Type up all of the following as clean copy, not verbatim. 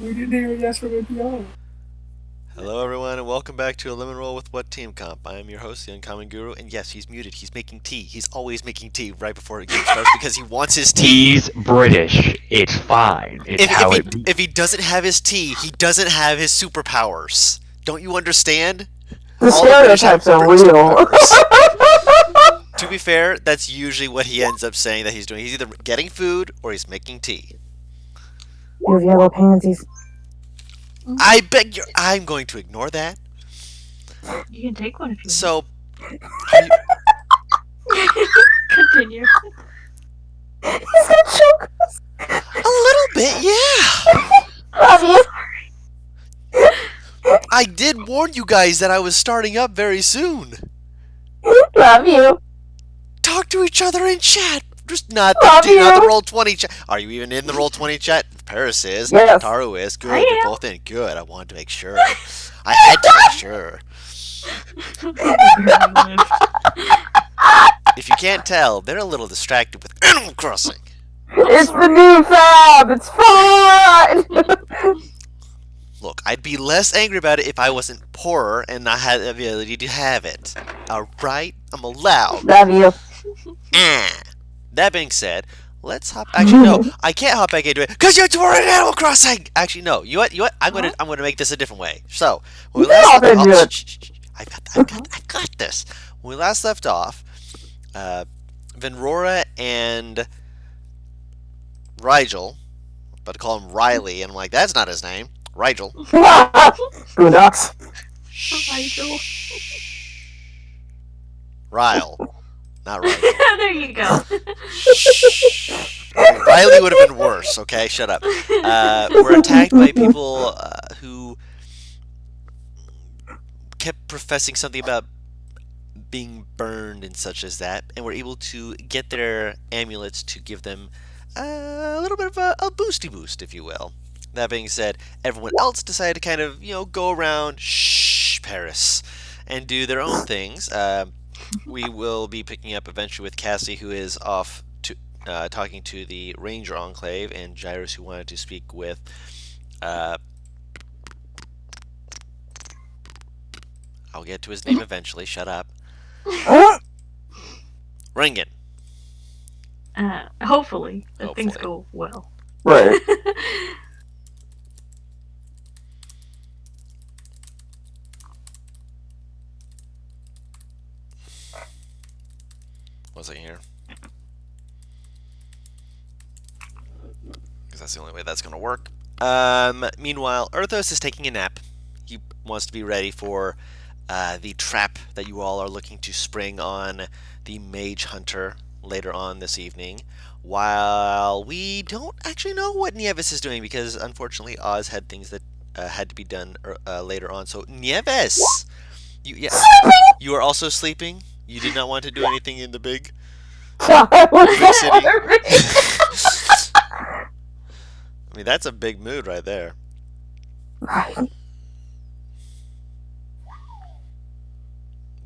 We didn't hear yes from NPR. Hello, everyone, and welcome back to a Lemon Roll with What Team Comp. I am your host, the Uncommon Guru, and yes, he's muted. He's making tea. He's always making tea right before the game starts because he wants his tea. He's British. It's fine. It's If, if how he it be. if he doesn't have his tea, he doesn't have his superpowers. Don't you understand? The All the British have stereotypes are British real. superpowers. To be fair, that's usually what he ends up saying that he's doing. He's either getting food or he's making tea. You have yellow pansies. I beg your. I'm going to ignore that. You can take one if you So, want. Continue. He's gonna choke us. a little bit, yeah. Love you. I did warn you guys that I was starting up very soon. Love you. Talk to each other in chat. Just not Love not the you. Roll20 chat. Are you even in the Roll20 chat? Paris is. Yes. Taru is. Good. I You're am. both in. Good. I wanted to make sure. I had to make sure. If you can't tell, they're a little distracted with Animal Crossing. It's the new fab. It's fun. Look, I'd be less angry about it if I wasn't poorer and not had the ability to have it. Alright? I'm allowed. Love you. That being said, let's hop. Actually, no, I can't hop back into it because you're touring Animal Crossing. Actually, no. You know what? I'm gonna make this a different way. So when we You last hop into it. shh. I've got this. When we last left off, Venrora and Rigel, but to call him Riley, and I'm like, that's not his name. Rigel. Boondocks. Rigel. Ryle, not Rigel. There you go. Riley would have been worse. Okay, shut up. We're attacked by people who kept professing something about being burned and such as that, and we're able to get their amulets to give them a little bit of a boosty boost, if you will. That being said, everyone else decided to kind of, go around, Paris, and do their own things. We will be picking up eventually with Cassie, who is off to talking to the Ranger Enclave, and Gyrus, who wanted to speak with I'll get to his name eventually. Shut up. Ringen. Hopefully, if things Hopefully. go well. Right. Was it here? Because that's the only way that's going to work. Meanwhile, Erthos is taking a nap. He wants to be ready for the trap that you all are looking to spring on the Mage Hunter later on this evening. While we don't actually know what Nieves is doing because unfortunately Oz had things that had to be done later on. So Nieves, you are also sleeping. You did not want to do anything in the big city. I mean, that's a big mood right there. Right.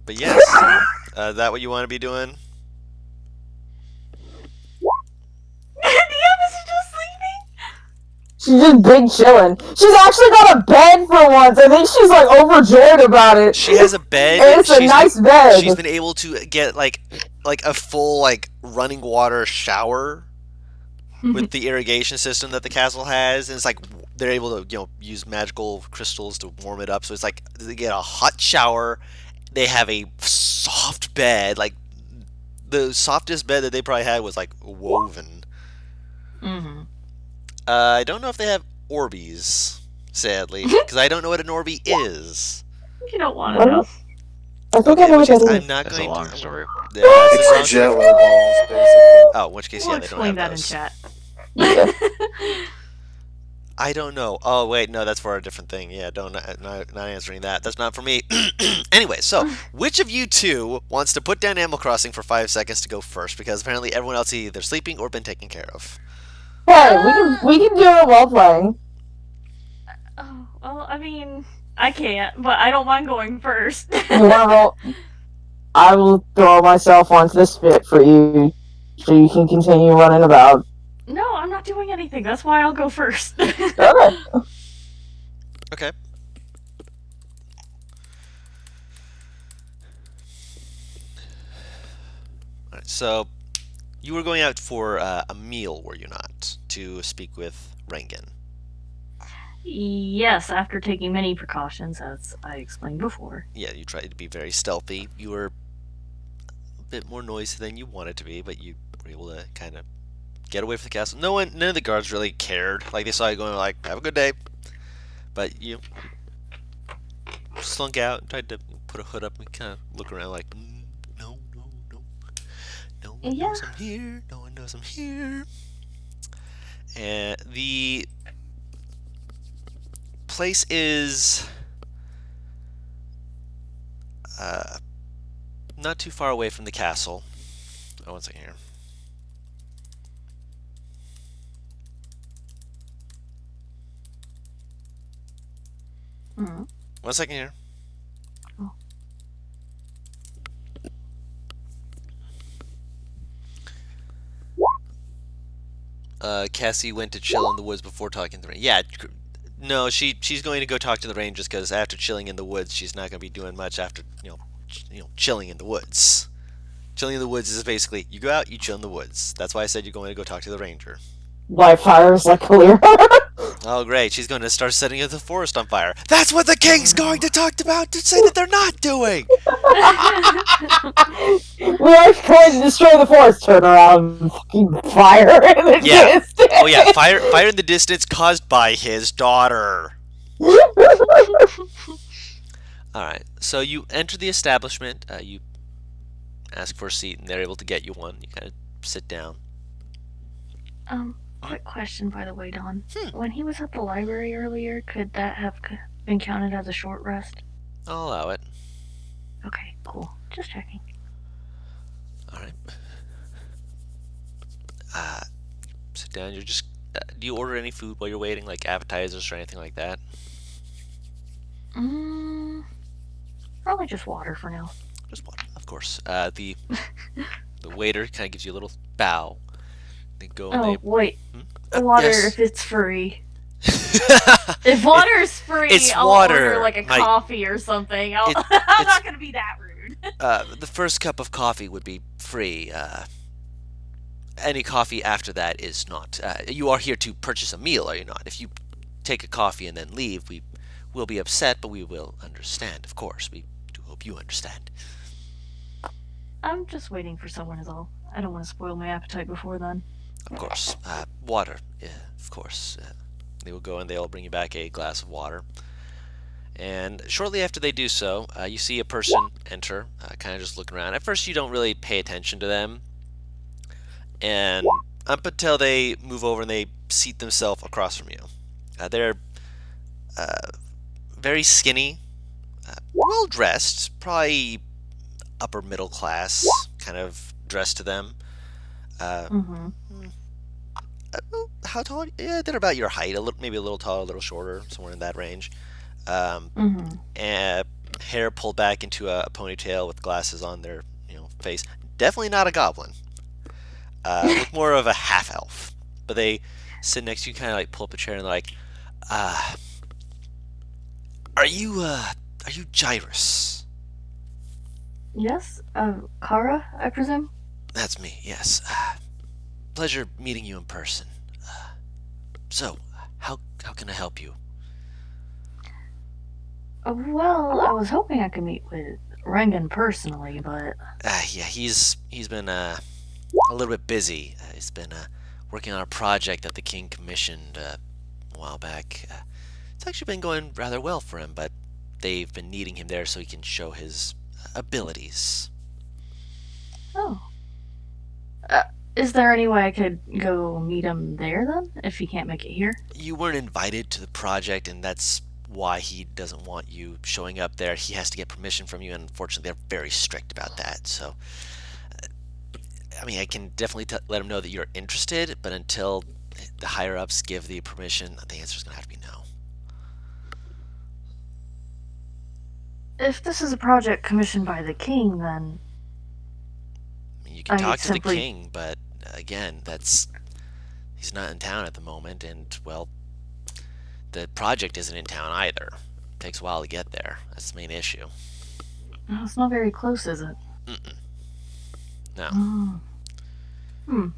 But yes, is that what you want to be doing? Nieves is just sleeping. She's just big chilling. She's actually got a bed for once. I think she's like overjoyed about it. She has a bed. And it's a nice bed. She's been able to get like a full running water shower with the irrigation system that the castle has, and it's like they're able to use magical crystals to warm it up. So it's like they get a hot shower. They have a soft bed, like the softest bed that they probably had was like woven. Mm-hmm. I don't know if they have Orbeez, sadly, because I don't know what an Orby is. You don't want to know. I think I know what that is. I'm not That's a going long to. story. Yeah, it's a long It's Jello story. balls, basically. Oh, in which case, We'll yeah, they don't explain have that in those. chat. I don't know. Oh wait, no, that's for a different thing. Yeah, not answering that. That's not for me. Anyway, so which of you two wants to put down Animal Crossing for 5 seconds to go first? Because apparently everyone else is either sleeping or been taken care of. Hey, we can do it while playing. Oh, well, I mean, I can't, but I don't mind going first. You wanna roll? I will throw myself onto the spit for you, so you can continue running about. No, I'm not doing anything. That's why I'll go first. Okay. Okay. All right, so you were going out for a meal, were you not, to speak with Rengen? Yes, after taking many precautions, as I explained before. Yeah, you tried to be very stealthy. You were a bit more noisy than you wanted to be, but you were able to kind of get away from the castle. None of the guards really cared. Like they saw you going, like, "Have a good day," but you slunk out and tried to put a hood up and kind of look around, like, "No, no, no, no one Yeah. knows I'm here. No one knows I'm here." And the place is not too far away from the castle. Oh, one second here. Mm-hmm. 1 second here. Oh. Cassie went to chill in the woods before talking to the rain. Yeah, no, she's going to go talk to the rain just because after chilling in the woods, she's not going to be doing much after chilling in the woods. Chilling in the woods is basically you go out, you chill in the woods. That's why I said you're going to go talk to the ranger. Light fires like clear. Oh, great. She's going to start setting the forest on fire. That's what the king's going to talk about to say that they're not doing. We are trying to destroy the forest. Turn around and fucking fire in the Yeah. distance. Oh yeah, fire in the distance caused by his daughter. Alright, so you enter the establishment, you ask for a seat, and they're able to get you one. You kind of sit down. Quick question, by the way, Don. Hmm. When he was at the library earlier, could that have been counted as a short rest? I'll allow it. Okay, cool. Just checking. Alright. Sit down, you're just... do you order any food while you're waiting, like appetizers or anything like that? Probably just water for now. Just water, of course. The waiter kind of gives you a little bow. They go and Oh, wait. they... Water yes. if it's free. If water's free, It's I'll water. order like a My- coffee or something. I'm it's- not gonna be that rude. The first cup of coffee would be free. Any coffee after that is not. You are here to purchase a meal, are you not? If you take a coffee and then leave, we will be upset, but we will understand, of course. We do hope you understand. I'm just waiting for someone is all. I don't want to spoil my appetite before then. Of course. Water, yeah, of course. They will go and they'll bring you back a glass of water. And shortly after they do so, you see a person enter, kind of just looking around. At first, you don't really pay attention to them. And up until they move over and they seat themselves across from you. They're very skinny, well dressed, probably upper middle class kind of dressed to them. How tall? Yeah, they're about your height, maybe a little taller, a little shorter, somewhere in that range. And hair pulled back into a ponytail with glasses on their face. Definitely not a goblin. Look more of a half elf. But they sit next to you, kind of like pull up a chair, and they're like, "Are you Gyrus?" Yes? Kara, I presume? That's me. Yes. Pleasure meeting you in person. So, how can I help you? Well, I was hoping I could meet with Rengen personally, but... Yeah, he's been a little bit busy. He's been working on a project that the king commissioned a while back. It's actually been going rather well for him, but they've been needing him there so he can show his abilities. Oh. Is there any way I could go meet him there, then? If he can't make it here? You weren't invited to the project, and that's why he doesn't want you showing up there. He has to get permission from you, and unfortunately they're very strict about that. So, I mean, I can definitely let him know that you're interested, but until the higher-ups give the permission, the answer's going to have to be no. If this is a project commissioned by the king, then... I mean, you can talk to the king, but again, he's not in town at the moment, and, well, The project isn't in town either. Takes a while to get there. That's the main issue. Oh, it's not very close, is it? Mm-mm. No. Oh.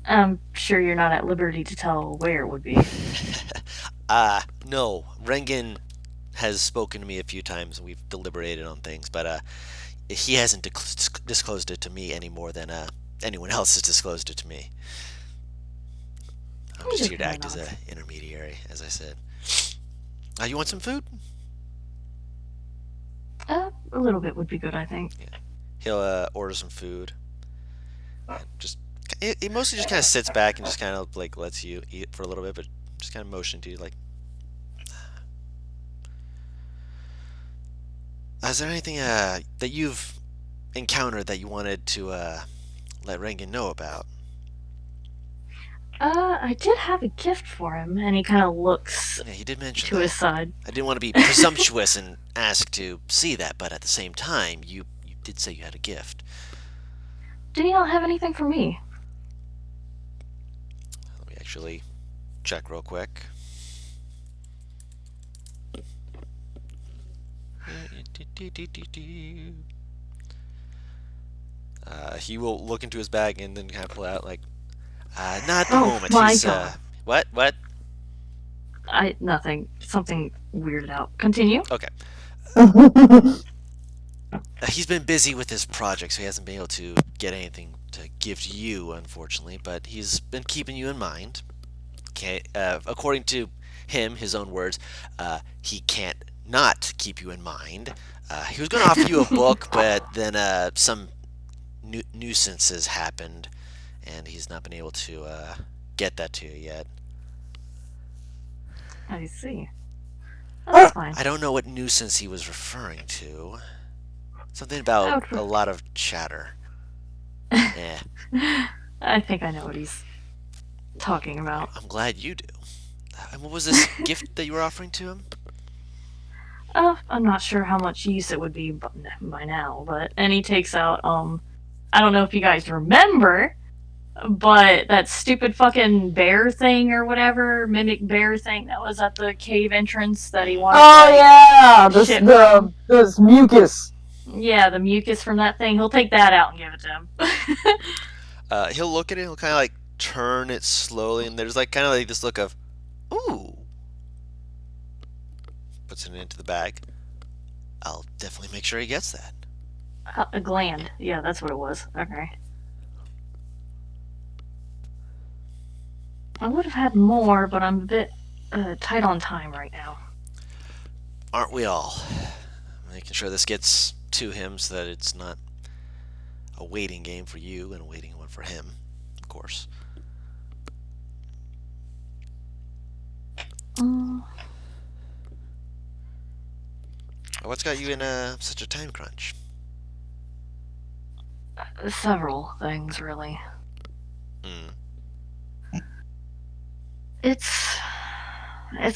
I'm sure you're not at liberty to tell where it would be. No. Rengen has spoken to me a few times and we've deliberated on things, but he hasn't disclosed it to me any more than anyone else has disclosed it to me. I'm just here to act as an intermediary, as I said. You want some food? A little bit would be good, I think. He'll order some food. And he mostly just kind of sits back and just kind of like lets you eat for a little bit, but just kind of motion to you like. Is there anything that you've encountered that you wanted to let Rengen know about? I did have a gift for him, and he kind of looks Yeah, he did mention to that. his side. I didn't want to be presumptuous and ask to see that, but at the same time, you did say you had a gift. Did he not have anything for me? Let me actually check real quick. He will look into his bag and then kind of pull out like, not at the moment. My He's God. what? Nothing. Something weirded out. Continue. Okay. He's been busy with his project, so he hasn't been able to get anything to give to you, unfortunately. But he's been keeping you in mind. Okay, according to him, his own words, he can't not keep you in mind. He was going to offer you a book, but then some nuisances happened, and he's not been able to get that to you yet. I see. That's fine. I don't know what nuisance he was referring to. Something about a lot of chatter. Yeah. I think I know what he's talking about. I'm glad you do. And what was this gift that you were offering to him? I'm not sure how much use it would be by now, and he takes out, I don't know if you guys remember, but that stupid fucking bear thing or whatever, mimic bear thing that was at the cave entrance that he wanted. Oh yeah, shit this mucus. Yeah, the mucus from that thing. He'll take that out and give it to him. He'll look at it. He'll kind of like turn it slowly, and there's like kind of like this look of, ooh. Puts it into the bag. I'll definitely make sure he gets that. A gland. Yeah, that's what it was. Okay. I would have had more, but I'm a bit tight on time right now. Aren't we all? Making sure this gets to him so that it's not a waiting game for you and a waiting one for him, of course. What's got you in such a time crunch? Several things, really. Mm. It's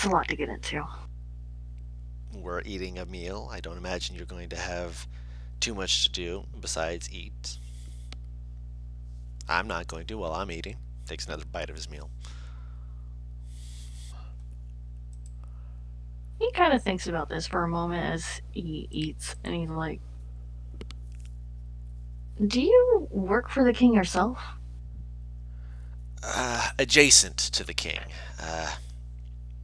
a lot to get into. We're eating a meal. I don't imagine you're going to have too much to do besides eat. I'm not going to while I'm eating. Takes another bite of his meal. He kind of thinks about this for a moment as he eats, and he's like, do you work for the king yourself? Adjacent to the king.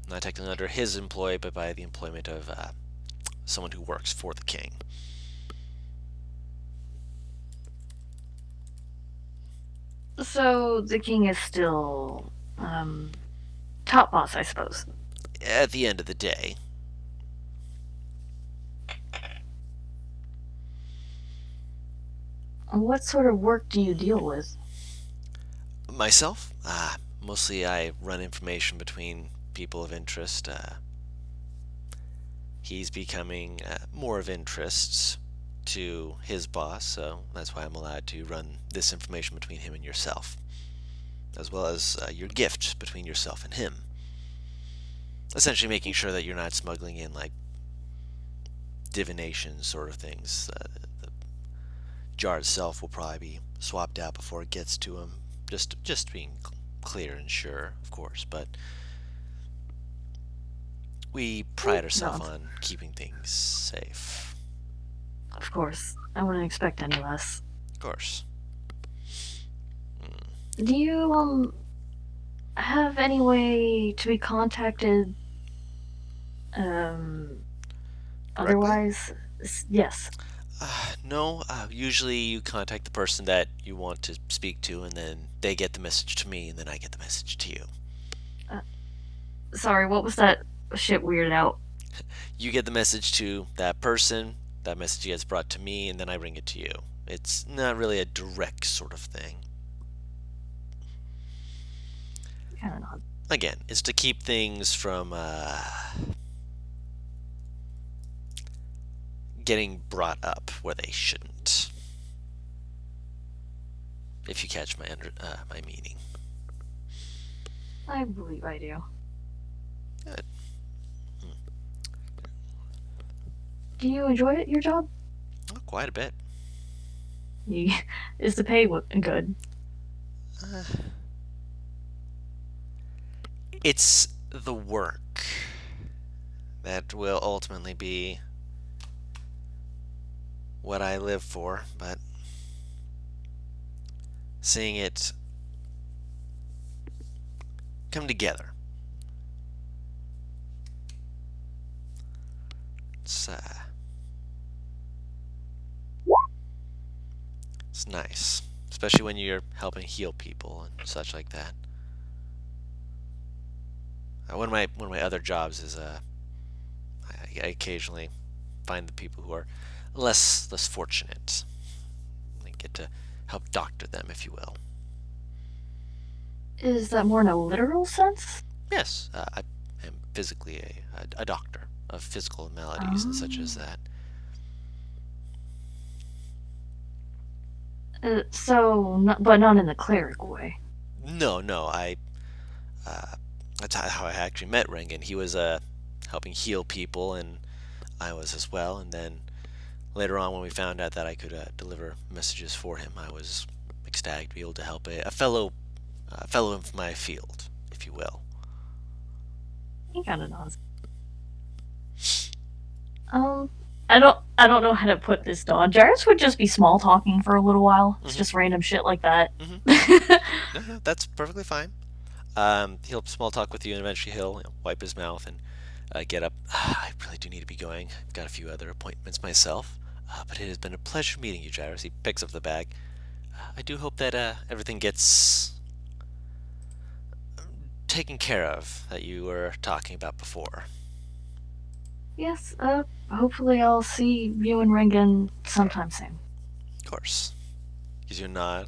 Not technically under his employ, but by the employment of someone who works for the king. So the king is still top boss, I suppose. At the end of the day. What sort of work do you deal with? Myself? Mostly I run information between people of interest. He's becoming more of interest to his boss, so that's why I'm allowed to run this information between him and yourself, as well as your gift between yourself and him. Essentially making sure that you're not smuggling in like divination sort of things. The jar itself will probably be swapped out before it gets to him, just being clear and sure, of course, but we pride ourselves No. on keeping things safe. Of course. I wouldn't expect any less. Of course. Do you, have any way to be contacted, otherwise? Yes. No, usually you contact the person that you want to speak to, and then they get the message to me, and then I get the message to you. Sorry, what was that shit weirded out? You get the message to that person, that message gets brought to me, and then I bring it to you. It's not really a direct sort of thing. Kinda not. Again, it's to keep things from getting brought up where they shouldn't. If you catch my meaning. I believe I do. Good. Do you enjoy it, your job? Oh, quite a bit. Is the pay good? It's the work that will ultimately be what I live for, but seeing it come together. It's nice, especially when you're helping heal people and such like that. One of my other jobs is I occasionally find the people who are less fortunate. I get to help doctor them, if you will. Is that more in a literal sense? Yes, I am physically a doctor of physical maladies and such as that. But not in the cleric way. No, that's how I actually met Rengen. He was helping heal people, and I was as well. And then later on, when we found out that I could deliver messages for him, I was ecstatic to be able to help a fellow of my field, if you will. He kind of does. I don't know how to put this down. Jairus would just be small talking for a little while. It's just random shit like that. No, that's perfectly fine. He'll small talk with you, and eventually he'll wipe his mouth and get up. I really do need to be going. I've got a few other appointments myself. But it has been a pleasure meeting you, Jairus. He picks up the bag. I do hope that everything gets taken care of that you were talking about before. Yes, hopefully I'll see you and Rengen sometime soon. Of course. Gives you a nod,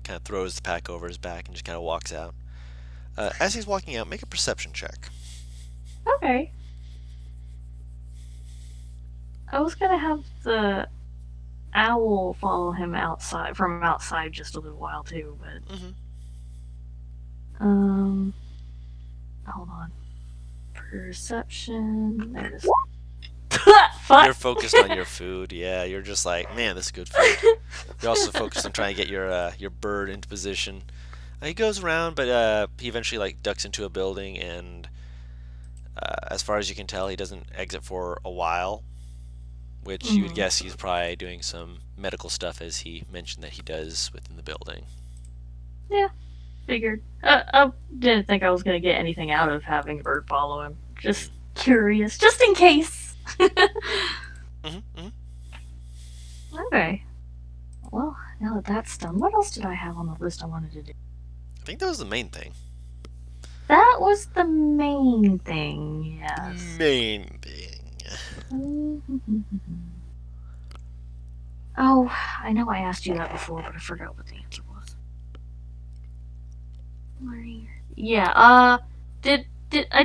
kind of throws the pack over his back, and just kind of walks out. As he's walking out, make a perception check. Okay. I was gonna have the owl follow him from outside just a little while too, but hold on. Perception. There it is. Fuck. You're focused on your food. Yeah, you're just like, man, this is good food. You're also focused on trying to get your bird into position. He goes around, but he eventually ducks into a building, and as far as you can tell, he doesn't exit for a while. Which you would guess he's probably doing some medical stuff, as he mentioned that he does within the building. Yeah, figured. I didn't think I was gonna get anything out of having a bird follow him. Just curious, just in case. Okay. Well, now that that's done, what else did I have on the list I wanted to do? I think that was the main thing. That was the main thing, yes. Main thing. Oh, I know I asked you that before, but I forgot what the answer was. Yeah, I think I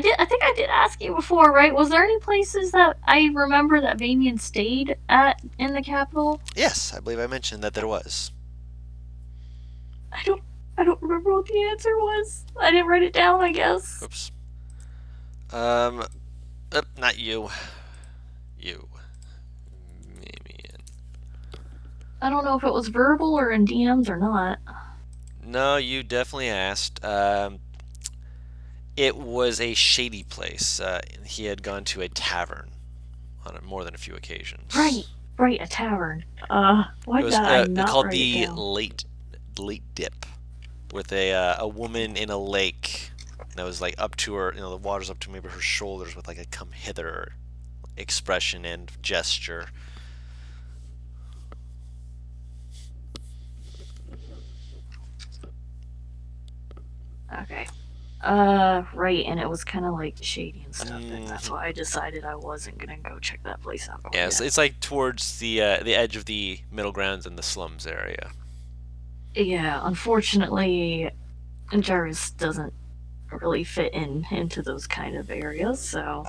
did ask you before, right? Was there any places that I remember that Vamian stayed at in the capital? Yes, I believe I mentioned that there was. I don't remember what the answer was. I didn't write it down, I guess. Oops. Not you. You. Vamian. I don't know if it was verbal or in DMs or not. No, you definitely asked. It was a shady place. He had gone to a tavern on more than a few occasions. Right, a tavern. Why It did was I not called write it the down? Late Dip, with a woman in a lake that was like up to her, the water's up to maybe her shoulders, with like a come hither expression and gesture. Okay. Right, and it was kind of like shady and stuff, and that's why I decided I wasn't gonna go check that place out. Yeah, it's like towards the edge of the middle grounds and the slums area. Yeah, unfortunately, Jarvis doesn't really fit into those kind of areas, so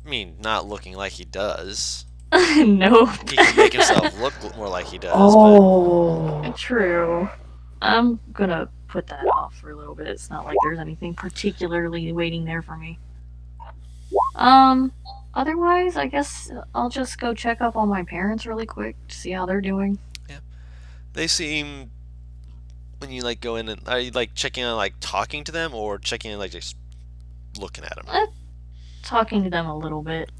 I mean, not looking like he does. no. He can make himself look more like he does, Oh. True. I'm gonna put that off for a little bit. It's not like there's anything particularly waiting there for me. Otherwise, I guess I'll just go check up on my parents really quick to see how they're doing. but they seem, when you like go in, and are you like checking on, like talking to them, or checking in, like just looking at them? Talking to them a little bit.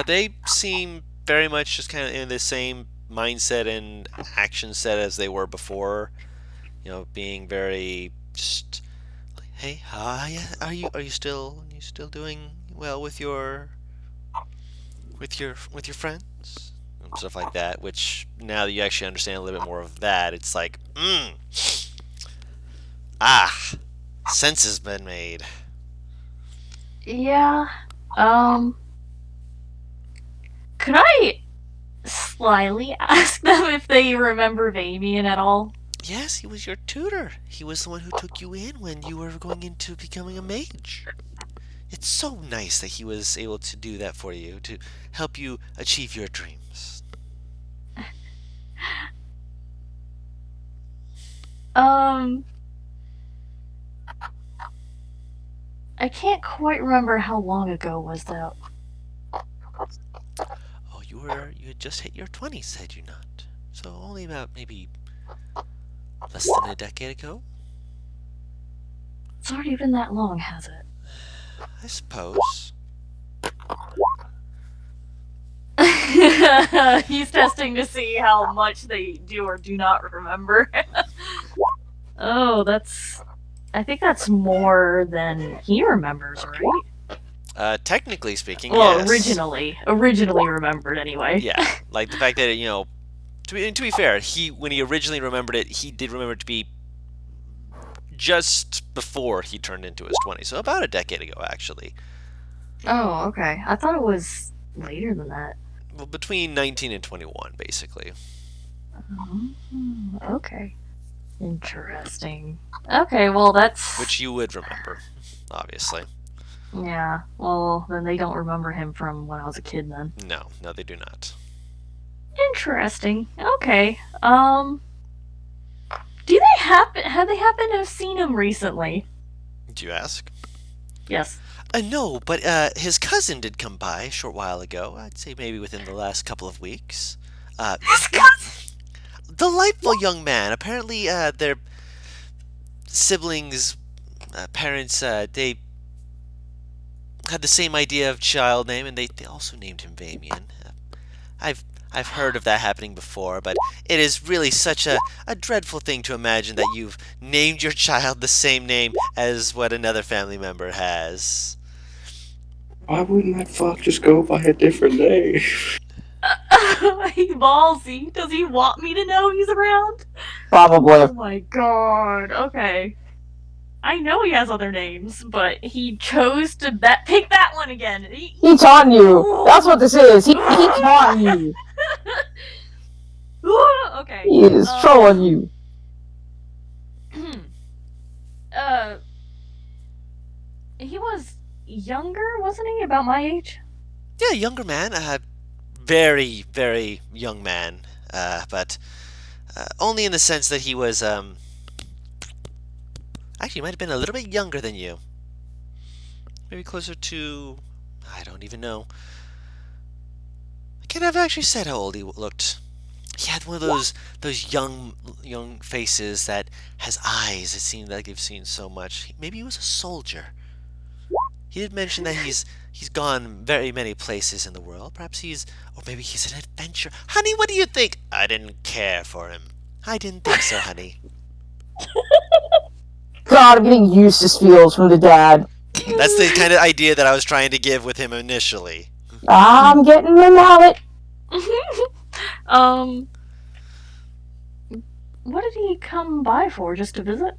They seem very much just kind of in the same mindset and action set as they were before. Being very just like, hey, hi, are you still doing well with your friends and stuff like that? Which, now that you actually understand a little bit more of that, it's like, sense has been made. Yeah. Could I slyly ask them if they remember Vamian at all? Yes, he was your tutor. He was the one who took you in when you were going into becoming a mage. It's so nice that he was able to do that for you, to help you achieve your dreams. I can't quite remember how long ago was that. Oh, you had just hit your 20s, had you not? So only about maybe less than a decade ago, It's already been that long, has it? I suppose. He's testing to see how much they do or do not remember. Oh, I think that's more than he remembers, right? Technically speaking, Well, yes. originally remembered anyway. Yeah, like the fact that to be fair, when he originally remembered it, he did remember it to be just before he turned into his 20s, so about a decade ago, actually. Oh, okay. I thought it was later than that. Well, between 19 and 21, basically. Okay. Interesting. Okay, well, that's... Which you would remember, obviously. Yeah, well, then they don't remember him from when I was a kid, then. No, they do not. Interesting. Okay. Have they happened to have seen him recently? Do you ask? Yes. No, but his cousin did come by a short while ago. I'd say maybe within the last couple of weeks. His cousin? Delightful young man. Apparently, their siblings, parents, they had the same idea of child name, and they also named him Vamian. I've heard of that happening before, but it is really such a dreadful thing to imagine that you've named your child the same name as what another family member has. Why wouldn't that fuck just go by a different name? He ballsy. Does he want me to know he's around? Probably. Oh my god. Okay. I know he has other names, but he chose to pick that one again. He taunting you. That's what this is. He taunting you. Okay. He is trolling you. He was younger, wasn't he? About my age? Yeah, younger man. Very, very young man. But only in the sense that he was, actually, he might have been a little bit younger than you. Maybe closer to, I don't even know. I can't have actually said how old he looked. He had one of those young faces that has eyes. It seemed like they've seen so much. Maybe he was a soldier. He did mention that he's gone very many places in the world. Perhaps or maybe he's an adventurer. Honey, what do you think? I didn't care for him. I didn't think so, honey. God, I'm getting Eustace feels from the dad. That's the kind of idea that I was trying to give with him initially. I'm getting the mallet. What did he come by for? Just to visit?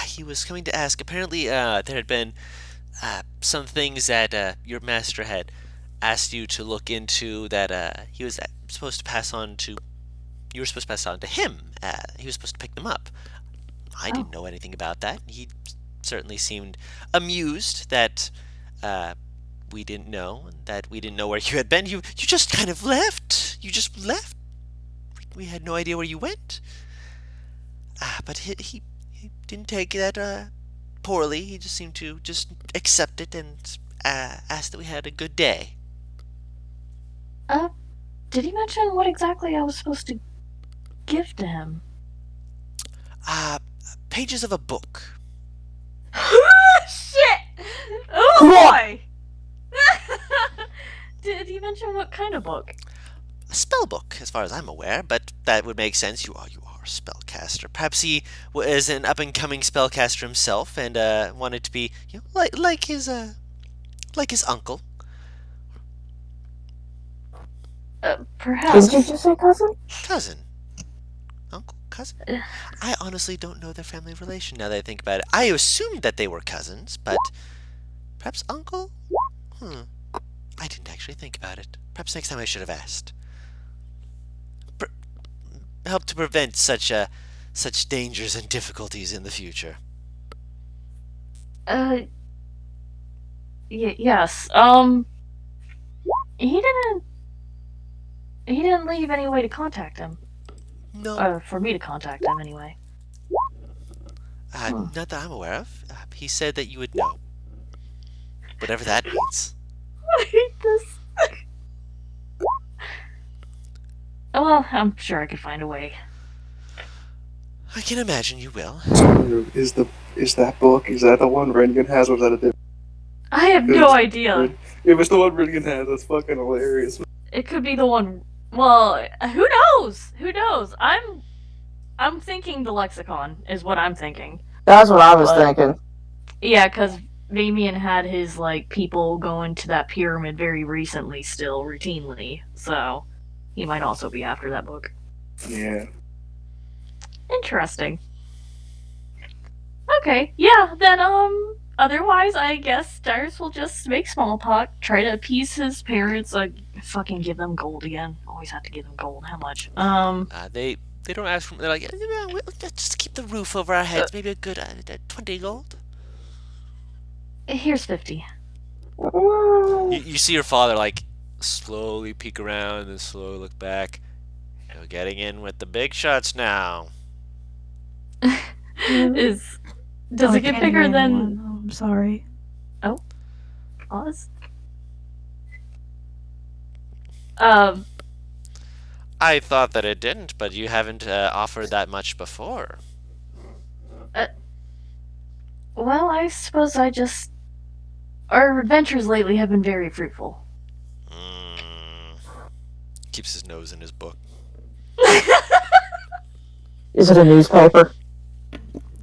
He was coming to ask. Apparently, there had been some things that your master had asked you to look into that he was supposed to pass on to. You were supposed to pass on to him. He was supposed to pick them up. I didn't know anything about that. He certainly seemed amused that we didn't know, that we didn't know where you had been. You just kind of left. You just left. We had no idea where you went. But he didn't take that poorly. He just seemed to just accept it and ask that we had a good day. Did he mention what exactly I was supposed to give to him? Pages of a book. Shit! Oh boy! Did he mention what kind of book? A spell book, as far as I'm aware, but that would make sense. You are a spellcaster. Perhaps he was an up-and-coming spellcaster himself and wanted to be, like his uncle. Perhaps. Did you just say cousin? Cousin. Uncle? Cousin? I honestly don't know their family relation now that I think about it. I assumed that they were cousins, but perhaps uncle? I didn't actually think about it. Perhaps next time I should have asked. Help to prevent such dangers and difficulties in the future. Yes. He didn't leave any way to contact him. No. For me to contact him, anyway. Not that I'm aware of. He said that you would know. Whatever that means. I hate this. Well, I'm sure I could find a way. I can imagine you will. So, is that book? Is that the one Rengen has, or is that a different? I have no idea. If it's the one Rengen has, that's fucking hilarious. It could be the one. Well, who knows? Who knows? I'm thinking the lexicon is what I'm thinking. That's what I was thinking. Yeah, because Vamian had his people going to that pyramid very recently, still routinely. So he might also be after that book. Yeah. Interesting. Okay, yeah. Then otherwise, I guess Darius will just make small talk, try to appease his parents. Fucking give them gold again. Always have to give them gold. How much? They don't ask for. They're like, we'll just keep the roof over our heads. Maybe a good 20 gold. Here's 50. You see your father slowly peek around and slowly look back. You're getting in with the big shots now. Does it get bigger than? Oh, I'm sorry. Oh, Oz. I thought that it didn't, but you haven't offered that much before. Well, I suppose our adventures lately have been very fruitful. Keeps his nose in his book. Is it a newspaper?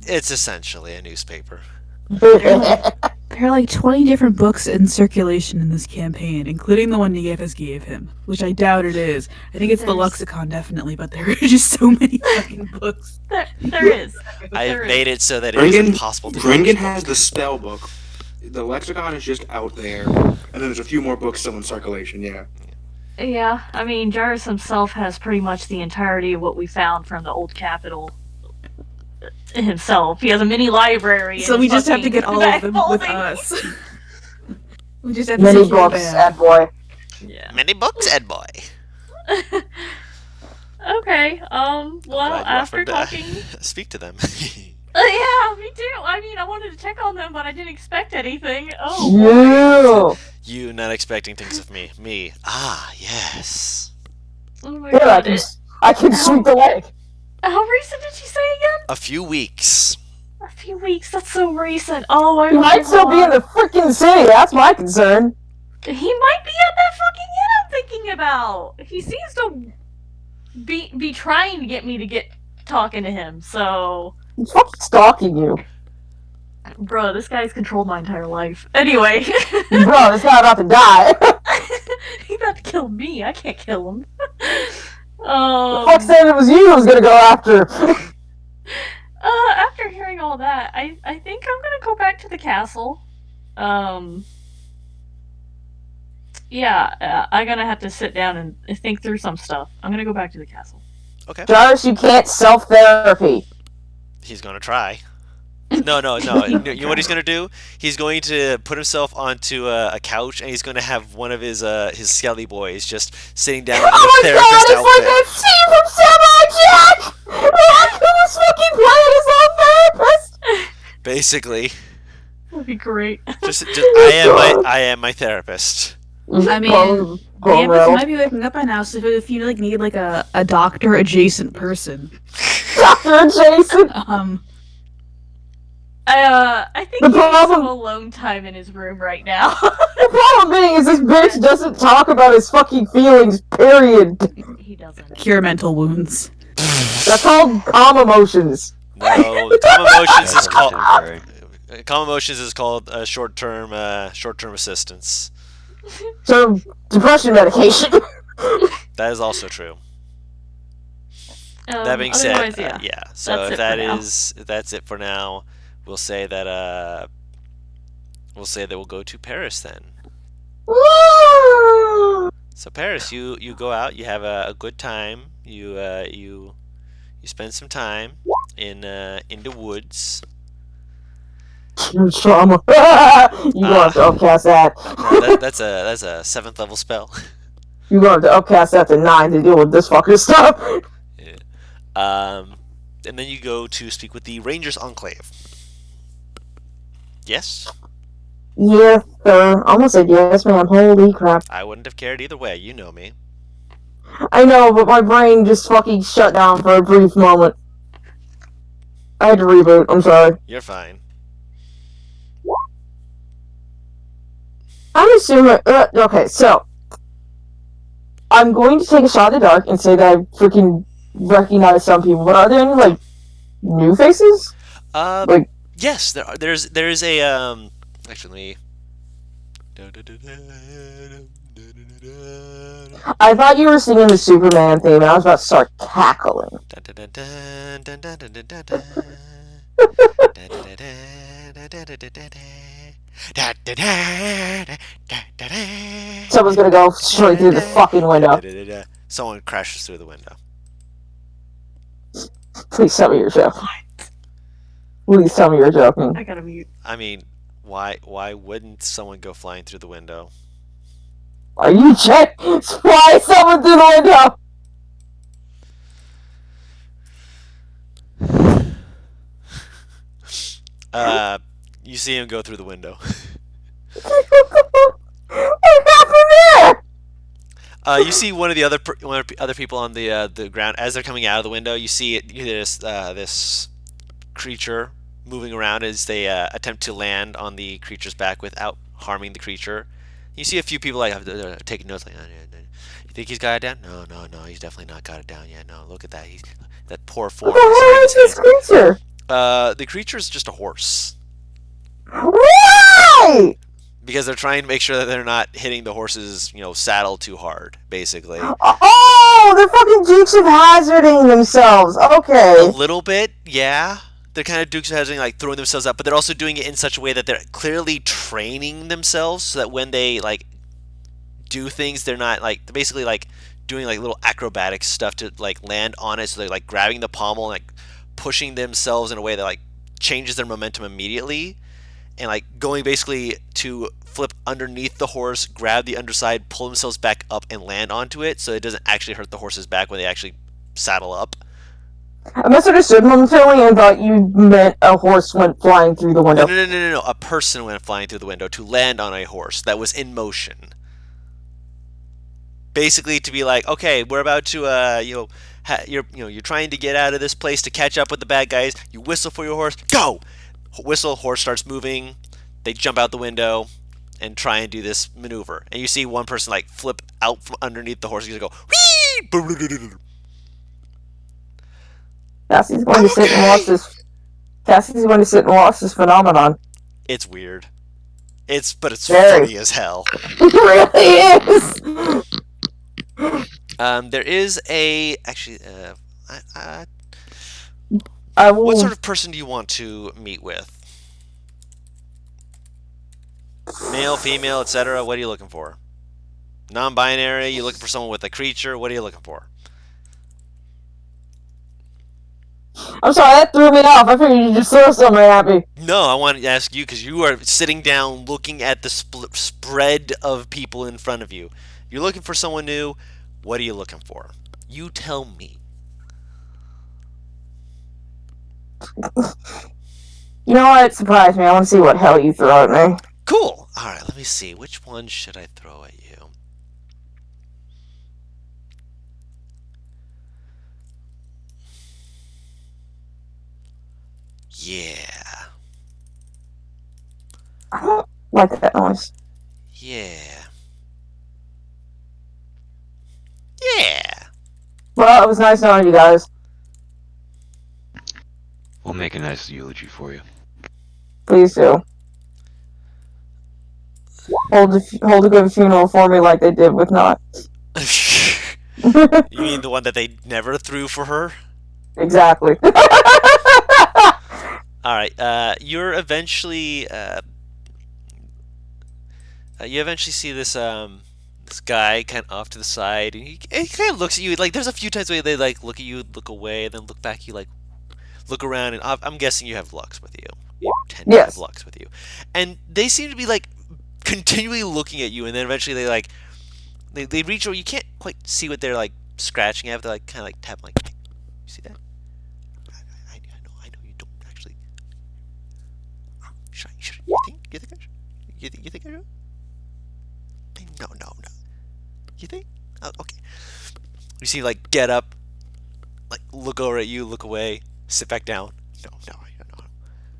It's essentially a newspaper. There are like 20 different books in circulation in this campaign, including the one Nieves gave him, which I doubt it is. I think it's the lexicon, definitely, but there are just so many fucking books. There is. I've made it so that it is impossible to Rengen has the spell book. The lexicon is just out there, and then there's a few more books still in circulation. Yeah. Yeah, I mean, Jarvis himself has pretty much the entirety of what we found from the old capital himself. He has a mini library. So we just have to get all of them with us. We just have to Many secure books, them. Ed boy. Yeah. Many books, Ed boy. Okay. Well, Glad you after offered to talking. speak to them. Yeah, me too. I mean, I wanted to check on them, but I didn't expect anything. Oh. You not expecting things of me. Me. Ah, yes. Oh my Here, I god. can, I can sweep the leg. How recent did she say again? A few weeks. A few weeks. That's so recent. Oh my He might still be in god. the freaking city. That's my concern. He might be at that fucking inn I'm thinking about. He seems to be trying to get me to get talking to him. So, He's fucking stalking you. bro, this guy's controlled my entire life. Anyway, Bro, this guy about to die. he about to kill me. I can't kill him. Fuck said it was you who was gonna go after. After hearing all that, I think I'm gonna go back to the castle. Yeah, I'm gonna have to sit down and think through some stuff. I'm gonna go back to the castle. Okay. Jarvis, you can't self-therapy. He's gonna try. No. You know what he's gonna do? He's going to put himself onto a couch, and he's gonna have one of his skelly boys just sitting down in a Oh my therapist god, it's like outfit. that scene from Samurai Jack! Raccoon's fucking playing his own therapist! Basically, That'd be great. just I am my therapist. I mean, Bone Campus rail. might be waking up by now, so if you like need like a doctor adjacent person, Dr. Jason! I think The he needs some problem- alone time in his room right now. The problem being is this bitch doesn't talk about his fucking feelings, period. He doesn't. cure mental wounds. That's called calm emotions. No, calm emotions is That's called temporary. calm emotions is called short-term assistance. So, depression medication. That is also true. That being said, otherwise, yeah. So That's if it for now. if that's it for now, we'll say that we'll go to Paris then. So Paris, you go out, you have a good time, you spend some time in the woods. Trauma. You gonna have to upcast that. No, that's a 7th level spell. You gonna have to upcast that to 9 to deal with this fucking stuff. And then you go to speak with the Rangers Enclave. Yes, Yes, sir. Almost said yes, ma'am. Holy crap. I wouldn't have cared either way. You know me. I know, but my brain just fucking shut down for a brief moment. I had to reboot. I'm sorry. You're fine. I'm assuming. Okay, so I'm going to take a shot in the dark and say that I freaking recognize some people. But are there any like new faces? Like- Yes, there's a actually. I thought you were singing the Superman theme, and I was about to start cackling. Someone's gonna go straight through the fucking window. Someone crashes through the window. Please tell me you're joking. Please tell me you're joking. I gotta mute. I mean, why wouldn't someone go flying through the window? Are you check? Fly someone through the window! You see him go through the window. What happened there? You see one of the other people on the ground as they're coming out of the window. You see this creature moving around as they attempt to land on the creature's back without harming the creature. You see a few people like taking notes, like, you think he's got it down? No, he's definitely not got it down yet. No, look at that. That poor form. What the hell is this creature? The creature is just a horse. Why? Because they're trying to make sure that they're not hitting the horse's, saddle too hard, basically. Oh, they're fucking Dukes of Hazzarding themselves. A Okay. little bit, yeah. They're kind of Dukes of Hazzarding, like throwing themselves up, but they're also doing it in such a way that they're clearly training themselves so that when they do things, they're not they're basically doing little acrobatic stuff to land on it. So they're grabbing the pommel and pushing themselves in a way that changes their momentum immediately, and going basically to flip underneath the horse, grab the underside, pull themselves back up, and land onto it, so it doesn't actually hurt the horse's back when they actually saddle up. I misunderstood momentarily and thought you meant a horse went flying through the window. No. A person went flying through the window to land on a horse that was in motion. basically to be like, okay, we're about to, you're trying to get out of this place to catch up with the bad guys. You whistle for your horse. Go! Whistle. Horse starts moving. They jump out the window and try and do this maneuver. And you see one person like flip out from underneath the horse. He's gonna go, whee! Cassie's going to sit and watch this. Cassie's going to sit and watch this phenomenon. It's weird. But it's Very. funny as hell. It really is. There is a actually. I will. What sort of person do you want to meet with? Male, female, etc. What are you looking for? Non-binary. You looking for someone with a creature? What are you looking for? I'm sorry, that threw me off. I figured you just throw somebody at me. No, I want to ask you because you are sitting down looking at the spread of people in front of you. You're looking for someone new. What are you looking for? You tell me. You know what? It surprised me. I want to see what hell you throw at me. Cool. All right, let me see. Which one should I throw at you? Yeah. I don't like that noise. Yeah. Yeah. Well, it was nice knowing you guys. We'll make a nice eulogy for you. Please do. Hold a good funeral for me like they did with Not. You mean the one that they never threw for her? Exactly. All right. You're eventually. You eventually see this this guy kind of off to the side, and he kind of looks at you. Like there's a few times where they like look at you, look away, and then look back. You like look around, and I'm guessing you have Lux with you. You tend to have Lux with you, and they seem to be like continually looking at you, and then eventually they reach over. You can't quite see what they're like scratching at. They're like kind of like tapping, like, hey, you see that? I know you don't actually. You think I should? You think I should? No. You think? Oh, okay. You see, like, get up, like, look over at you, look away, sit back down. No.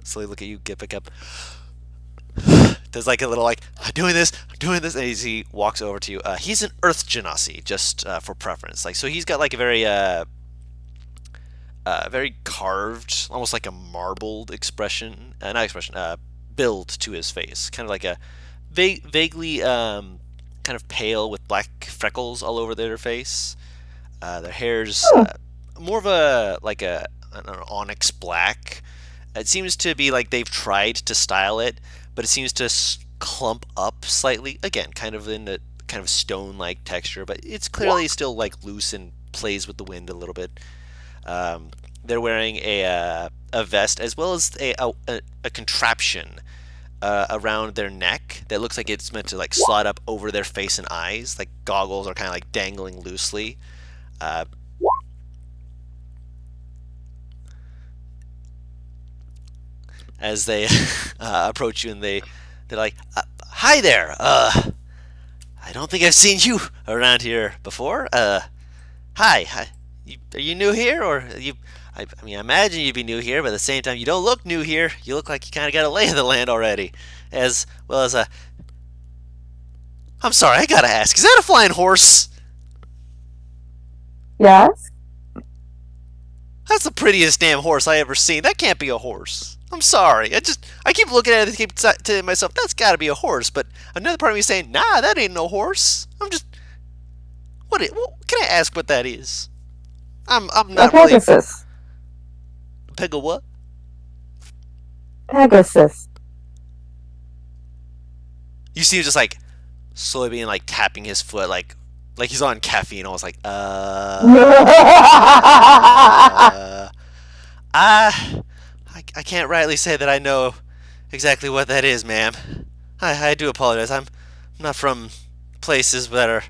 Slowly look at you, get back up. There's like a little like, I'm doing this, and he walks over to you. He's an Earth Genasi, just for preference. Like, so he's got like a very carved, almost like a marbled expression, build to his face. Kind of like a vaguely kind of pale with black freckles all over their face. Their hair's more of a an onyx black. It seems to be like they've tried to style it, but it seems to clump up slightly. Again, kind of in a kind of stone-like texture, but it's clearly still like loose and plays with the wind a little bit. They're wearing a vest as well as a contraption around their neck that looks like it's meant to like slot up over their face and eyes. Like goggles are kind of like dangling loosely. As they approach you, and they're like, "Hi there. I don't think I've seen you around here before. Hi. Are you new here, or you? I mean, I imagine you'd be new here, but at the same time, you don't look new here. You look like you kind of got a lay of the land already, as well as a. I'm sorry, I gotta ask. Is that a flying horse? Yes. That's the prettiest damn horse I ever seen. That can't be a horse. I'm sorry. I keep looking at it and keep telling myself that's got to be a horse, but another part of me is saying, nah, that ain't no horse. What can I ask what that is? I'm not really. Pegasus. What? Pegasus. You see him just like slowly being like tapping his foot like he's on caffeine. Almost like I can't rightly say that I know exactly what that is, ma'am. I do apologize. I'm not from places that are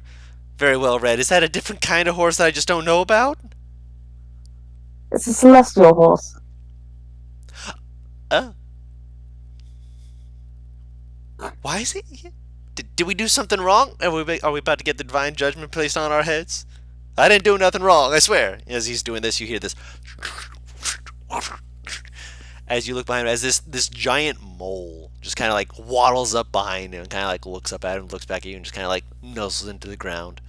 very well read. Is that a different kind of horse that I just don't know about? It's a celestial horse. Oh. Why is it? Did we do something wrong? Are we about to get the divine judgment placed on our heads? I didn't do nothing wrong, I swear. As he's doing this, you hear this. As you look behind him, as this giant mole just kind of like waddles up behind him and kind of like looks up at him, looks back at you, and just kind of like nuzzles into the ground.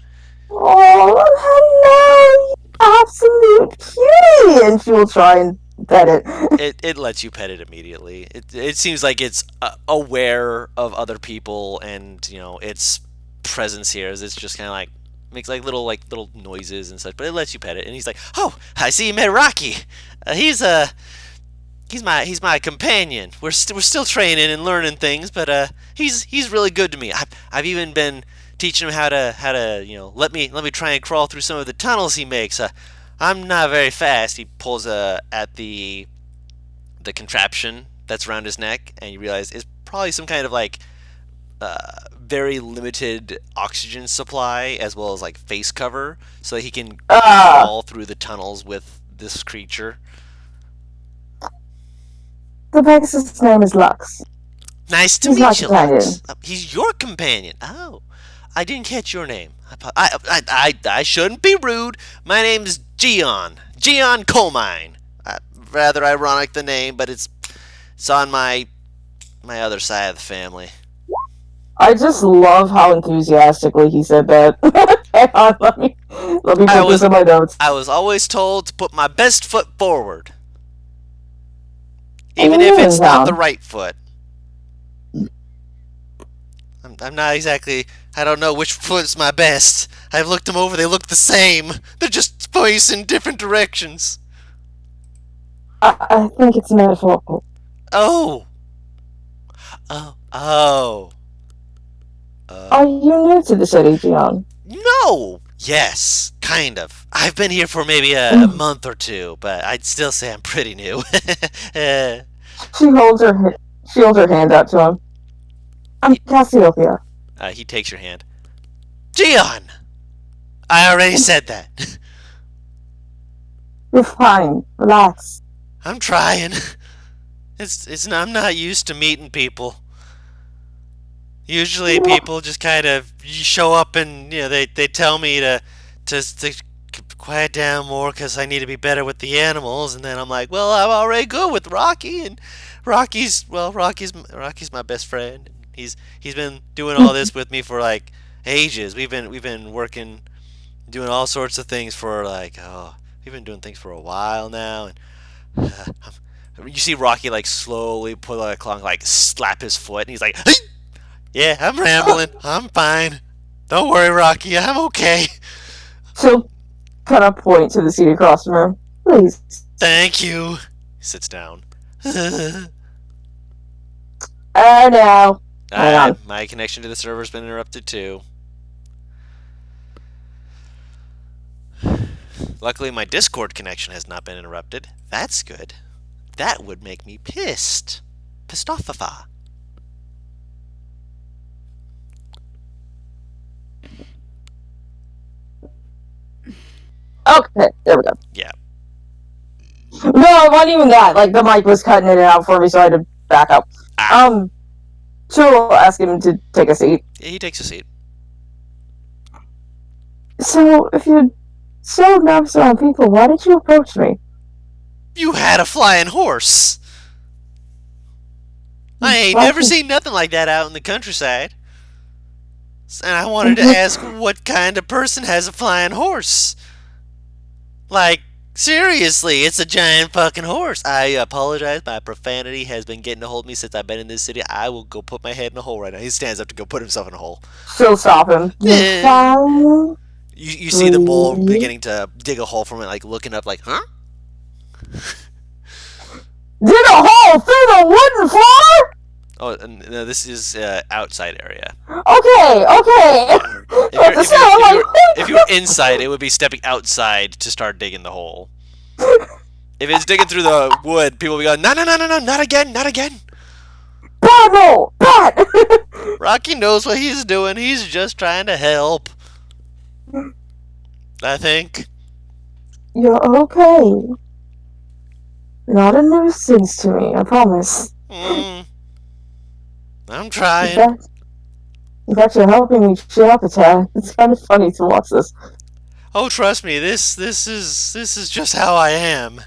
Oh, hello, you absolute cutie! And she will try and pet it. It lets you pet it immediately. It seems like it's aware of other people and its presence here. As it's just kind of like makes like little noises and such, but it lets you pet it. And he's like, "Oh, I see you met Rocky. He's my companion. We're still training and learning things, but he's really good to me. I've even been teaching him how to let me try and crawl through some of the tunnels he makes. I'm not very fast." He pulls at the contraption that's around his neck, and you realize it's probably some kind of like very limited oxygen supply as well as like face cover, so that he can crawl through the tunnels with this creature. The Pegasus' name is Lux. Nice to He's meet my you, companion. Lux. He's your companion. Oh, I didn't catch your name. I shouldn't be rude. My name's Gion Coalmine. Rather ironic the name, but it's on my other side of the family. I just love how enthusiastically he said that. Hang on, let me put this in my notes. I was always told to put my best foot forward, even if it's not the right foot. I'm not exactly. I don't know which foot's my best. I've looked them over. They look the same. They're just facing different directions. I think it's metaphorical. Oh. Are you new to the city, Gion? No. Yes, kind of. I've been here for maybe a month or two, but I'd still say I'm pretty new. She holds her hand out to him. I'm Cassiopeia. He takes your hand. Gion! I already said that. You're fine. Relax. I'm trying. I'm not used to meeting people. Usually people just kind of show up and they tell me to quiet down more because I need to be better with the animals, and then I'm like, well, I'm already good with Rocky, and Rocky's my best friend. He's been doing all this with me for like ages. We've been working, doing all sorts of things for we've been doing things for a while now, and you see Rocky like slowly pull out a claw and like slap his foot, and he's like, hey! Yeah, I'm rambling. I'm fine. Don't worry, Rocky. I'm okay. She'll kind of point to the seat across from her. Please. Thank you. He sits down. Oh no. Hang on. My connection to the server's been interrupted too. Luckily, my Discord connection has not been interrupted. That's good. That would make me pissed. Pissed off. Okay, there we go. Yeah. No, it wasn't even that. Like, the mic was cutting in and out for me, so I had to back up. She'll ask him to take a seat. Yeah, he takes a seat. So, if you're so nervous around people, why did you approach me? You had a flying horse. I ain't never seen nothing like that out in the countryside. And I wanted to ask what kind of person has a flying horse? Like, seriously, it's a giant fucking horse. I apologize, my profanity has been getting a hold of me since I've been in this city. I will go put my head in a hole right now. He stands up to go put himself in a hole. She'll stop him. You're fine. You see the mole beginning to dig a hole from it, like looking up like, huh? Dig a hole through the wooden floor? Oh, no, this is outside area. Okay. If you were inside, it would be stepping outside to start digging the hole. If it's digging through the wood, people will be going, no, not again. Bad roll! Bad! Rocky knows what he's doing. He's just trying to help. I think. You're okay. Not a nuisance to me, I promise. I'm trying. In fact, you're helping me shut up a tad. It's kind of funny to watch this. Oh, trust me, this is just how I am.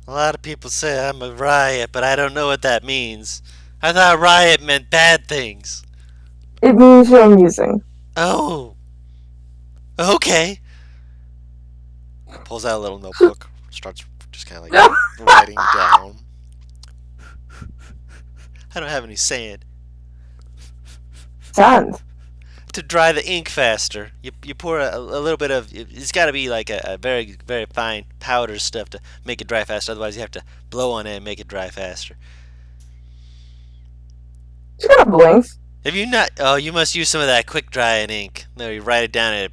A lot of people say I'm a riot, but I don't know what that means. I thought riot meant bad things. It means you're amusing. Oh. Okay. Pulls out a little notebook, starts just kind of like writing down. I don't have any sand. Sand. To dry the ink faster, you pour a little bit of. It's got to be like a very very fine powder stuff to make it dry faster. Otherwise, you have to blow on it and make it dry faster. She kind of blinks. If you not, oh, you must use some of that quick drying ink. No, you write it down and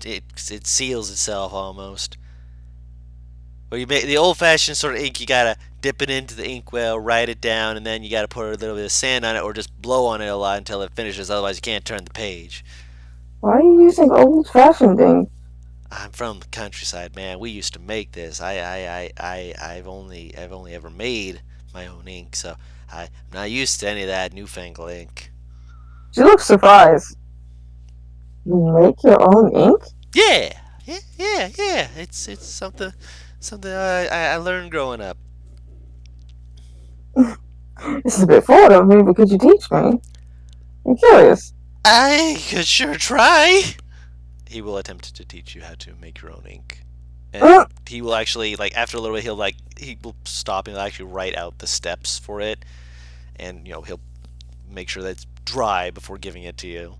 it seals itself almost. Or you make the old-fashioned sort of ink. You gotta dip it into the inkwell, write it down, and then you gotta put a little bit of sand on it, or just blow on it a lot until it finishes. Otherwise, you can't turn the page. Why are you using old-fashioned ink? I'm from the countryside, man. We used to make this. I've only ever made my own ink, so I'm not used to any of that newfangled ink. She looks surprised. You make your own ink? Yeah. It's something I learned growing up. This is a bit forward of me, but could you teach me? I'm curious. I could sure try. He will attempt to teach you how to make your own ink. And he will actually, like, after a little bit, he will stop and he'll actually write out the steps for it. And, you know, he'll make sure that it's dry before giving it to you.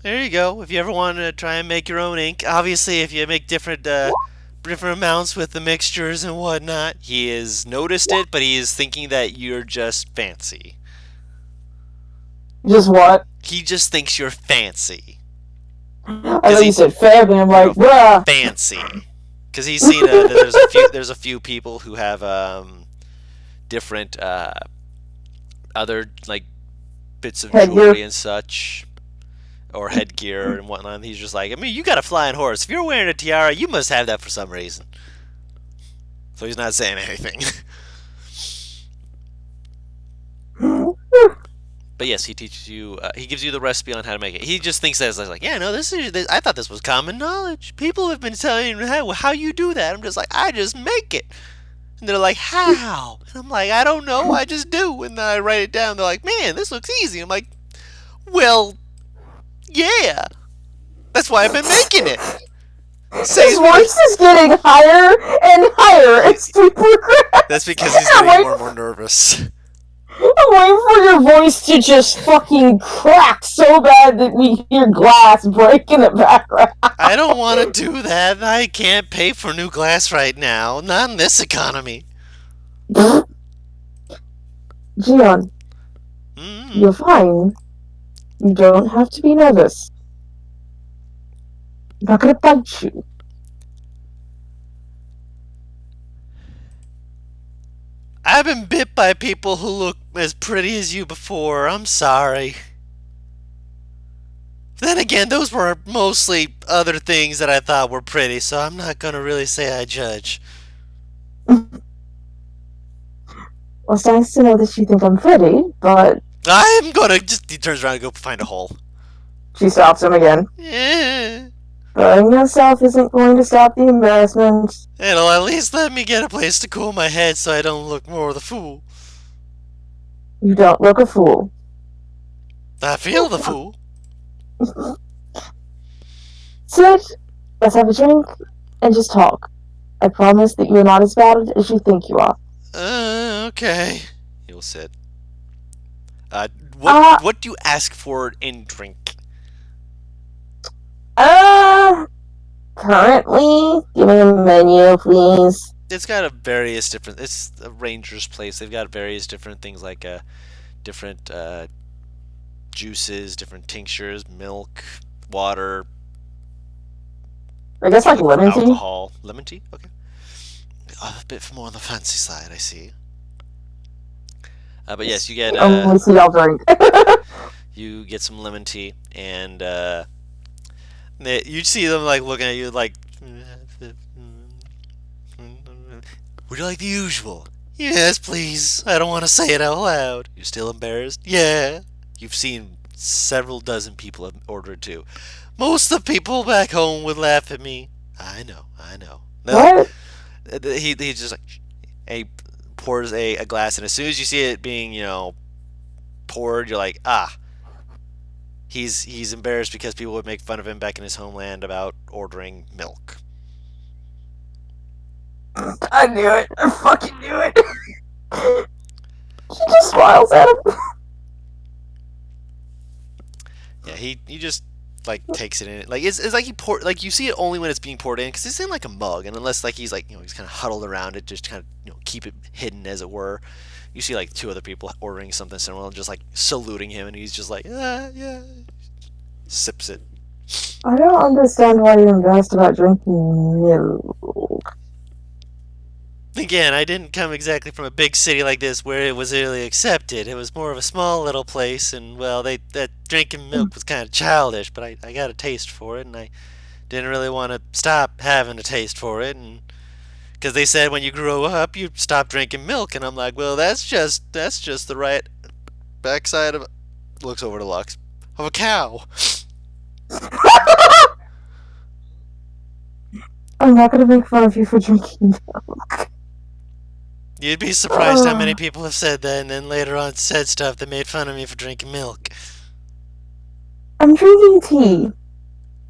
There you go. If you ever want to try and make your own ink, obviously, if you make different amounts with the mixtures and whatnot, he has noticed it, but he is thinking that you're just fancy. Just what? He just thinks you're fancy. I thought you said family. I'm like, bruh. Fancy. Because he's seen there's a few people who have different other like bits of jewelry and such, or headgear and whatnot. And he's just like, I mean, you got a flying horse. If you're wearing a tiara, you must have that for some reason. So he's not saying anything. But yes, he teaches you. He gives you the recipe on how to make it. He just thinks that it's like, yeah, no, I thought this was common knowledge. People have been telling me how you do that. I'm just like, I just make it. And they're like, how? And I'm like, I don't know. I just do. And then I write it down. They're like, man, this looks easy. I'm like, well, yeah. That's why I've been making it. His voice is getting higher and higher. It's super great. That's because he's getting more and more nervous. I'm waiting for your voice to just fucking crack so bad that we hear glass break in the background. I don't want to do that. I can't pay for new glass right now. Not in this economy. Gion, you're fine. You don't have to be nervous. I'm not gonna bite you. I've been bit by people who look as pretty as you before. I'm sorry. Then again, those were mostly other things that I thought were pretty, so I'm not gonna really say I judge. Well, it's nice to know that you think I'm pretty, but... I'm gonna just... He turns around and go find a hole. She stops him again. Yeah. Burning yourself isn't going to stop the embarrassment. It'll at least let me get a place to cool my head so I don't look more of the fool. You don't look a fool. I feel the fool. Sit, let's have a drink, and just talk. I promise that you're not as bad as you think you are. Okay. He'll sit. What do you ask for in drink? Currently, give me a menu, please. It's got a various different... It's a ranger's place. They've got various different things like different juices, different tinctures, milk, water. I guess like lemon tea? Alcohol. Lemon tea? Okay. A bit more on the fancy side, I see. But yes, you get... we see y'all drink. You get some lemon tea, and you see them like looking at you like... Would you like the usual? Yes, please. I don't want to say it out loud. You're still embarrassed? Yeah. You've seen several dozen people have ordered too. Most of the people back home would laugh at me. I know. No, What? he just like, he pours a glass, and as soon as you see it being, poured, you're like, ah. He's embarrassed because people would make fun of him back in his homeland about ordering milk. I knew it. I fucking knew it. She just smiles at him. Yeah, he just like takes it in. Like it's like he pour, like you see it only when it's being poured in because it's in like a mug, and unless like he's like he's kind of huddled around it, just kind of keep it hidden as it were. You see like two other people ordering something similar, and just like saluting him, and he's just like yeah, sips it. I don't understand why you're embarrassed about drinking milk. Again, I didn't come exactly from a big city like this where it was really accepted. It was more of a small little place, and well, that drinking milk was kind of childish, but I got a taste for it, and I didn't really want to stop having a taste for it, and because they said when you grow up you stop drinking milk, and I'm like, well, that's just the right backside of looks over to Lux of a cow. I'm not gonna make fun of you for drinking milk. You'd be surprised how many people have said that and then later on said stuff that made fun of me for drinking milk. I'm drinking tea.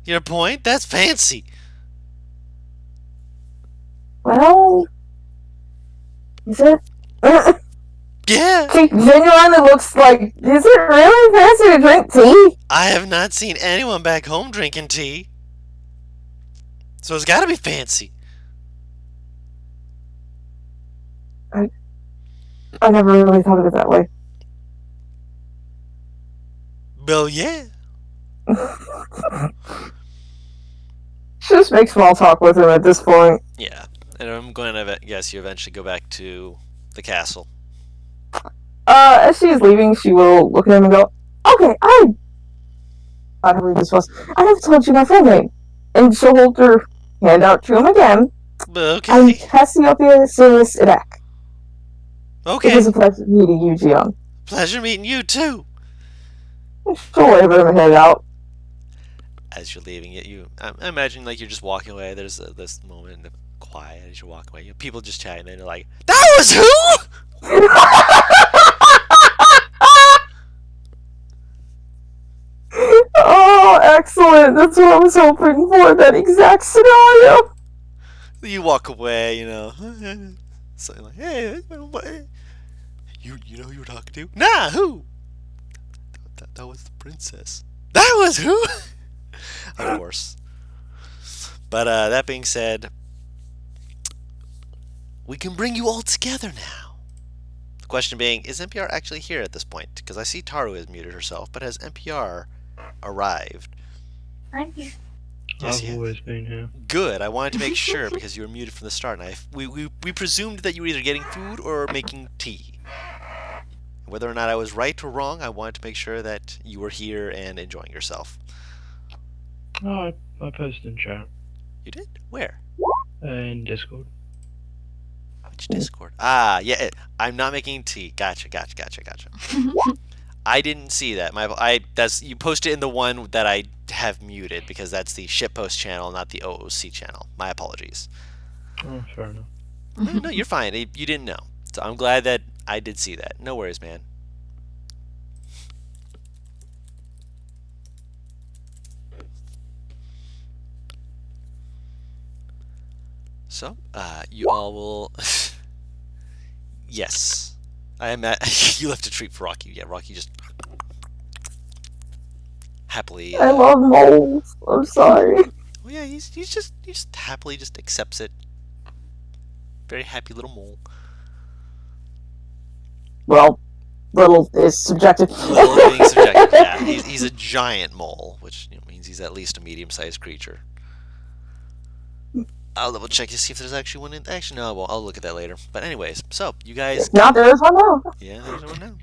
Your point? That's fancy. Well, is it? Yeah. She genuinely looks like, is it really fancy to drink tea? I have not seen anyone back home drinking tea. So it's gotta be fancy. I never really thought of it that way. Well, yeah. Just make small talk with him at this point. Yeah. And I'm going to guess you eventually go back to the castle. As she's leaving, she will look at him and go, okay, I don't believe this was. I have told you my full name. And she'll hold her hand out to him again. Okay. I'm Cassiopeia Sirius Idak. Okay. It was a pleasure meeting you, Gion. Pleasure meeting you too. She'll wave him and head out. As you're leaving it, I imagine like you're just walking away. There's this moment of quiet as you're walking away. People just chatting, and they're like, "That was who?" Oh, excellent. That's what I was hoping for, that exact scenario. You walk away, something like, "Hey, you know who you were talking to?" Nah, who? That was the princess. That was who? Of course. But that being said, we can bring you all together now. The question being, is NPR actually here at this point? Because I see Taru has muted herself, but has NPR arrived? I'm here. Yes, I've always been here. Good. I wanted to make sure because you were muted from the start, and we presumed that you were either getting food or making tea. Whether or not I was right or wrong, I wanted to make sure that you were here and enjoying yourself. Oh, I posted in chat. You did? Where? In Discord. Which Discord? Ah, yeah. I'm not making tea. Gotcha. I didn't see that. You posted in the one that I have muted because that's the shitpost channel, not the OOC channel. My apologies. Oh, fair enough. No, you're fine. You didn't know. So I'm glad that I did see that. No worries, man. So, you all will... Yes. I am at... You left a treat for Rocky. Yeah, Rocky just... Happily... I love moles. I'm sorry. Well, yeah, he just happily just accepts it. Very happy little mole. Well, little is subjective. Little being subjective, yeah. He's a giant mole, which means he's at least a medium-sized creature. I'll double check to see if there's actually one in... Actually, no, I'll look at that later. But anyways, so, you guys... Now there is one now. Yeah, there's one now.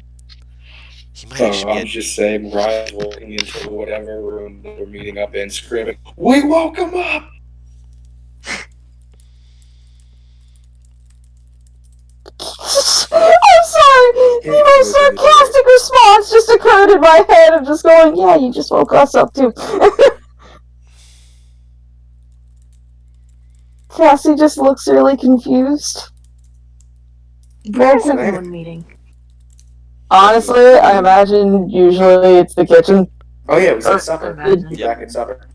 He might So actually I'm be... just saying, Ryan's walking into whatever room that we're meeting up in, screaming, "We woke him up!" I'm sorry. The most sarcastic response just occurred good in my head of just going, yeah, you just woke us up too. Cassie just looks really confused. Where is Well, everyone meeting? Honestly, I imagine usually it's the kitchen. Oh yeah, we said Or- supper. Imagine. Be back at supper.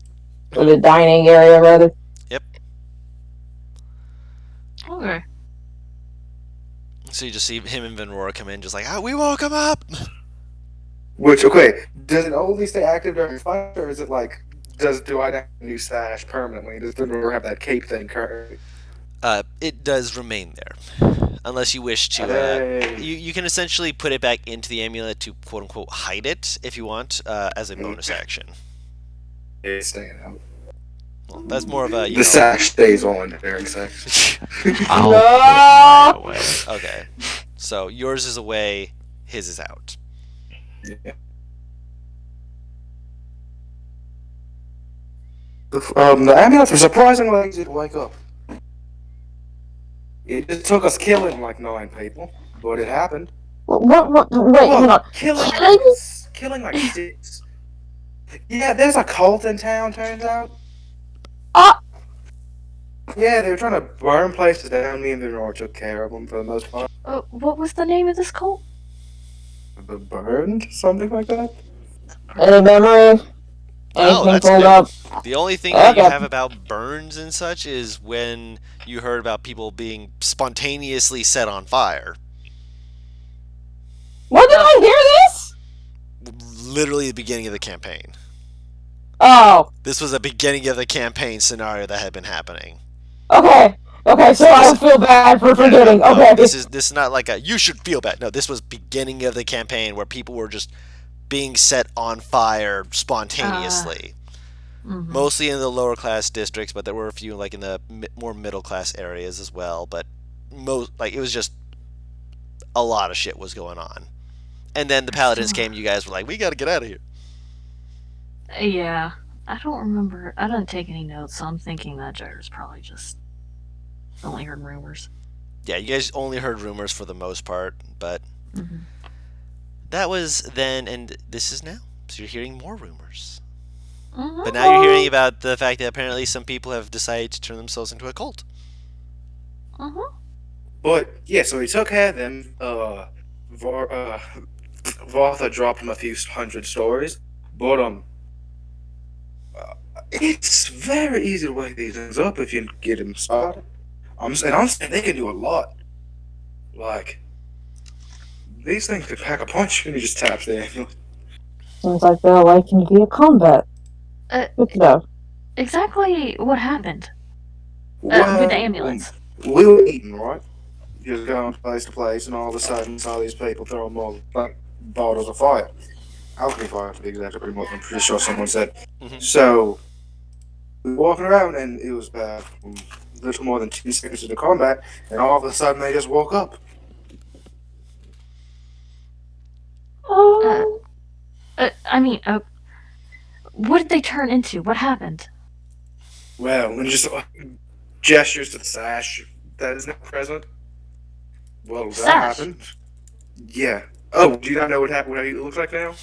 Or the dining area, rather. Okay. So you just see him and Venrora come in, just like, we woke him up. Which, okay, does it only stay active during fight, or is it like, do I have a new sash permanently? Does Venrora have that cape thing currently? It does remain there, unless you wish to. Hey. You can essentially put it back into the amulet to quote unquote hide it if you want, as a bonus action. It's staying out. Well, that's more of a The sash stays on during sex. I'll No! put mine away. Okay, so yours is away, his is out. Yeah. The amulets were surprisingly easy to wake up. It just took us killing like 9 people, but it happened. What, wait, hang on. Killing like 6. Yeah, there's a cult in town, turns out. Ah! Yeah, they were trying to burn places down. Me and Venrora took care of them for the most part. What was the name of this cult? The burned? Something like that? Any memory? Oh, Anything that's pulled good. up? The only thing that you Okay. have about burns and such is when you heard about people being spontaneously set on fire. When did I hear this? Literally the beginning of the campaign. Oh, This was the beginning of the campaign scenario that had been happening. okay. Okay, so I don't feel bad for forgetting. No, Okay. this is not like a you should feel bad. No, this was beginning of the campaign where people were just being set on fire spontaneously. Mm-hmm. Mostly in the lower class districts, but there were a few like in the more middle class areas as well. But it was just a lot of shit was going on. And then the paladins came. You guys were like, we got to get out of here. Yeah. I don't remember. I didn't take any notes, so I'm thinking that Jair's probably just only heard rumors. Yeah, you guys only heard rumors for the most part, but Mm-hmm. that was then, and this is now. So you're hearing more rumors. Mm-hmm. But now you're hearing about the fact that apparently some people have decided to turn themselves into a cult. Mm-hmm. But, yeah, so he took care of them. Vartha dropped him a few 100 stories. But, it's very easy to wake these things up if you get them started. I'm saying they can do a lot. Like, these things can pack a punch and he just taps the amulet. Seems like they're liking via combat. Good to know. Exactly what happened with the ambulance. We were eating, right? Just going place to place, and all of a sudden saw these people throw them like bottles of fire. Alchemy fire, to be exact, I'm pretty sure someone said. Mhm. So, we were walking around, and it was about a little more than 2 seconds into combat, and all of a sudden they just woke up. What did they turn into? What happened? Well, and just gestures to the sash that is now present. Well, that Sash? happened. Yeah. Oh, do you not know what happened? What it looks like now?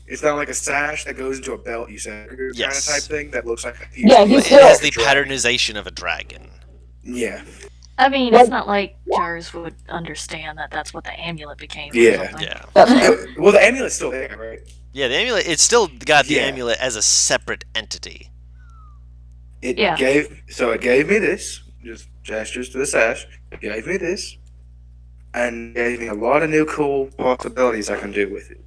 It's not like a sash that goes into a belt, you said, kind of Yes. type thing that looks like a Yeah, It he's has still. the patternization of a dragon. Yeah. I mean, it's not like Jars would understand that that's what the amulet became. Or Yeah. something. Yeah. Well, the amulet's still there, right? Yeah, the amulet, it's still got the Yeah. amulet as a separate entity. It Yeah. gave me this, just gestures to the sash. It gave me this, and gave me a lot of new cool possibilities I can do with it.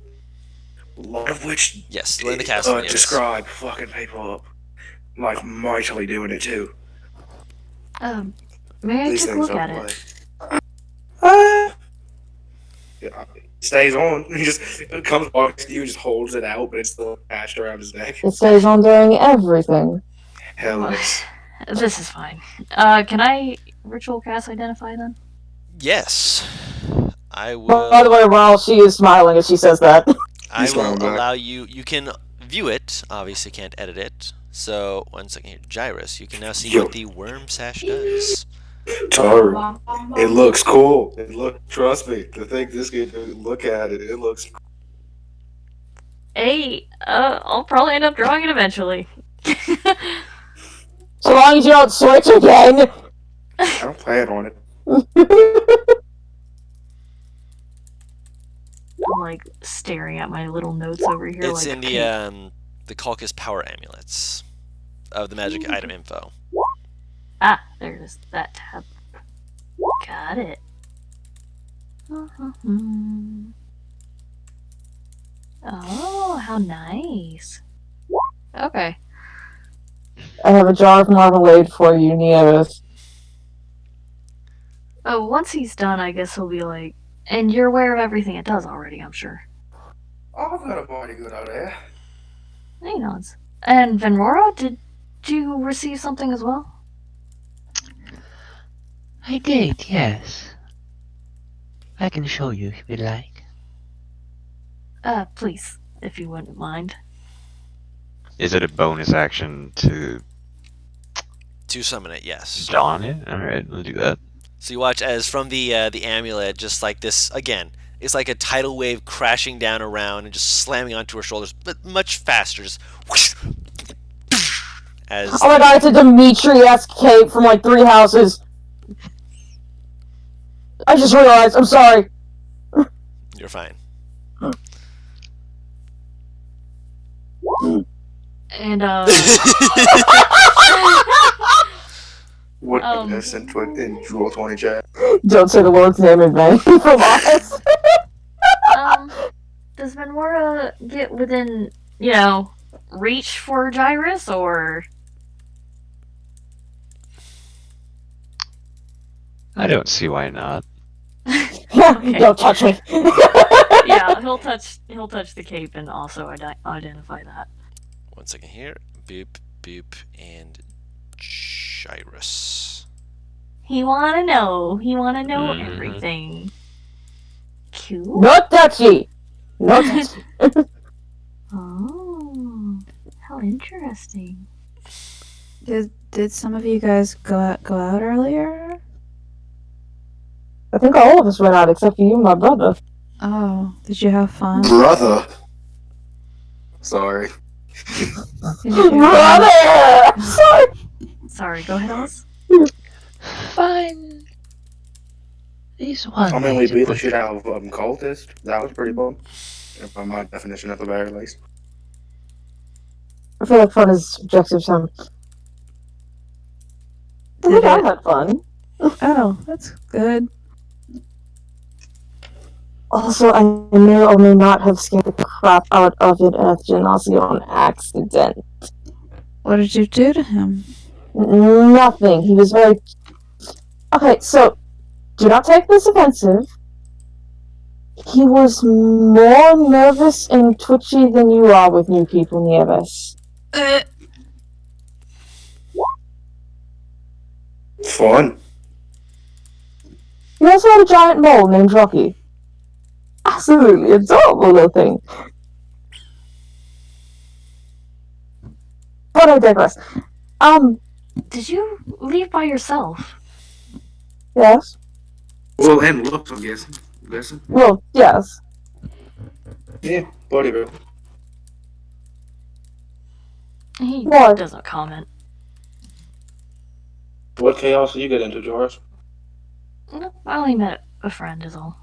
A lot of which Yes, in the castle, yes. describe fucking people up, like mightily doing it too. May I These take a things look are at it? like, yeah, it stays on. He just comes walking to you, just holds it out, but it's still attached around his neck. It stays on during everything. Hell yes. This is fine. Can I ritual cast identify then? Yes. I By the will, way, while she is smiling as she says that. I He's will smiling back. allow you, you can view it, obviously can't edit it. So, one second here, Gyrus, you can now see Yo. what the worm sash does. Taru, it looks cool. Trust me, the thing this kid, look at it, it looks. Hey, I'll probably end up drawing it eventually. So long as you don't switch again. I don't plan on it. I'm like staring at my little notes over here. It's like, in the Calcus Power Amulets of the magic item info. Ah, there's that tab. Got it. Oh, how nice. Okay. I have a jar of marmalade for you, Nieves. Oh, once he's done, I guess he'll be like, and you're aware of everything it does already, I'm sure. I've got a body good out there. He nods. And Venrora, did you receive something as well? I did, yes. I can show you if you'd like. Please, if you wouldn't mind. Is it a bonus action to summon it, yes. don it? Alright, we'll do that. So you watch as from the amulet, just like this, again, it's like a tidal wave crashing down around and just slamming onto her shoulders, but much faster, just whoosh, as... Oh my god, it's a Dimitri-esque cape from like 3 houses. I just realized, I'm sorry. You're fine. And, What this in Jewel 20 chat? Don't say the Lord's name in vain from us. does Venrora get within, reach for Gyrus, or... I don't see why not. Okay. Don't touch me. Yeah, he'll touch the cape and also identify that. 1 second here. Boop, boop, and Gyrus. He wanna know everything. Cool. No touchy. No touchy. Oh, how interesting. Did some of you guys go out earlier? I think all of us went out except for you and my brother. Oh, did you have fun? Brother. Sorry. Did you Brother! Sorry. Sorry, go ahead, Alice. Fine. This one. I mean, we beat the shit out of cultist. That was pretty fun. By my definition, at the very least. I feel like fun is subjective, Sam. I think I had fun. Oh, that's good. Also, I may or may not have scared the crap out of it at Genasi on accident. What did you do to him? Nothing. He was very... Okay, so, do not take this offensive. He was more nervous and twitchy than you are with new people, Nieves. Fun. He also had a giant mole named Rocky. Absolutely adorable little thing. But I digress. Did you leave by yourself? Yes. Well, and looks, I'm guessing. Well, yes. Yeah, buddy bro. He What? doesn't comment. What chaos did you get into, George? No, I only met a friend is all.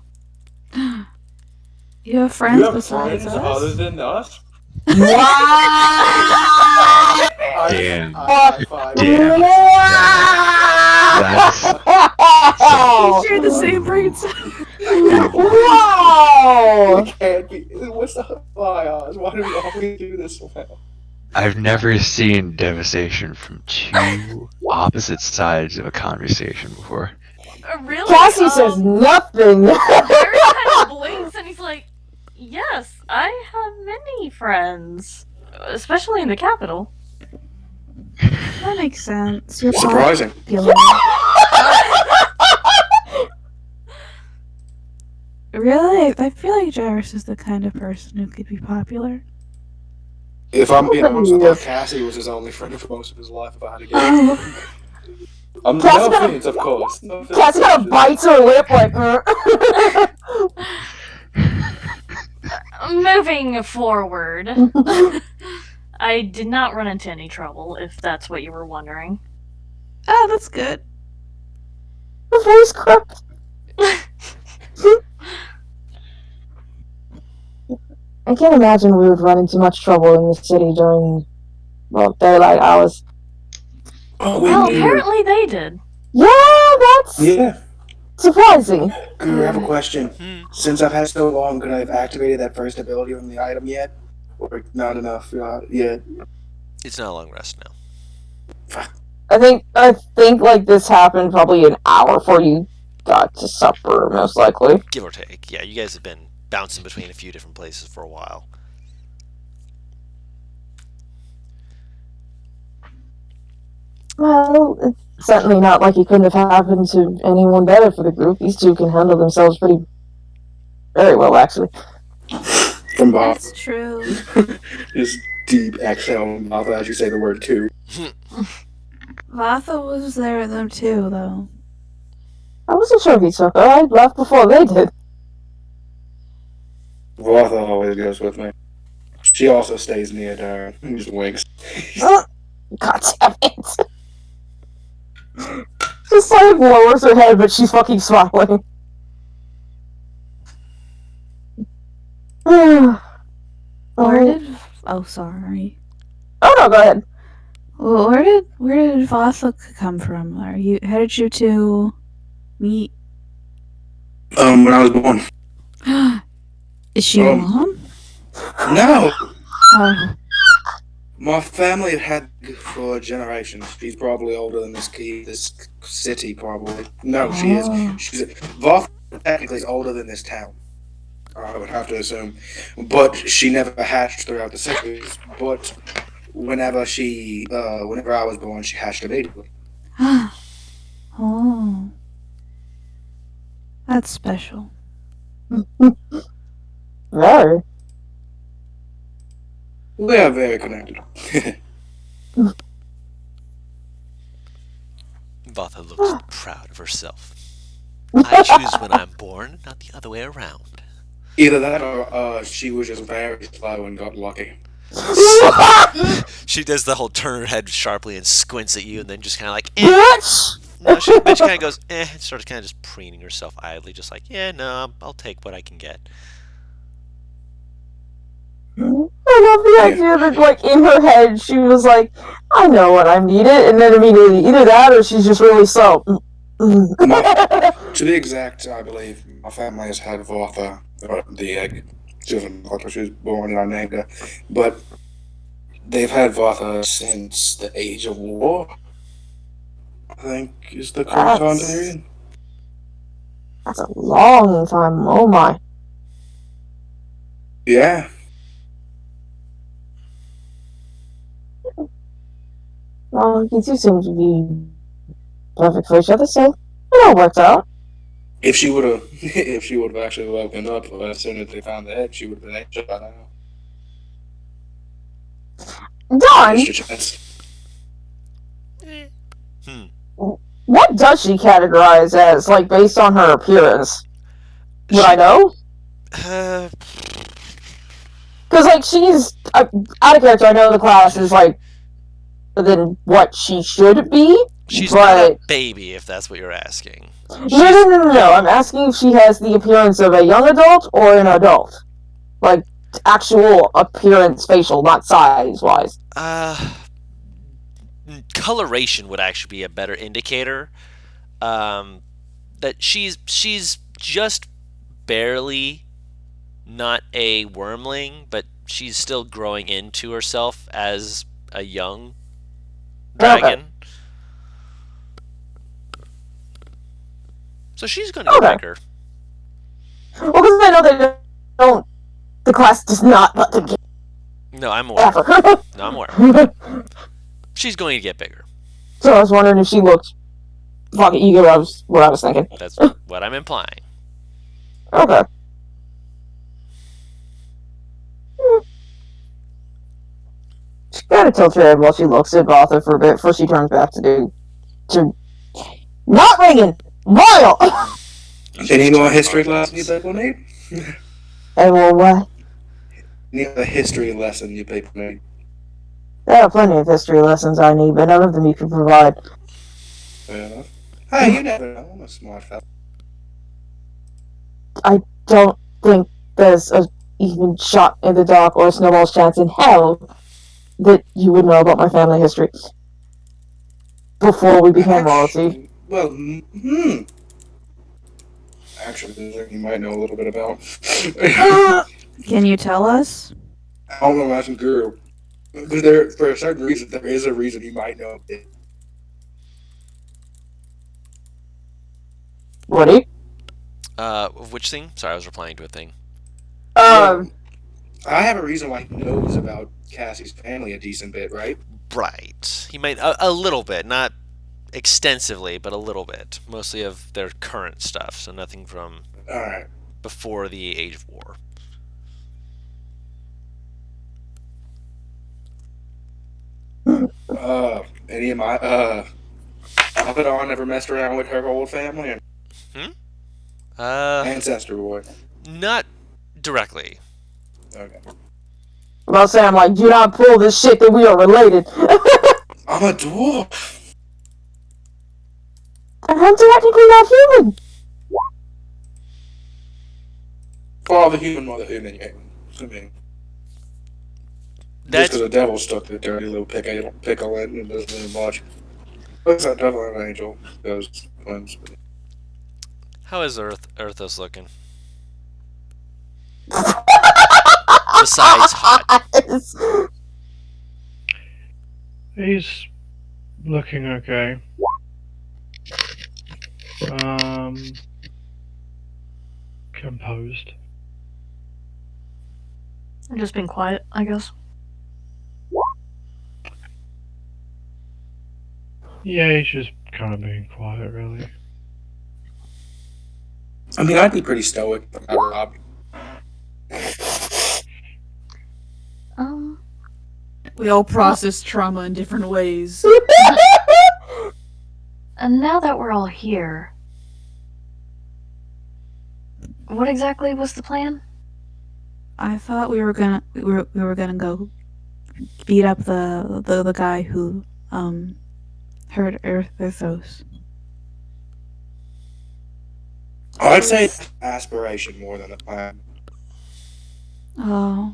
You have friends besides us? than us? Wow! Damn. Wow! We share the same brain cell. Wow! It can't be. What's the why, Oz? Why do we always do this somehow? I've never seen devastation from two opposite sides of a conversation before. Really? Cassie says nothing. Barry kind of blinks and he's like, yes, I have many friends. Especially in the capital. That makes sense. You're Surprising. popular. Really? I feel like Gyrus is the kind of person who could be popular. If I'm being honest, I thought Cassie was his only friend for most of his life if I had to guess. No offense, of course. No offense. Cassie kind of bites her lip like. moving forward, I did not run into any trouble, if that's what you were wondering. Oh, that's good. The voice cracked. I can't imagine we would run into much trouble in the city during, well, daylight hours. Oh, Well, apparently they did. Yeah, that's Yeah. surprising. I have a question. Hmm. Since I've had so long, could I have activated that first ability on the item yet? Or not enough yet? It's not a long rest now. I think like this happened probably an hour before you got to supper, most likely. Give or take. Yeah, you guys have been bouncing between a few different places for a while. Well, it's certainly not like it couldn't have happened to anyone better for the group. These two can handle themselves very well, actually. From Bob. That's true. Just deep exhale mouth as you say the word two. Vatha was there with them too, though. I wasn't sure if he took her. I left before they did. Vartha always goes with me. She also stays near Darren. He just winks. God damn it. Just like lowers her head, but she's fucking smiling. Where Oh did... Oh, sorry. no, go ahead. Well, where did Vatha come from? How did you two meet? When I was born. Is she your mom? No! Oh. My family had for generations. She's probably older than this city, probably. No, she is. Vartha technically is older than this town. I would have to assume. But she never hatched throughout the centuries. But whenever I was born, she hatched immediately. Oh. That's special. Very. We are very connected. Vatha looks proud of herself. I choose when I'm born, not the other way around. Either that or she was just very slow and got lucky. She does the whole turn her head sharply and squints at you, and then just kind of like, eh. Bitch! No, she kind of goes, eh, and starts kind of just preening herself idly, just like, yeah, no, I'll take what I can get. I love the idea that, like, in her head, she was like, I know what I needed, and then immediately, either that or she's just really slow. To be exact, I believe my family has had Vartha, the egg. She wasn't when she was born, and I named her. But they've had Vartha since the Age of War, I think is the correct time period. That's a long time, oh my. Yeah. Well, you two seem to be perfect for each other, so it all works out. If she would have actually woken up as soon as they found the egg, she would have been angel by now. Dawn, Just your chance. what does she categorize as, like, based on her appearance? Would I know? Because, like, she's out of character. I know the class is, like, than what she should be. She's but... not a baby, if that's what you're asking. No. I'm asking if she has the appearance of a young adult or an adult. Like, actual appearance, facial, not size-wise. Coloration would actually be a better indicator. That she's just barely not a wormling, but she's still growing into herself as a young dragon. Okay. So she's going to get bigger. Well, because I know they don't. The class does not let them get. No, I'm aware. No, I'm aware. She's going to get bigger. So I was wondering if she looked fucking eager. What I was thinking. That's what I'm implying. Okay. She gotta tilt her head while she looks at Vatha for a bit before she turns back to not ringing! Vile! Any more history class you think we'll need? And well, what? Any other history lesson you people need? There are plenty of history lessons I need, but none of them you can provide. Fair enough. Hey, you never know. I'm a smart fella. Don't think there's a even shot in the dark or a snowball's chance in hell that you would know about my family history before we became royalty. Well, Actually, there's something you might know a little bit about. Can you tell us? I don't know about some girl. Because there, for a certain reason, there is a reason you might know it. Woody? Which thing? Sorry, I was replying to a thing. I have a reason why he knows about Cassie's family a decent bit, right? Right. He might a little bit, not extensively, but a little bit. Mostly of their current stuff, so nothing from Alright. before the Age of War. Any of my, Abaddon ever messed around with her old family? Ancestor boy. Not directly. Okay. About saying, I'm like, do not pull this shit that we are related. I'm a dwarf. And I'm technically not human. Father human, mother human, yeah. I mean, just That's because the devil stuck the dirty little pickle in and doesn't really much. What's that devil and angel? Those twins. how is Earthos looking? Besides hot. He's looking okay. Composed. I'm just being quiet, I guess. Yeah, he's just kind of being quiet, really. I mean, I'd be pretty stoic if I were Rob. We all process trauma in different ways. And now that we're all here, what exactly was the plan? I thought we were gonna go beat up the guy who hurt Earthos. I'd say aspiration more than a plan. Oh.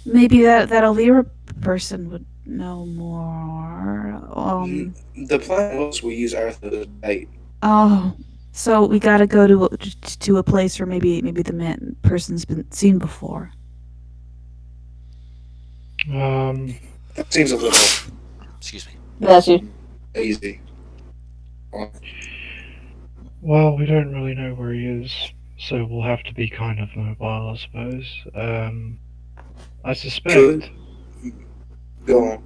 Maybe that Elvira person would know more. The plan was we use Earth as bait. Oh. So we gotta go to a place where maybe the person's been seen before. That seems a little Excuse me. That's you. easy. Well, we don't really know where he is, so we'll have to be kind of mobile, I suppose. I suspect Good. Go on.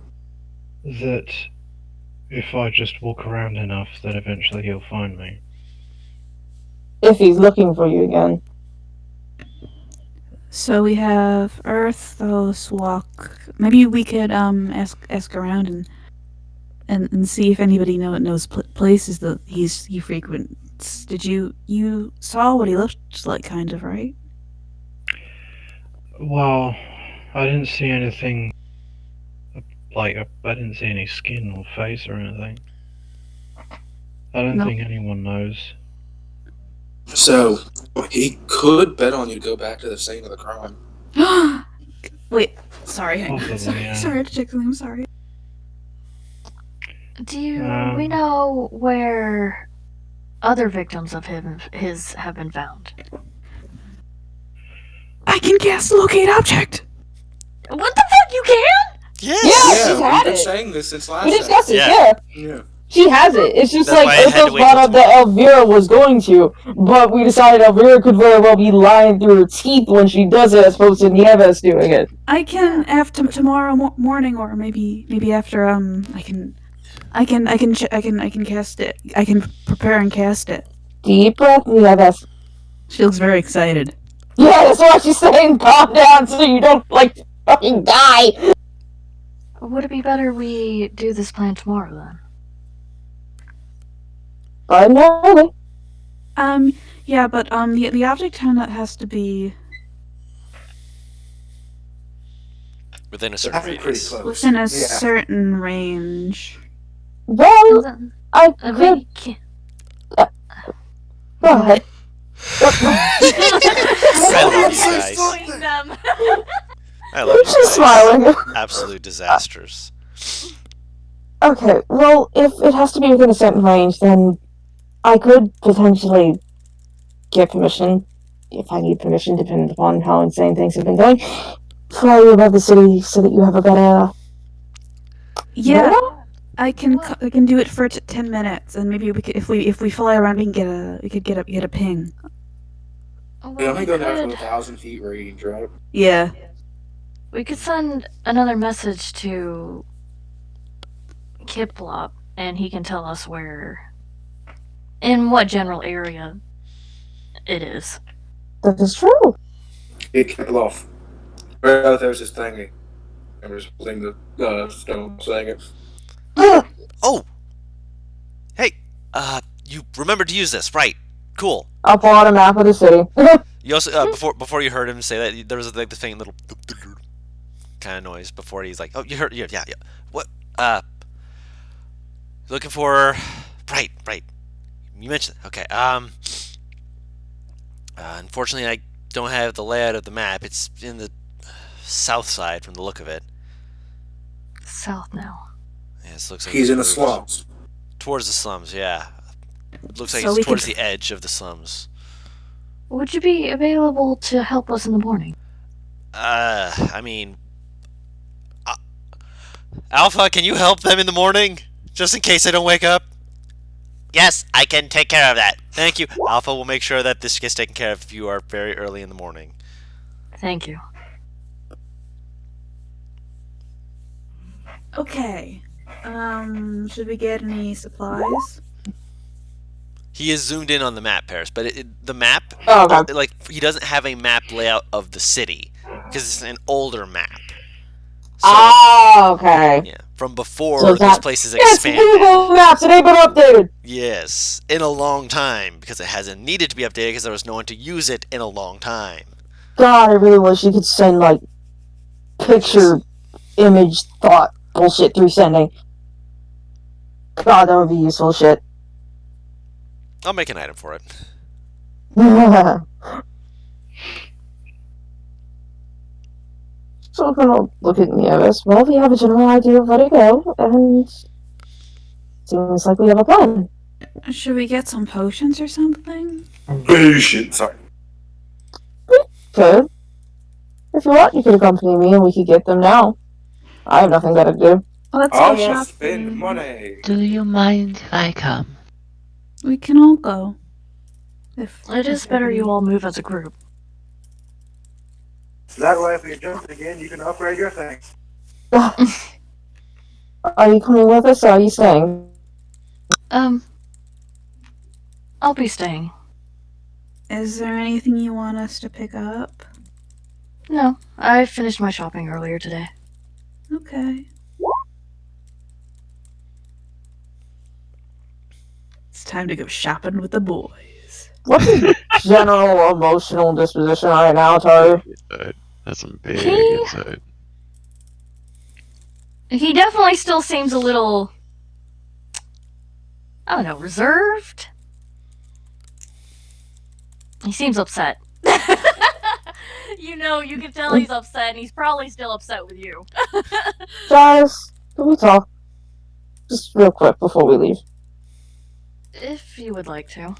that if I just walk around enough, then eventually he'll find me. If he's looking for you again. So we have Earthos walk. Maybe we could ask around and see if anybody knows places that he frequents. Did you saw what he looked like, kind of, right? Well, I didn't see anything like I didn't see any skin or face or anything. I don't No. think anyone knows. So, he could bet on you to go back to the scene of the crime. Wait, sorry. Possibly, yeah. Sorry to check something. I'm sorry. Do we know where other victims of his have been found? I can cast locate object. What the fuck, you can? Yes! Yeah, she's had we've been it. saying this since last We time. discussed it, Yeah. yeah. She has it. It's just That's like why I had to Earthos wait brought till up that Elvira was going to, but we decided Elvira could very well be lying through her teeth when she does it, as opposed to Nieves doing it. I can after tomorrow morning, or maybe after I can cast it. I can prepare and cast it. Deep breath, Nieves. She looks very excited. Yeah, that's why she's saying calm down so you don't, like, fucking die. Would it be better we do this plan tomorrow then? Primarily. Yeah, but the object has to be Within a It certain has to be pretty radius. close. Within a Yeah. certain range. Well, I could. We can't. Go ahead. I love you Say guys. something. them. I love you She's guys. smiling. Absolute disasters. Okay, well, if it has to be within a certain range, then I could potentially get permission, if I need permission, depending upon how insane things have been going, fly you above the city so that you have a better. Yeah, Better? I can do it for 10 minutes, and maybe we could, if we fly around, we could get a ping. We only go down to 1,000 feet range, right? Yeah. We could send another message to Kiplop, and he can tell us where, in what general area it is. That is true. It kept off. Right there's this thingy. I'm just holding the stone saying it. Oh! Hey, you remembered to use this, right? Cool. I'll pull out a map of the city. You also, before you heard him say that, there was like the faint little kind of noise before he's like, oh, you heard, yeah. What, looking for, right. You mentioned it. Okay, unfortunately I don't have the layout of the map. It's in the south side from the look of it. South now. Yeah, it looks like He's it's in the moved slums. towards the slums, yeah. It looks like So we it's towards could- the edge of the slums. Would you be available to help us in the morning? I mean, Alpha, can you help them in the morning? Just in case I don't wake up? Yes, I can take care of that. Thank you. Alpha will make sure that this gets taken care of if you are very early in the morning. Thank you. Okay. Should we get any supplies? He is zoomed in on the map, Paris, but the map, Oh, okay. like, he doesn't have a map layout of the city, because it's an older map. So, Okay. yeah, from before So this that- place is It's expanded. Google Maps. It ain't been updated. Yes, in a long time, because it hasn't needed to be updated because there was no one to use it in a long time. God, I really wish you could send like picture, image, thought bullshit through sending. God, that would be useful shit. I'll make an item for it. So we're gonna look at Nieves. Well, we have a general idea of where to go, and seems like we have a plan. Should we get some potions or something? Patient. Sorry. Could. If you want, you could accompany me and we could get them now. I have nothing better to do. Well, let's I go want shopping. to spend money. Do you mind if I come? We can all go. It is better you all move as a group. So that way, if we jump again, you can upgrade your things. Are you coming with us or are you staying? I'll be staying. Is there anything you want us to pick up? No, I finished my shopping earlier today. Okay. It's time to go shopping with the boys. What's your general emotional disposition right now, Tari? That's some big He- insight. He definitely still seems a little, I don't know, reserved? He seems upset. You can tell he's upset, and he's probably still upset with you. Guys, can we talk? Just real quick before we leave. If you would like to.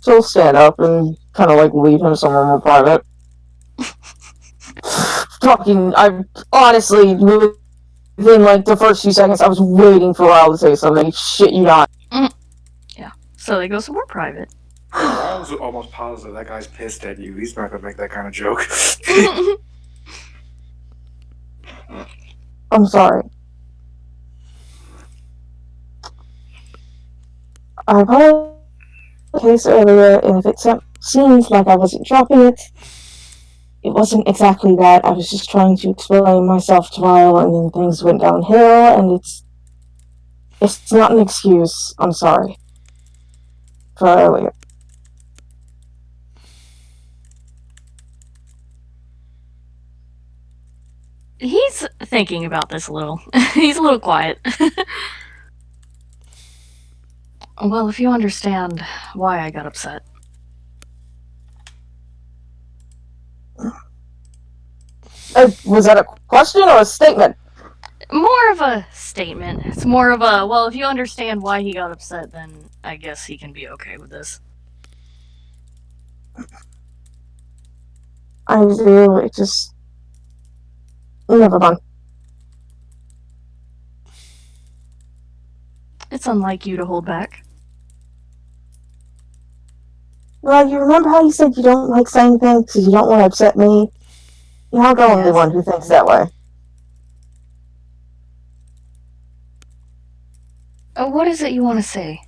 So we'll stand up and kind of like lead him somewhere more private. I'm honestly, within like the first few seconds, I was waiting for Raul to say something. Shit you not. So they go somewhere private. I was almost positive that guy's pissed at you. He's not gonna make that kind of joke. I'm sorry. I apologize for the case earlier, and if it seems like I wasn't dropping it, it wasn't exactly that. I was just trying to explain myself to Ryle, and then things went downhill, and it's not an excuse. I'm sorry for earlier. He's thinking about this a little. He's a little quiet. Well, if you understand why I got upset. Was that a question or a statement? More of a statement. It's more of a, well, if you understand why he got upset, then I guess he can be okay with this. I do. It just. Never mind. It's unlike you to hold back. Well, you remember how you said you don't like saying things because you don't want to upset me? You're not the only Yes. one who thinks that way. What is it you want to say?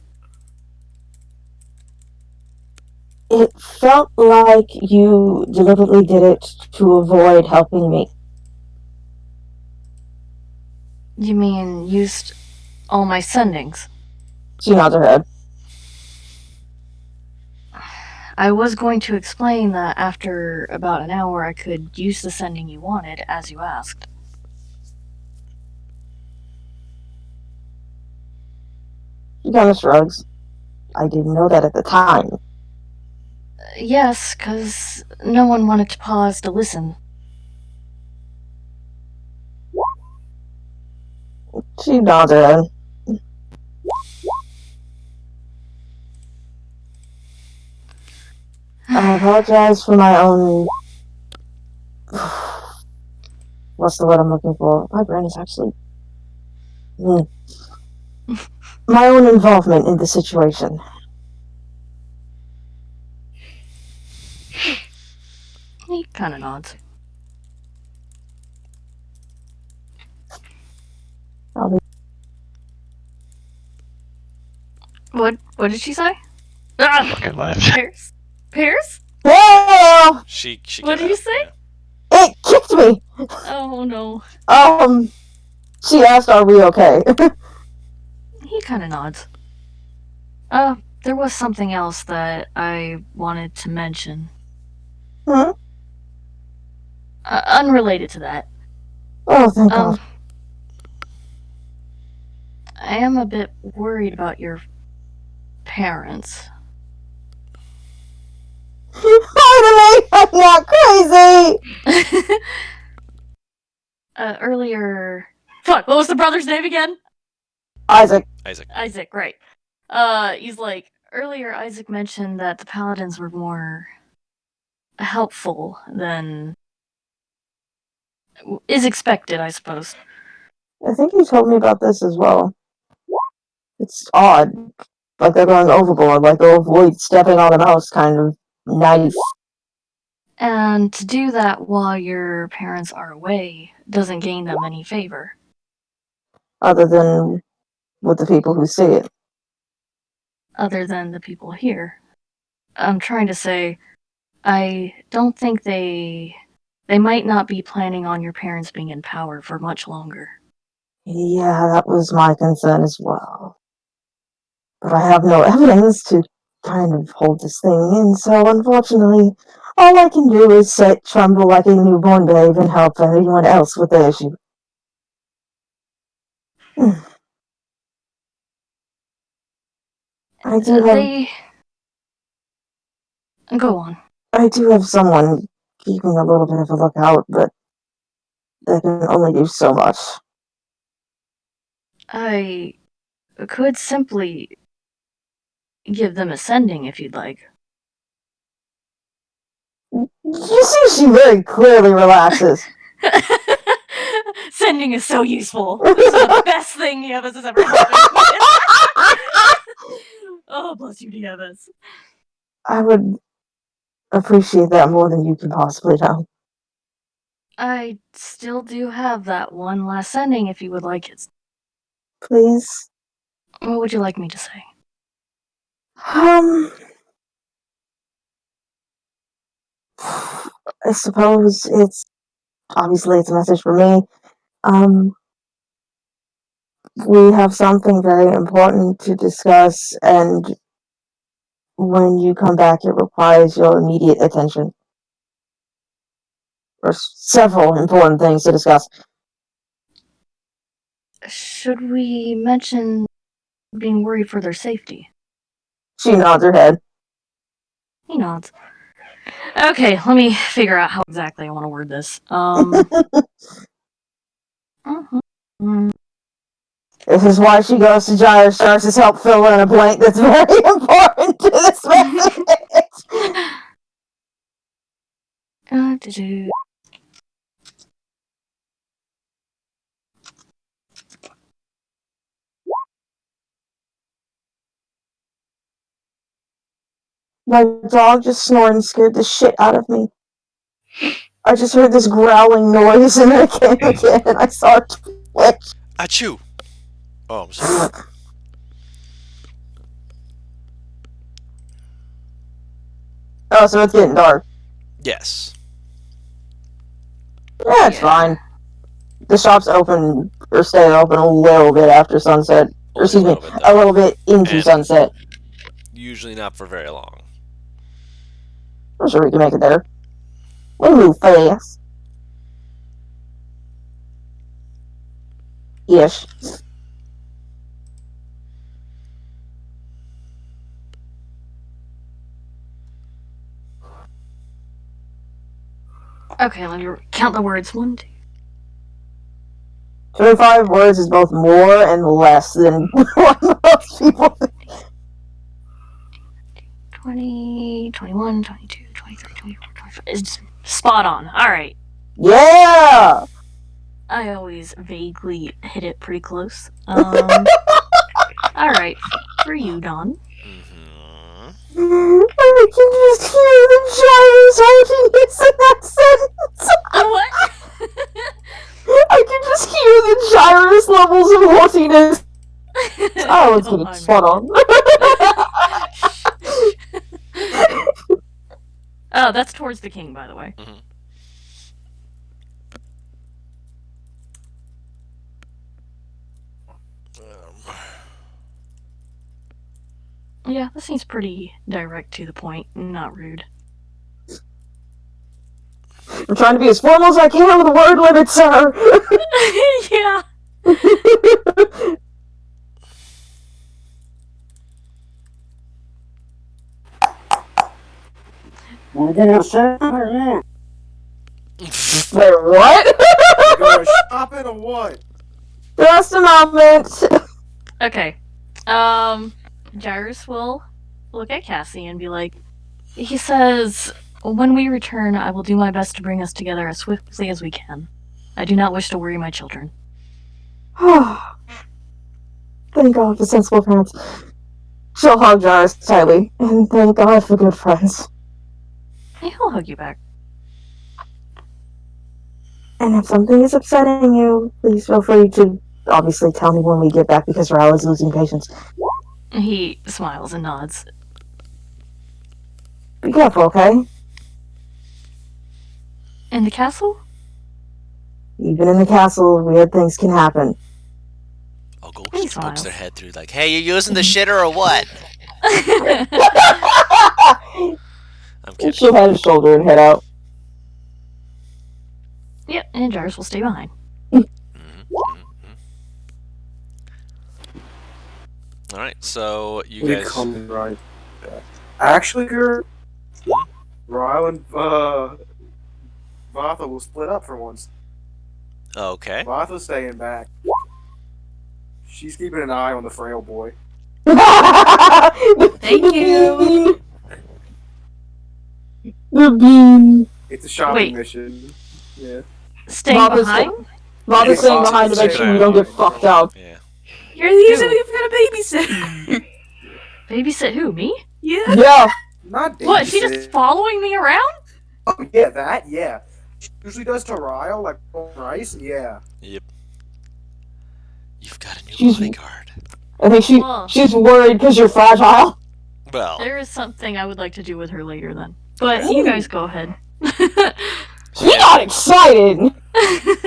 It felt like you deliberately did it to avoid helping me. You mean used all my sendings? She nods her head. I was going to explain that after about an hour I could use the sending you wanted, as you asked. She kind of shrugs. I didn't know that at the time. Yes, 'cause no one wanted to pause to listen. She nods her head. I apologize for my own... What's the word I'm looking for? My brain is actually... My own involvement in the situation. He kinda nods. What did she say? Ah! Fucking left. Pierce? Pierce? Yeah! She What got did you out, say? yeah. It kicked me! Oh no. She asked, are we okay? He kinda nods. There was something else that I wanted to mention. Hmm? Unrelated to that. Oh, thank God. I am a bit worried about your parents. Finally! I'm not crazy! Earlier... Fuck, what was the brother's name again? Isaac. Isaac, right. He's like, earlier Isaac mentioned that the paladins were more helpful than is expected, I suppose. I think you told me about this as well. It's odd. Like they're going overboard, like they'll avoid stepping on a mouse kind of nice. And to do that while your parents are away doesn't gain them any favor. Other than with the people who see it. Other than the people here. I'm trying to say, I don't think they might not be planning on your parents being in power for much longer. Yeah, that was my concern as well. But I have no evidence to kind of hold this thing in, so unfortunately, all I can do is sit, tremble like a newborn babe, and help anyone else with the issue. I do have... Go on. I do have someone keeping a little bit of a lookout, but they can only do so much. I could simply give them a sending if you'd like. You see she very clearly relaxes. Sending is so useful. It's the best thing Nieves has ever helped me with. Oh, bless you, Nieves. I would appreciate that more than you can possibly know. I still do have that one last sending if you would like it. Please? What would you like me to say? I suppose it's... Obviously, it's a message for me. We have something very important to discuss, and when you come back, it requires your immediate attention. There's several important things to discuss. Should we mention being worried for their safety? She nods her head. He nods. Okay, let me figure out how exactly I want to word this. This is why she goes to Gyrostar's to help fill in a blank that's very important to this message. My dog just snoring scared the shit out of me. I just heard this growling noise and then it came again and I saw it twitch. Achoo! Oh, I'm sorry. Oh, so it's getting dark. Yes. Yeah, it's fine. The shop's open, or stay open a little bit after sunset. Or, excuse me, a little bit into sunset. Usually not for very long. I'm sure we can make it there. We move fast. Ish. Okay, let me count the words. 1, 2. 25 words is both more and less than what most people think. 20, 21, 22, 23, 24, 25. It's spot on. Alright. Yeah! I always vaguely hit it pretty close. Alright, for you, Don. I can just hear the gyros haughtiness in that sentence. What? I can just hear the gyrus levels of haughtiness. Oh, it's getting spot on. Oh, that's towards the king, by the way. Mm-hmm. Yeah, this seems pretty direct to the point, not rude. I'm trying to be as formal as I can with the word limit, sir. Yeah. Wait, what? You going shopping or what? Just a moment. Okay. Gyrus will look at Cassie and be like, he says, when we return, I will do my best to bring us together as swiftly as we can. I do not wish to worry my children. Thank God for sensible parents. She'll hug Gyrus tightly, and thank God for good friends. He'll hug you back. And if something is upsetting you, please feel free to obviously tell me when we get back because Raul is losing patience. He smiles and nods. Be careful, okay? In the castle? Even in the castle, weird things can happen. I'll go He pokes smiles. their head through like, hey, you using the shitter or what? I'm kidding. She'll head and shoulder and head out. Yep, and Gyrus will stay behind. Alright, so you We're guys... coming right back. Actually, girl, Ryle and Vatha will split up for once. Okay. Vatha's staying back. She's keeping an eye on the frail boy. Thank you. The bean. It's a shopping Wait. mission. Yeah. Staying Bob is- behind? Bob is staying behind to make sure we don't get fucked up. Yeah. You're the usually you've got a babysitter. Babysit who, me? Yeah. Yeah. Not What, she just babysit. following me around? Oh, yeah, that, yeah. She usually does to Ryle, like, rice, yeah. Yep. You've got a new She's- bodyguard. I think Well. she's worried because you're fragile. Well, There is something I would like to do with her later then. But you guys go ahead. She got excited.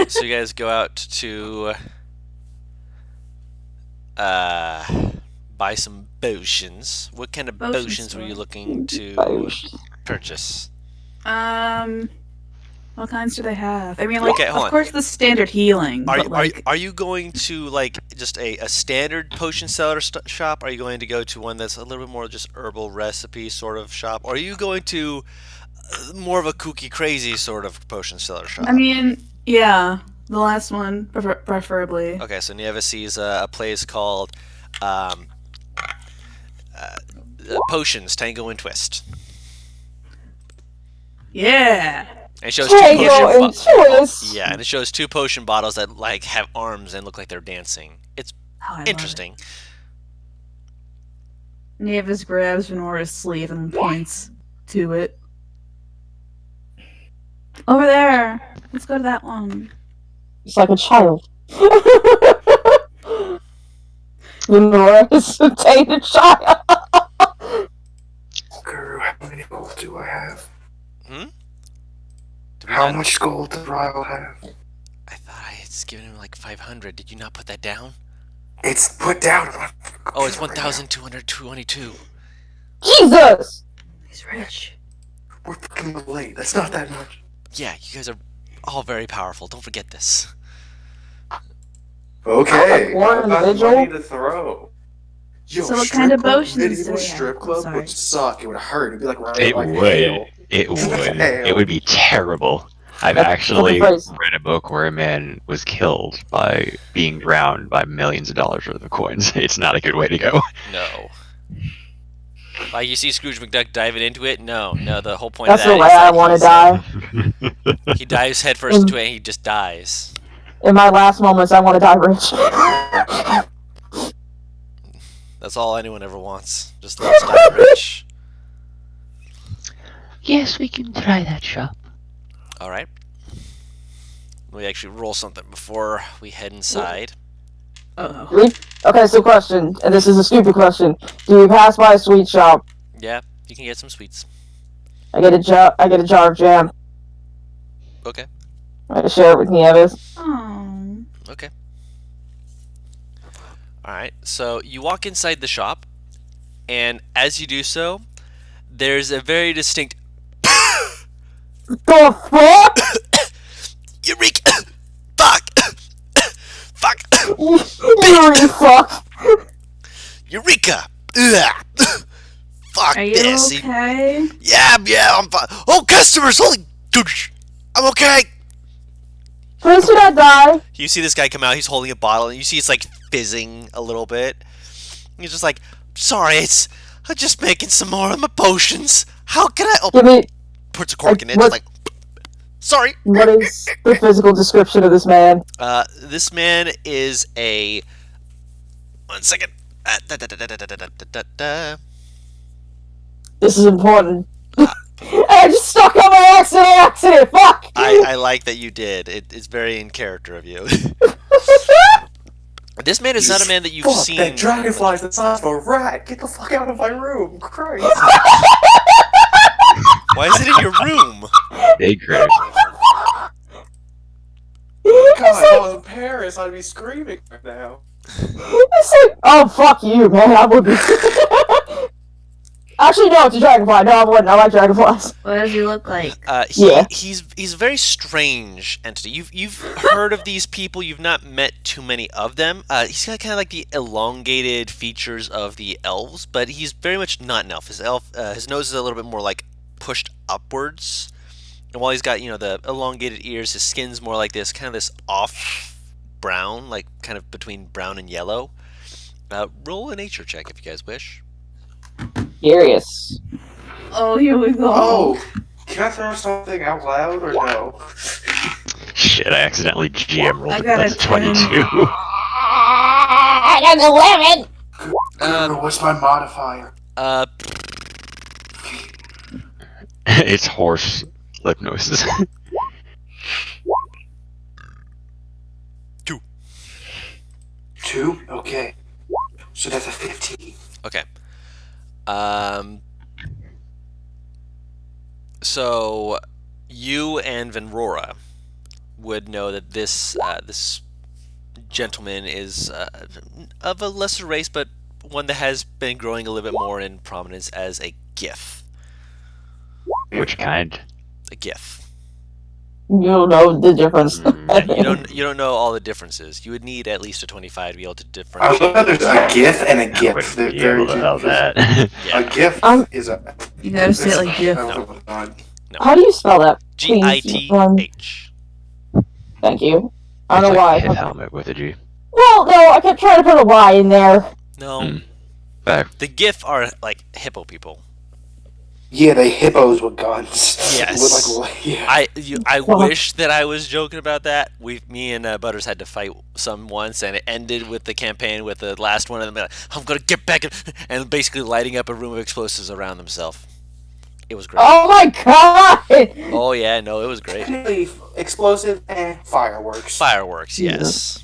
so you guys go out to buy some potions. What kind of Potion potions were you store. looking to purchase? What kinds do they have? I mean, like, Okay, hold on. of course, the standard healing. Are but you, like, are you going to like just a standard potion seller shop? Are you going to go to one that's a little bit more just herbal recipe sort of shop? Or are you going to more of a kooky crazy sort of potion seller shop? I mean, yeah, the last one, preferably. Okay, so Nieva sees a place called Potions Tango and Twist, Yeah. and it shows two Tango potion and Twist. yeah, and it shows two potion bottles that like have arms and look like they're dancing. It's Oh, I love interesting. it. Navis grabs Venora's sleeve and points to it. Over there. Let's go to that one. It's like a child. Lenora is a tainted child. Guru, how many gold do I have? Hmm? Did we How not- much gold does Ryle have? I thought I had given him like 500. Did you not put that down? It's put down. Oh, it's 1,222. Jesus! He's rich. We're fucking late. That's not that much. Yeah, you guys are all very powerful. Don't forget this. Okay. One individual? money to throw. Yo, So what strip kind of club- potions do medieval they have? strip I'm club sorry. would suck. It would hurt. It'd be like It like would. hail. It would. Hail. It would be terrible. I've That's actually the phrase. read a book where a man was killed by being drowned by millions of dollars worth of coins. It's not a good way to go. No. Like you see Scrooge McDuck diving into it? No. The whole point That's of that the way is I that want to die. he dives headfirst into it and he just dies. In my last moments, I want to die rich. That's all anyone ever wants. Just let's die rich. Yes, we can try that shop. Alright. We actually roll something before we head inside. Uh-oh. Okay, so question, and this is a stupid question. Do we pass by a sweet shop? Yeah, you can get some sweets. I get a jar of jam. Okay. I share it with Nieves. Oh. Okay. Alright, so you walk inside the shop, and as you do so, there's a very distinct The fuck? Eureka! Fuck! Fuck! You fuck. Eureka! Ugh. Fuck Are you this! okay? Yeah, I'm fine. Oh, customers! Holy douche! I'm okay! Please do not die. You see this guy come out, he's holding a bottle, and you see it's like fizzing a little bit. He's just like, sorry, I'm just making some more of my potions. How can I? Oh, Give me. puts a cork in it, what- just like, sorry. What is the physical description of this man? This man is a. 1 second. This is important. I just stuck on my accident. Fuck. I like that you did. It's very in character of you. This man is not a man that you've Fuck, seen. that dragonfly's the size of a rat. Get the fuck out of my room. Christ. Why is it in your room? Big critters. God, if I was in Paris, I'd be screaming right now. It's like, oh fuck you, man. I would be. Actually, no, it's a dragonfly. No, I wouldn't. I like dragonflies. What does he look like? Yeah. He's a very strange entity. You've heard of these people. You've not met too many of them. He's got kind of like the elongated features of the elves, but he's very much not an elf. His nose is a little bit more like pushed upwards, and while he's got the elongated ears, his skin's more like this kind of this off brown, like kind of between brown and yellow. Roll a nature check if you guys wish. Curious. Oh, here we go. Oh, can I throw something out loud or no? Shit, I accidentally GM rolled I it. got That's a 22. I got an 11. What's my modifier? It's horse hypnosis. 2? Okay. So that's a 15. Okay. So you and Venrora would know that this gentleman is of a lesser race, but one that has been growing a little bit more in prominence as a Gith. Which kind? A Gith. You don't know the difference. You don't know all the differences. You would need at least a 25 to be able to I differentiate. love that there's a GIF and a I GIF. wouldn't They're be very able to know different. that. Yeah. A GIF is a. You gotta say it like GIF. Oh, God. How do you spell that? Please, GITH. Thank you. I It's don't know like why. a helmet with a G. Well, no, I kept trying to put a Y in there. No, Mm. Back. the GIF are like hippo people. Yeah, they hippos with guns. Yes. With like, yeah. I Fuck. wish that I was joking about that. Me and Butters had to fight some once, and it ended with the campaign with the last one of them. Like, I'm gonna get back, and basically lighting up a room of explosives around themselves. It was great. Oh my god! Oh yeah, no, it was great. Technically, explosive and fireworks. Fireworks, yes.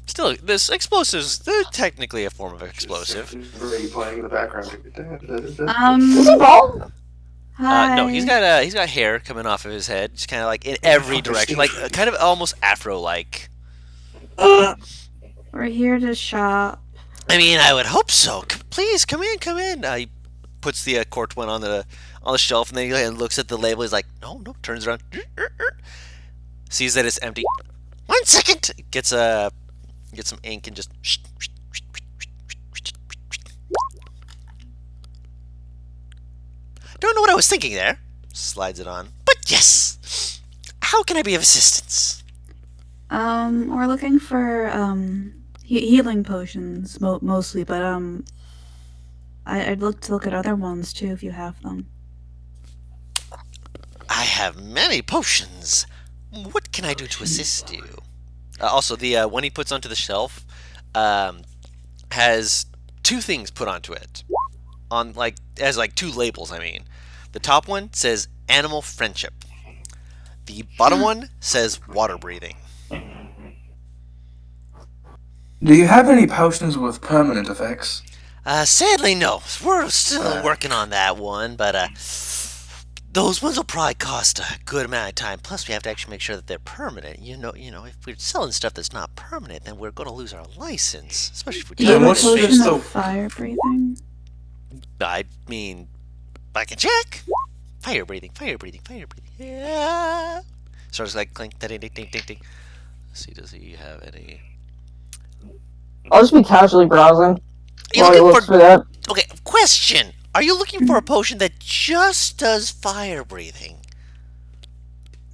Still, this explosives, they're technically a form of explosive. Ray playing in the background. Is he bald? Hi. No, he's got hair coming off of his head, just kind of like in every direction, like kind of almost afro-like. We're here to shop. I mean, I would hope so. Please come in, come in. He puts the corked one on the shelf, and then he looks at the label. He's like, no, turns around, sees that it's empty. 1 second. Gets some ink and just. Don't know what I was thinking there. Slides it on. But yes! How can I be of assistance? We're looking for healing potions mostly, but I'd look to look at other ones too if you have them. I have many potions. What can I do to assist you? Also, the one he puts onto the shelf has two things put onto it. Has two labels, I mean. The top one says animal friendship. The bottom one says water breathing. Do you have any potions with permanent effects? Sadly, no. We're still working on that one, but those ones will probably cost a good amount of time. Plus, we have to actually make sure that they're permanent. You know, if we're selling stuff that's not permanent, then we're going to lose our license, especially if we Do you have Then a what's potion just of the- fire breathing? I mean, I can check. Fire breathing. Yeah. Starts like clink, ding, ding, ding, ding, ding. Let's see, does he have any? I'll just be casually browsing You while he looking looks for? for that. Okay, question. Are you looking for a potion that just does fire breathing?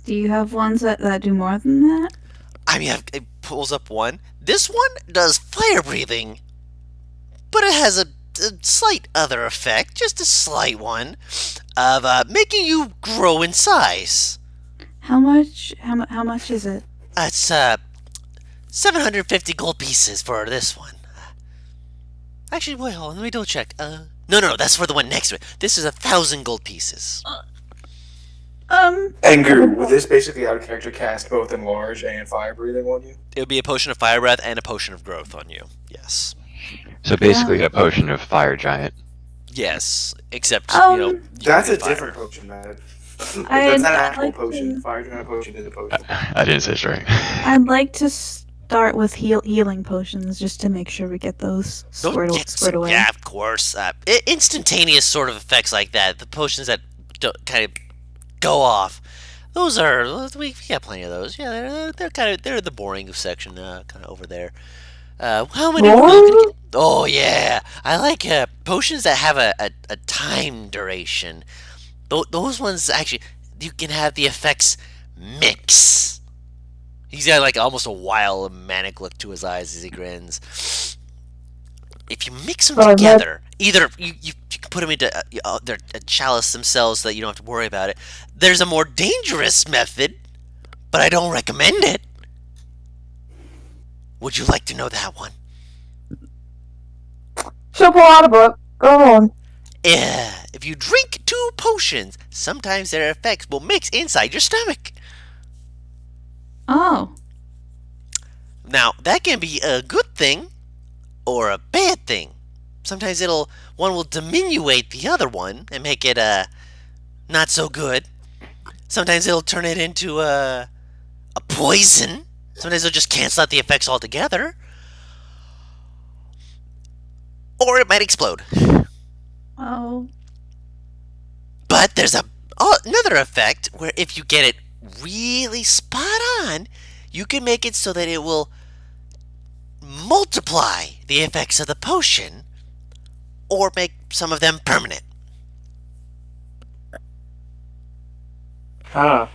Do you have ones that do more than that? I mean, it pulls up one. This one does fire breathing, but it has a slight other effect, just a slight one, of making you grow in size. How much? How much is it? It's 750 gold pieces for this one. Actually, wait, hold on, let me double check. No, that's for the one next to it. This is 1,000 gold pieces. Anger, would this basically out of character cast both enlarge and fire breathing on you? It would be a potion of fire breath and a potion of growth on you. Yes. So basically, a potion of fire giant. Yes, except, Um, That's you a can different fire. potion, man. I'd That's not an actual like potion. to- Fire giant potion is a potion. I didn't say straight. I'd like to start with healing potions just to make sure we get those Don't squared away. Yeah, of course. Instantaneous sort of effects like that. The potions that kind of go off. Those are we got plenty of those. Yeah, they're the boring section, kind of over there. How many? Are we looking to get? Oh yeah, I like potions that have a time duration. Those ones actually you can have the effects mix. He's got like almost a wild manic look to his eyes as he grins. If you mix them Right, together, either you can put them into their chalice themselves so that you don't have to worry about it. There's a more dangerous method, but I don't recommend it. Would you like to know that one? She'll pull out a book. Go on. Yeah, if you drink 2 potions, sometimes their effects will mix inside your stomach. Oh, Now, that can be a good thing or a bad thing. Sometimes one will diminuate the other one and make it not so good. Sometimes it'll turn it into a poison. Sometimes it'll just cancel out the effects altogether. Or it might explode. oh, But there's another effect where if you get it really spot on, you can make it so that it will multiply the effects of the potion or make some of them permanent. Huh.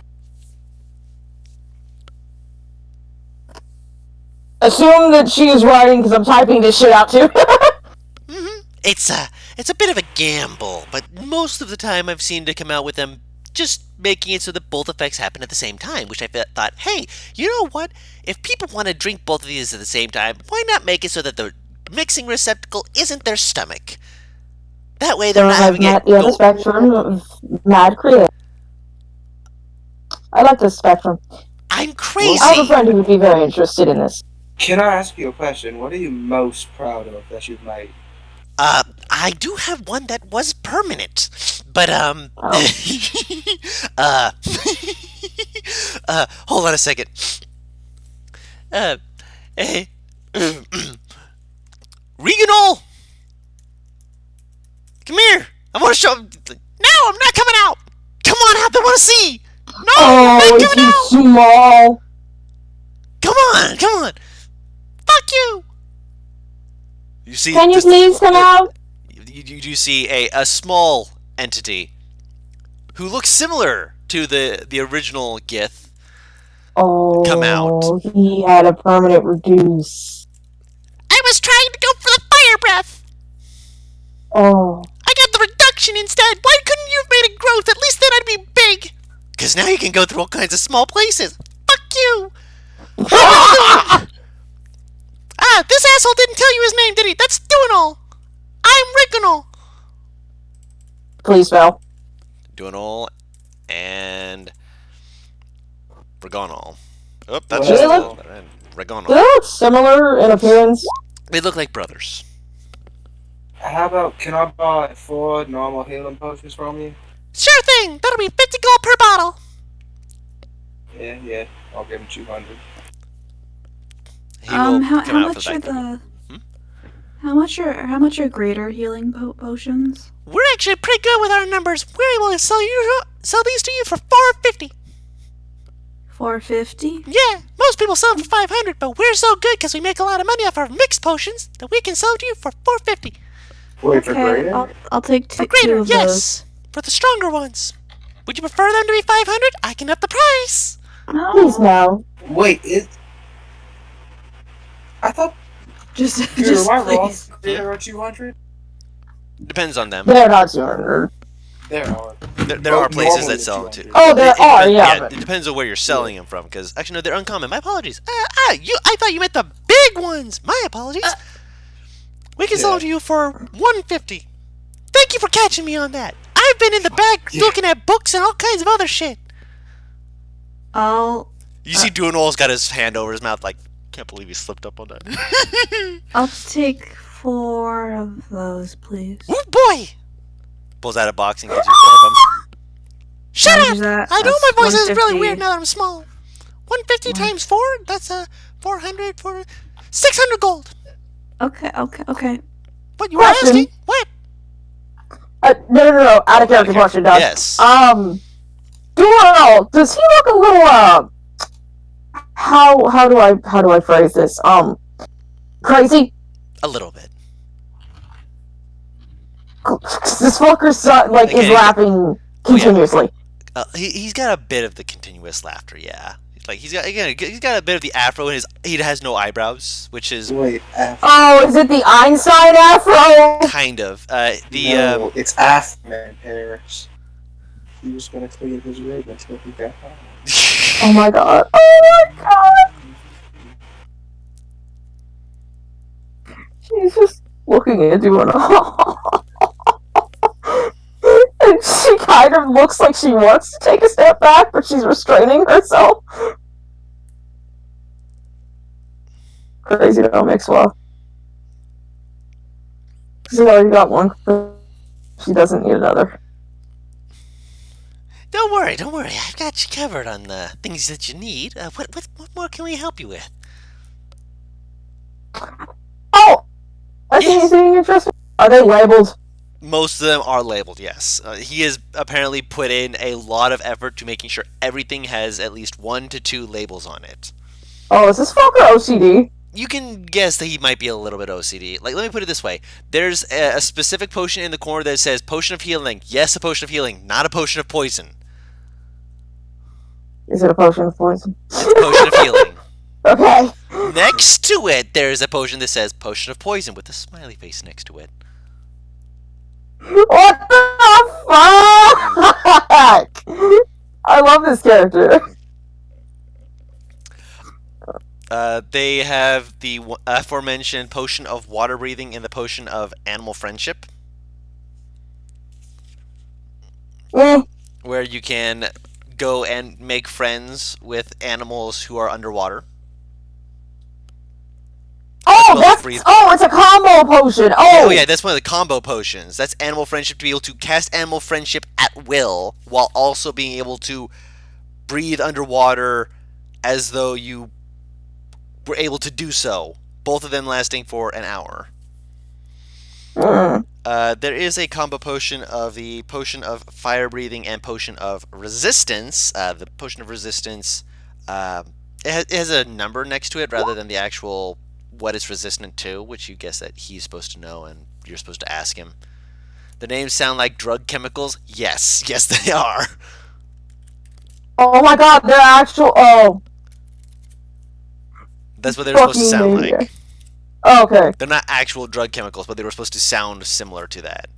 Assume that she is writing because I'm typing this shit out too. It's a bit of a gamble, but most of the time I've seen to come out with them just making it so that both effects happen at the same time, which I thought, hey, you know what? If people want to drink both of these at the same time, why not make it so that the mixing receptacle isn't their stomach? That way they're not having it the other go... spectrum of mad creative. I like this spectrum. I'm crazy! I have a friend who would be very interested in this. Can I ask you a question? What are you most proud of that you've made? I do have one that was permanent, but, hold on a second. Hey, Reganol! Come here! I want to show... No, I'm not coming out! Come on out, I want to see! No, I'm not is coming he out! small? Come on! Fuck you! You see... Can you please come out? You do see a small entity who looks similar to the original Gith. Oh, Come out. He had a permanent reduce. I was trying to go for the fire breath! Oh. I got the reduction instead! Why couldn't you have made a growth? At least then I'd be big! Because now you can go through all kinds of small places. Fuck you! This asshole didn't tell you his name, did he? That's Duinol! I'm Rigonol! Please, Val. Duinol and... Rigonol. Oh, that's Well, just they a look- little... Rigonol. They look similar in appearance. They look like brothers. How about, can I buy 4 normal healing potions from you? Sure thing! That'll be 50 gold per bottle! Yeah, I'll give him 200. He will how come out much for are that. the how much are greater healing potions? We're actually pretty good with our numbers. We're able to sell these to you for 450. 450? Yeah, most people sell them for 500, but we're so good because we make a lot of money off our mixed potions that we can sell to you for 450. Wait, for Okay, greater? I'll take For two greater, of those. yes. For the stronger ones. Would you prefer them to be 500? I can up the price. Please, no. Wait, I thought Just am I wrong? please. There are 200? Depends on them. They're not 200. There are. There are places that sell them too. Oh, there are, yeah, Yeah, but- it depends on where you're selling them from. Because actually, no, they're uncommon. My apologies. I thought you meant the big ones. My apologies. We can sell them to you for 150. Thank you for catching me on that. I've been in the back looking at books and all kinds of other shit. I'll You see, Duinol's got his hand over his mouth, like, can't believe he slipped up on that. I'll take 4 of those, please. Oh boy! Pulls out a box and gives you 4 of them. Shut How up! much is that? I know That's my voice is really 150. weird now that I'm small. 150 times 4? That's 400 for 600 gold. Okay. What you were Question. asking? What? No. Out of character question, Doug. Yes. Duel, does he look a little, how do I phrase this? Crazy? A little bit. This fucker's son, is Okay. laughing continuously. He's got a bit of the continuous laughter, yeah. Like he's got a bit of the afro in his. He has no eyebrows, which is Wait, Oh, is it the Einstein afro? kind of no, it's after in Paris. He was gonna clean his rig until he got home. Oh my god. Oh my god. She's just looking at you and and she kind of looks like she wants to take a step back, but she's restraining herself. Crazy don't mix well. She's already got one. She doesn't need another. Don't worry. I've got you covered on the things that you need. What more can we help you with? Oh! I see anything interesting. Are they labeled? Most of them are labeled, yes. He has apparently put in a lot of effort to making sure everything has at least 1 to 2 labels on it. Oh, is this fucker OCD? You can guess that he might be a little bit OCD. Like, let me put it this way. There's a specific potion in the corner that says potion of healing. Yes, a potion of healing, not a potion of poison. Is it a potion of poison? It's a potion of healing. Okay. Next to it, there's a potion that says potion of poison with a smiley face next to it. What the fuck? I love this character. They have the aforementioned potion of water breathing and the potion of animal friendship, where you can go and make friends with animals who are underwater. Oh, well as breathe. it's a combo potion. Oh yeah, that's one of the combo potions. That's animal friendship, to be able to cast animal friendship at will while also being able to breathe underwater as though you were able to do so. Both of them lasting for an hour. There is a combo potion of the potion of fire breathing and potion of resistance. The potion of resistance, it has a number next to it rather than the actual what it's resistant to, which you guess that he's supposed to know and you're supposed to ask him. The names sound like drug chemicals? Yes, they are. Oh my god, they're actual. Oh. That's what they're supposed to sound like. Oh, okay. They're not actual drug chemicals, but they were supposed to sound similar to that.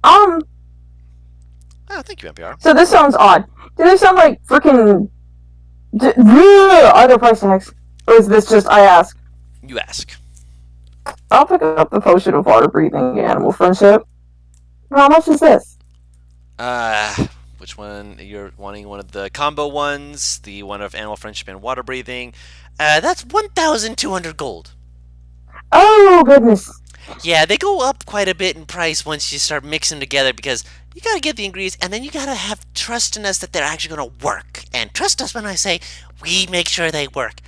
Oh, thank you, NPR. So this sounds odd. Do they sound like freaking other price tags? Or is this just I ask? You ask. I'll pick up the potion of water breathing animal friendship. How much is this? Which one? You're wanting one of the combo ones, the one of animal friendship and water breathing. That's 1,200 gold. Oh, goodness. Yeah, they go up quite a bit in price once you start mixing together because you gotta get the ingredients and then you gotta have trust in us that they're actually gonna work. And trust us when I say we make sure they work.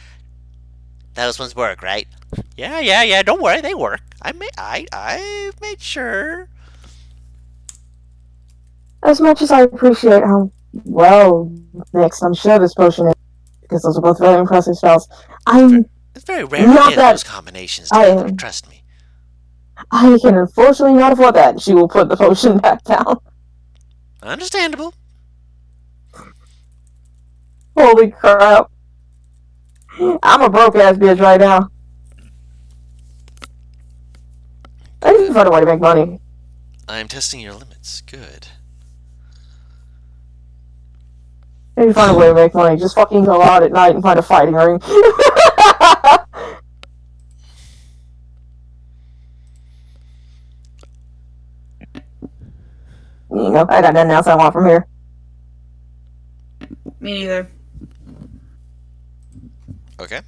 Those ones work, right? Yeah. Don't worry, they work. I made sure. As much as I appreciate how well mixed I'm sure this potion is, because those are both very impressive spells, It's very rare to get those combinations together, trust me. I can unfortunately not afford that. She will put the potion back down. Understandable. Holy crap. I'm a broke ass bitch right now. I need to find a way to make money. I'm testing your limits. Good. I need to find a way to make money. Just fucking go out at night and find a fighting ring. You know, I got nothing else I want from here. Me neither. Okay.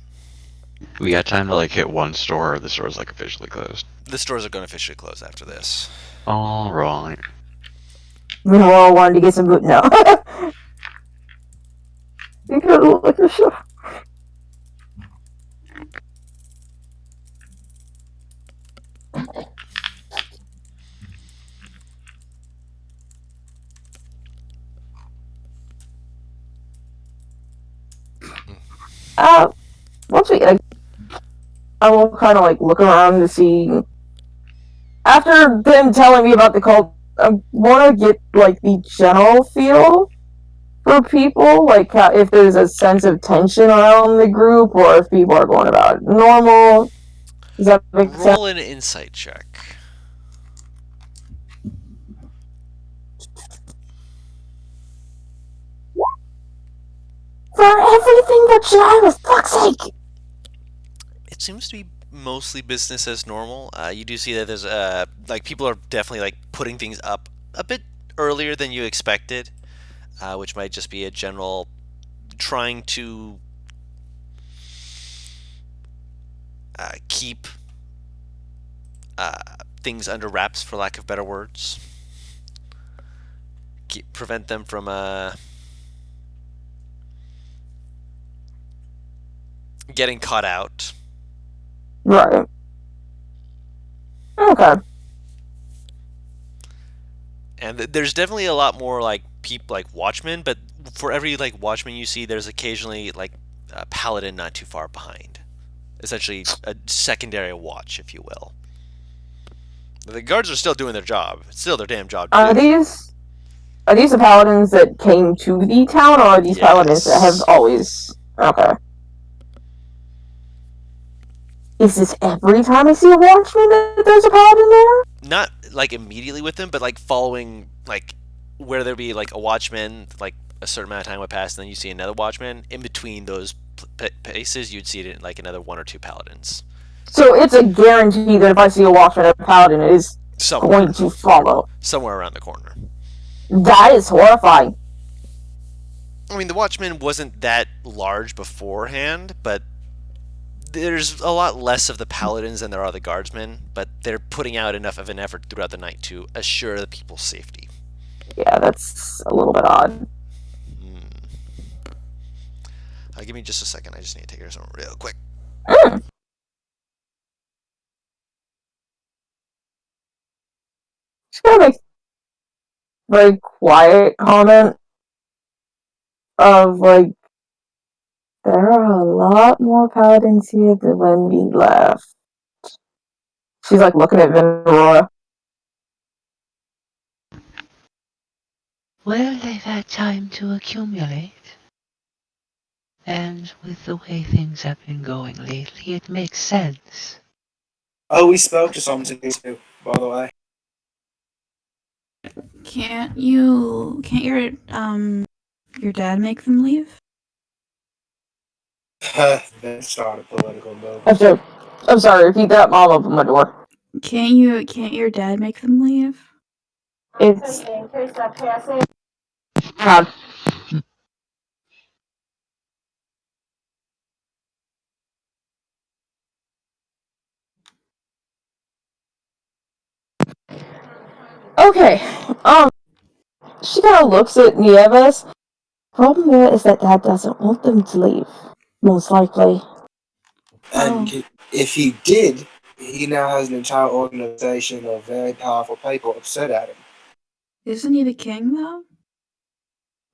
We got time to like hit one store, or the store's like officially closed. The stores are going to officially close after this. All right. Meanwhile, I wanted to get some boot. No. You could look at the show. Once we get I will kind of like look around to see. After them telling me about the cult, I want to get like the general feel for people, like if there's a sense of tension around the group, or if people are going about it normal. Does that make sense? Roll an insight check. For everything but Shine, for fuck's sake! It seems to be mostly business as normal. You do see that there's like people are definitely like putting things up a bit earlier than you expected, which might just be a general trying to keep things under wraps, for lack of better words. Prevent them from getting caught out. Right. Okay. And there's definitely a lot more like watchmen, but for every like watchman you see, there's occasionally like a paladin not too far behind. Essentially, a secondary watch, if you will. The guards are still doing their job. It's still their damn job. To Are do. these the paladins that came to the town, or are these paladins that have Yes. always? Okay. Is this every time I see a watchman that there's a paladin there? Not like immediately with them, but like following like where there'd be like a watchman, like a certain amount of time would pass, and then you see another watchman. In between those paces, you'd see it in like another one or two paladins. So it's a guarantee that if I see a watchman and a paladin, it is going to follow. Somewhere around the corner. That is horrifying. I mean, the watchman wasn't that large beforehand, but there's a lot less of the paladins than there are the guardsmen, but they're putting out enough of an effort throughout the night to assure the people's safety. Yeah, that's a little bit odd. Give me just a second. I just need to take care of something real quick. Just gonna make a very quiet comment of like, there are a lot more paladins here than when we left. She's like looking at Venora. Well, they've had time to accumulate. And with the way things have been going lately, it makes sense. Oh, we spoke to something too, by the way. Can't your dad make them leave? Then start a political move. I'm sorry, repeat that, Mom, open my door. Can't your dad make them leave? It's God. Okay, she kind of looks at Nieves. Problem there is that Dad doesn't want them to leave, most likely. And if he did, he now has an entire organization of very powerful people upset at him. Isn't he the king, though?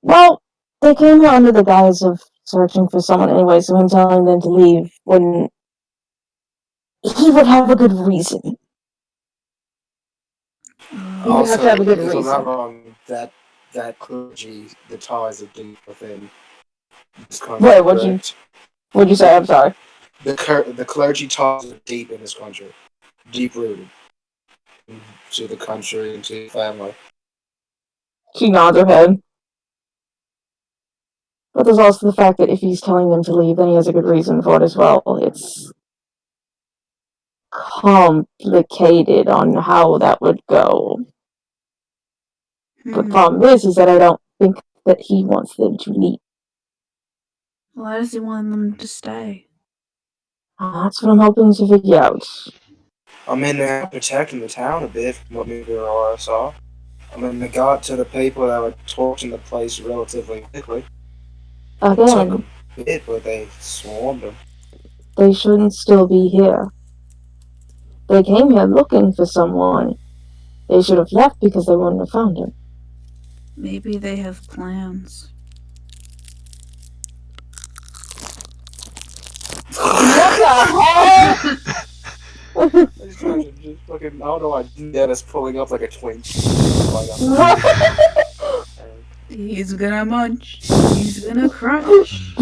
Well, they came here under the guise of searching for someone anyway, so him telling them to leave wouldn't... He would have a good reason. He would have to have a good if I'm not reason. wrong, that clergy, the ties are deep within this country. Wait, what'd you say? I'm sorry. The clergy ties are deep in this country. Deep rooted. To the country and to the family. She nods her head. But there's also the fact that if he's telling them to leave, then he has a good reason for it as well. It's complicated on how that would go. The problem is that I don't think that he wants them to leave. Why does he want them to stay? That's what I'm hoping to figure out. I mean, they're protecting the town a bit from what Mugara saw. I mean, they got to the people that were torching the place relatively quickly. It took Again, a bit, but they swarmed them. they shouldn't still be here. They came here looking for someone. They should have left because they wouldn't have found him. Maybe they have plans. What the hell? Just fucking, I don't know why Dennis pulling up like a twink. He's gonna munch. He's gonna crunch.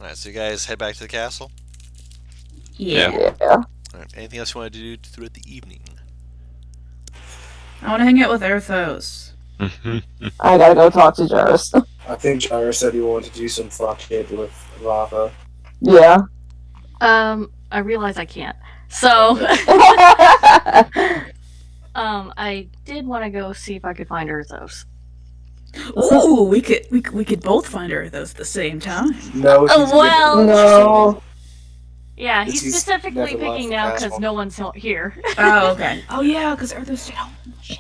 Alright, so you guys head back to the castle? Yeah. Alright, anything else you want to do throughout the evening? I want to hang out with Erthos. I gotta go talk to Jarvis. I think Jairus said he wanted to do some fuck shit with Rafa. Yeah. I realize I can't. So, I did want to go see if I could find Erthos. Ooh, we could both find Erthos at the same time. No, he's well- No. Yeah, he's He's specifically never left picking the now castle. because no one's here. Oh, okay. Oh yeah, because Erthos stayed home. Shit.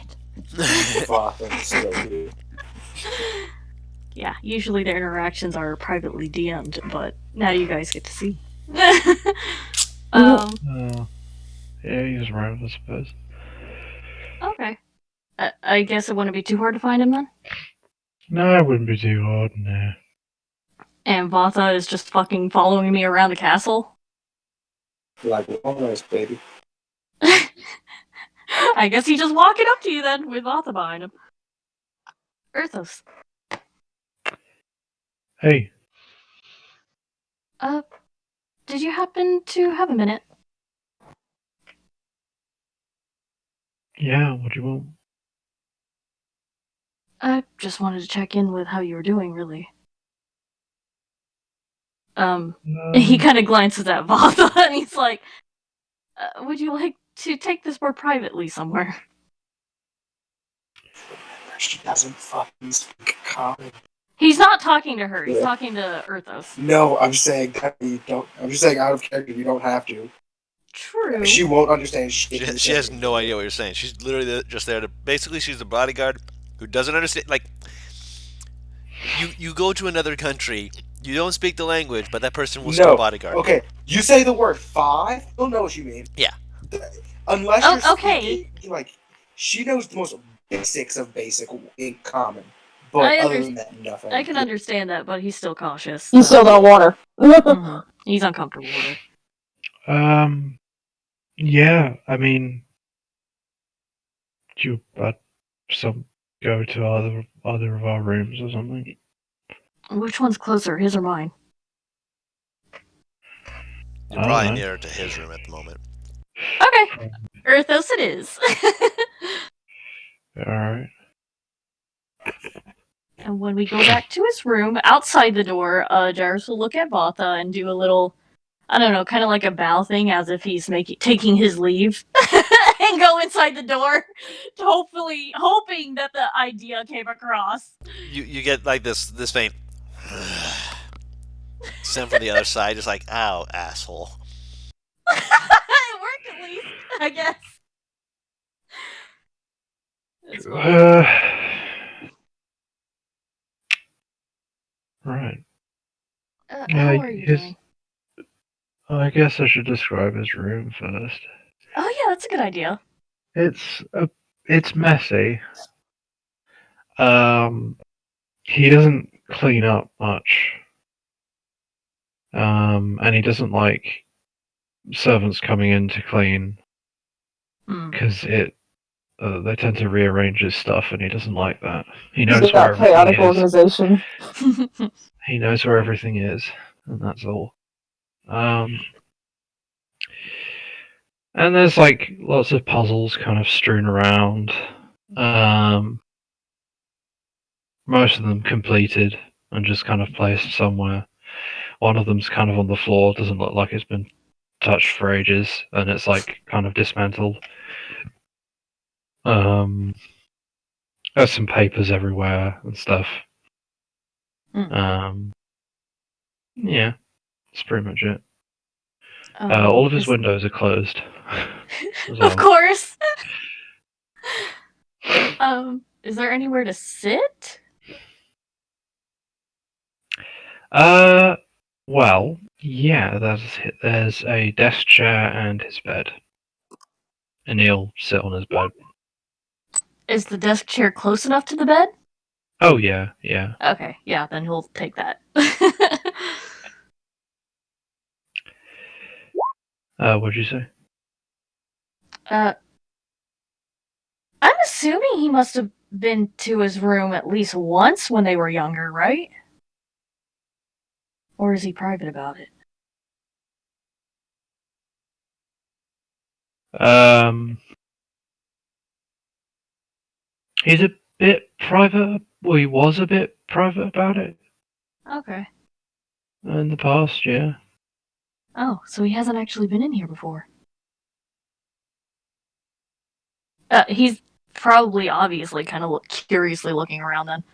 fuck and still do. Yeah, usually their interactions are privately DM'd, but now you guys get to see. Oh. Yeah, he was around, I suppose. Okay. I guess it wouldn't be too hard to find him then? No, it wouldn't be too hard, no. And Vatha is just fucking following me around the castle? Like almost, baby. I guess he's just walking up to you then with Vatha behind him. Erthos. Hey, Did you happen to have a minute? yeah, what do you want? I just wanted to check in with how you were doing, really. He kind of glances at Vatha and he's like, would you like to take this more privately somewhere? She doesn't fucking speak common. He's not talking to her, he's talking to Erthos. No, I'm saying that you don't. I'm just saying out of character, you don't have to. True. She won't understand shit. She has no idea what you're saying. She's literally just there to basically. She's the bodyguard who doesn't understand. Like you go to another country, you don't speak the language, but that person will still bodyguard. Okay, you say the word 5, he'll know what you mean. Yeah. Unless you're okay. speaking, like, she knows the most basics of basic in common. But other than that, nothing. I can understand that, but he's still cautious. You still got water. Mhm. He's uncomfortable with it. Yeah, I mean, do you go to either of our rooms or something? Which one's closer, his or mine? You're probably nearer to his room at the moment. Okay. Erthos it is. Alright. And when we go back to his room, outside the door, Jairus will look at Vatha and do a little, I don't know, kind of like a bow thing as if he's taking his leave. And go inside the door, hoping that the idea came across. You get like this faint sound from the other side, just like, ow, asshole. It worked at least, I guess. Right. How are you doing? I guess I should describe his room first. Oh yeah, that's a good idea. It's messy. He doesn't clean up much. And he doesn't like servants coming in to clean because they tend to rearrange his stuff, and he doesn't like that. He knows where chaotic everything is. organization. He knows where everything is, and that's all. And there's like lots of puzzles kind of strewn around. Most of them completed and just kind of placed somewhere. One of them's kind of on the floor, doesn't look like it's been touched for ages, and it's like kind of dismantled. There's some papers everywhere and stuff. Yeah, that's pretty much it. All of his windows are closed. Of course. Is there anywhere to sit? Well, yeah, there's a desk chair and his bed. And he'll sit on his bed. Is the desk chair close enough to the bed? Oh, yeah, yeah. Okay, yeah, then he'll take that. What'd you say? I'm assuming he must have been to his room at least once when they were younger, right? Or is he private about it? He's a bit private. Well, he was a bit private about it. Okay. In the past, yeah. Oh, so he hasn't actually been in here before. He's probably obviously kind of curiously looking around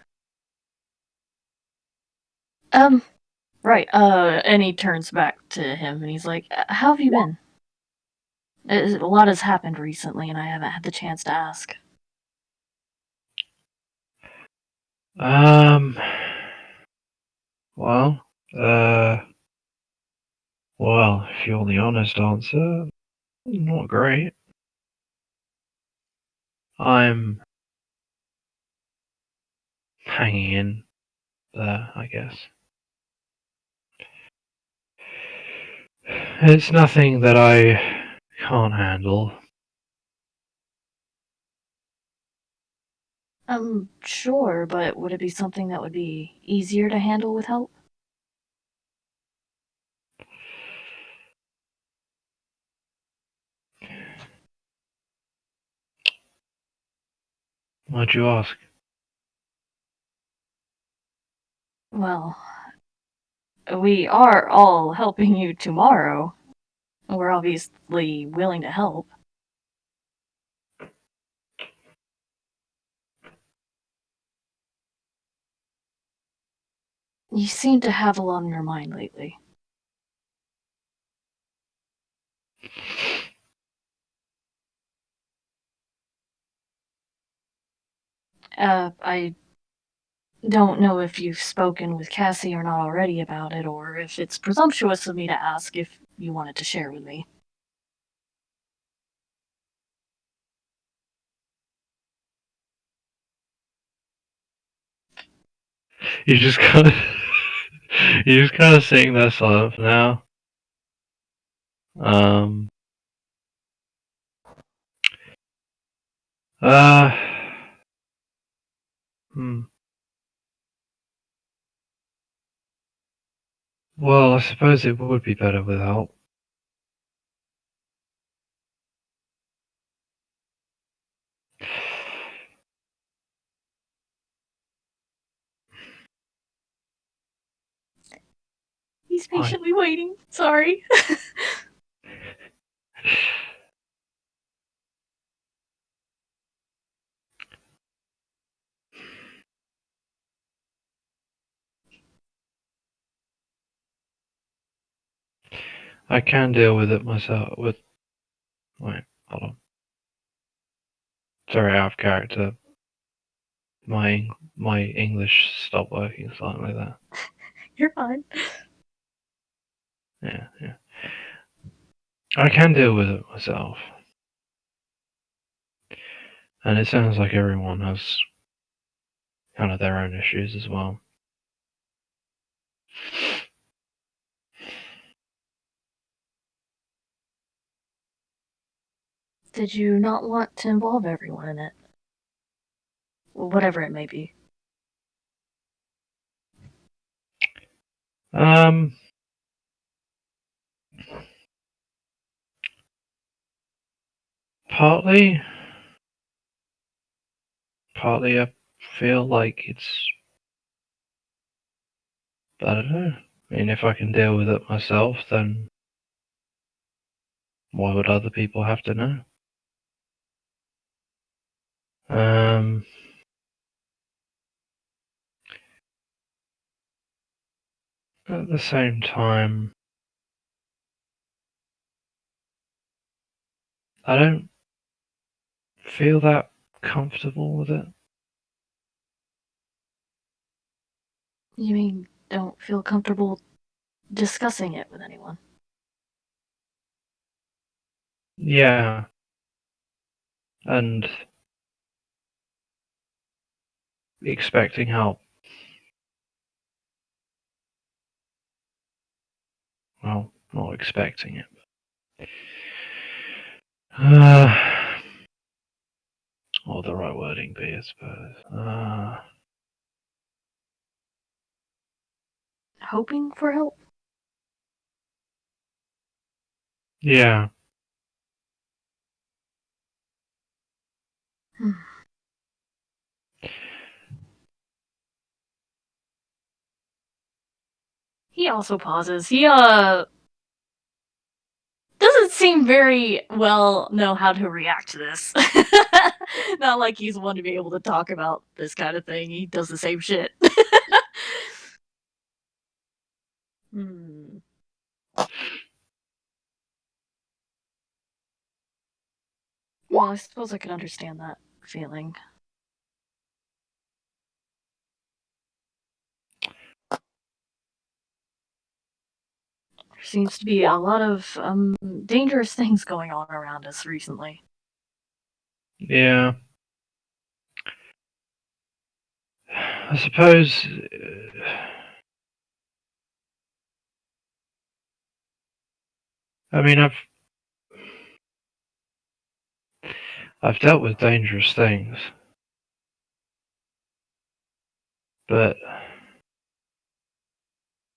then. Right, and he turns back to him and he's like, how have you been? A lot has happened recently and I haven't had the chance to ask. Well, if you want the honest answer, Not great. I'm hanging in there, I guess. It's nothing that I can't handle. I'm sure, but would it be something that would be easier to handle with help? Why'd you ask? Well, we are all helping you tomorrow. We're obviously willing to help. You seem to have a lot on your mind lately. I don't know if you've spoken with Cassie or not already about it, or if it's presumptuous of me to ask if you wanted to share with me. You just kind of, you just kind of sitting there silent for now. Um. Uh. Hmm. Well, I suppose it would be better with help. He's patiently waiting. Sorry. I can deal with it myself. Wait, hold on. Sorry, out of character. My English stopped working slightly there. You're fine. Yeah. I can deal with it myself. And it sounds like everyone has kind of their own issues as well. Did you not want to involve everyone in it? Whatever it may be. Partly I feel like it's, I don't know. I mean, if I can deal with it myself, then why would other people have to know? At the same time, I don't feel that comfortable with it. You mean don't feel comfortable discussing it with anyone? Yeah. And expecting help. Well, not expecting it. What would the right wording be, I suppose? Hoping for help? Yeah. He also pauses. He, doesn't seem very well know how to react to this. Not like he's one to be able to talk about this kind of thing. He does the same shit. Hmm. Well, I suppose I can understand that feeling. There seems to be a lot of dangerous things going on around us recently. Yeah. I suppose. I mean, I've dealt with dangerous things, but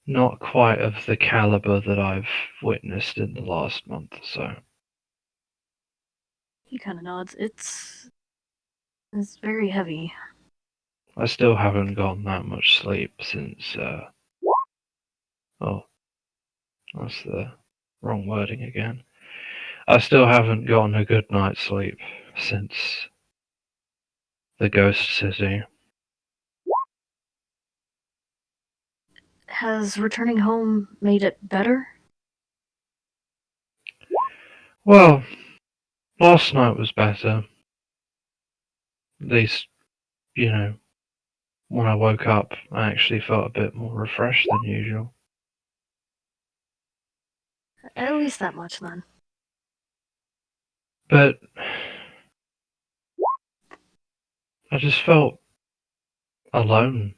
not quite of the caliber that I've witnessed in the last month or so. He kind of nods. It's very heavy. I still haven't gotten that much sleep since. Oh, that's the wrong wording again. I still haven't gotten a good night's sleep since the Ghost City. Has returning home made it better? Well, last night was better. At least, you know, when I woke up, I actually felt a bit more refreshed than usual. At least that much, then. But I just felt alone.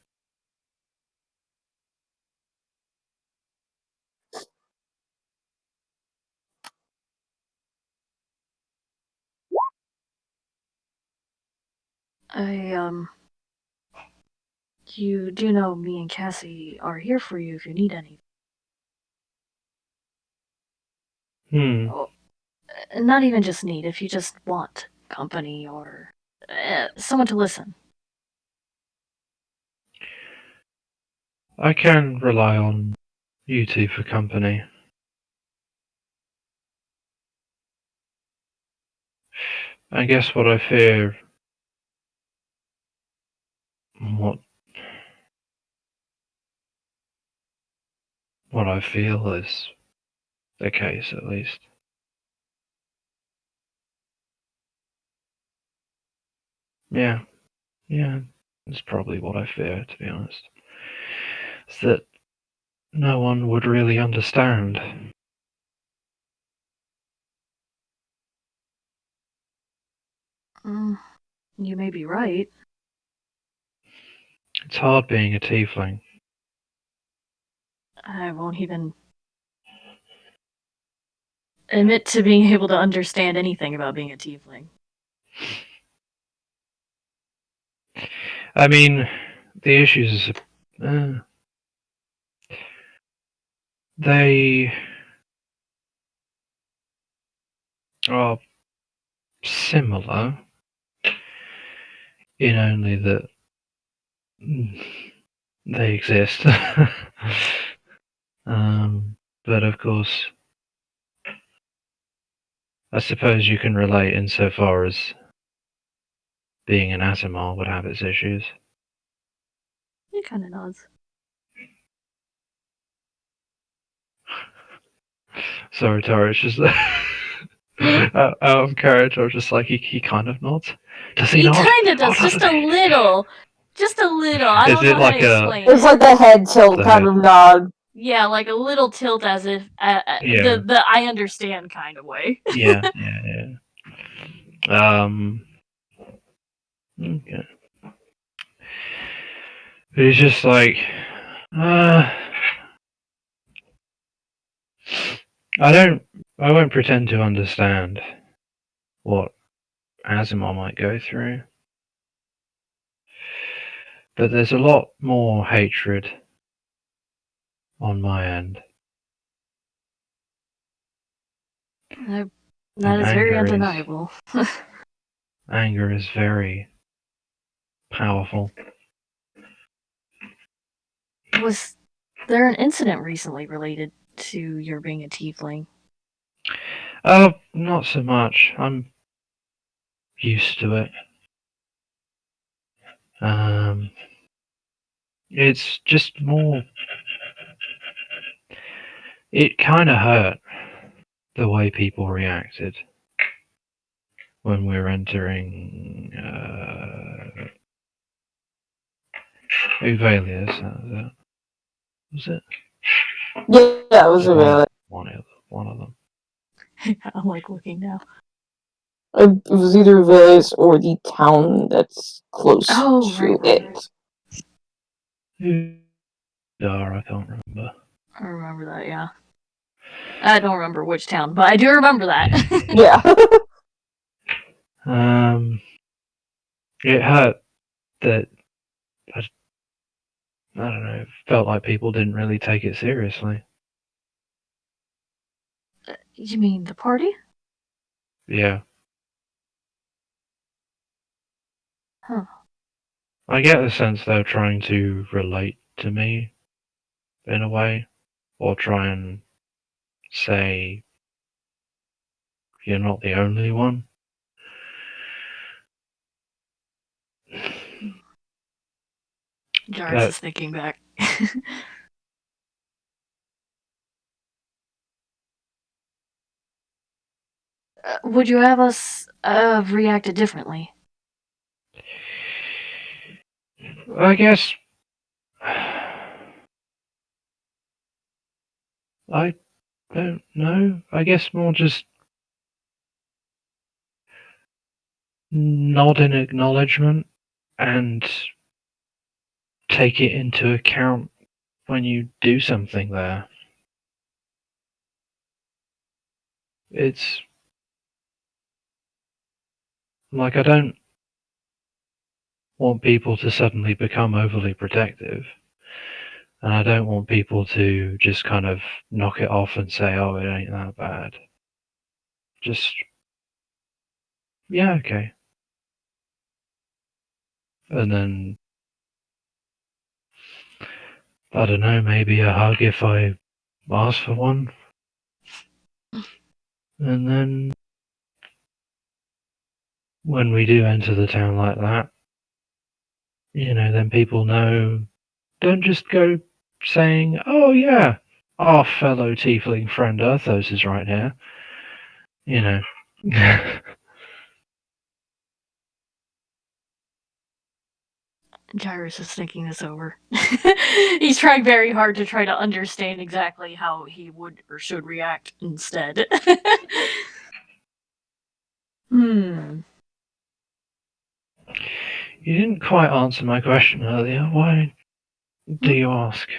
You do know me and Cassie are here for you if you need anything. Oh, not even just need, if you just want company or someone to listen. I can rely on you two for company. I guess what I fear, what I feel is the case, at least. Yeah, it's probably what I fear, to be honest. It's that no one would really understand. You may be right. It's hard being a tiefling. I won't even admit to being able to understand anything about being a tiefling. I mean, the issues they are similar in only that they exist. But of course, I suppose you can relate insofar as being an Asimar would have its issues. He kind of nods. Sorry, Tara, it's just out of character, just like he kind of nods. Does he He nod? kind of does, Oh, just doesn't a he? little. Just a little. I Is don't it know like how to a- explain It's it. like the head tilt The kind head. of nod. Yeah, like a little tilt as if Yeah. the I understand kind of way. Yeah. Okay. But he's just like, I won't pretend to understand what Asimar might go through. But there's a lot more hatred on my end. That And is very anger undeniable. Anger is very powerful. Was there an incident recently related to your being a tiefling? Not so much. I'm used to it. It's just more. It kind of hurt the way people reacted when we were entering Uvalius. Was it? Yeah, it was a village. One of them. I'm like looking now. It was either a village or the town that's close Oh, to right. it. Who they are, I can't remember. I remember that, yeah. I don't remember which town, but I do remember that. Yeah. It hurt that I don't know. It felt like people didn't really take it seriously. You mean the party? Yeah. Huh. I get the sense they're trying to relate to me in a way, or try and say you're not the only one. Jarvis is thinking back. Would you have us reacted differently? I guess I don't know. I guess more just nod in acknowledgement and take it into account when you do something there. It's like I don't want people to suddenly become overly protective. And I don't want people to just kind of knock it off and say, oh, it ain't that bad. Just, yeah, okay. And then, I don't know, maybe a hug if I ask for one. And then, when we do enter the town like that, then people know. Don't just go saying, oh yeah, our fellow tiefling friend Earthos is right here. Gyrus is thinking this over. He's trying very hard to try to understand exactly how he would or should react instead. You didn't quite answer my question earlier. Why do you ask?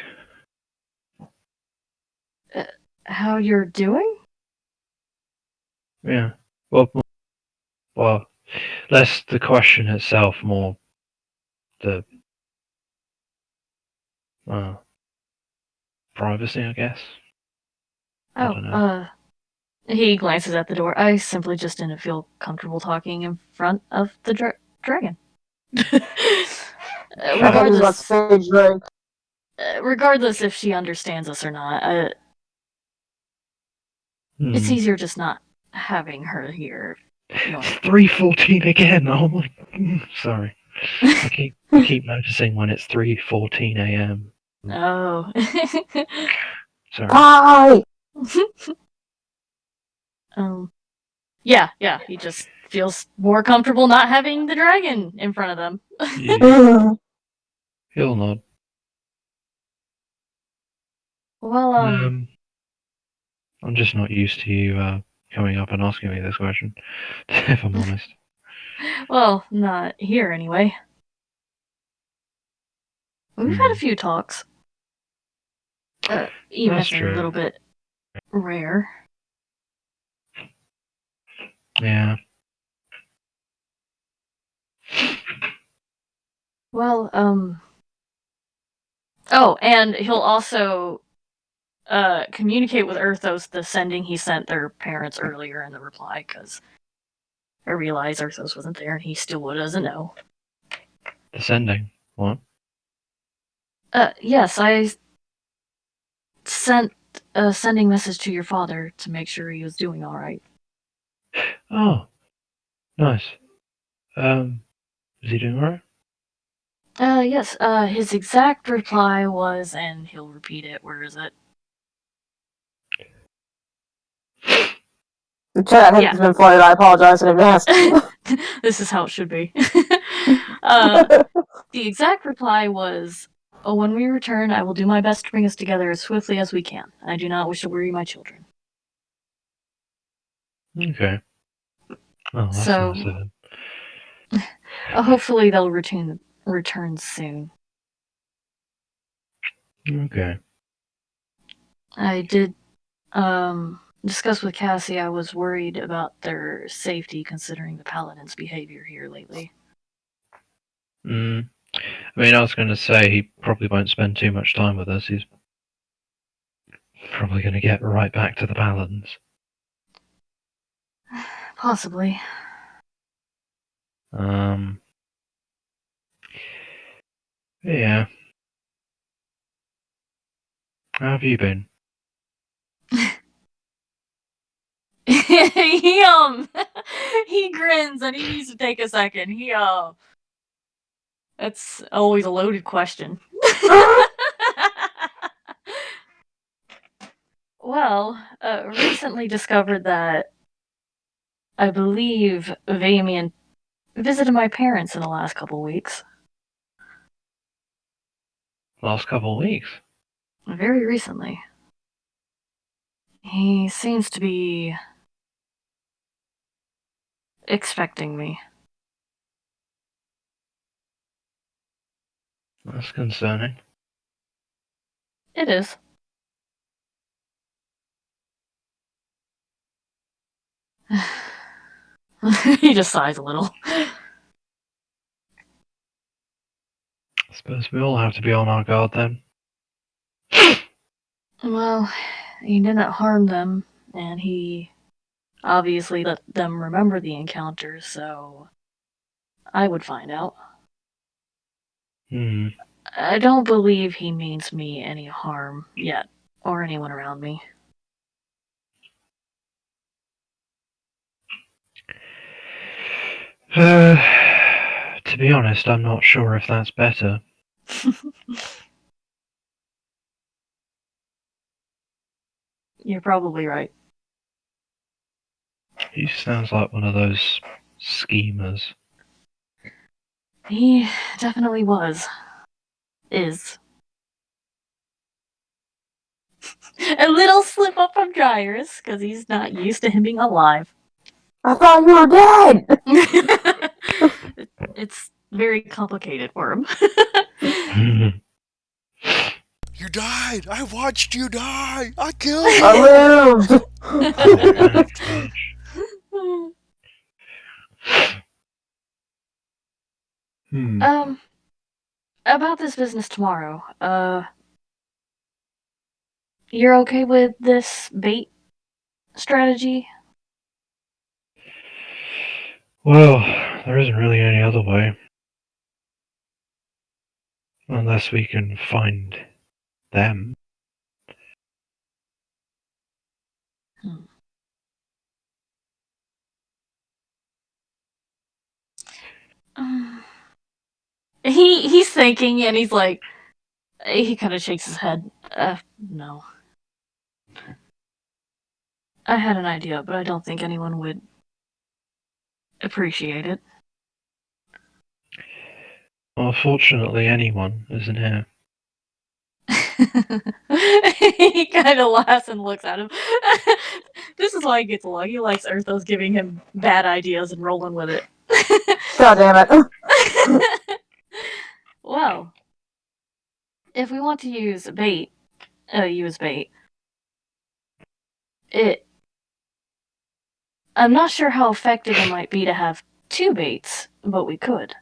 How you're doing? Yeah. Well, less the question itself, more the privacy, I guess. I don't know. He glances at the door. I simply just didn't feel comfortable talking in front of the dragon. Regardless, regardless if she understands us or not, it's easier just not having her here. It's 3:14 again. Oh my. Sorry. I keep noticing when it's 3:14 a.m. Oh. Sorry. Hi! Yeah, he just feels more comfortable not having the dragon in front of them. Yeah. He'll nod. Well, I'm just not used to you coming up and asking me this question, if I'm honest. Well, not here anyway. We've had a few talks. Even That's if they're a little bit rare. Yeah. Well, oh, and he'll also communicate with Earthos the sending he sent their parents earlier in the reply, because I realize Earthos wasn't there and he still doesn't know. The sending? What? Yes, I sent a sending message to your father to make sure he was doing alright. Oh. Nice. Is he doing alright? Yes, his exact reply was, and he'll repeat it, where is it? The chat has been flooded, I apologize in advance. This is how it should be. The exact reply was, When we return, I will do my best to bring us together as swiftly as we can. I do not wish to worry my children. Okay. Oh, that's So- nice of him. Hopefully they'll return soon. Okay. I did discuss with Cassie. I was worried about their safety considering the paladin's behavior here lately. I mean, I was going to say he probably won't spend too much time with us. He's probably going to get right back to the paladins. Possibly. Yeah. How have you been? he he grins and he needs to take a second. That's always a loaded question. Well, recently discovered that I believe Vamian visited my parents in the last couple weeks. Last couple of weeks. Very recently. He seems to be expecting me. That's concerning. It is. He just sighs a little. I suppose we all have to be on our guard then. Well, he didn't harm them, and he obviously let them remember the encounter, so I would find out. I don't believe he means me any harm yet, or anyone around me. To be honest, I'm not sure if that's better. You're probably right. He sounds like one of those schemers. He definitely was. Is. A little slip up from Dryers, because he's not used to him being alive. I thought you were dead! It's very complicated for him. You died! I watched you die! I killed you! I lived! About this business tomorrow, you're okay with this bait strategy? Well, there isn't really any other way. Unless we can find them. He's thinking, and he's like, he kind of shakes his head. No. I had an idea, but I don't think anyone would appreciate it. Well, fortunately, anyone isn't here. He kind of laughs and looks at him. This is why he gets along. He likes Earthos giving him bad ideas and rolling with it. God damn it. Well, if we want to use bait, I'm not sure how effective it might be to have 2 baits, but we could.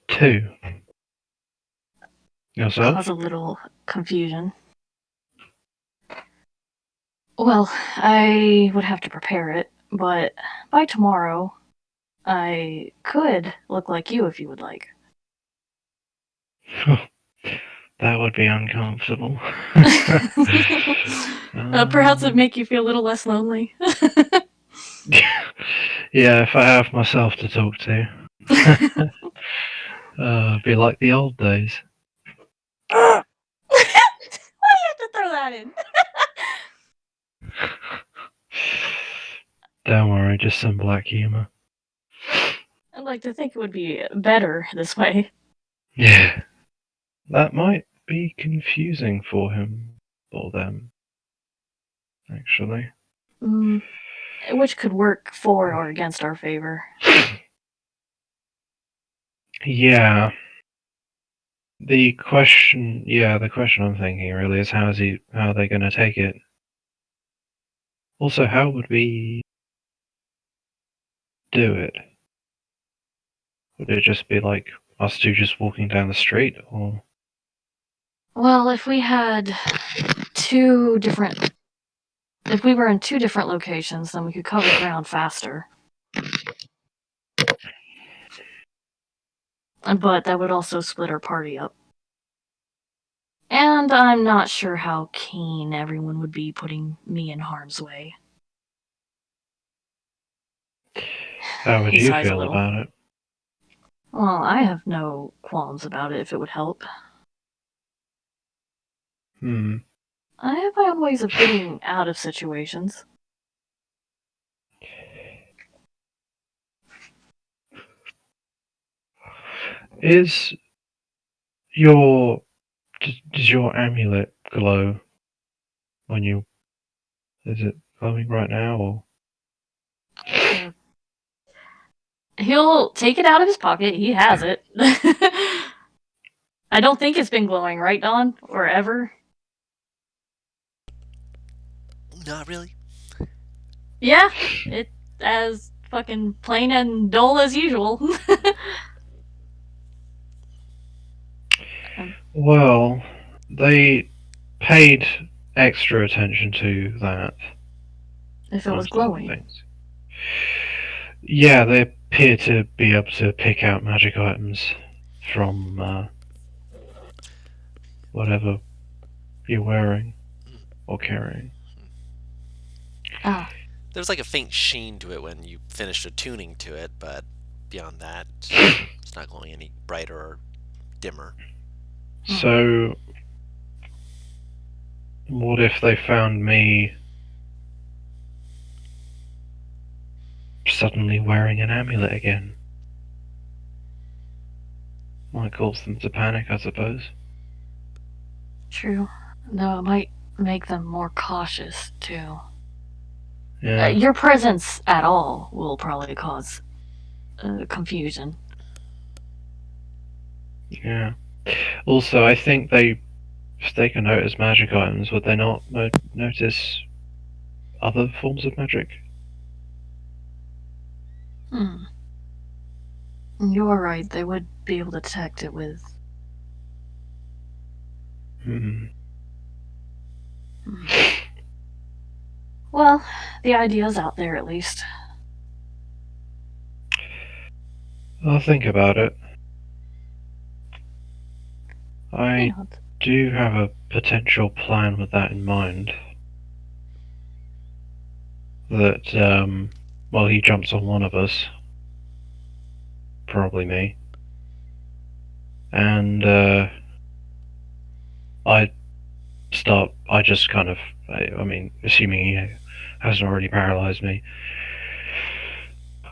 2. Yourself? Cause a little confusion. Well, I would have to prepare it, but by tomorrow, I could look like you if you would like. That would be uncomfortable. Perhaps it'd make you feel a little less lonely. Yeah, if I have myself to talk to. Be like the old days. Why you have to throw that in? Don't worry, just some black humor. I'd like to think it would be better this way. Yeah. That might be confusing for him or them, actually. Which could work for or against our favor. Yeah. The question I'm thinking really is how are they going to take it? Also, how would we do it? Would it just be like us two just walking down the street, or? Well, if we were in two different locations, then we could cover ground faster. But that would also split our party up. And I'm not sure how keen everyone would be putting me in harm's way. How would He you sighs a feel little. about it? Well, I have no qualms about it if it would help. I have my own ways of getting out of situations. Does your amulet glow when you? Is it glowing right now, or? He'll take it out of his pocket. He has it. I don't think it's been glowing, right, Don? Or ever? Not really. Yeah, it's as fucking plain and dull as usual. Well, they paid extra attention to that. If it was amongst other glowing. things. Yeah, they appear to be able to pick out magic items from whatever you're wearing or carrying. Ah. There's like a faint sheen to it when you finish attuning to it, but beyond that, it's not glowing any brighter or dimmer. So, what if they found me suddenly wearing an amulet again? Might cause them to panic, I suppose. True. Though it might make them more cautious, too. Yeah. Your presence at all will probably cause confusion. Yeah. Also, I think if they can notice magic items, would they not notice other forms of magic? You're right, they would be able to detect it with... Well, the idea's out there at least. I'll think about it. I do have a potential plan with that in mind. That, well, he jumps on one of us. Probably me. And, I just kind of, I mean, assuming he hasn't already paralyzed me,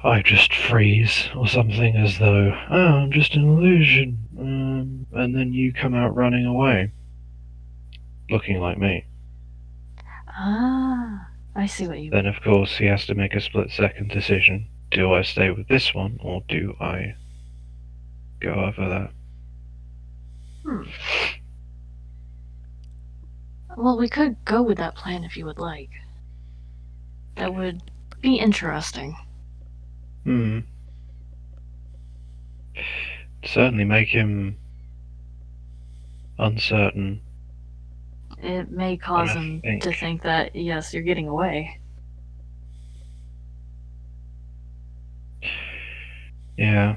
I just freeze or something as though, I'm just an illusion. And then you come out running away. Looking like me. Ah, I see what you mean. Then, of course, he has to make a split-second decision. Do I stay with this one, or do I go over that? Well, we could go with that plan if you would like. That would be interesting. Certainly make him uncertain. It may cause him to think that, yes, you're getting away. Yeah.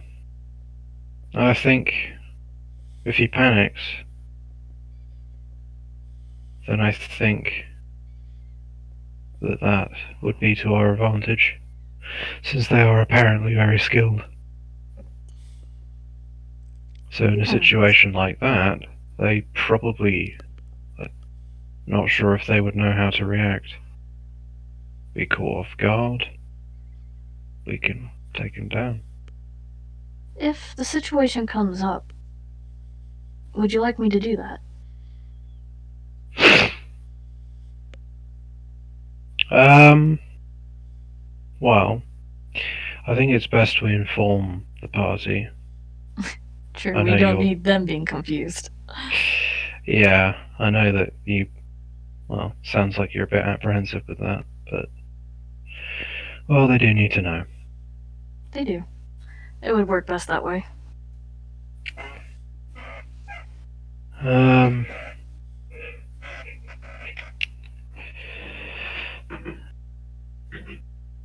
I think if he panics, then I think that would be to our advantage, since they are apparently very skilled. So in a situation like that, they probably not sure if they would know how to react. Be caught off guard. We can take him down. If the situation comes up, would you like me to do that? Well, I think it's best we inform the party. Sure, I we know don't you're- need them being confused. Yeah, I know that you. Well, sounds like you're a bit apprehensive with that, but. Well, they do need to know. They do. It would work best that way. Um.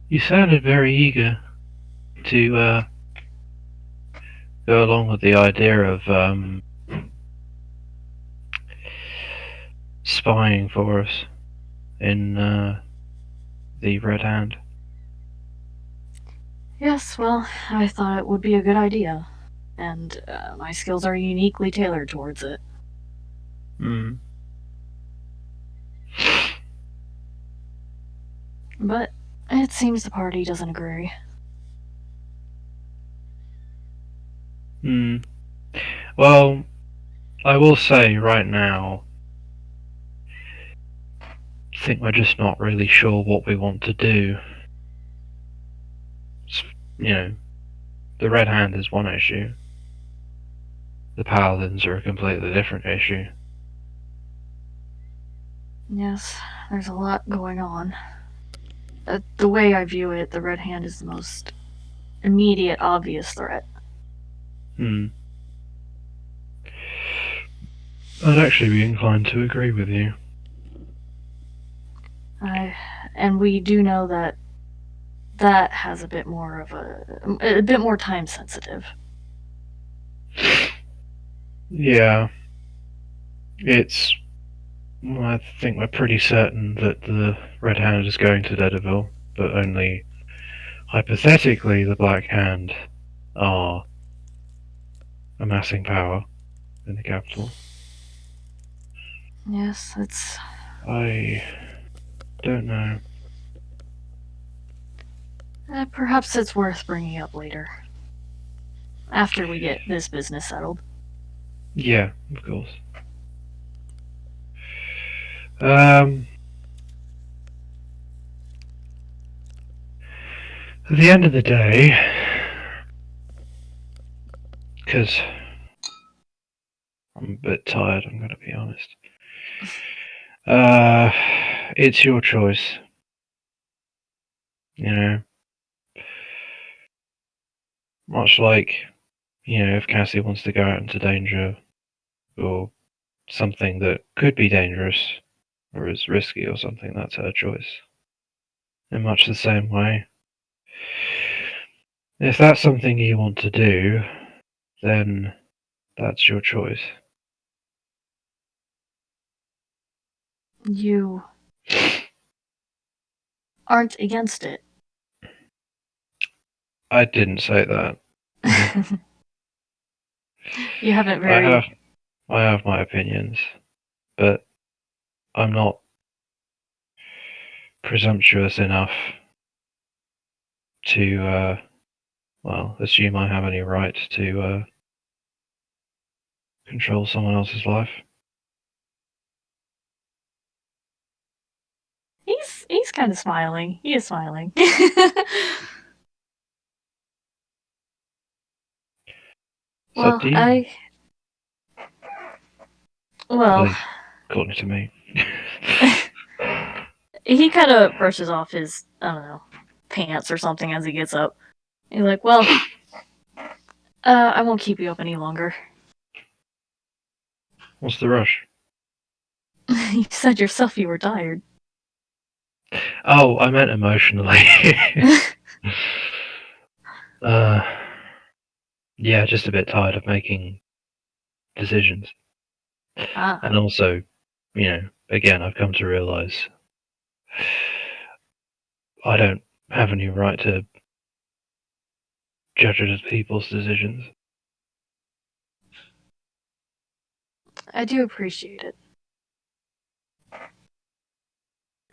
You sounded very eager to go along with the idea of spying for us in the Red Hand. Yes, well, I thought it would be a good idea. And my skills are uniquely tailored towards it. Hmm. But it seems the party doesn't agree. Hmm. Well, I will say right now, I think we're just not really sure what we want to do. You know, the Red Hand is one issue. The Paladins are a completely different issue. Yes, there's a lot going on. The way I view it, the Red Hand is the most immediate, obvious threat. Hmm. I'd actually be inclined to agree with you. And we do know that that has a bit more of a bit more time sensitive. Yeah. It's. I think we're pretty certain that the Red Hand is going to Dedeville, but only hypothetically the Black Hand are amassing power in the capital. Yes, it's I don't know. perhaps it's worth bringing up later. After we get this business settled. Yeah, of course. At the end of the day, because I'm a bit tired, I'm going to be honest. It's your choice. You know, much like, if Cassie wants to go out into danger or something that could be dangerous or is risky or something, that's her choice. In much the same way, if that's something you want to do, then that's your choice. You aren't against it. I didn't say that. You haven't very. I have my opinions, but I'm not presumptuous enough to, assume I have any right to control someone else's life. He's kind of smiling. He is smiling. Well, So do you, Well, at least according to me. he kind of brushes off his, I don't know, pants or something as he gets up. He's like, well, I won't keep you up any longer. What's the rush? You said yourself you were tired. Oh, I meant emotionally. Yeah, just a bit tired of making decisions. Ah, And also, again, I've come to realize I don't have any right to judge other people's decisions. I do appreciate it.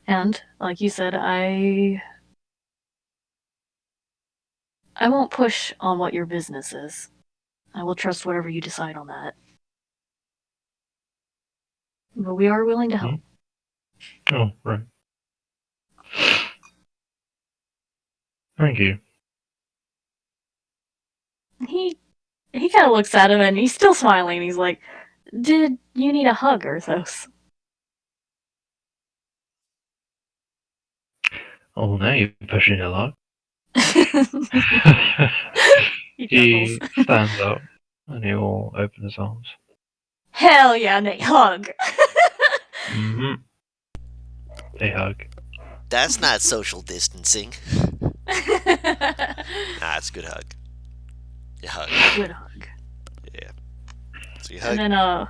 And, like you said, I won't push on what your business is. I will trust whatever you decide on that. but we are willing to help. Oh, right. Thank you. He kind of looks at him and he's still smiling. He's like, "Did you need a hug, Arthos?" Oh, now you're pushing it a lot. He He chuckles. stands up and he will open his arms. Hell yeah, and they hug. Mm-hmm. They hug. That's not social distancing. It's a good hug. You hug. Good hug. Yeah. So you hug. And then,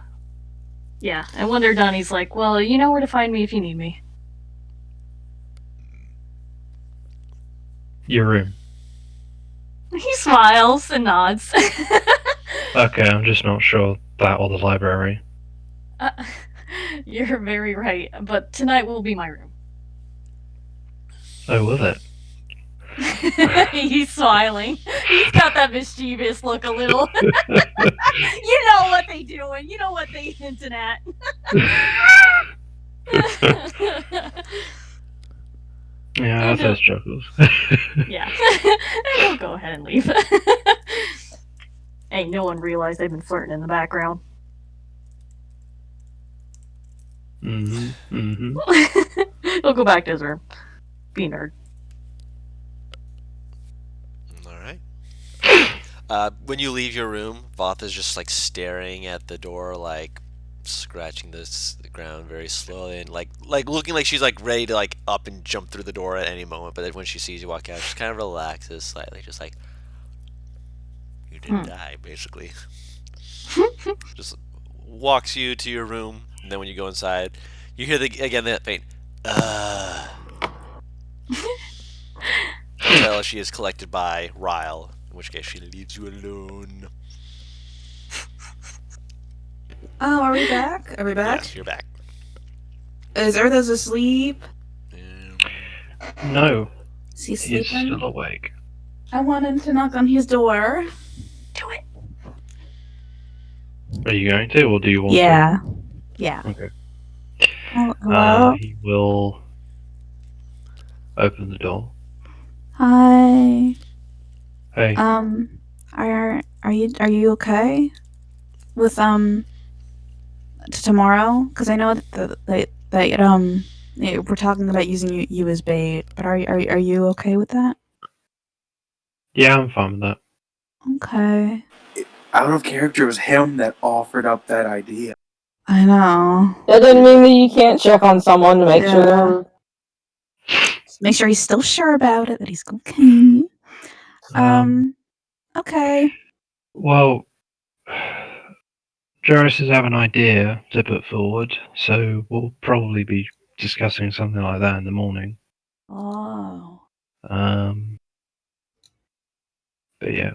yeah, and when they're done, he's like, "Well, you know where to find me if you need me." Your room. He smiles and nods. Okay, I'm just not sure that or the library. You're very right, but tonight will be my room. Oh, will it? He's smiling. He's got that mischievous look a little. You know what they doing. You know what they hinting at. Yeah, that says chuckles. Yeah. And he'll go ahead and leave. Hey, no one realized they've been flirting in the background. Mm-hmm. Mm-hmm. He'll go back to his room. Be a nerd. Alright. When you leave your room, Voth is just like staring at the door, like scratching the ground very slowly and like looking like she's like ready to like up and jump through the door at any moment, but then when she sees you walk out, she kind of relaxes slightly, just like you didn't die, basically. Just walks you to your room, and then when you go inside, you hear that faint until she is collected by Ryle, in which case she leaves you alone. Oh, are we back? Are we back? Yes, you're back. Is Arthos asleep? No, Is he he's sleeping? still awake. I want him to knock on his door. Do it. Are you going to, or do you want Yeah. Yeah. to? Okay. Oh, hello? He will open the door. Hi. Hey. Are you okay with tomorrow? Because I know that we're talking about using you as bait, but are you okay with that? Yeah, I'm fine with that. Okay. Out of character, it was him that offered up that idea. I know. That doesn't mean that you can't check on someone to make sure Yeah. they're... Make sure he's still sure about it, that he's okay. Okay. Well, Jairus have an idea to put forward, so we'll probably be discussing something like that in the morning. Oh. But yeah.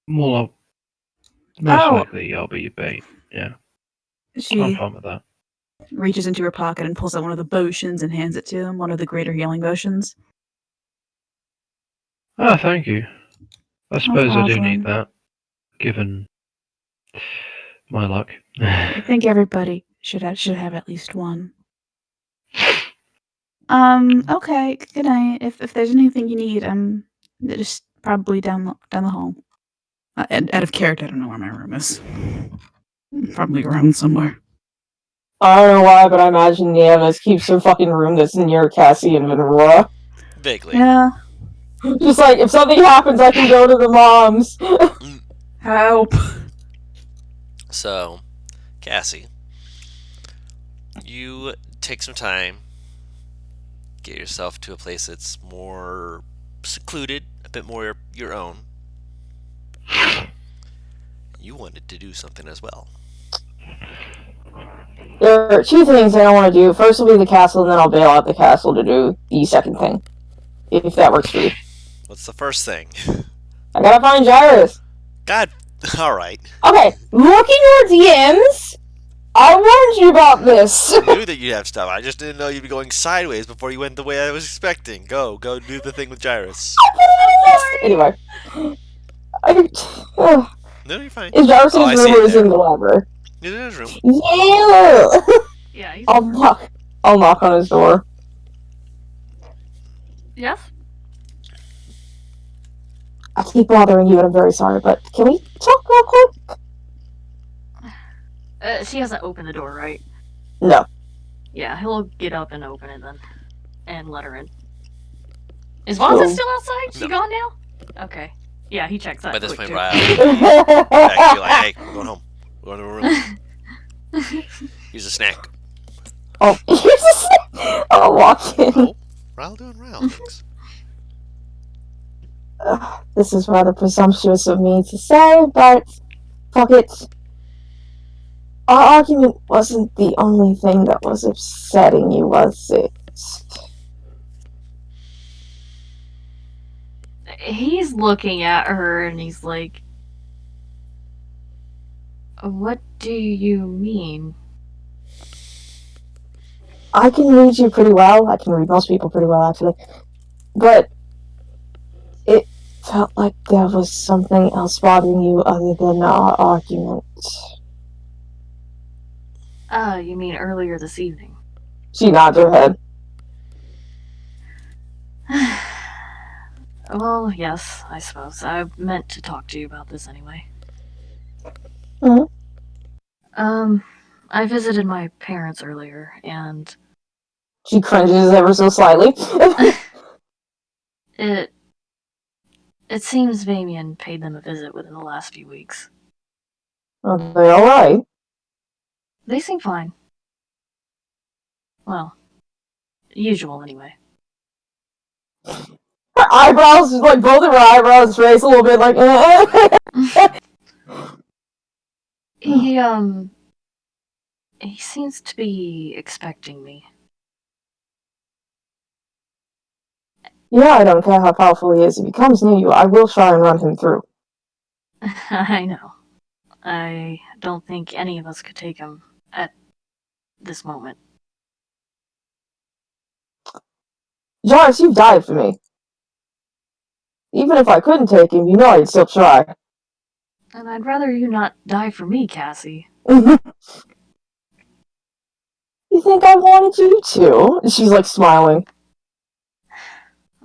Most likely I'll be your bait. Yeah, I'm She fine with that. reaches into her pocket and pulls out one of the potions and hands it to him, one of the greater healing potions. Ah, thank you. I suppose I do problem. need that, given my luck. I think everybody should have at least one. Okay. Good night. If there's anything you need, just probably down the hall. Out of character, I don't know where my room is. Probably around somewhere. I don't know why, but I imagine Nieves keeps her fucking room that's near Cassie and Aurora. Vaguely. Yeah. Just like, if something happens, I can go to the moms. Help. So, Cassie, you take some time, get yourself to a place that's more secluded, a bit more your own. You wanted to do something as well. There are two things I want to do. First will be the castle, and then I'll bail out the castle to do the second thing. If that works for you. What's the first thing? I gotta find Jairus. God, alright. Okay, looking your DMs, I warned you about this. I knew that you'd have stuff. I just didn't know you'd be going sideways before you went the way I was expecting. Go do the thing with Jairus. Anyway. No, you're fine. Is Jairus' Oh, I room see or it is there. in the library? He's in his room. Yeah! Yeah, he's. I'll knock on his door. Yes? I keep bothering you and I'm very sorry, but can we talk real quick? She hasn't opened the door, right? No. Yeah, he'll get up and open it then. And let her in. Is Vonza Cool. still outside? She No. gone now? Okay. Yeah, he checks that. By this quick, point, too. Ryle actually like, hey, we're going home. We're going to a room. Here's a snack. Oh, I'll walk in. Oh, Ryle doing Ryle things. This is rather presumptuous of me to say, but fuck it. Our argument wasn't the only thing that was upsetting you, was it? He's looking at her and he's like, what do you mean? I can read you pretty well. I can read most people pretty well, actually. But it felt like there was something else bothering you other than our argument. You mean earlier this evening? She nods her head. Well, yes, I suppose. I meant to talk to you about this anyway. Mhm. I visited my parents earlier, and She cringes ever so slightly. it seems Vamian paid them a visit within the last few weeks. Are they alright? They seem fine. Well, usual anyway. Her eyebrows, like both of her eyebrows raise a little bit, like, He seems to be expecting me. Yeah, I don't care how powerful he is. If he comes near you, I will try and run him through. I know. I don't think any of us could take him at this moment. Jarvis, you've died for me. Even if I couldn't take him, you know I'd still try. And I'd rather you not die for me, Cassie. You think I wanted you to? She's like smiling.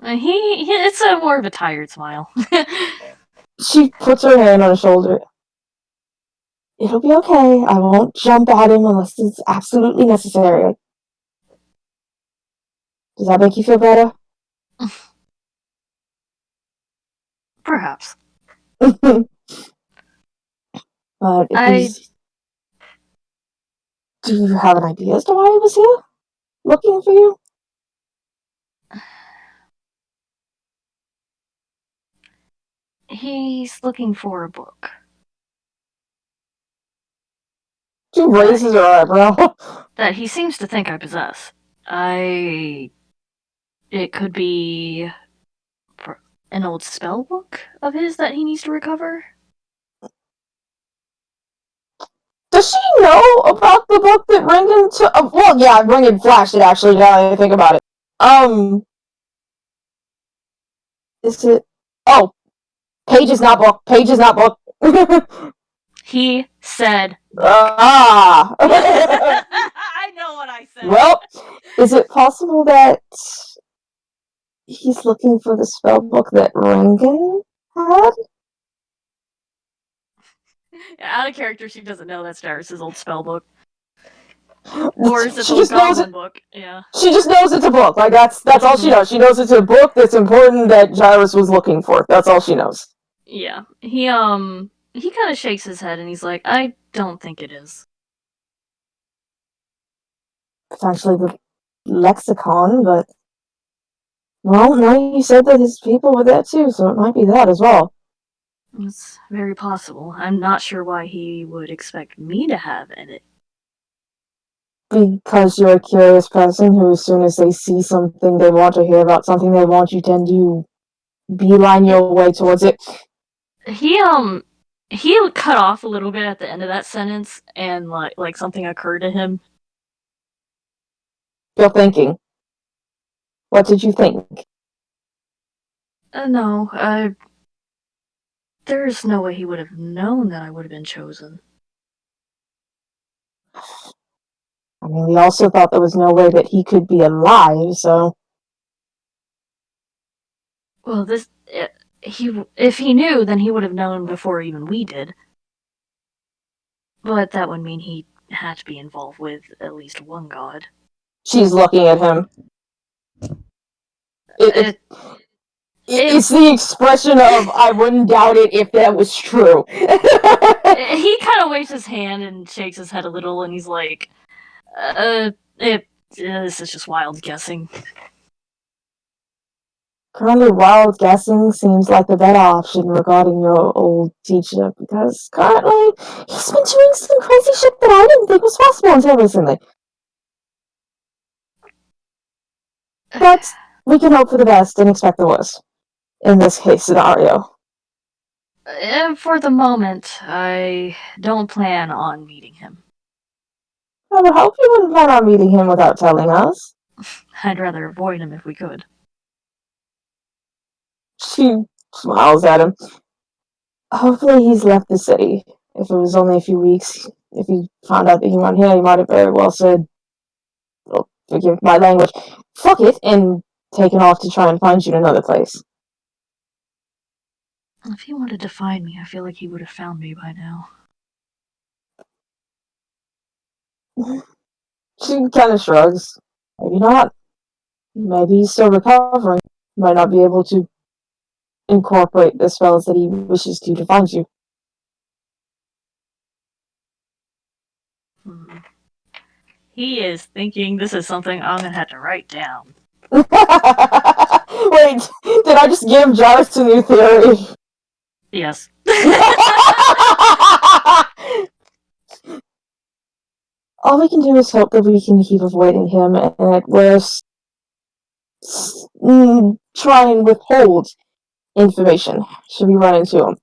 It's a more of a tired smile. She puts her hand on his shoulder. It'll be okay. I won't jump at him unless it's absolutely necessary. Does that make you feel better? Perhaps. But do you have an idea as to why he was here? Looking for you? He's looking for a book. She raises her eyebrow. That he seems to think I possess. It could be an old spell book of his that he needs to recover. Does she know about the book that Ringen took? Well, yeah, Ringen flashed it, actually, now that I think about it. Is it... Oh. Page is not book. Page is not book. He said... Ah! I know what I said. Well, is it possible that he's looking for the spell book that Ringen had? Out of character, she doesn't know that's Darius' old spell book. Or is it She the just knows goblin book? Yeah. She just knows it's a book. Like, that's all she knows. She knows it's a book that's important that Gyrus was looking for. That's all she knows. Yeah. He kind of shakes his head and he's like, I don't think it is. Potentially the lexicon, but... Well, now you said that his people were there too, so it might be that as well. It's very possible. I'm not sure why he would expect me to have it. Because you're a curious person who, as soon as they see something they want to hear about something they want, you tend to beeline your way towards it. He cut off a little bit at the end of that sentence, and like something occurred to him. You're thinking. What did you think? No, there's no way he would have known that I would have been chosen. I mean, we also thought there was no way that he could be alive, so... Well, if he knew, then he would have known before even we did. But that would mean he had to be involved with at least one god. She's looking at him. It's the expression of, I wouldn't doubt it if that was true. He kind of waves his hand and shakes his head a little, and he's like, this is just wild guessing. Currently, wild guessing seems like the better option regarding your old teacher, because currently, he's been doing some crazy shit that I didn't think was possible until recently. But we can hope for the best and expect the worst in this case scenario. For the moment, I don't plan on meeting him. I would hope you wouldn't plan on meeting him without telling us. I'd rather avoid him if we could. She smiles at him. Hopefully he's left the city. If it was only a few weeks, if he found out that you weren't here, he might have very well said, well, forgive my language, fuck it, and taken off to try and find you in another place. If he wanted to find me, I feel like he would have found me by now. She kind of shrugs. Maybe not. Maybe he's still recovering. Might not be able to incorporate the spells that he wishes to find you. He is thinking this is something I'm gonna have to write down. Wait, did I just give Jarvis a new theory? Yes. All we can do is hope that we can keep avoiding him, and at worst, try and withhold information should we run into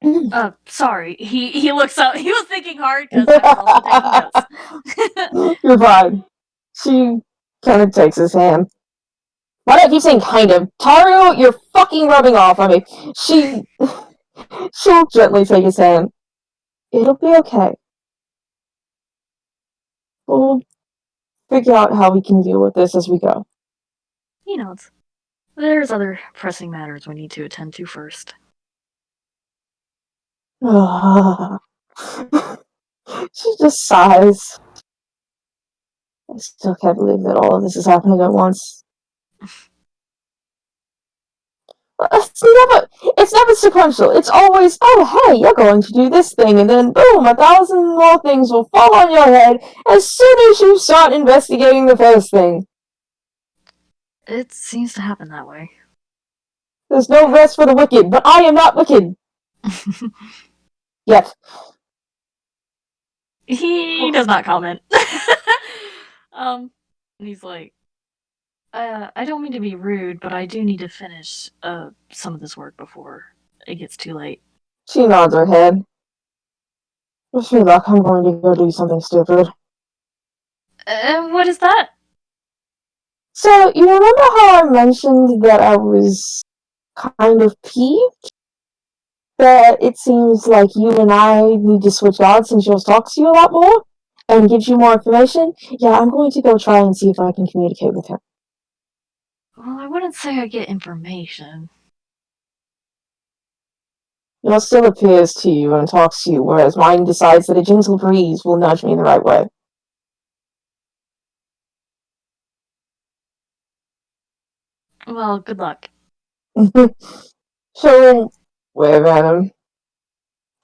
him. Sorry. He looks up. He was thinking hard because I was also taking notes. You're fine. She kind of takes his hand. Why do I keep saying kind of? Taru, you're fucking rubbing off on me. She'll gently take his hand. It'll be okay. We'll figure out how we can deal with this as we go. He nods. There's other pressing matters we need to attend to first. She just sighs. I still can't believe that all of this is happening at once. It's never sequential. It's always, oh hey, you're going to do this thing, and then boom, 1,000 more things will fall on your head as soon as you start investigating the first thing. It seems to happen that way. There's no rest for the wicked, but I am not wicked. Yet. He does not comment. And he's like, I don't mean to be rude, but I do need to finish some of this work before it gets too late. She nods her head. Wish me luck, I'm going to go do something stupid. What is that? So, you remember how I mentioned that I was kind of peeved? That it seems like you and I need to switch out since Jules talks to you a lot more and gives you more information? Yeah, I'm going to go try and see if I can communicate with him. Well, I wouldn't say I get information. It still appears to you and talks to you, whereas mine decides that a gentle breeze will nudge me in the right way. Well, good luck. So, wave at him.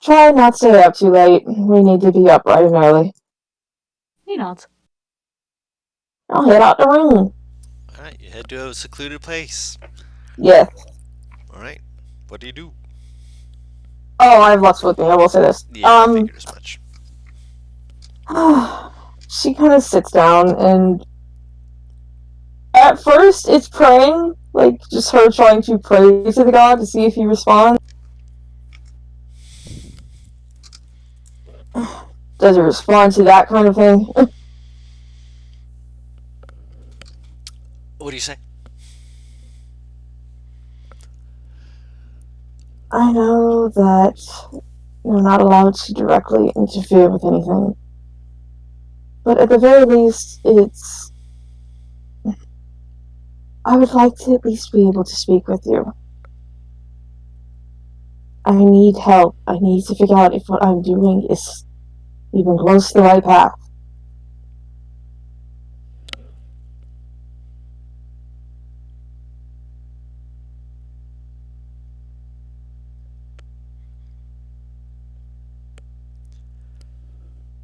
Try not to stay up too late. We need to be up bright and early. He nods. I'll head out the room. Alright, you head to a secluded place. Yeah. Alright, what do you do? Oh, I have Lux with me, I will say this. Yeah, I figured as much. She kind of sits down, and at first it's praying, like just her trying to pray to the god to see if he responds. Does he respond to that kind of thing? What do you say? I know that you're not allowed to directly interfere with anything. But at the very least, I would like to at least be able to speak with you. I need help. I need to figure out if what I'm doing is even close to the right path.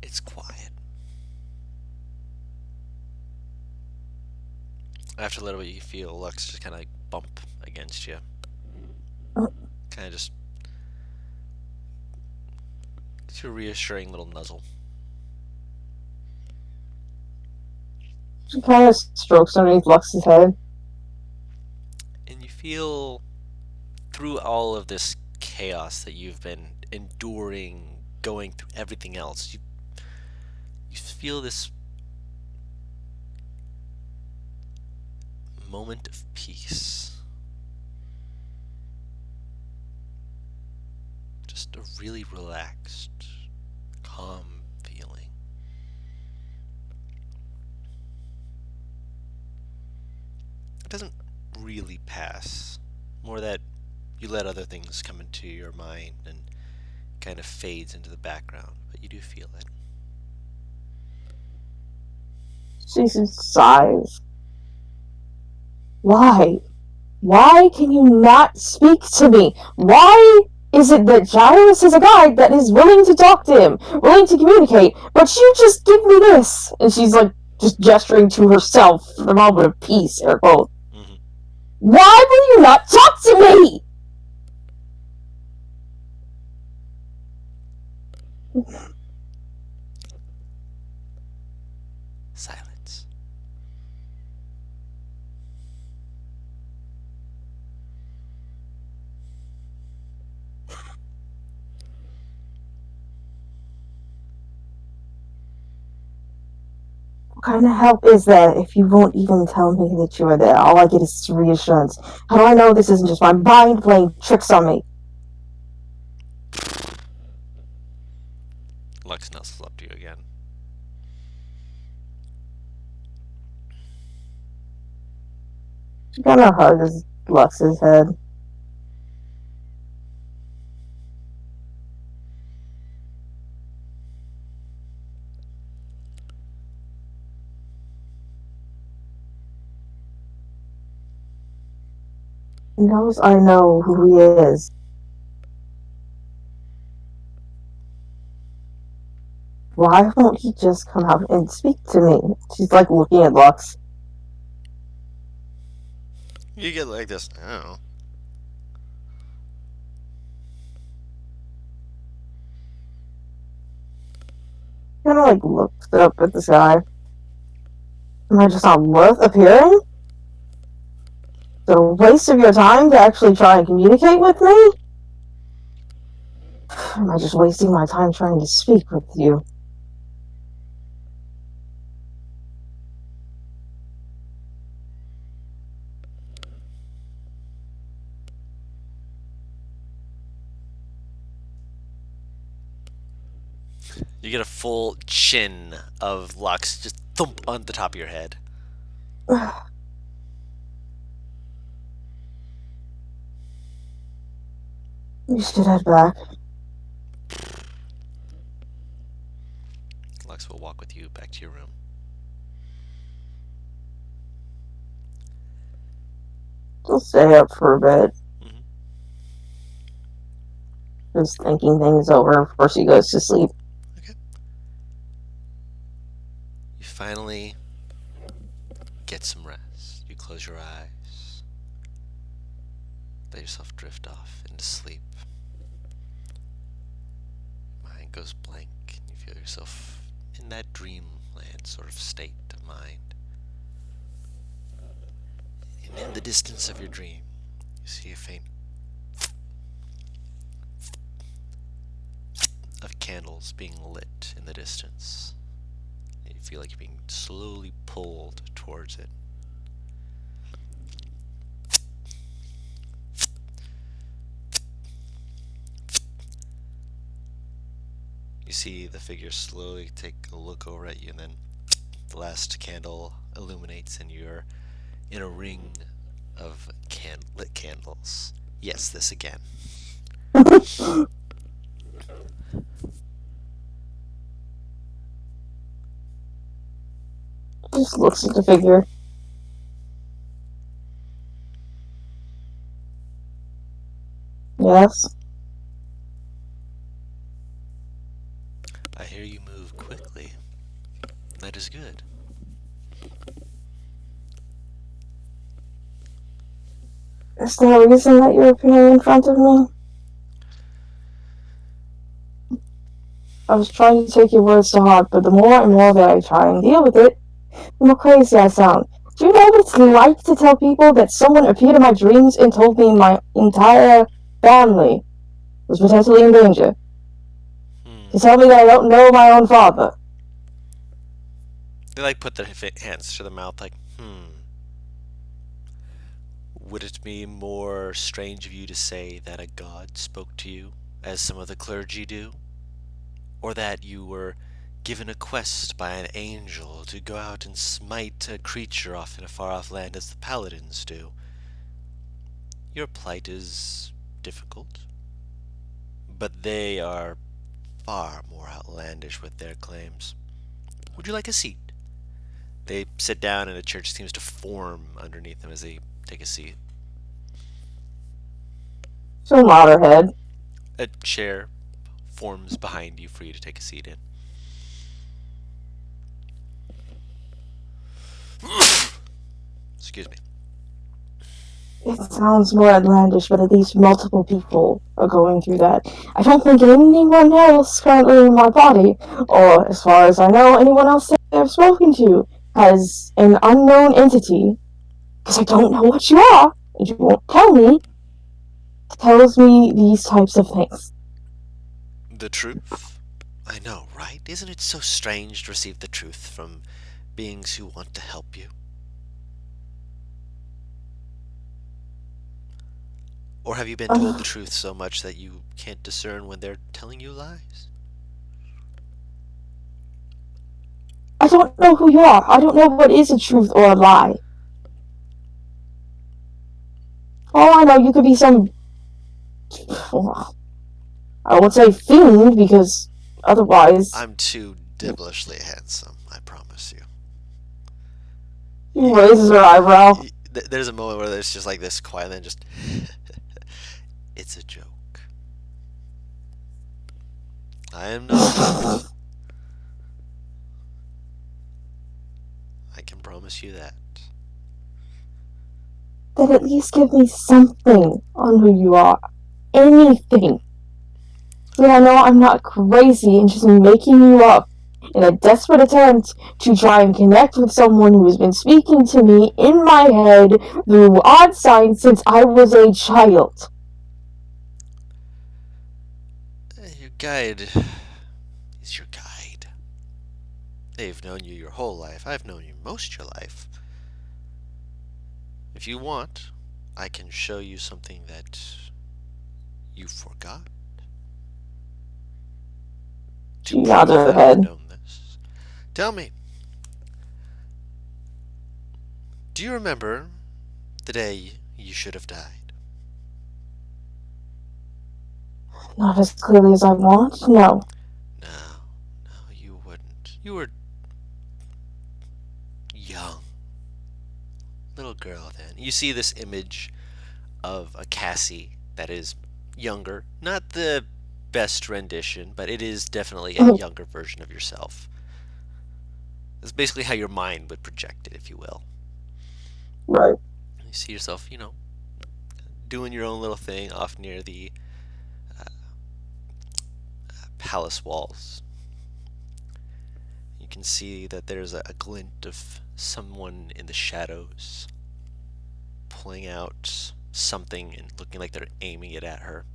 It's quiet. After a little bit, you feel Lux just kind of like bump against you. Kind of just. It's a reassuring little nuzzle. She kind of strokes underneath Lux's head. And you feel through all of this chaos that you've been enduring, going through everything else, you feel this moment of peace. Just a really relaxed, calm feeling. It doesn't really pass. More that you let other things come into your mind and kind of fades into the background, but you do feel it. She sighs. Why? Why can you not speak to me? Why is it that Gyrus is a guy that is willing to talk to him, willing to communicate, but you just give me this? And she's like just gesturing to herself for the moment of peace, air quote. Mm-hmm. Why will you not talk to me? Silence. What kind of help is that if you won't even tell me that you are there? All I get is reassurance. How do I know this isn't just my mind playing tricks on me? Lux nuzzles up to you again. She kind of hugs Lux's head. He knows I know who he is. Why won't he just come out and speak to me? She's like looking at Lux. You get like this. I don't know. Kind of like looks up at the sky. Am I just not worth appearing? Is it a waste of your time to actually try and communicate with me? Am I just wasting my time trying to speak with you? You get a full chin of Lux just thump on the top of your head. You should head back. Lux will walk with you back to your room. She'll stay up for a bit. Mhm. Just thinking things over before she goes to sleep. You finally get some rest. You close your eyes. Let yourself drift off into sleep. Mind goes blank, and you feel yourself in that dreamland sort of state of mind. And in the distance of your dream, you see a faint of candles being lit in the distance. And you feel like you're being slowly pulled towards it. see the figure slowly take a look over at you, and then the last candle illuminates, and you're in a ring of lit candles. Yes, this again. Just looks at the figure. Yes. I hear you move quickly. That is good. Is there a reason that you're appearing in front of me? I was trying to take your words to heart, but the more and more that I try and deal with it, the more crazy I sound. Do you know what it's like to tell people that someone appeared in my dreams and told me my entire family was potentially in danger? To tell me that I don't know my own father? They like put their hands to the mouth like, Would it be more strange of you to say that a god spoke to you, as some of the clergy do? Or that you were given a quest by an angel to go out and smite a creature off in a far-off land as the paladins do? Your plight is difficult, but they are far more outlandish with their claims. Would you like a seat? They sit down and a church seems to form underneath them as they take a seat. So nod her head. A chair forms behind you for you to take a seat in. Excuse me. It sounds more outlandish, but at least multiple people are going through that. I don't think anyone else currently in my body, or as far as I know, anyone else that I've spoken to, has an unknown entity, because I don't know what you are, and you won't tell me, tells me these types of things. The truth? I know, right? Isn't it so strange to receive the truth from beings who want to help you? Or have you been told the truth so much that you can't discern when they're telling you lies? I don't know who you are. I don't know what is a truth or a lie. All I know, you could be some... I won't say fiend, because otherwise... I'm too devilishly handsome, I promise you. He raises her eyebrow. There's a moment where there's just like this quiet, and then just... It's a joke. I am not. I can promise you that. Then at least give me something on who you are. Anything. So I know I'm not crazy and just making you up in a desperate attempt to try and connect with someone who has been speaking to me in my head through odd signs since I was a child. Your guide is your guide. They've known you your whole life. I've known you most your life. If you want, I can show you something that you forgot. She nods her head. Known this. Tell me, do you remember the day you should have died? Not as clearly as I want, no. No, you wouldn't. You were young. Little girl then. You see this image of a Cassie that is younger. Not the best rendition, but it is definitely a younger version of yourself. It's basically how your mind would project it, if you will. Right. You see yourself, doing your own little thing off near the palace walls. You can see that there's a glint of someone in the shadows pulling out something and looking like they're aiming it at her.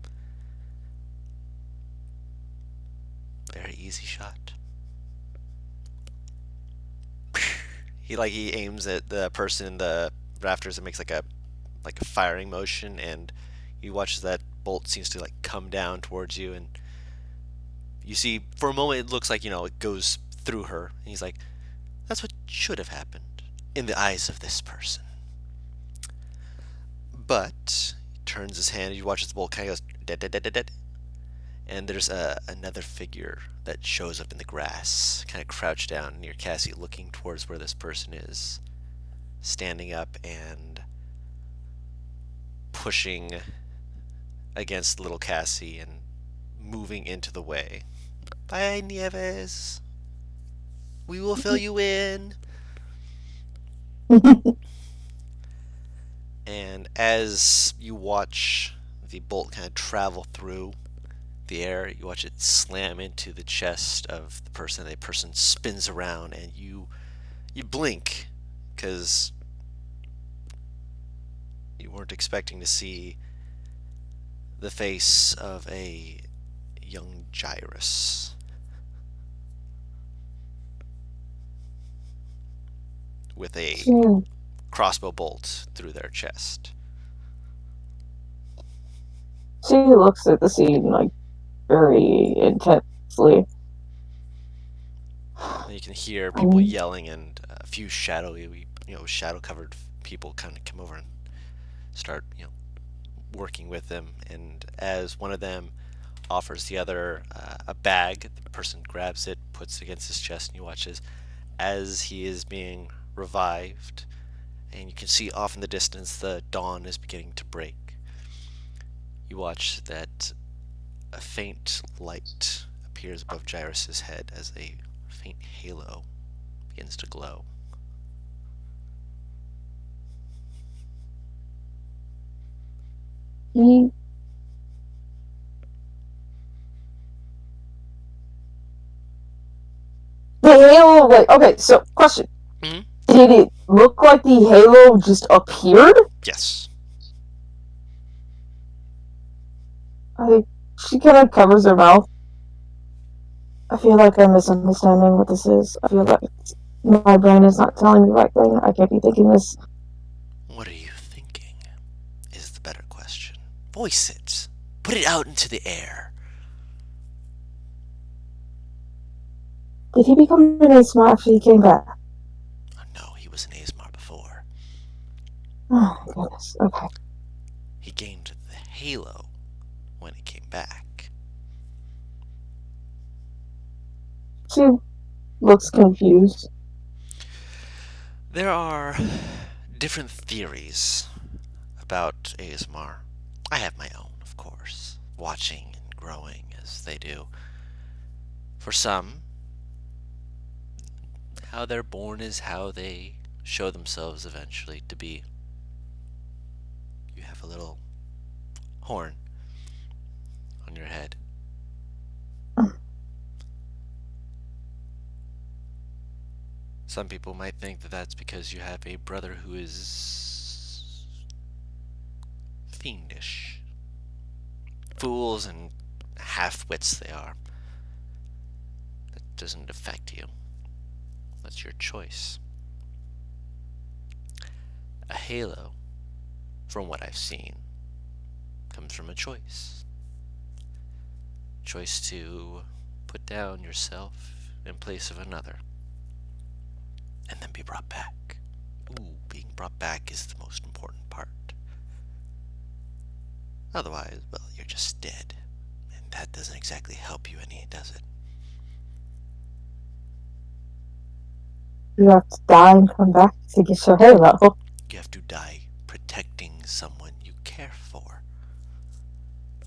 Very easy shot. He aims at the person in the rafters and makes like a firing motion, and you watch as that bolt seems to come down towards you, and You see, for a moment, it looks like, it goes through her. And he's like, that's what should have happened in the eyes of this person. But he turns his hand, you watch the bolt kind of goes, dead, dead, dead, dead, dead. And there's another figure that shows up in the grass, kind of crouched down near Cassie, looking towards where this person is, standing up and pushing against little Cassie and moving into the way. Bye, Nieves. We will fill you in. And as you watch the bolt kind of travel through the air, you watch it slam into the chest of the person. The person spins around, and you blink because you weren't expecting to see the face of a young Gyrus. With a She, crossbow bolt through their chest. she looks at the scene like very intensely. And you can hear people yelling, and a few shadowy, shadow-covered people kind of come over and start, working with them. And as one of them offers the other a bag, the person grabs it, puts it against his chest, and you watch as he is being revived. And you can see off in the distance the dawn is beginning to break. You watch that a faint light appears above Gyrus's head as a faint halo begins to glow. He the halo, like, okay, so question. Mhm. Did it look like the halo just appeared? Yes. She kind of covers her mouth. I feel like I'm misunderstanding what this is. I feel like my brain is not telling me the right thing. I can't be thinking this. What are you thinking? Is the better question. Voice it. Put it out into the air. Did he become an ASMR after he came back? Oh, no, he was an ASMR before. Oh, my goodness. Okay. He gained the halo when he came back. She looks confused. There are different theories about ASMR. I have my own, of course, watching and growing as they do. For some, how they're born is how they show themselves eventually to be. You have a little horn on your head. Some people might think that that's because you have a brother who is fiendish. Fools and half-wits they are. That doesn't affect you. That's your choice. A halo, from what I've seen, comes from a choice. Choice to put down yourself in place of another. And then be brought back. Ooh, being brought back is the most important part. Otherwise, well, you're just dead. And that doesn't exactly help you any, does it? You have to die and come back to get your halo. You have to die protecting someone you care for.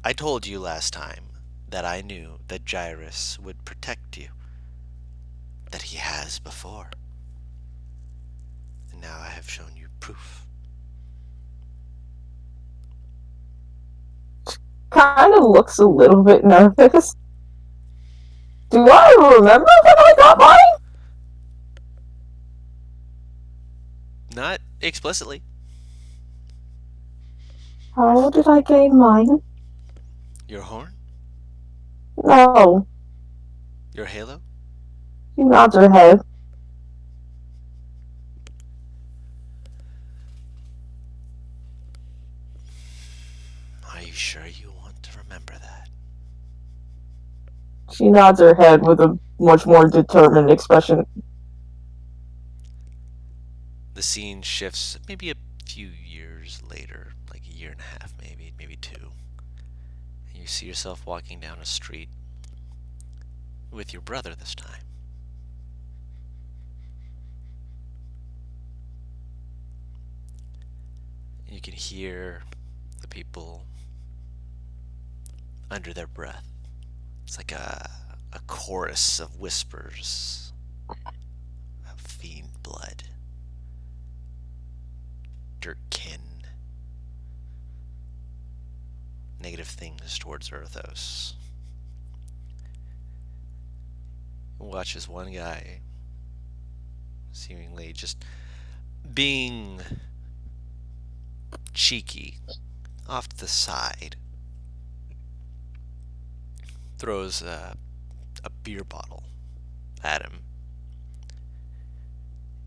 I told you last time that I knew that Gyrus would protect you. That he has before. And now I have shown you proof. Kind of looks a little bit nervous. Do I remember when I got mine? Not explicitly. How did I gain mine? Your horn? No. Your halo? She nods her head. Are you sure you want to remember that? She nods her head with a much more determined expression. The scene shifts maybe a few years later, like a year and a half, maybe two. And you see yourself walking down a street with your brother this time. You can hear the people under their breath. It's like a chorus of whispers of fiend blood, dirt kin, negative things towards Erthos. Watch as one guy, seemingly just being cheeky, off to the side, throws a beer bottle at him.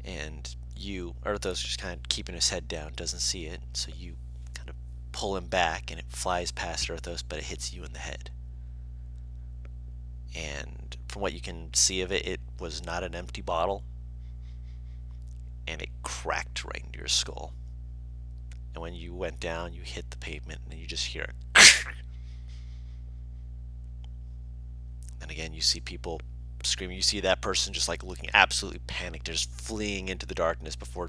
And you, Erthos, just kind of keeping his head down, doesn't see it, so you kind of pull him back and it flies past Erthos, but it hits you in the head. And from what you can see of it, it was not an empty bottle, and it cracked right into your skull. And when you went down, you hit the pavement, and you just hear it. And again, you see people screaming. You see that person just like looking absolutely panicked, just fleeing into the darkness before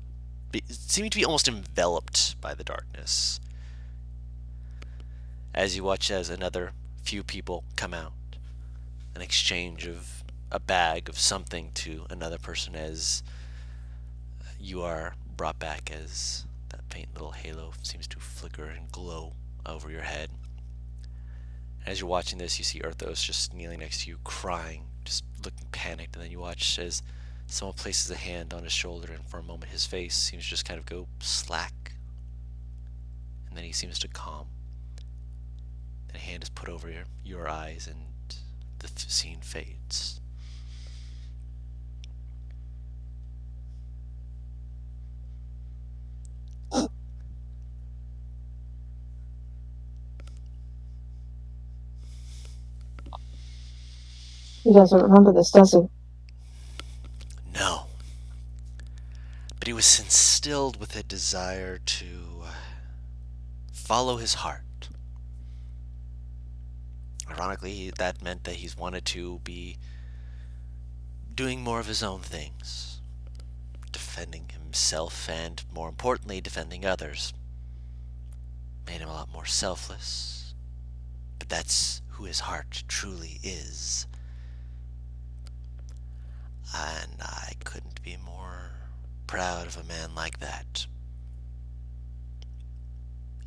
seeming to be almost enveloped by the darkness. As you watch as another few people come out, an exchange of a bag of something to another person as you are brought back as that faint little halo seems to flicker and glow over your head. As you're watching this, you see Erthos just kneeling next to you, crying, just looking panicked, and then you watch as someone places a hand on his shoulder, and for a moment his face seems to just kind of go slack, and then he seems to calm. Then a hand is put over your eyes, and the scene fades. He doesn't remember this, does he? No. But he was instilled with a desire to follow his heart. Ironically, that meant that he's wanted to be doing more of his own things, defending himself and, more importantly, defending others. Made him a lot more selfless. But that's who his heart truly is. And I couldn't be more proud of a man like that.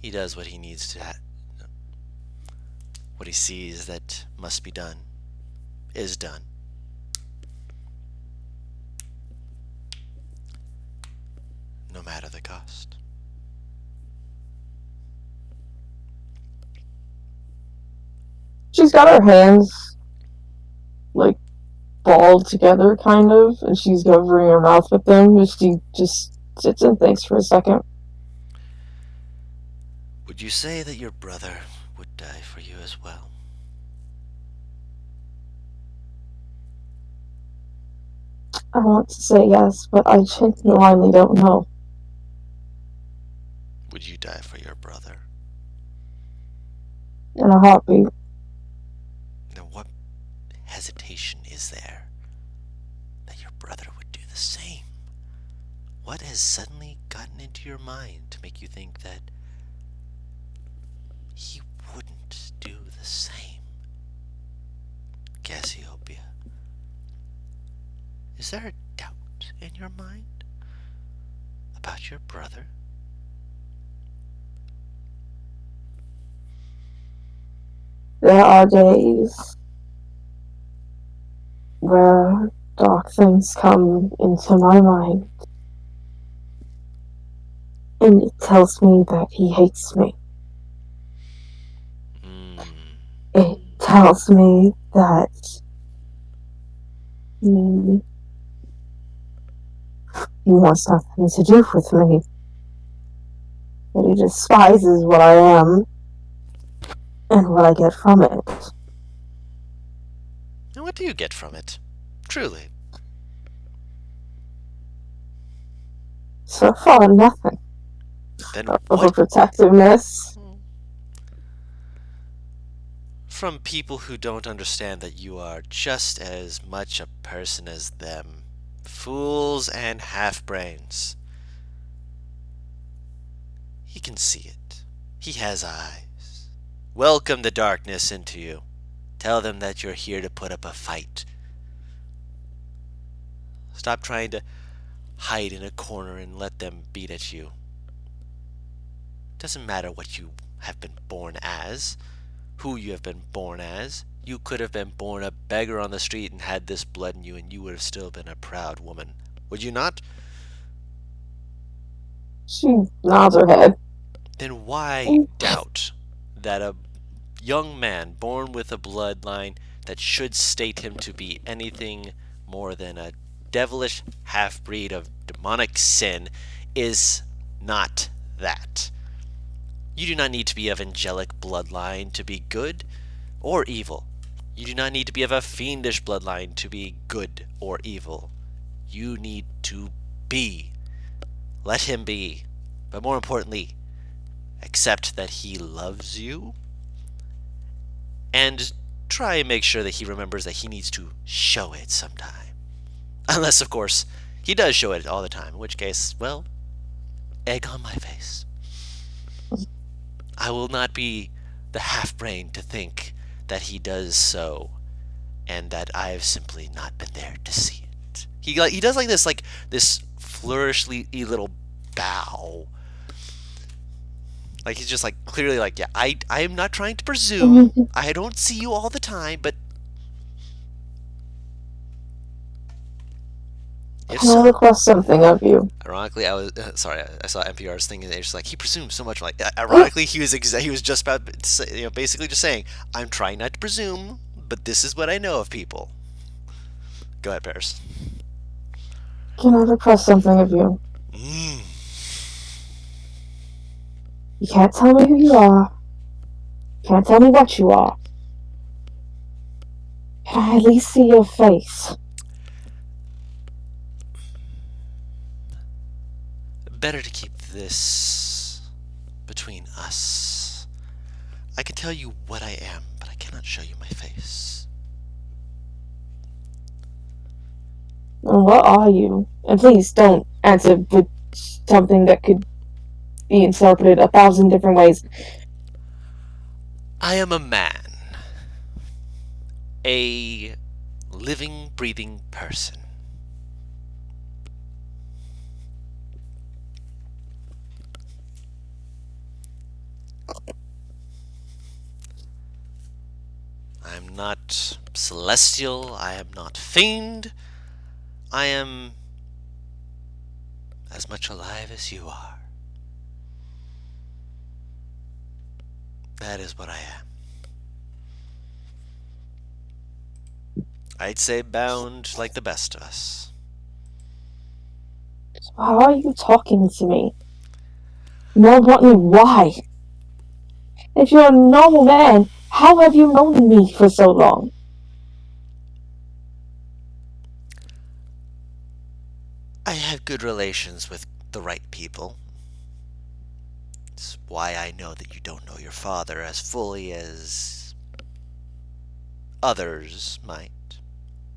He does what he needs to what he sees that must be done is done. No matter the cost. She's got her hands, like, balled together, kind of, and she's covering her mouth with them, and she just sits and thinks for a second. Would you say that your brother would die for you as well? I want to say yes, but I genuinely don't know. Would you die for your brother? In a heartbeat. Then what hesitation is there that your brother would do the same? What has suddenly gotten into your mind to make you think that he wouldn't do the same? Cassiopeia, is there a doubt in your mind about your brother? There are days where dark things come into my mind. And it tells me that he hates me. It tells me that he wants nothing to do with me. That he despises what I am and what I get from it. What do you get from it? Truly. So far, nothing. Then Over protectiveness. From people who don't understand that you are just as much a person as them. Fools and half-brains. He can see it. He has eyes. Welcome the darkness into you. Tell them that you're here to put up a fight. Stop trying to hide in a corner and let them beat at you. Doesn't matter what you have been born as, who you have been born as. You could have been born a beggar on the street and had this blood in you, and you would have still been a proud woman. Would you not? She nods her head. Then why doubt that a young man born with a bloodline that should state him to be anything more than a devilish half-breed of demonic sin is not that? You do not need to be of angelic bloodline to be good or evil. You do not need to be of a fiendish bloodline to be good or evil. You need to be. Let him be. But more importantly, accept that he loves you, and try and make sure that he remembers that he needs to show it sometime. Unless, of course, he does show it all the time, in which case, well, egg on my face. I will not be the half-brain to think that he does so, and that I've simply not been there to see it. He does like this flourishly little bow. Like he's just like clearly like, yeah, I am not trying to presume. I don't see you all the time, but if Can I so, request something of you? ironically, I was sorry. I saw NPR's thing, and they're just like he presumes so much. Like ironically, he was just about to say, basically just saying, I'm trying not to presume, but this is what I know of people. Go ahead, Paris. Can I request something of you? Mm. You can't tell me who you are. You can't tell me what you are. Can I at least see your face? Better to keep this between us. I can tell you what I am, but I cannot show you my face. And what are you? And please don't answer with something that could be interpreted 1,000 different ways. I am a man. A living, breathing person. I am not celestial. I am not fiend. I am as much alive as you are. That is what I am. I'd say bound like the best of us. So how are you talking to me? More importantly, why? If you're a normal man, how have you known me for so long? I have good relations with the right people. It's why I know that you don't know your father as fully as others might.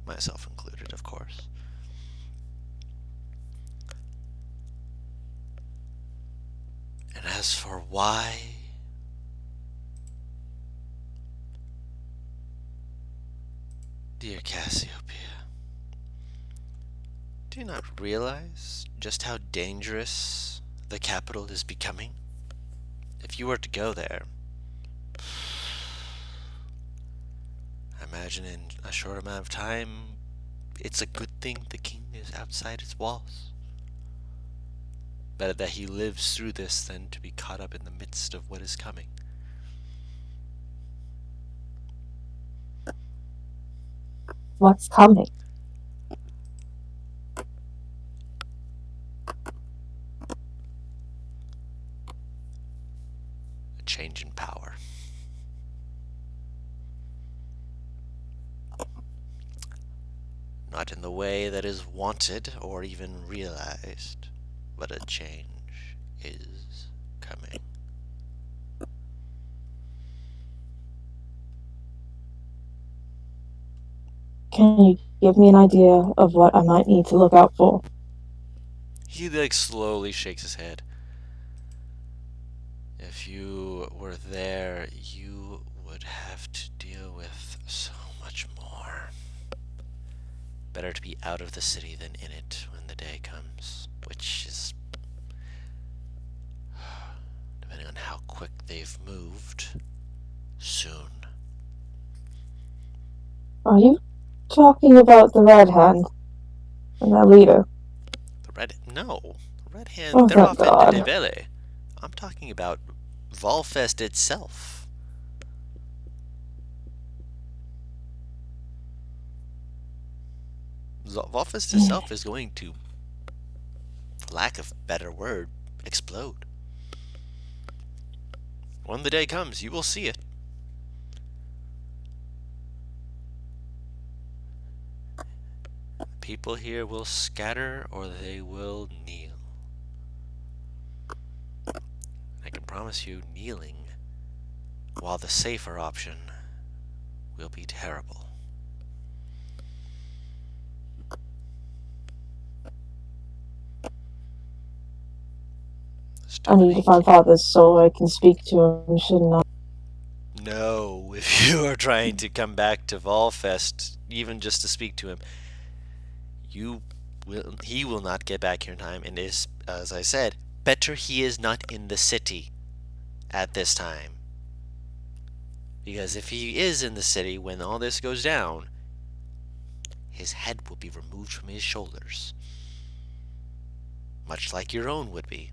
Myself included, of course. And as for why, dear Cassiopeia, do you not realize just how dangerous the capital is becoming? If you were to go there, I imagine in a short amount of time, it's a good thing the king is outside its walls. Better that he lives through this than to be caught up in the midst of what is coming. What's coming? A change in power. Not in the way that is wanted or even realized, but a change is coming. Can you give me an idea of what I might need to look out for? He like slowly shakes his head. If you were there, you would have to deal with so much more. Better to be out of the city than in it when the day comes, which is, depending on how quick they've moved, soon. Are you talking about the Red Hand and that leader? No. The Red Hand, Oh, they're thank off God. at Devele. I'm talking about Volfest itself. Volfest itself is going to, for lack of a better word, explode. When the day comes, you will see it. People here will scatter or they will kneel. I can promise you, kneeling, while the safer option will be terrible. I need to find Father so I can speak to him, shouldn't I? No, if you are trying to come back to Volfest, even just to speak to him, he will not get back here in time, and is, as I said, better he is not in the city at this time. Because if he is in the city when all this goes down, his head will be removed from his shoulders. Much like your own would be.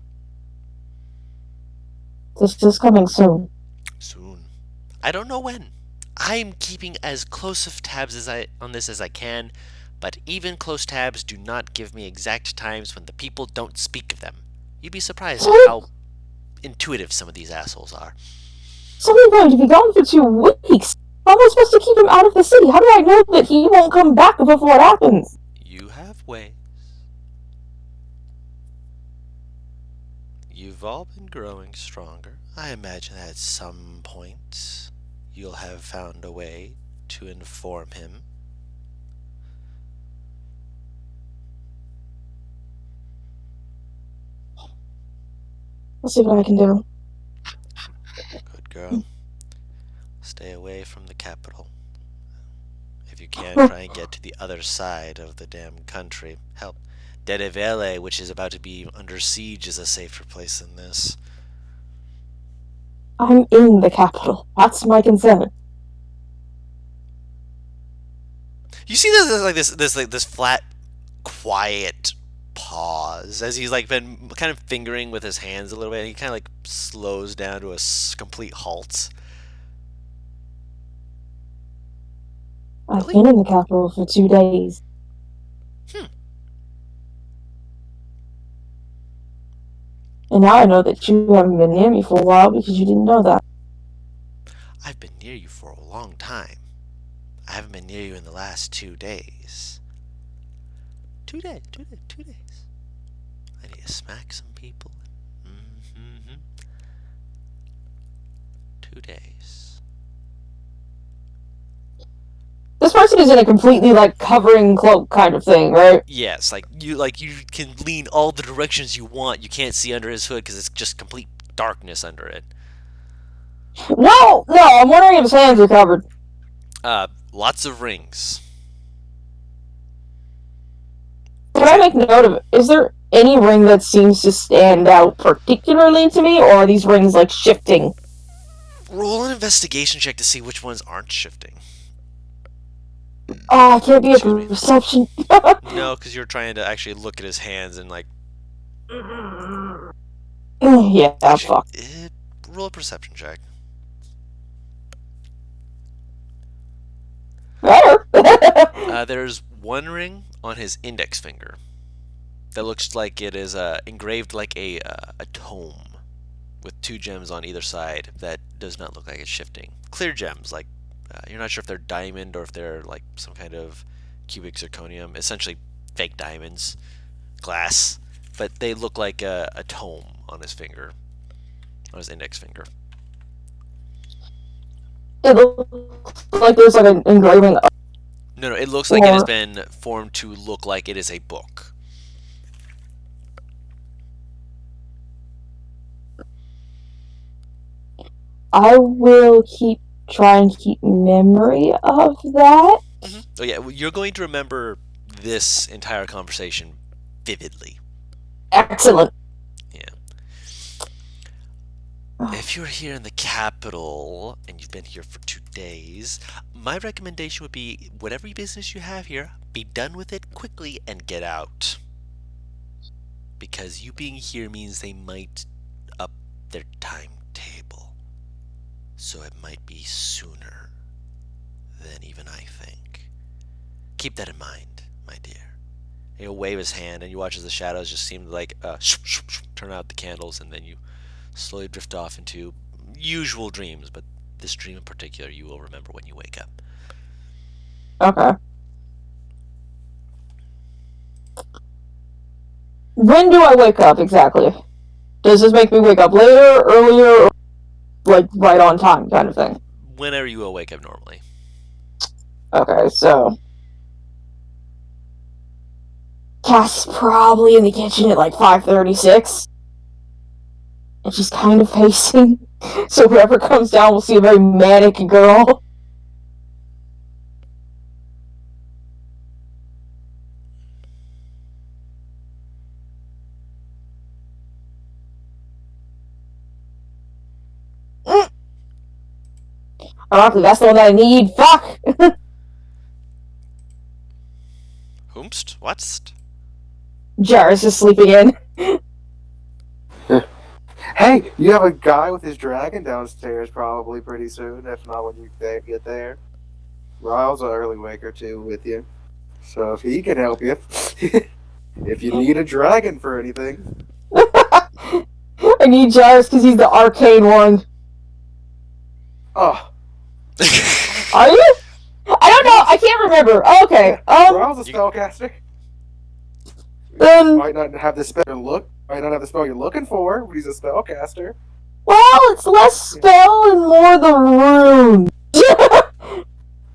This is coming soon. Soon. I don't know when. I'm keeping as close of tabs on this as I can, but even close tabs do not give me exact times when the people don't speak of them. You'd be surprised at how intuitive some of these assholes are. Someone's going to be gone for 2 weeks. How am I supposed to keep him out of the city? How do I know that he won't come back before it happens? You have ways. You've all been growing stronger. I imagine at some point you'll have found a way to inform him. I'll see what I can do. Good girl. Stay away from the capital. If you can, try and get to the other side of the damn country. Help. Dedevele, which is about to be under siege, is a safer place than this. I'm in the capital. That's my concern. You see this flat, quiet pause as he's like been kind of fingering with his hands a little bit, and he kind of like slows down to a complete halt. I've been in the capital for 2 days. And now I know that you haven't been near me for a while because you didn't know that. I've been near you for a long time. I haven't been near you in the last 2 days. 2 days. I need to smack some people. 2 days. This person is in a completely, covering cloak kind of thing, right? Yes, you can lean all the directions you want. You can't see under his hood because it's just complete darkness under it. No, I'm wondering if his hands are covered. Lots of rings. Can I make note of it? Is there any ring that seems to stand out particularly to me, or are these rings, shifting? Roll an investigation check to see which ones aren't shifting. Oh, I can't be a Excuse me. perception. No, because you're trying to actually look at his hands and Yeah, fuck. roll a perception check. Better. There's one ring on his index finger that looks like it is engraved like a tome with 2 gems on either side that does not look like it's shifting. Clear gems, you're not sure if they're diamond or if they're some kind of cubic zirconium, essentially fake diamonds, glass, but they look like a tome on his finger, on his index finger. It looks like there's like an engraving. No, it looks like it has Or- been formed to look like it is a book. I will try and keep memory of that. Oh yeah, well, you're going to remember this entire conversation vividly. Excellent. If you're here in the capital and you've been here for 2 days, my recommendation would be whatever business you have here, be done with it quickly and get out. Because you being here means they might up their timetable. So it might be sooner than even I think. Keep that in mind, my dear. He'll wave his hand and you watch as the shadows just seem to like turn out the candles, and then you slowly drift off into usual dreams, but this dream in particular you will remember when you wake up. Okay. When do I wake up exactly? Does this make me wake up later, earlier, or like right on time kind of thing? Whenever you will wake up normally. Okay, so Cass is probably in the kitchen at like 5:36. And she's kind of pacing. So whoever comes down will see a very manic girl. Ironically, that's the one that I need. Fuck! Whomst? Whatst? Jarrus is sleeping in. Hey, you have a guy with his dragon downstairs probably pretty soon, if not when you get there. Ryle's an early waker too with you. So if he can help you. If you need a dragon for anything. I need Jarrus because he's the arcane one. Oh, Are you? I don't know. I can't remember. Oh, okay. Ryle's a spellcaster. Then, Might not have the spell you're looking for, but he's a spellcaster. well, it's less spell and more the rune.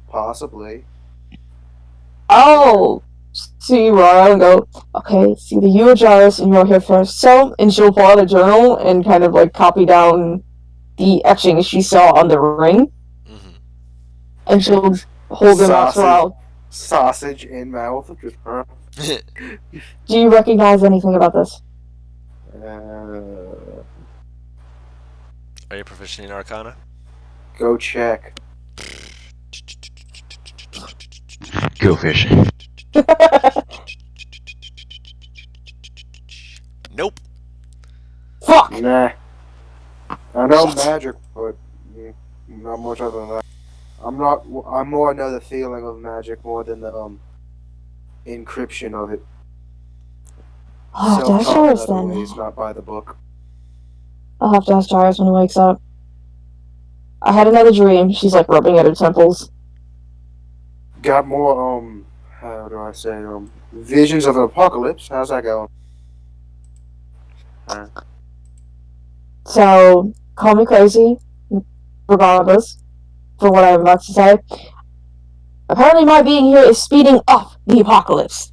Possibly. Oh, see Rara and go, okay, it's either you or Jarrus, and you're here first. So, and she'll pull out a journal and kind of like copy down the etchings she saw on the ring, and she'll hold them out to Rara. Sausage in mouth. Just, Do you recognize anything about this? Are you proficient in Arcana? Go check. Go fishing. Nope. Fuck! Nah. I know magic, but not much other than that. I'm more know the feeling of magic more than the encryption of it. I'll have to ask Self-taught in Jarrus other then. ways, not by the book. I'll have to ask Jarrus when he wakes up. I had another dream. She's like rubbing at her temples. Got more how do I say visions of an apocalypse. How's that going? So, call me crazy, regardless, for what I'm about to say. Apparently my being here is speeding up the apocalypse.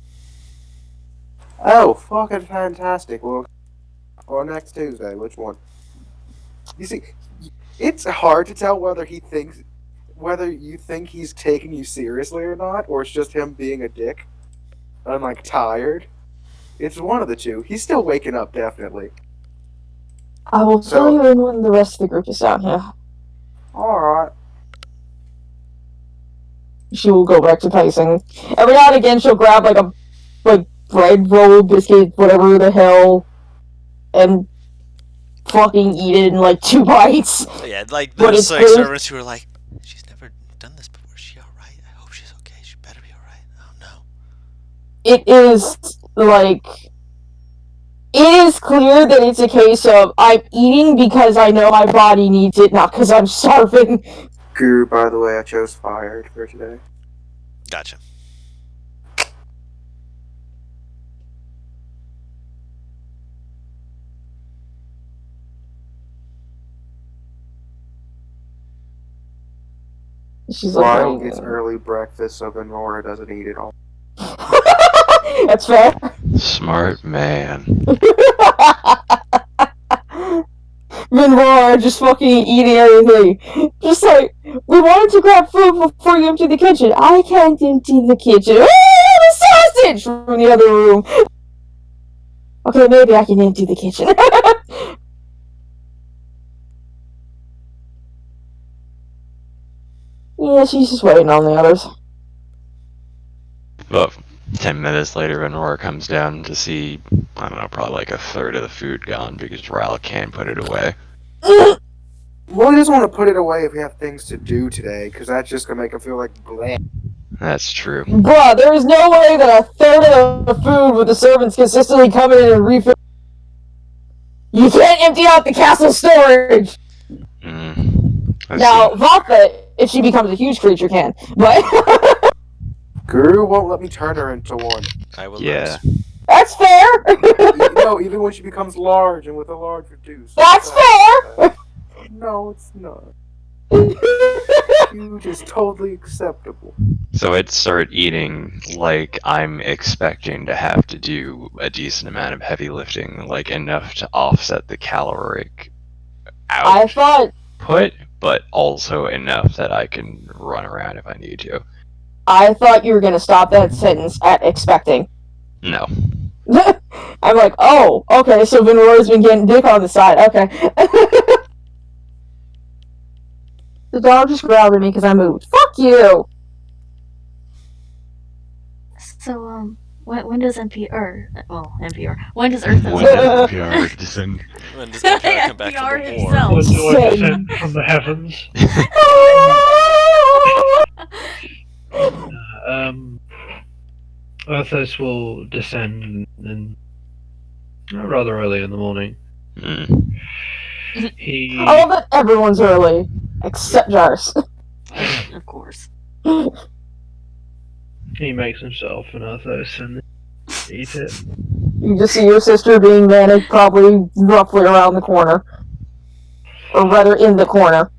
Oh, fucking fantastic. Well, or next Tuesday, which one? You see, it's hard to tell whether you think he's taking you seriously or not, or it's just him being a dick and like tired. It's one of the two. He's still waking up, definitely. I will fill you in when the rest of the group is down here. Alright. She will go back to pacing. Every now and again she'll grab like a bread roll, biscuit, whatever the hell, and fucking eat it in like 2 bites. Yeah, like But there's it's like good. servants who are like, she's never done this before. Is she alright? I hope she's okay. She better be alright. Oh no. It is like, it is clear that it's a case of I'm eating because I know my body needs it, not because I'm starving. Guru, by the way, I chose fired for today. Gotcha. She's like, Lyle "What gets are early breakfast, so Benora doesn't eat it all. you-" That's fair. Smart man. Minroar just fucking eating everything. Just like, we wanted to grab food before you empty the kitchen. I can't empty the kitchen. Oh, the sausage from the other room. Okay, maybe I can empty the kitchen. Yeah, she's just waiting on the others. But 10 minutes later, Venora comes down to see, I don't know, probably like a third of the food gone because Ral can't put it away. Well, he doesn't want to put it away if we have things to do today, because that's just gonna make him feel like bleh. That's true. Bruh, there is no way that a third of the food with the servants consistently come in and refill. You can't empty out the castle storage! Let's Now, see. Vatha, if she becomes a huge creature, can. But Guru won't let me turn her into one. I will Yeah. that's fair! No, even when she becomes large and with a large reduce. That's fair! No, it's not. Huge is totally acceptable. So I'd start eating like I'm expecting to have to do a decent amount of heavy lifting, like enough to offset the caloric I thought output, but also enough that I can run around if I need to. you were gonna stop that sentence at expecting. No. I'm like, oh, okay, so Venora's been getting dick on the side, okay. The dog just growled at me because I moved. Fuck you! So, when does NPR, when does Earth When does NPR descend? When does NPR come back NPR from the war? himself. When do I Same. descend from the heavens? Arthas will descend in rather early in the morning. He I love that everyone's early, except Jars. Of course. makes himself an Arthas and eat it. You just see your sister being managed probably roughly around the corner. Or rather, in the corner.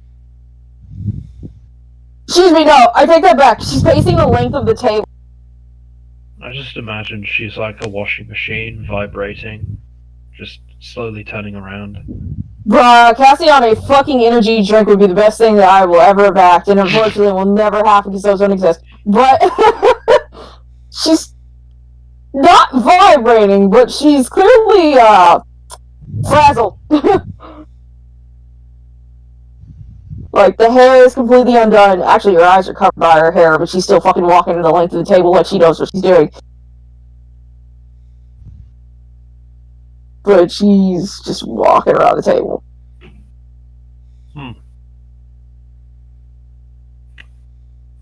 Excuse me, no, I take that back. She's pacing the length of the table. I just imagine she's like a washing machine vibrating, just slowly turning around. Bruh, Cassie on a fucking energy drink would be the best thing that I will ever have backed, and unfortunately will never happen because those don't exist. But she's not vibrating, but she's clearly frazzled. Like, the hair is completely undone. Actually, her eyes are covered by her hair, but she's still fucking walking the length of the table like she knows what she's doing. But she's just walking around the table.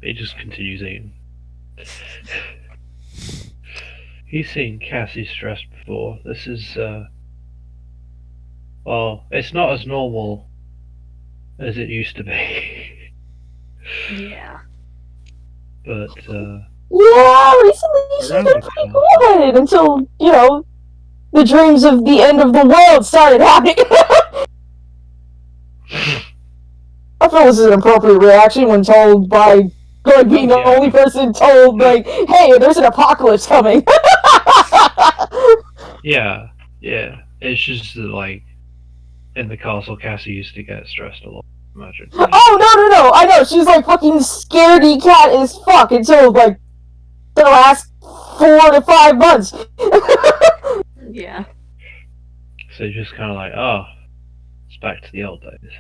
He just continues eating. He's seen Cassie stressed before. This is, well, it's not as normal as it used to be. Yeah. But, Yeah, recently she's been pretty good until, you know, the dreams of the end of the world started happening. I feel this is an appropriate reaction when told by, like, being the only person told, like, hey, there's an apocalypse coming. yeah. It's just that, like, in the castle, Cassie used to get stressed a lot, imagine. Oh, no, I know, she's like fucking scaredy cat as fuck until, like, the last 4 to 5 months. Yeah. So you're just kind of like, oh, it's back to the old days.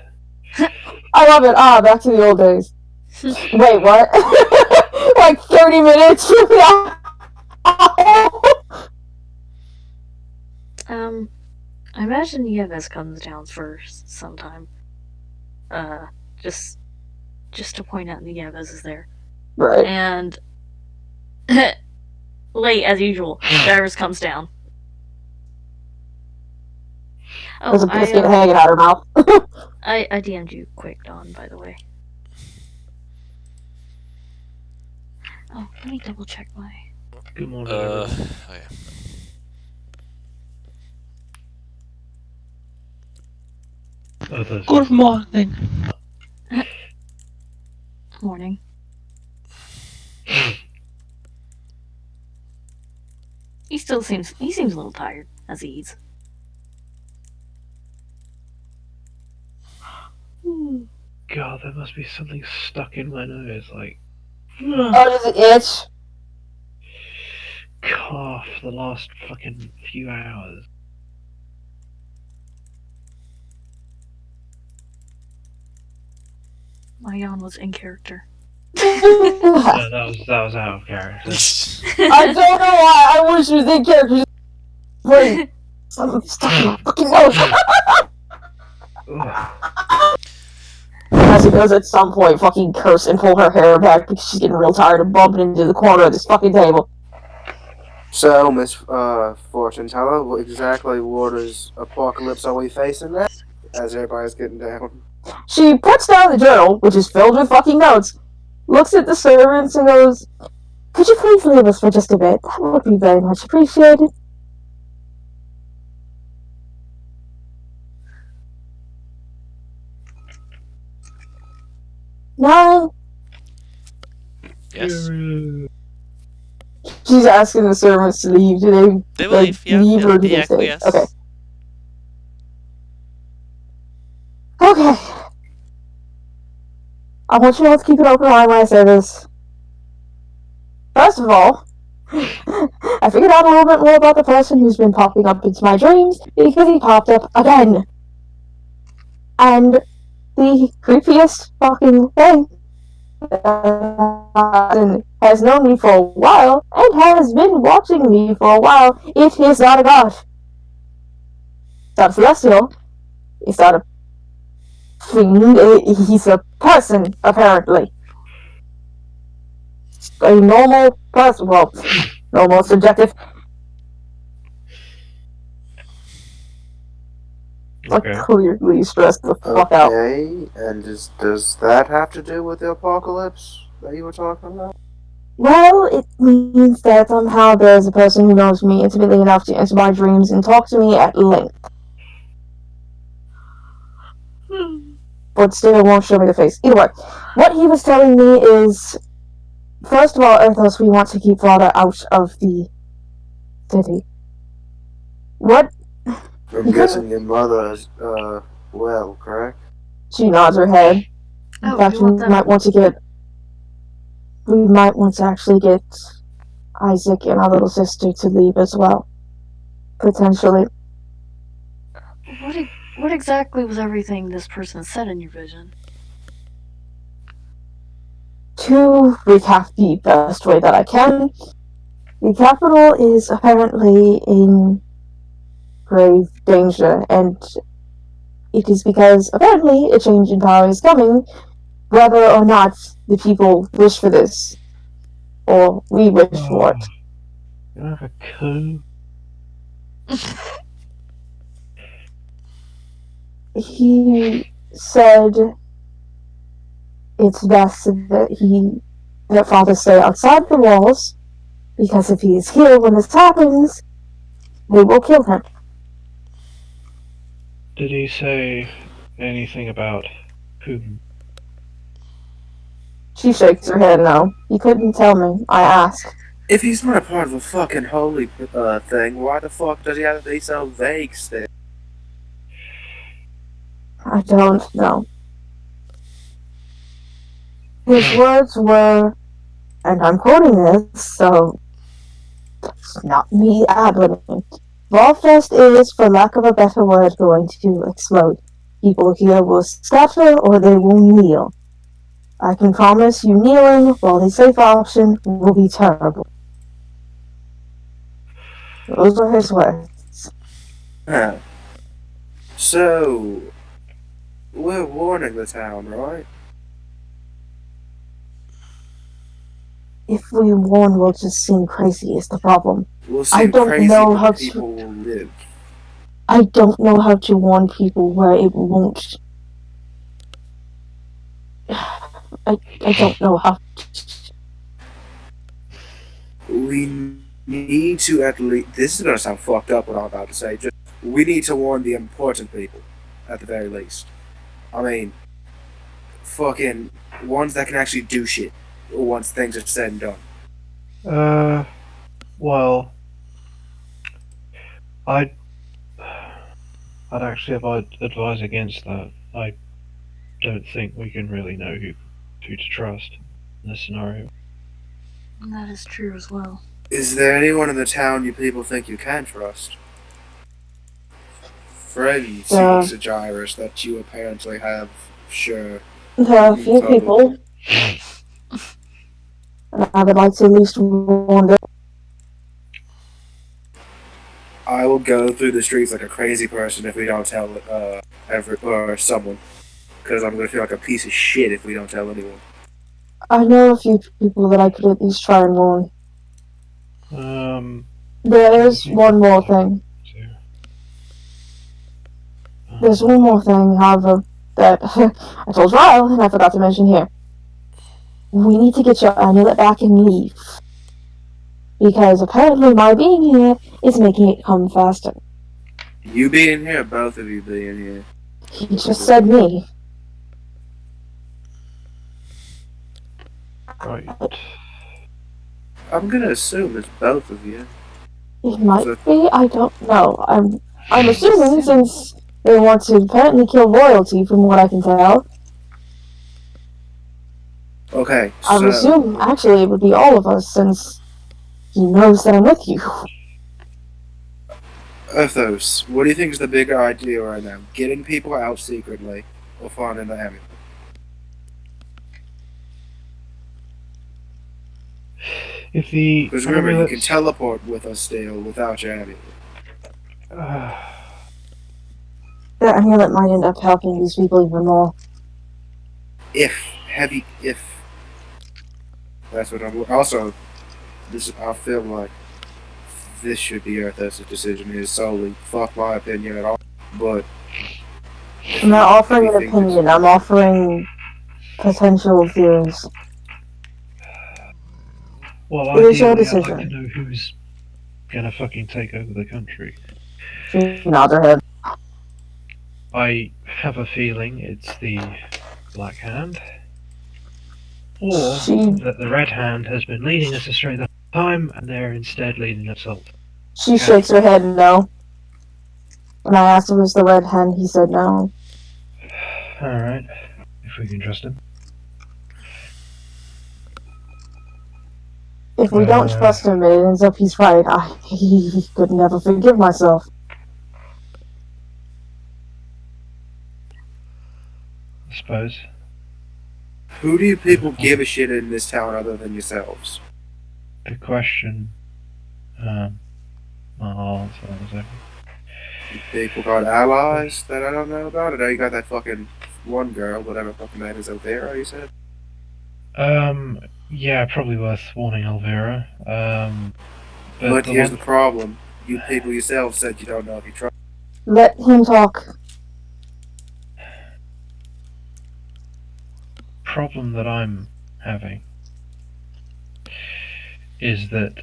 I love it. Back to the old days. Wait, what? Like 30 minutes from now? I imagine Yevez comes down first sometime. Just to point out that Yevez is there. Right. And late as usual, Dyrus comes down. There's Oh, a biscuit hanging out her mouth. I DM'd you quick, Dawn, by the way. Oh, let me double check my... Good morning, everyone. Okay. Arthas. Good morning. Morning. He seems a little tired as he eats. God, there must be something stuck in my nose, like Oh, does it itch? cough the last fucking few hours. My yawn was in character. No, that was out of character. I don't know why. I wish it was in character. Wait, something stuck in my fucking nose. Ugh. As he does at some point, fucking curse and pull her hair back because she's getting real tired of bumping into the corner of this fucking table. So, Miss Fortune Teller, exactly what is apocalypse are we facing now? As everybody's getting down. She puts down the journal, which is filled with fucking notes, looks at the servants and goes, "Could you please leave us for just a bit? That would be very much appreciated." No, Yes. she's asking the servants to leave. Do They they will leave, yeah. leave or do They they stay? acquiesce. Okay. Okay. I want you all to keep an open eye when I say this. First of all, I figured out a little bit more about the person who's been popping up into my dreams because he popped up again. And the creepiest fucking thing has known me for a while and has been watching me for a while. It is not a god. It's not a celestial. It's not a fiend. He's a person, apparently. A normal person. Well, normal subjective. Okay. Clearly stressed the fuck out. Okay, and does that have to do with the apocalypse that you were talking about? Well, it means that somehow there's a person who knows me intimately enough to enter my dreams and talk to me at length. But still won't show me the face. Either way, what he was telling me is, first of all, Erthos, we want to keep Vlada out of the city. What? I'm guessing your mother is, well, correct? She nods her head. In Oh, fact, you want them- we might want to actually get Isaac and our little sister to leave as well. Potentially. What exactly was everything this person said in your vision? To recap the best way that I can, the capital is apparently in grave danger, and it is because apparently a change in power is coming, whether or not the people wish for this, or we wish for it. You have a coup? He said it's best that Father stay outside the walls, because if he is here when this happens, they will kill him. Did he say anything about whom? She shakes her head no. He couldn't tell me. I asked. If he's not a part of a fucking holy thing, why the fuck does he have to be so vague still? I don't know. His words were, and I'm quoting this, so it's not me ad-libbing. Volfest is, for lack of a better word, going to explode. People here will scatter or they will kneel. I can promise you kneeling, while the safe option will be terrible. Those were his words. Huh. So, we're warning the town, right? If we warn, we'll just seem crazy is the problem. We'll I seem don't crazy, know but how people will live. I don't know how to warn people where it won't. I don't know how. We need to at least. This is gonna sound fucked up what I'm about to say. Just we need to warn the important people, at the very least. I mean, fucking Ones that can actually do shit once things are said and done. Well, I'd actually advise against that. I don't think we can really know who to trust in this scenario. That is true as well. Is there anyone in the town you people think you can trust? Friends, Mr. Gyrus, that you apparently have, sure. There are a few Totally. people. And I would like to at least wonder. I will go through the streets like a crazy person if we don't tell someone. Because I'm going to feel like a piece of shit if we don't tell anyone. I know a few people that I could at least try and warn. There is one more thing. There's one more thing, however, that I told Ryle and I forgot to mention here. We need to get your amulet back and leave. Because apparently my being here is making it come faster. You being here, both of you being here. He just said me. Right. I'm going to assume it's both of you. It might be, I don't know. I'm assuming since they want to apparently kill royalty from what I can tell. Okay, I would assume actually it would be all of us since he knows that I'm with you. Arthos, what do you think is the bigger idea right now? Getting people out secretly or finding the amulet? If the Because remember, you can amulets- teleport with us still without your amulet. That amulet might end up helping these people even more. If that's what I'm also. I feel like this should be Arthos' decision. Is solely fuck my opinion at all. But I'm not offering an opinion. I'm offering potential theories. Well, It is your ideally, I'd like decision. to know who's gonna fucking take over the country. She nods her head. I have a feeling it's the Black Hand, or that the Red Hand has been leading us astray the whole time, and they're instead leading us on. She shakes her head no. When I asked if it was the Red Hen, he said no. Alright, if we can trust him. If we don't trust him, it ends up he's right. He could never forgive myself. I suppose. who do you people give a shit in this town other than yourselves? Good question. I'll answer that in a second. People got allies that I don't know about? I know you got that fucking one girl, whatever fucking name is Elvira, you said? Yeah, probably worth warning Elvira. But here's the problem. You people yourselves said you don't know if you trust. Let him talk. problem that I'm having is that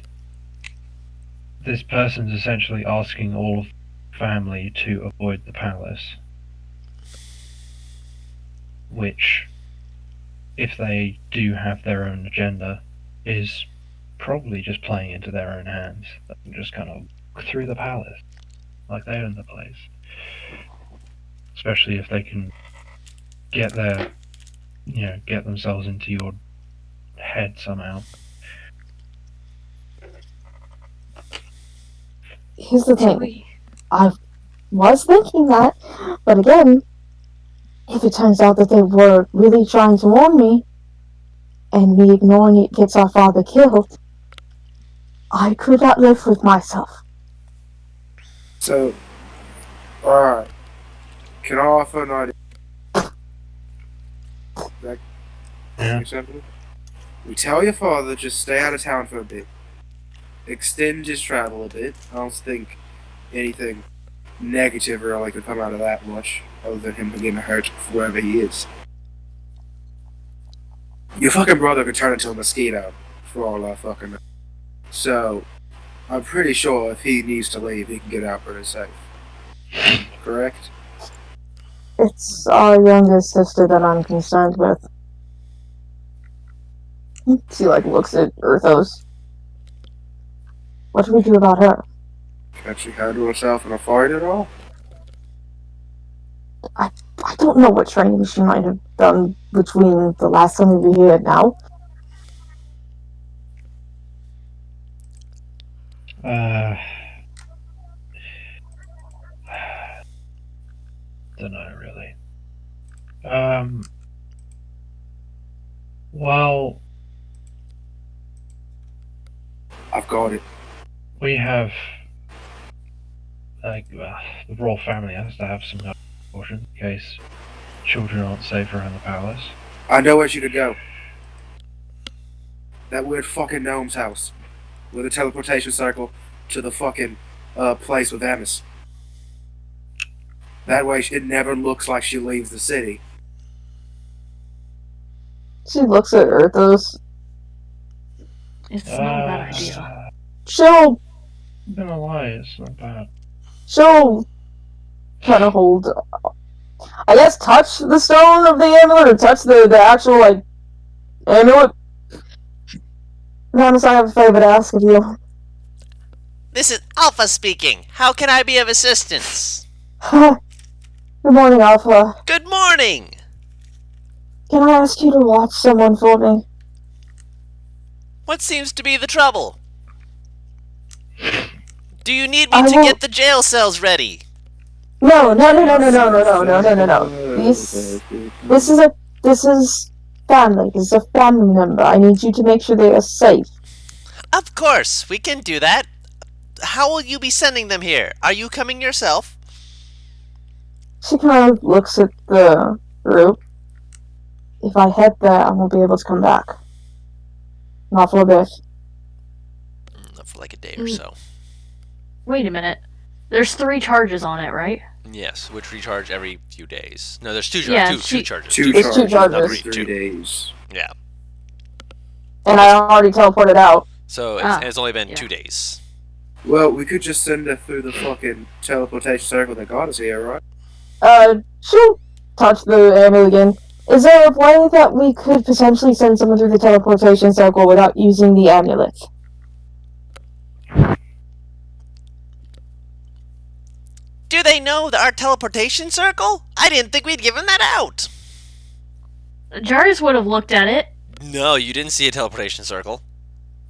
this person's essentially asking all of the family to avoid the palace, which, if they do have their own agenda, is probably just playing into their own hands. They can just kind of walk through the palace like they own the place, especially if they can get their, get themselves into your head somehow. Here's the thing. I was thinking that, but again, if it turns out that they were really trying to warn me, and me ignoring it gets our father killed, I could not live with myself. So, alright. Can I offer an idea? Yeah. Simple? We tell your father just stay out of town for a bit. Extend his travel a bit. I don't think anything negative really could come out of that much, other than him getting hurt wherever he is. Your fucking brother could turn into a mosquito, for all I fucking know. So, I'm pretty sure if he needs to leave, he can get out pretty safe. Correct? It's our youngest sister that I'm concerned with. She like looks at Urthos. What do we do about her? Can she handle herself in a fight at all? I don't know what training she might have done between the last time we were here and now. Don't know really. Well, I've got it. we have the royal family has to have some caution in case children aren't safe around the palace. I know where she could go. That weird fucking gnome's house. With a teleportation circle to the fucking place with Amos. That way it never looks like she leaves the city. She looks at Urthos. It's not a bad idea. She'll I'm gonna lie, it's not bad. kind of hold, I guess, touch the stone of the amulet, or touch the actual, like, amulet. Amos, I have a favor to ask of you. This is Alpha speaking. How can I be of assistance? Good morning, Alpha. Good morning! Can I ask you to watch someone for me? What seems to be the trouble? Do you need me I to will- get the jail cells ready? No. This is family. This is a family member. I need you to make sure they are safe. Of course, we can do that. How will you be sending them here? Are you coming yourself? She kind of looks at the group. If I head there, I won't be able to come back. Not for a bit. For like a day or so. Wait a minute. There's 3 charges on it, right? Yes, which recharge every few days. No, there's two, Yeah, two charges. Two There's two charges charges. every Two. 3 days. Yeah. And I already teleported out. So it's only been 2 days. Well, we could just send her through the fucking teleportation circle that got us here, right? She'll touch the amulet again. Is there a way that we could potentially send someone through the teleportation circle without using the amulet? Do they know our teleportation circle? I didn't think we'd given that out. Jarvis would have looked at it. No, you didn't see a teleportation circle.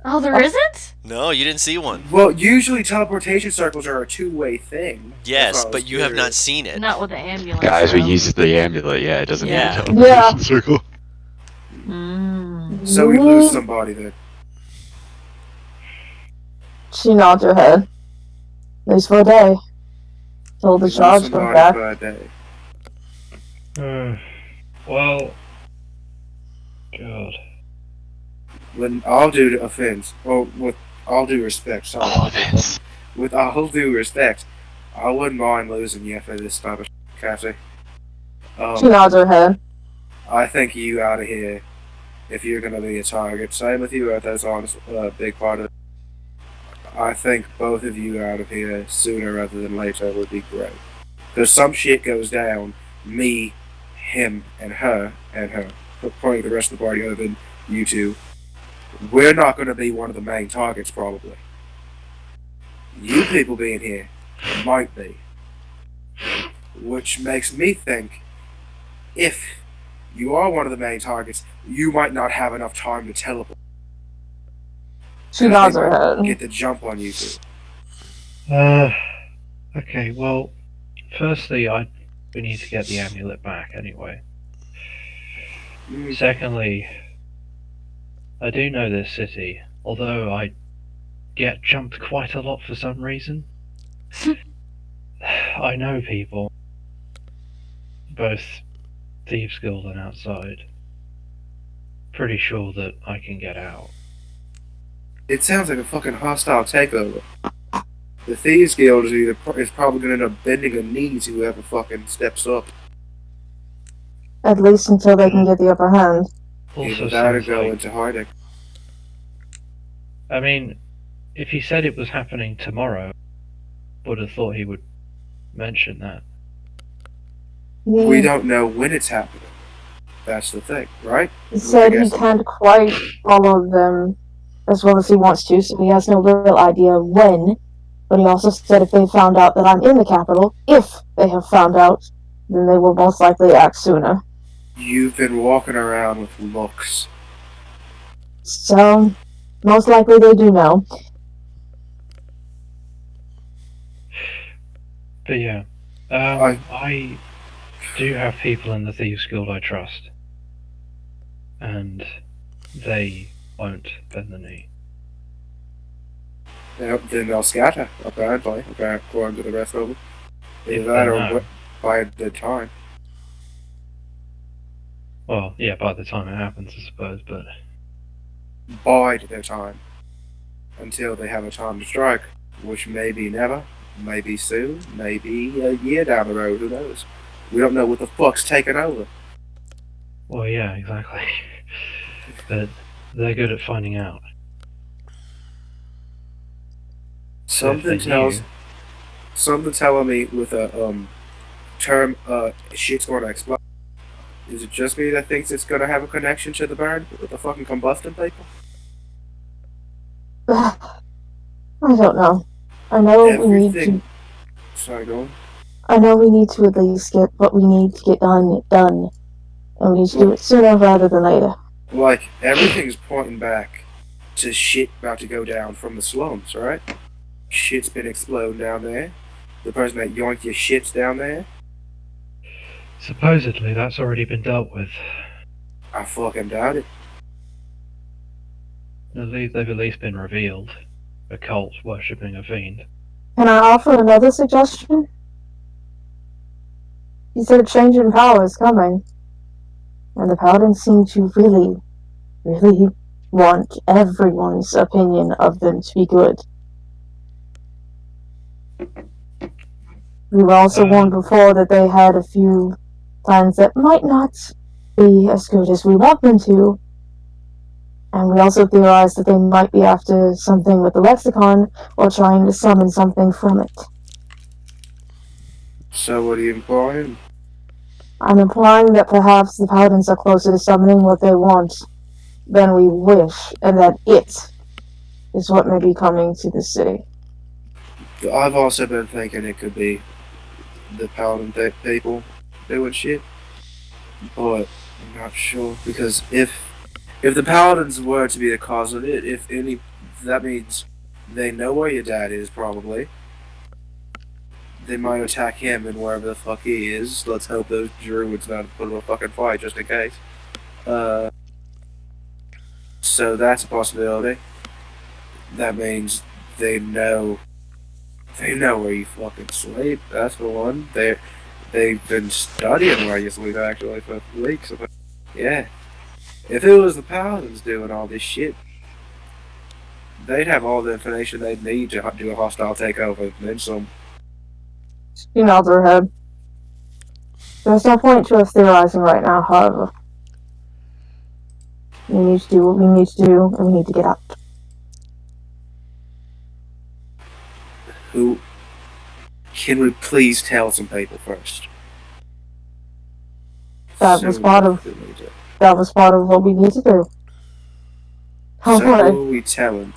Oh, there isn't? No, you didn't see one. Well, usually teleportation circles are a two-way thing. Yes, That's why I was but you have not curious. seen it. Not with the ambulance. Guys, we though. used the amulet. Yeah, it doesn't Yeah. need a teleportation Yeah. circle. So we lose somebody then. She nods her head. At least for a day. Till the We lose charge comes somebody back. for a day. Well, God. When all due offense, or with all due respect, sorry. All of it. With all due respect, I wouldn't mind losing you for this type of Cassie. She nods her head. I think you out of here if you're gonna be a target. Same with you, that's honest, big part of it. I think both of you out of here sooner rather than later would be great. Because some shit goes down, me, him, and her, probably the rest of the party other than you two, we're not going to be one of the main targets, probably. You people being here might be. Which makes me think, if you are one of the main targets, you might not have enough time to teleport. She nods her head. Get the jump on you two. Okay, well, firstly, we need to get the amulet back anyway. Secondly, I do know this city, although I get jumped quite a lot for some reason. I know people, both Thieves Guild and outside. Pretty sure that I can get out. It sounds like a fucking hostile takeover. The Thieves Guild is probably going to end up bending a knee to whoever fucking steps up. At least until they can get the upper hand. Also, Either that or sounds go like, into hiding. I mean, if he said it was happening tomorrow, would have thought he would mention that. We don't know when it's happening. That's the thing, right? He said he can't quite follow them as well as he wants to, so he has no real idea when. But he also said if they found out that I'm in the capital, if they have found out, then they will most likely act sooner. You've been walking around with looks. So, most likely they do know. But yeah, I do have people in the Thieves Guild I trust, and they won't bend the knee. Then they'll scatter, apparently, according to the rest of them. If Either that they or know. by the time. Well, yeah, by the time it happens, I suppose, but Bide their time. Until they have a time to strike. Which may be never, maybe soon, maybe a year down the road, who knows? We don't know what the fuck's taking over. well, yeah, exactly. But they're good at finding out. So if they Something telling me with a term shit's gonna explode. Is it just me that thinks it's gonna have a connection to the burn with the fucking combustion people? I don't know. I know we need Everything. to. Sorry, go on. I know we need to at least get what we need to get done, and we need to do it sooner rather than later. Like, everything's pointing back to shit about to go down from the slums, right? Shit's been exploding down there. The person that yoinked your shit's down there. Supposedly, that's already been dealt with. I fucking doubt it. They've at least been revealed. A cult worshipping a fiend. Can I offer another suggestion? He said a change in power is coming. And the Paladins seem to really, really want everyone's opinion of them to be good. We were also warned before that they had a few plans that might not be as good as we want them to. And we also theorized that they might be after something with the lexicon or trying to summon something from it. So what are you implying? I'm implying that perhaps the Paladins are closer to summoning what they want than we wish, and that it is what may be coming to the city. I've also been thinking it could be the Paladin people doing shit. But I'm not sure, because if the Paladins were to be the cause of it, that means they know where your dad is, probably. They might attack him and wherever the fuck he is. Let's hope those druids not put him a fucking fight, just in case. So that's a possibility. That means they know where you fucking sleep. That's the one. They've been studying where you sleep, actually, for weeks. Yeah. If it was the Paladins doing all this shit, they'd have all the information they'd need to do a hostile takeover, and then some. She nods her head. There's no point to us theorizing right now, however. We need to do what we need to do, and we need to get out. Who? Can we please tell some people first? That was part of what we need to do. So Okay. who are we telling?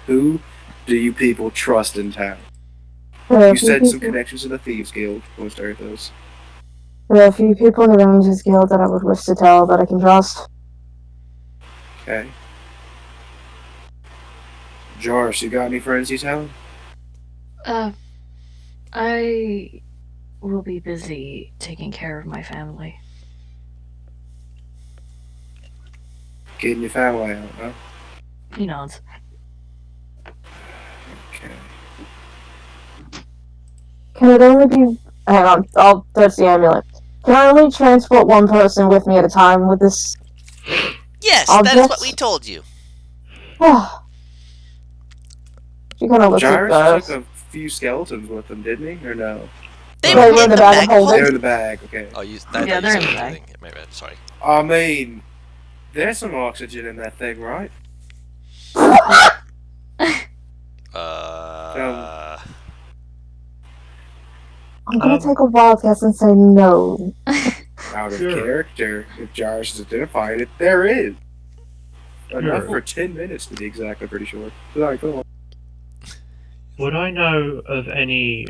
Who do you people trust in town? There are a You few said some people- connections to the Thieves Guild, most of those. There are a few people in the Rangers Guild that I would wish to tell that I can trust. Okay. Joris, you got any friends you telling? I will be busy taking care of my family. Getting your family out, huh? He nods. Okay. Can it only be... Hang on, I'll touch the amulet. Can I only transport one person with me at a time with this? Yes, that is what Objects? we told you. She kind of looks at Joris us. took a few skeletons with him, didn't he? Or no? They They were in the bag. holding- They're in the bag, okay. Oh, Yeah, thought they're in said the you bag. did. My bad, sorry. I mean, there's some oxygen in that thing, right? I'm gonna take a wild guess and say no. out of Sure. character. If Jarvis has identified it, there is. Enough Sure. for 10 minutes to be exact, I'm pretty sure. Sorry, go on. Would I know of any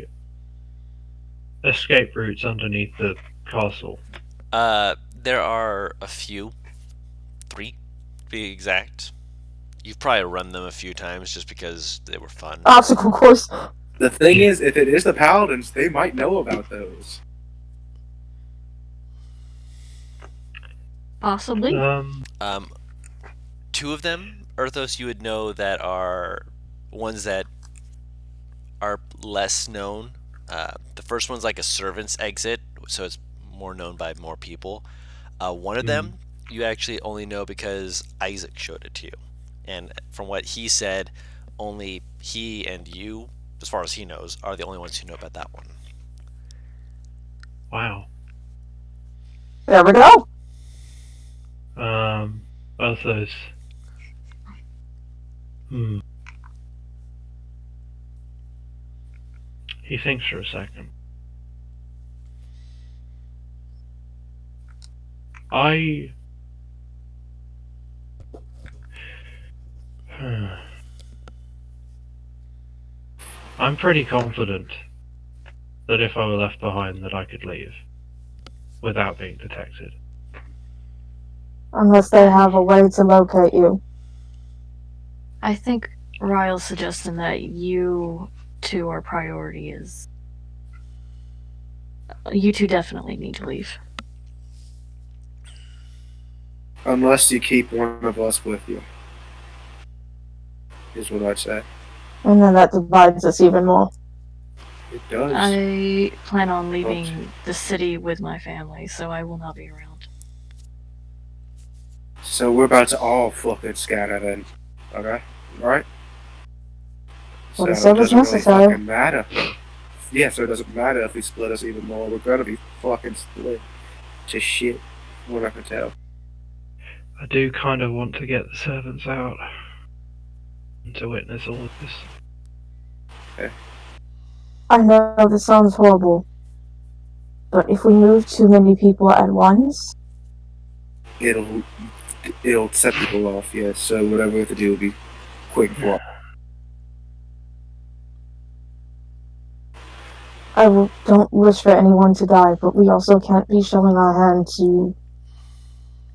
escape routes underneath the castle? There are a few. 3, to be exact. You've probably run them a few times just because they were fun. Obstacle course. The thing is, if it is the Paladins, they might know about those. Possibly. 2 of them, Erthos, you would know that are ones that are less known. The first one's like a servant's exit, so it's more known by more people. One of them you actually only know because Isaac showed it to you. And from what he said, only he and you, as far as he knows, are the only ones who know about that one. Wow. There we go. Both those. He thinks for a second. I'm pretty confident that if I were left behind that I could leave without being detected. Unless they have a way to locate you. I think Ryle's suggesting that you two are priority is. You two definitely need to leave. Unless you keep one of us with you. Is what I'd say. And then that divides us even more. It does. I plan on leaving the city with my family, so I will not be around. So we're about to all fucking scatter then. Okay? Right? Well, so the service it doesn't really necessary. fucking matter. Yeah, so it doesn't matter if we split us even more. We're gonna be fucking split to shit. We're not gonna tell. I do kind of want to get the servants out and to witness all of this. I know this sounds horrible, but if we move too many people at once, It'll set people off, yeah. So whatever we have to do will be quick and flop. don't wish for anyone to die, but we also can't be showing our hand to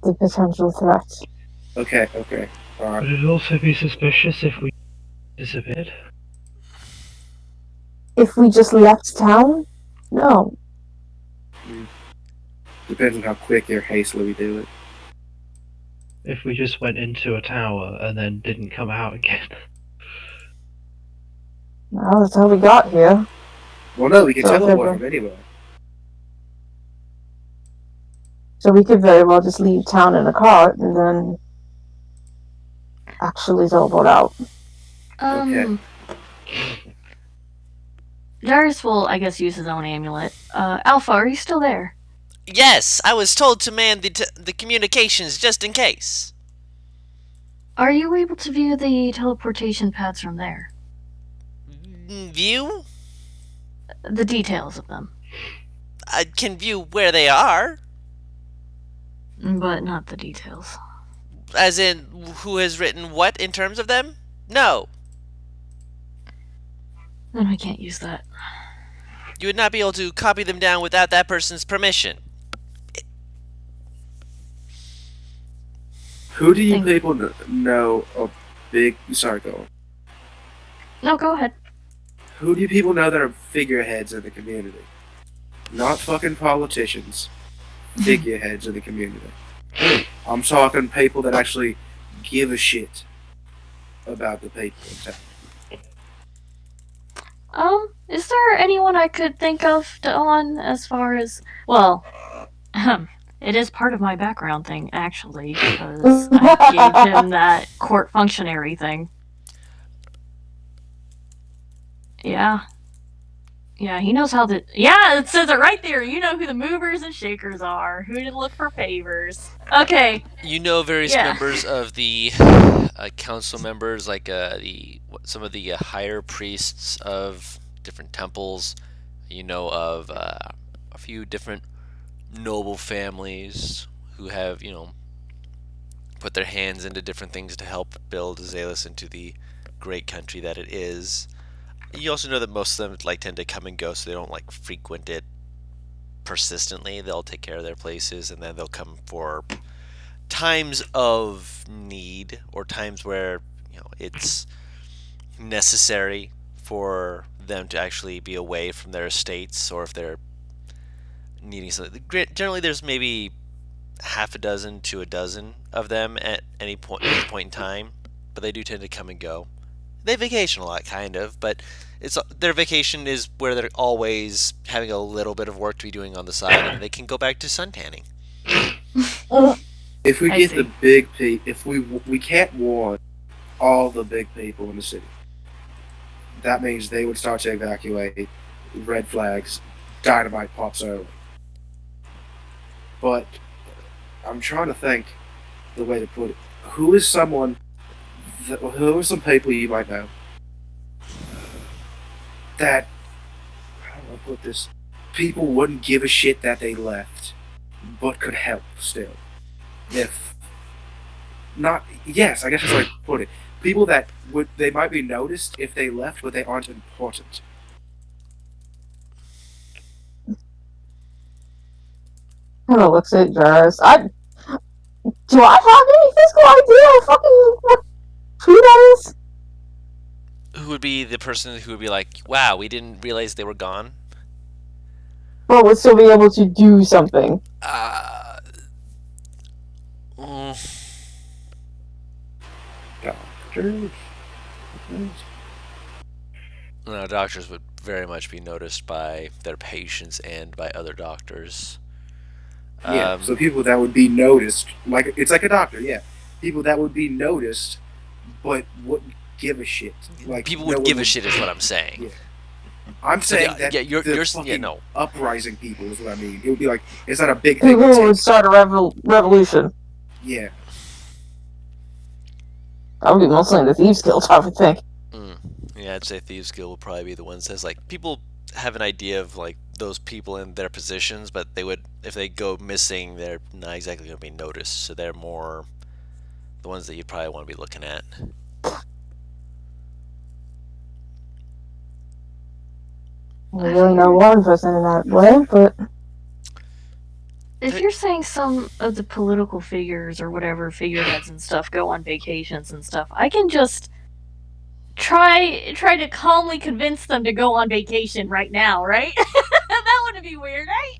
the potential threat. Okay. Alright. Would it also be suspicious if we disappeared? If we just left town? No. Depends on how quick or hastily we do it. If we just went into a tower and then didn't come out again? Well, that's how we got here. Well, no, we can So teleport different. from anywhere. So we could very well just leave town in a cart and then actually teleport out. Darius will, I guess, use his own amulet. Alpha, are you still there? Yes, I was told to man the communications just in case. Are you able to view the teleportation pads from there? View? The details of them. I can view where they are. But not the details. As in, who has written what in terms of them? No. Then we can't use that. You would not be able to copy them down without that person's permission. Who do you people know of big... Sorry, go on. No, go ahead. Who do you people know that are figureheads in the community? Not fucking politicians. Figureheads in the community. I'm talking people that actually give a shit about the people in town. Is there anyone I could think of on as far as... Well, it is part of my background thing, actually, because I gave him that court functionary thing. Yeah. Yeah, he knows how to... Yeah, it says it right there. You know who the movers and shakers are. Who to look for favors. Okay. You know various Yeah. members of the council members, like some of the higher priests of different temples. You know of a few different noble families who have, put their hands into different things to help build Azalus into the great country that it is. You also know that most of them tend to come and go, so they don't frequent it persistently. They'll take care of their places, and then they'll come for times of need or times where it's necessary for them to actually be away from their estates, or if they're needing something. Generally, there's maybe half a dozen to a dozen of them at any point in time, but they do tend to come and go. They vacation a lot, kind of, but their vacation is where they're always having a little bit of work to be doing on the side, and they can go back to suntanning. If we I get see. the big people, if we can't warn all the big people in the city, that means they would start to evacuate. Red flags, dynamite pops early. But I'm trying to think the way to put it. Who are some people you might know that, how do I put this? People wouldn't give a shit that they left, but could help still. If not, yes, I guess that's how I put it. People that they might be noticed if they left, but they aren't important. Kind of looks at Jarvis. Do I have any physical idea of fucking who that is? Who would be the person who would be like, wow, we didn't realize they were gone? But would still be able to do something. Doctors? No, doctors would very much be noticed by their patients and by other doctors. Yeah, so people that would be noticed, it's like a doctor, yeah. People that would be noticed, but wouldn't give a shit. People would give a shit is what I'm saying. Yeah. I'm saying that you're fucking no. uprising people is what I mean. It would be like, it's not a big thing. People who would start a revolution. Yeah. That would be mostly in the Thieves Guild, I would think. Yeah, I'd say Thieves Guild will probably be the ones that people have an idea of those people in their positions, but they would, if they go missing, they're not exactly going to be noticed. So they're more the ones that you'd probably want to be looking at. I really know one person in that way, but If you're saying some of the political figures or whatever figureheads and stuff go on vacations and stuff, I can just try to calmly convince them to go on vacation right now, right? That wouldn't be weird, right?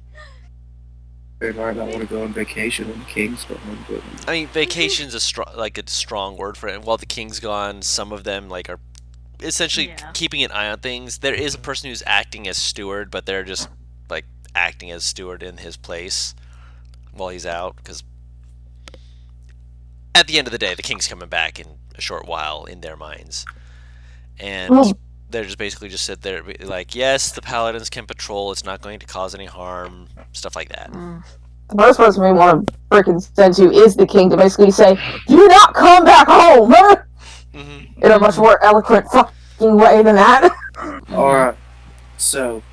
They might not want to go on vacation when the king's gone, but I mean, vacation's a strong word for it. While the king's gone, some of them are essentially keeping an eye on things. There is a person who's acting as steward, but they're just acting as steward in his place while he's out, because at the end of the day, the king's coming back in a short while in their minds, and they're just basically just sit there yes, the paladins can patrol, it's not going to cause any harm, stuff like that. The first person we want to freaking send to is the king to basically say, do not come back home! In a much more eloquent fucking way than that. Alright, so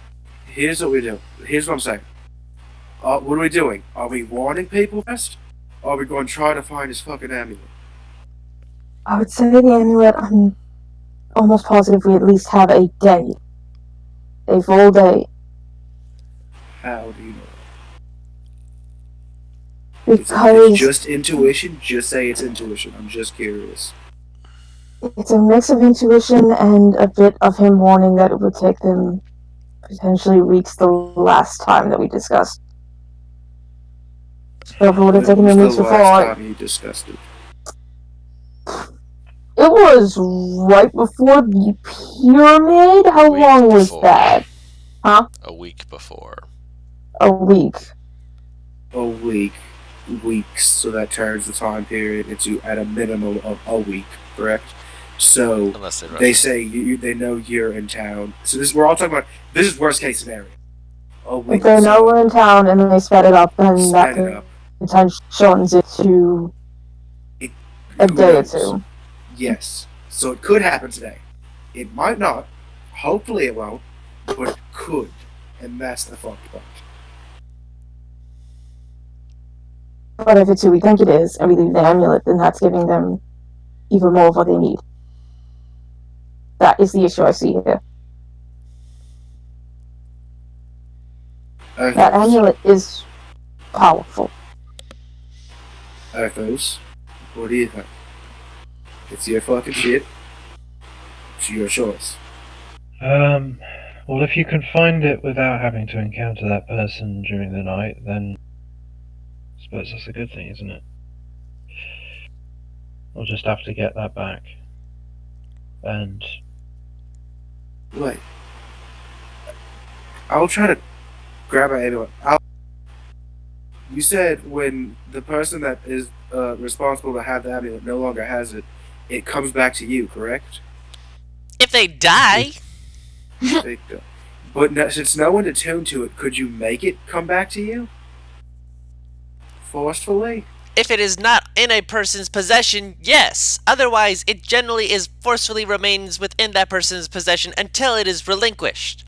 here's what we do. Here's what I'm saying. What are we doing? Are we warning people first? Or are we going to try to find his fucking amulet? I would say the amulet, I'm almost positive we at least have a day. A full day. How do you know? Because it's just intuition? Just say it's intuition. I'm just curious. it's a mix of intuition and a bit of him warning that it would take them potentially weeks the last time that we discussed. So if it would have taken them weeks before... When was the last time you discussed it? It was right before the pyramid? How long was that? Huh? A week before. A week. A week. Weeks. So that turns the time period into at a minimum of a week, correct? So they say they know you're in town. So we're all talking about, this is worst case scenario. A week. If they know we're in town and they sped it up, then that could potentially shortens it to a day or two. Yes. So it could happen today. It might not. Hopefully it won't. But it could. And that's the fucked part. But if it's who we think it is, and we leave the amulet, then that's giving them even more of what they need. That is the issue I see here. That amulet is powerful. Arthos, what do you think? It's your fucking shit. It's your choice. Well, if you can find it without having to encounter that person during the night, then I suppose that's a good thing, isn't it? I'll just have to get that back. And Wait. I'll try to grab an amulet. You said when the person that is responsible to have the amulet no longer has it, it comes back to you, correct? If they die, But since no one attuned to it, could you make it come back to you? Forcefully? if it is not in a person's possession, yes. Otherwise, it generally is forcefully remains within that person's possession until it is relinquished.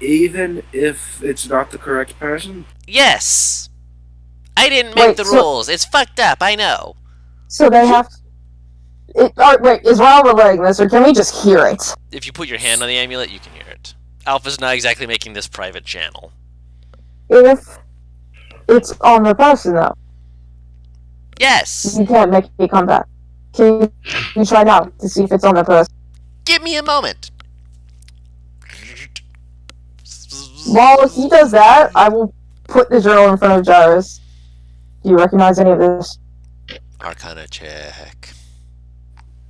Even if it's not the correct person? Yes. I didn't make the rules. It's fucked up, I know. So they have... wait, is Raul relaying this, or can we just hear it? If you put your hand on the amulet, you can hear it. Alpha's not exactly making this private channel. If it's on the person, though, Yes. you can't make it come back. Can you try now to see if it's on the person? Give me a moment. While he does that, I will put the journal in front of Jarvis. Do you recognize any of this? Arcana check.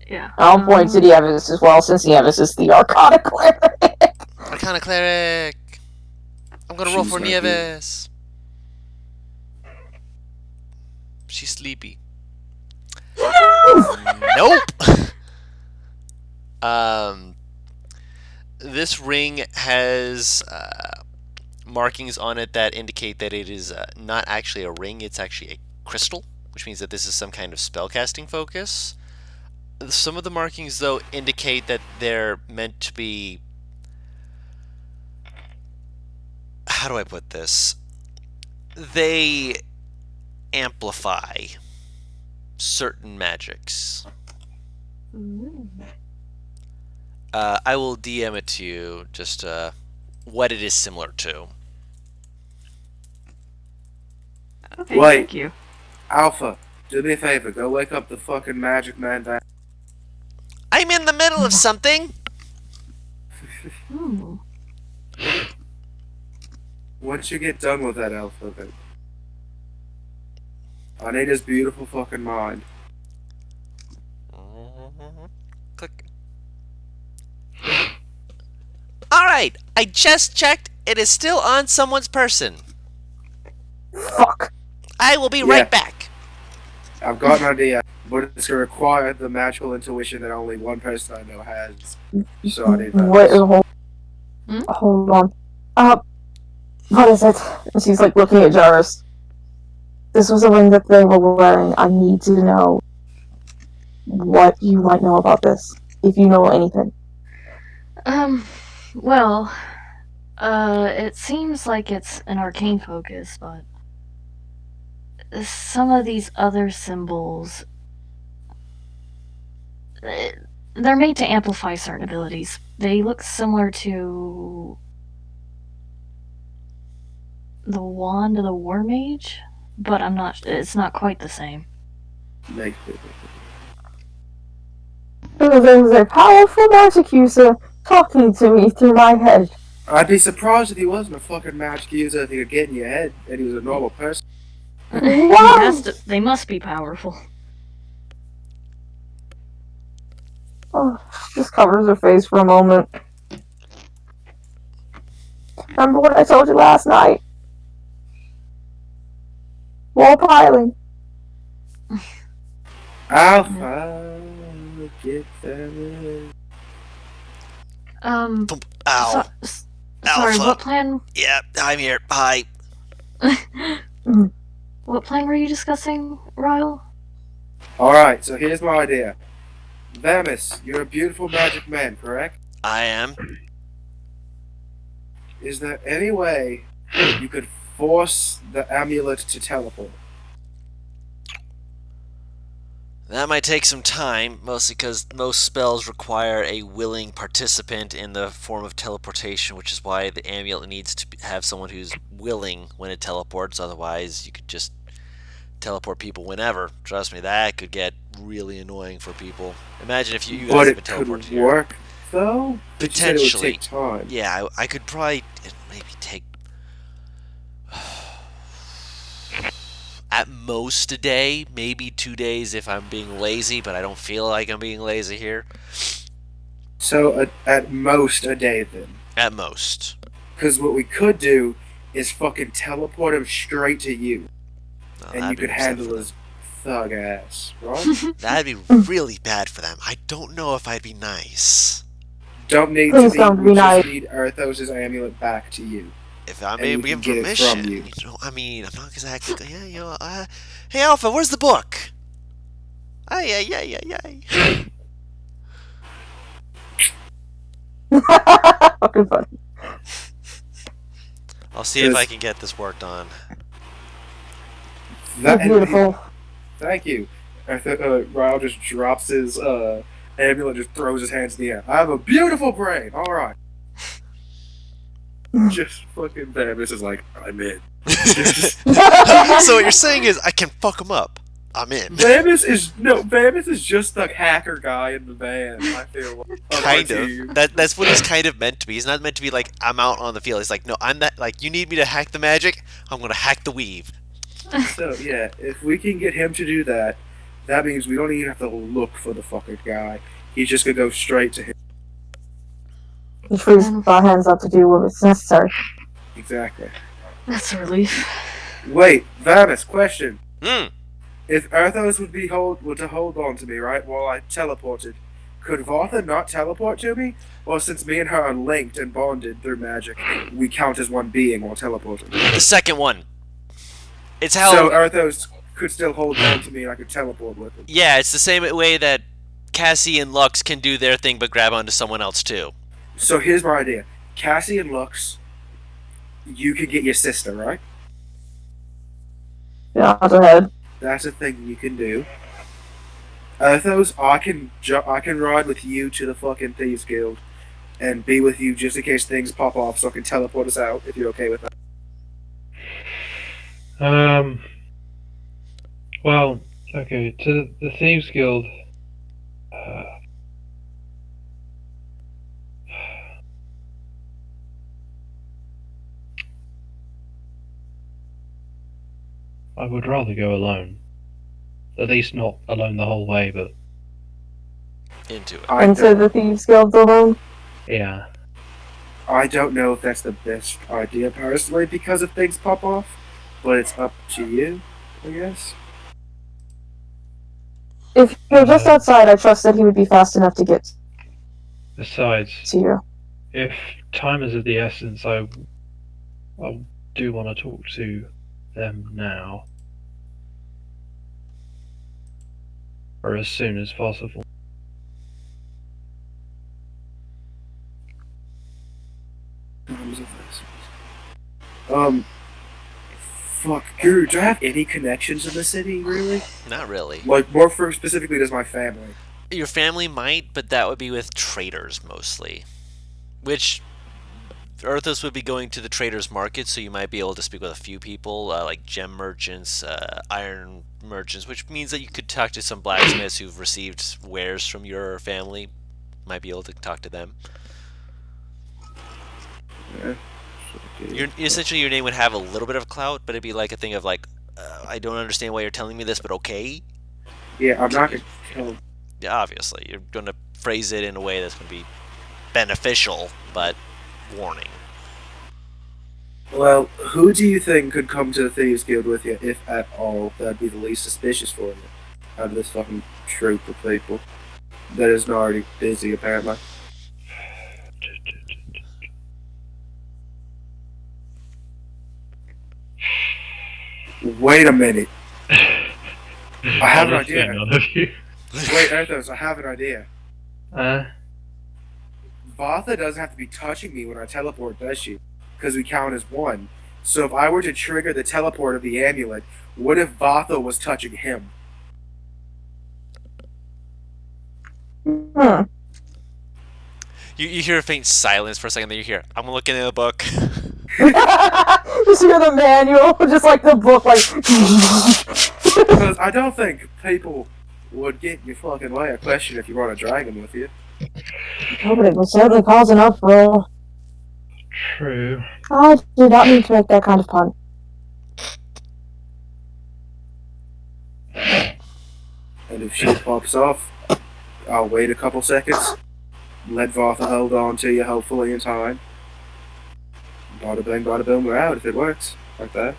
Yeah. I'll point to Nieves as well, since Nieves is the Arcana cleric. Arcana cleric. I'm gonna roll for She's not Nieves. She's sleepy. Nope. This ring has markings on it that indicate that it is not actually a ring, it's actually a crystal, which means that this is some kind of spellcasting focus. Some of the markings, though, indicate that they're meant to be... How do I put this? They amplify certain magics. I will DM it to you, just what it is similar to. Okay, Wait. thank you. Alpha, do me a favor, go wake up the fucking magic man down. I'm in the middle of something! Hmm. Once you get done with that, Alpha, then I need his beautiful fucking mind. Click. Alright, I just checked. It is still on someone's person. Fuck. I will be Yeah. right back. I've got an idea, but it's going to require the magical intuition that only one person I know has. So I need that. Wait, Hmm? hold on. What is it? And she's like looking at Jarvis. This was a ring that they were wearing. I need to know what you might know about this, if you know anything. Well, it seems like it's an arcane focus, but some of these other symbols, they're made to amplify certain abilities. They look similar to the wand of the war mage, but it's not quite the same. Make it. There's a powerful magic user talking to me through my head. I'd be surprised if he wasn't a fucking magic user if he could get in your head and he was a normal person. Wow. They must be powerful. Oh, just covers her face for a moment. Remember what I told you last night? Wall piling. Alpha, get them. Ow. Sorry, Alpha. what plan? Yeah, I'm here. Hi. What plan were you discussing, Ryle? Alright, so here's my idea. Vamis, you're a beautiful magic man, correct? I am. Is there any way you could force the amulet to teleport? That might take some time, mostly because most spells require a willing participant in the form of teleportation, which is why the amulet needs to have someone who's willing when it teleports. Otherwise, you could just teleport people whenever. Trust me, that could get really annoying for people. Imagine if you But guys have it been could teleported here. work, though? But you said it would Potentially. take time. Yeah, I could probably maybe take at most a day, maybe 2 days if I'm being lazy, but I don't feel like I'm being lazy here. So, at most a day, then. At most. Because what we could do is fucking teleport him straight to you. No, And that'd you be could upset handle for his thug ass, right? That'd be really bad for them. I don't know if I'd be nice. Don't need Please to be. don't be We just nice. need Arthos' amulet back to you. If I'm And able we to can give get it permission, from you. you know, I mean, I'm not exactly. Yeah, you know, hey Alpha, where's the book? Ay. Fucking funny. I'll see if I can get this worked on. That's beautiful. Thank you. Ryle just drops his amulet, just throws his hands in the air. I have a beautiful brain. All right. Just fucking Bamis is like, I'm in. So what you're saying is I can fuck him up. I'm in. Bamis is just the hacker guy in the band. I feel like. Kind of. That's what he's kind of meant to be. He's not meant to be like I'm out on the field. He's like, no, I'm that. Like, you need me to hack the magic. I'm gonna hack the weave. So yeah, if we can get him to do that, that means we don't even have to look for the fucking guy. He's just gonna go straight to him. He frees our hands up to do what is necessary. Exactly. That's a relief. Wait, Vamis, question. Hmm. If Arthos were to hold on to me, right, while I teleported, could Vartha not teleport to me? Or since me and her are linked and bonded through magic, we count as one being while teleporting? The second one. It's how. So Arthos could still hold on to me and I could teleport with him. Yeah, it's the same way that Cassie and Lux can do their thing but grab onto someone else too. So here's my idea. Cassie and Lux, you could get your sister, right? Yeah, go ahead. That's a thing you can do. Arthos, I can ride with you to the fucking Thieves Guild and be with you just in case things pop off so I can teleport us out if you're okay with that. Well, okay, to the Thieves Guild. I would rather go alone. At least not alone the whole way, but Into it. Into the Thieves Guild alone. yeah. I don't know if that's the best idea personally because if things pop off, but it's up to you, I guess. If you're just outside, I trust that he would be fast enough to get Besides, to you. if time is of the essence, I do want to talk to them now. Or as soon as possible. Fuck, Guru, do I have any connections in the city, really? Not really. Like, more for specifically does my family. Your family might, but that would be with traders mostly. Which Arthos would be going to the traders market, so you might be able to speak with a few people, like gem merchants, iron merchants, which means that you could talk to some blacksmiths who've received wares from your family. Might be able to talk to them. Yeah. Essentially, your name would have a little bit of clout, but it'd be like a thing of like, I don't understand why you're telling me this, but okay. Yeah, I'm not gonna tell. Yeah, obviously, you're going to phrase it in a way that's going to be beneficial, but warning. Well, who do you think could come to the Thieves Guild with you, if at all? That'd be the least suspicious for you out of this fucking troop of people that is not already busy, apparently. Wait a minute. I have an Honestly, idea. none of you. Wait, Arthos, I have an idea. Uh, Vartha doesn't have to be touching me when I teleport, does she? Because we count as one. So if I were to trigger the teleport of the amulet, what if Vartha was touching him? Hmm. You hear a faint silence for a second, then you hear, I'm looking in the book. Just hear the manual, just like the book, like. Because I don't think people would get in your fucking way a question if you brought a dragon with you. Oh, but it will certainly cause an uproar. True. I do not mean to make that kind of pun. And if shit pops off, I'll wait a couple seconds. Let Vartha hold on to you, hopefully in time. Bada bing, bada boom, we're out if it works. Like that.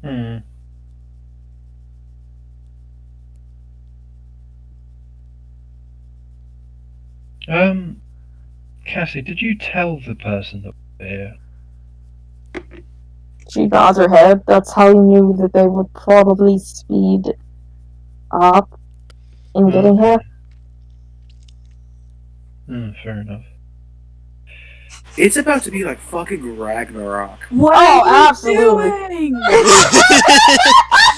Hmm. Cassie, did you tell the person that was here? She nods her head. That's how you knew that they would probably speed up in getting here. Fair enough. It's about to be like fucking Ragnarok. What Oh, are you absolutely. doing?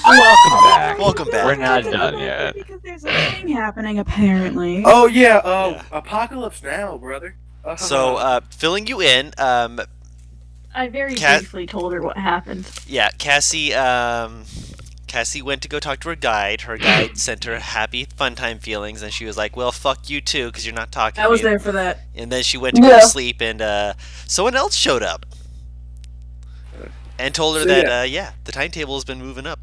Welcome back. Welcome back. We're not done yet. Because there's a thing happening, apparently. Oh yeah, Yeah. Apocalypse Now, brother. So, filling you in, I very Cat- briefly told her what happened. yeah, Cassie went to go talk to her guide. Her guide sent her happy, fun time feelings, and she was like, well, fuck you too, because you're not talking I to was me. there for that. And then she went to go Yeah. to sleep, and someone else showed up. And told her So, that, the timetable has been moving up.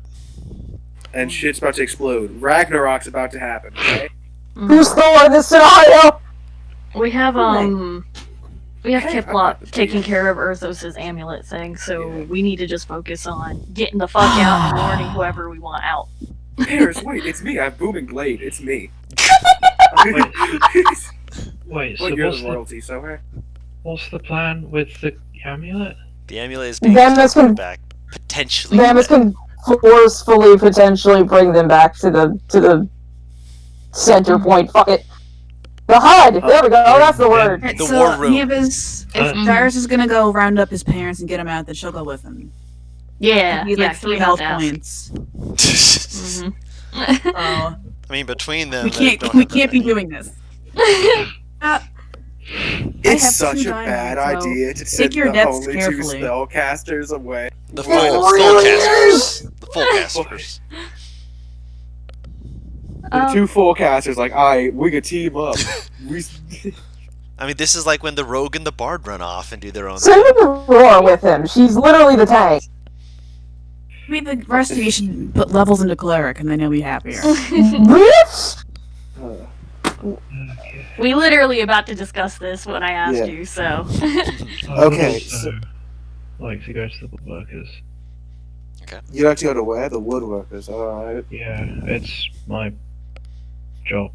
and shit's about to explode. Ragnarok's about to happen. Okay? Who's Thor in this scenario? We have Hey, Kiplop taking care of Urthos' amulet thing, so we need to just focus on getting the fuck out and warning whoever we want out. Paris, wait, it's me. I have Booming Blade. It's me. Wait, so Well, you're the royalty, so hey. what's the plan with the amulet? The amulet is being Vamus transported can- back. Potentially. Vamus can forcefully, potentially bring them back to the center point. Fuck it. The HUD! There we go, that's the word. Alright, The so war room. if Darius is gonna go round up his parents and get him out, then she'll go with him. Yeah, He's yeah, like 3 keep health out that. points. Mhm. Oh, I mean, between them, we they can't don't we have that can't be many. doing this. I have It's such 2 a bad diamonds, so idea to send your the depths only 2 carefully. spellcasters away. The full, Really? casters. The full casters. The 2 forecasters, like, alright, we could team up. we... I mean, this is like when the rogue and the bard run off and do their own Send thing. the roar with him. She's literally the tank. Maybe the rest of you should put levels into cleric, and then you'll be happier. Bitch! We literally about to discuss this when I asked Yeah. you, so. I would Okay, also like to go to the woodworkers. You like to go to where? The woodworkers, alright. Yeah, it's my job.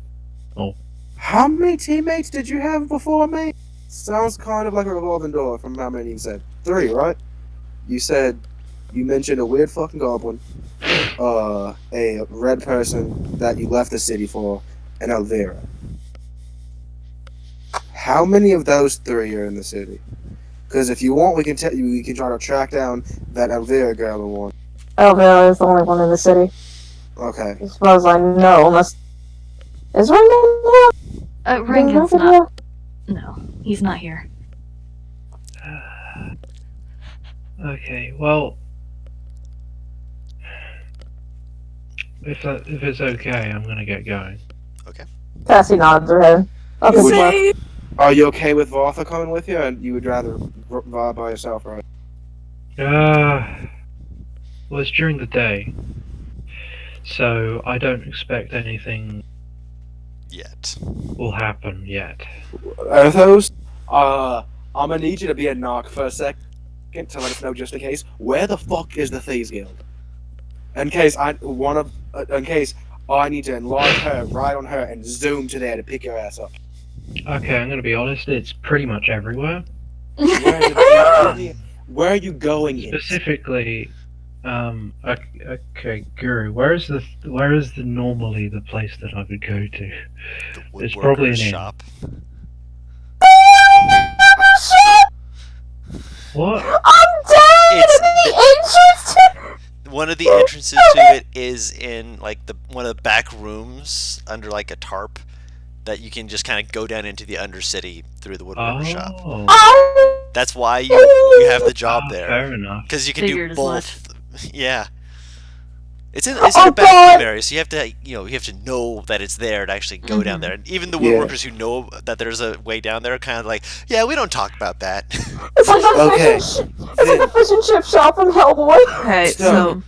How many teammates did you have before me? Sounds kind of like a revolving door from how many you said. 3, right? You mentioned a weird fucking goblin, a red person that you left the city for, and Elvira. How many of those 3 are in the city? Because if you want, we can try to track down that Elvira girl and one. Elvira is the only one in the city, Okay. as far as I know, unless... Is Ringan here? Ringan's not. No, he's not here. Okay, well, if it's okay, I'm gonna get going. Cassie nods her head. Okay, Would- well, Say- Are you okay with Vartha coming with you, and you would rather vibe by yourself, right? Well, it's during the day, so I don't expect anything Yet. will happen yet. Arthos, I'm gonna need you to be a knock for a second to let us know, just in case. Where the fuck is the Thieves Guild? In case I need to enlarge her, ride on her, and zoom to there to pick your ass up. Okay, I'm gonna be honest, it's pretty much everywhere. Where are you going in? Specifically, okay, Guru, where is the normally the place that I would go to? The It's probably an woodworker's inn. shop. What? I'm dead It's- in the entrance to... one of the entrances to it is in like one of the back rooms under like a tarp that you can just kind of go down into the Undercity through the woodworker shop. Oh, That's why you have the job there, fair enough. because you can Figured do as both. Yeah. It's in Oh, a back God! room area, so you have to know that it's there to actually go down Mhm. there. And even the Yeah. woodworkers who know that there's a way down there are kind of like, yeah, we don't talk about that. It's like the Okay. it's like the fish and chip shop from Hellboy. Okay, So- so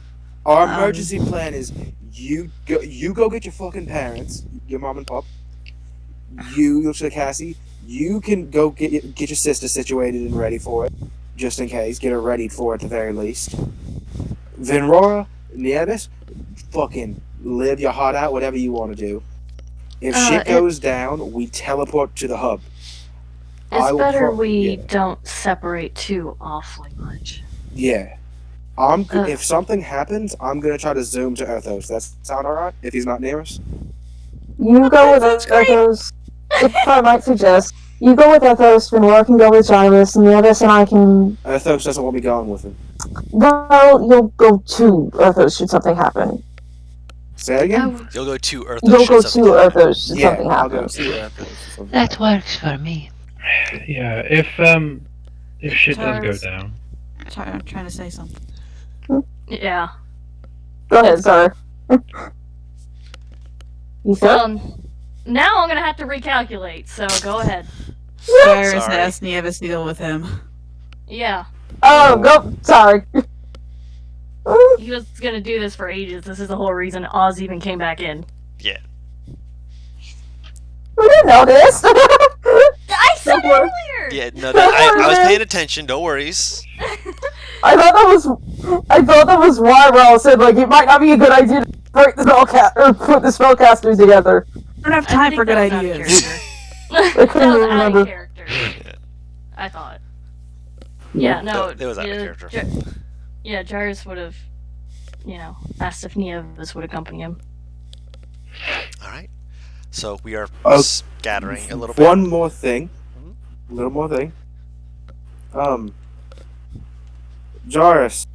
Our Um, emergency plan is you go get your fucking parents, your mom and pop. You, Cassie, you can go get your sister situated and ready for it, just in case. Get her ready for it at the very least. Vinrora, Nieves, fucking live your heart out, whatever you want to do. If shit it- goes down, we teleport to the hub. I It's will better pro- we yeah. don't separate too awfully much. Yeah. If something happens, I'm gonna try to zoom to Earthos. That sound alright? If he's not near us? You go with That's great. Ethos. If I might suggest, you go with Ethos, Vanilla can go with Jarvis, and the others and I can. Earthos doesn't want me going with him. Well, you'll go to Ethos should something happen. Say it again? Oh, You'll go to Earth. You'll go to Ethos should Yeah, something I'll go happen. to Earthos. or something. That works for me. Yeah, if shit does go Charles. down, I'm trying to say something. yeah. Go ahead, sorry. You sure? Now I'm gonna have to recalculate, so go ahead. Cyrus Sorry. asked Nieves to go with him. Yeah. Oh, go. Sorry. He was gonna do this for ages. This is the whole reason Oz even came back in. Yeah. We didn't know this. I said it worry. earlier! Yeah. No, I was paying attention. No worries. I thought that was why Raul said like it might not be a good idea to break the put the spellcasters together. I don't have I time think for good that was out of ideas. character. I That couldn't was out remember. of character. I thought. Yeah, no. It was out of character. Yeah, Jarvis would have, asked if Nieves would accompany him. All right. So we are Oh, scattering a little bit. One more thing. A little more thing. Jarvis,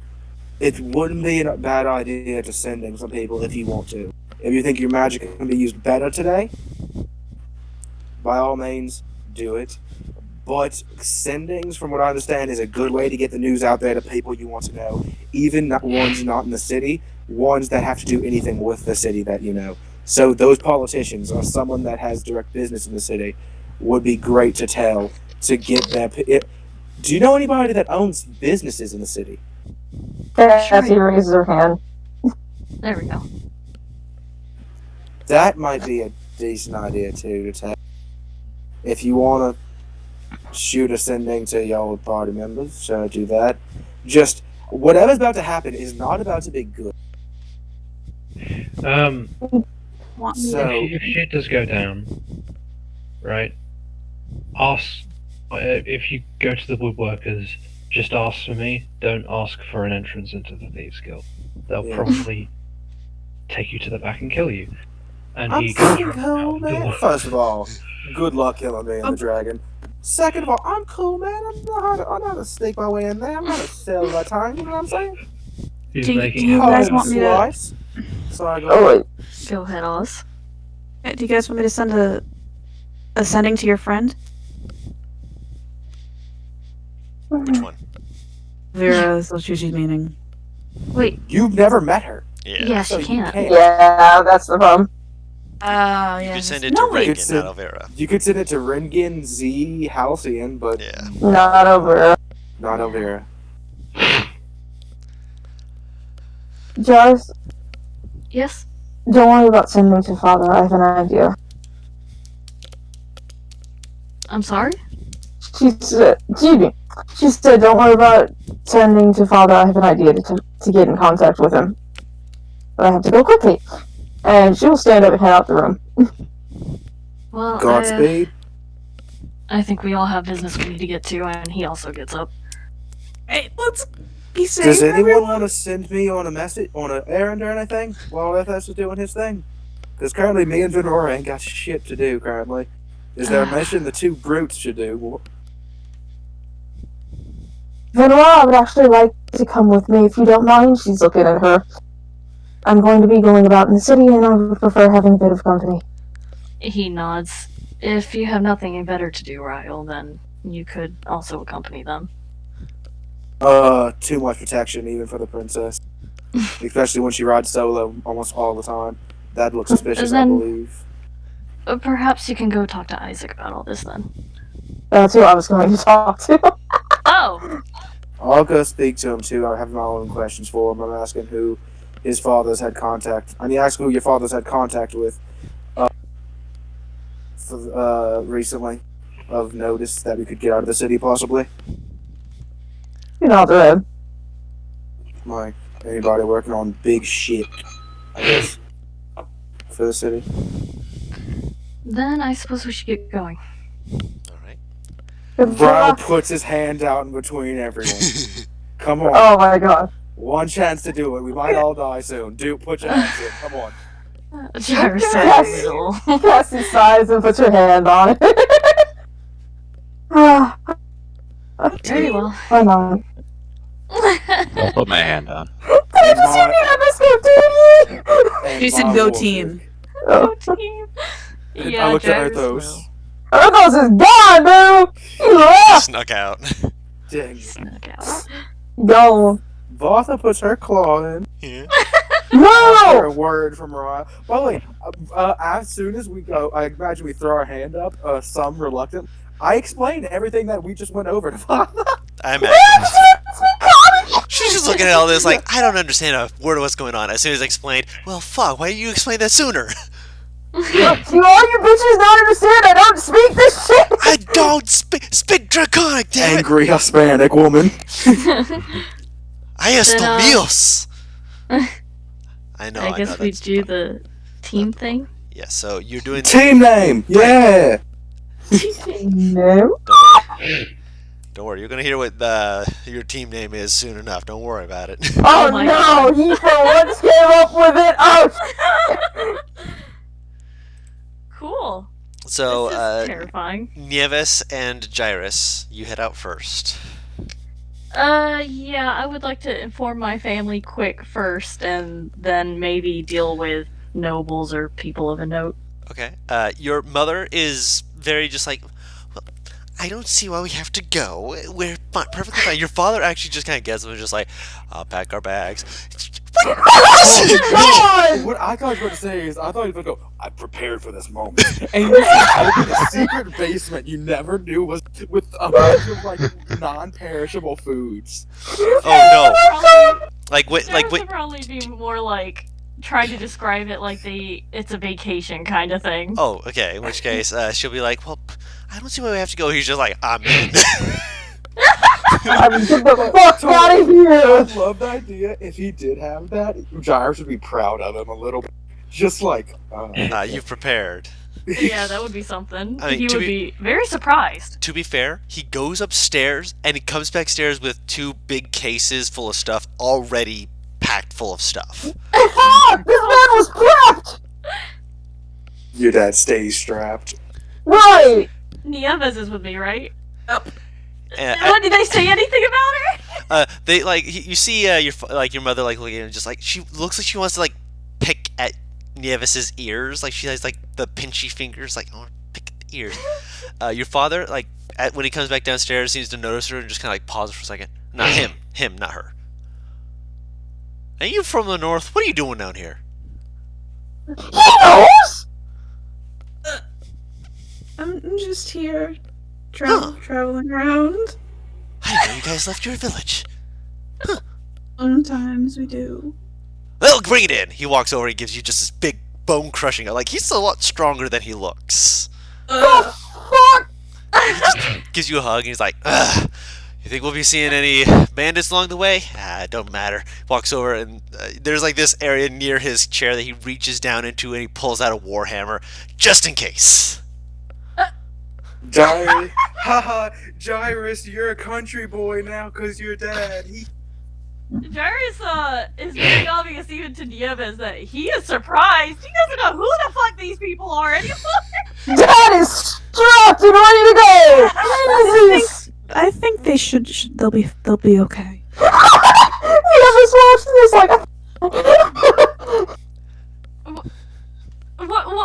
it wouldn't be a bad idea to send in some people if you want to. If you think your magic can be used better today, by all means, do it. But sendings, from what I understand, is a good way to get the news out there to people you want to know, even ones not in the city, ones that have to do anything with the city that you know. So those politicians or someone that has direct business in the city would be great to tell to get their. Do you know anybody that owns businesses in the city? Cassie raises her hand. There we go. That might be a decent idea too to tell. If you want to shoot a sending to your party members, do that. Just whatever's about to happen is not about to be good. So if shit does go down, right? Ask if you go to the woodworkers. Just ask for me. Don't ask for an entrance into the Thieves Guild. They'll Yeah. probably take you to the back and kill you. And I'm he fucking goes cool, out the man. door. First of all, good luck killing me and the dragon. Second of all, I'm cool, man. I know how to sneak my way in there. I'm not a sell my time. You know what I'm saying? He's Do you- making do you out- guys want me to- Slice. Sorry, go Oh ahead. wait. Go ahead, Oz. Do you guys want me to send a sending to your friend? Which one? Vera Zilchuchi's meaning. Wait, You've never met her. Yeah. yes, So you can't. Yeah, that's the problem. Oh, You yeah. could send it No, to wait. Reagan, It's not a- Elvira. You could send it to Rengen Z Halcyon, but Yeah. Not over. not Elvira. Jarvis, Yes? don't worry about sending to Father. I have an idea. I'm sorry? She said, don't worry about sending to Father. I have an idea to get in contact with him. But I have to go quickly. And she'll stand up and head out the room. Well, Godspeed. I think we all have business we need to get to, and he also gets up. Hey, let's be safe. Does anyone everyone. want to send me on an errand or anything while FS is doing his thing? Because currently me and Venora ain't got shit to do currently. Is there a mission the two brutes should do? Benoit, I would actually like to come with me if you don't mind. She's looking at her. I'm going to be going about in the city, and I would prefer having a bit of company. He nods. If you have nothing better to do, Ryle, then you could also accompany them. Too much protection even for the princess. Especially when she rides solo almost all the time. That looks suspicious, I Then- believe. Perhaps you can go talk to Isaac about all this then. That's who I was going to talk to. Oh! I'll go speak to him too. I have my own questions for him. I'm asking who his father's had contact. I need to ask who your father's had contact with recently of notice that we could get out of the city possibly. You know, the Like anybody working on big shit, I guess, for the city. Then I suppose we should get going. All right. Ryle puts his hand out in between everyone. Come on. Oh my god. One chance to do it. We might all die soon. Dude, put your hands in. Come on. Jarvis Yes. said middle. Cassie sighs and puts her hand on it. Very well. Why not? I'll put my hand on. Did you see me have this go duty? Jason, go team. Go team. Yeah, I looked at Jarvis Arthos. Arthos is gone, dude! He left! Snuck out. Dang. will. Snuck out. Go. Vartha puts her claw in. Yeah. After a No! word from Ryle. By the way, as soon as we go, I imagine we throw our hand up, some reluctant. I explained everything that we just went over to Vartha. I imagine. She's just looking at all this like, I don't understand a word of what's going on. As soon as I explained, well, fuck, why didn't you explain that sooner? Do all you bitches not understand? I don't speak this shit! I don't speak Draconic, damn it! Angry Hispanic woman. I esto Then, míos! I know, I guess we that's do fun. the team thing. Yeah, so you're doing... Team name. Yeah. No. Don't worry, you're gonna hear what your team name is soon enough. Don't worry about it. Oh, my no! God. He for once came up with it! Oh! Cool. So, This is terrifying. Nieves and Gyrus, you head out first. Yeah, I would like to inform my family quick first, and then maybe deal with nobles or people of a note. Okay. Your mother is very just like, well, I don't see why we have to go. We're perfectly fine. Your father actually just kind of gets them and just like, I'll pack our bags. God! What I thought you were going to say is, I thought you were going to go, I prepared for this moment. And you just opened a secret basement you never knew was with a bunch of, like, non-perishable foods. Oh no! Like what? Like Like would what? probably be more like trying to describe it like it's a vacation kind of thing. Oh, okay. In which case, she'll be like, well, I don't see why we have to go. He's just like, I'm in. I'm get the fuck out of I here! love the idea. If he did have that, Gyrus would be proud of him a little bit. Just like, You've prepared. Yeah, that would be something. I mean, He to would be very surprised. To be fair, he goes upstairs and he comes backstairs with 2 big cases full of stuff already packed full of stuff. Fuck! This man was prepped! Your dad stays strapped. Right! Nieves is with me, right? And, What, did they say anything about her? they like you see your mother like looking at him just like she looks like she wants to like pick at Nieves's ears, like she has like the pinchy fingers, like I want to pick at the ears. Your father like when he comes back downstairs seems to notice her and just kind of like pauses for a second. Not him, not her. Are you from the north? What are you doing down here? He knows! I'm just here, traveling around. I didn't know you guys left your village. Sometimes we do. Well, bring it in. He walks over and gives you just this big bone crushing. Like he's a lot stronger than he looks. Fuck! He just gives you a hug and he's like, ugh. You think we'll be seeing any bandits along the way? Don't matter. Walks over and there's like this area near his chair that he reaches down into and he pulls out a warhammer just in case. Gyrus, haha, Gyrus, you're a country boy now because your dad, Jarvis is very obvious even to Nieves that he is surprised. He doesn't know who the fuck these people are anymore. Dad is strapped and ready to go! Jesus! I think they should. They'll be okay. Yeah, just watching this like.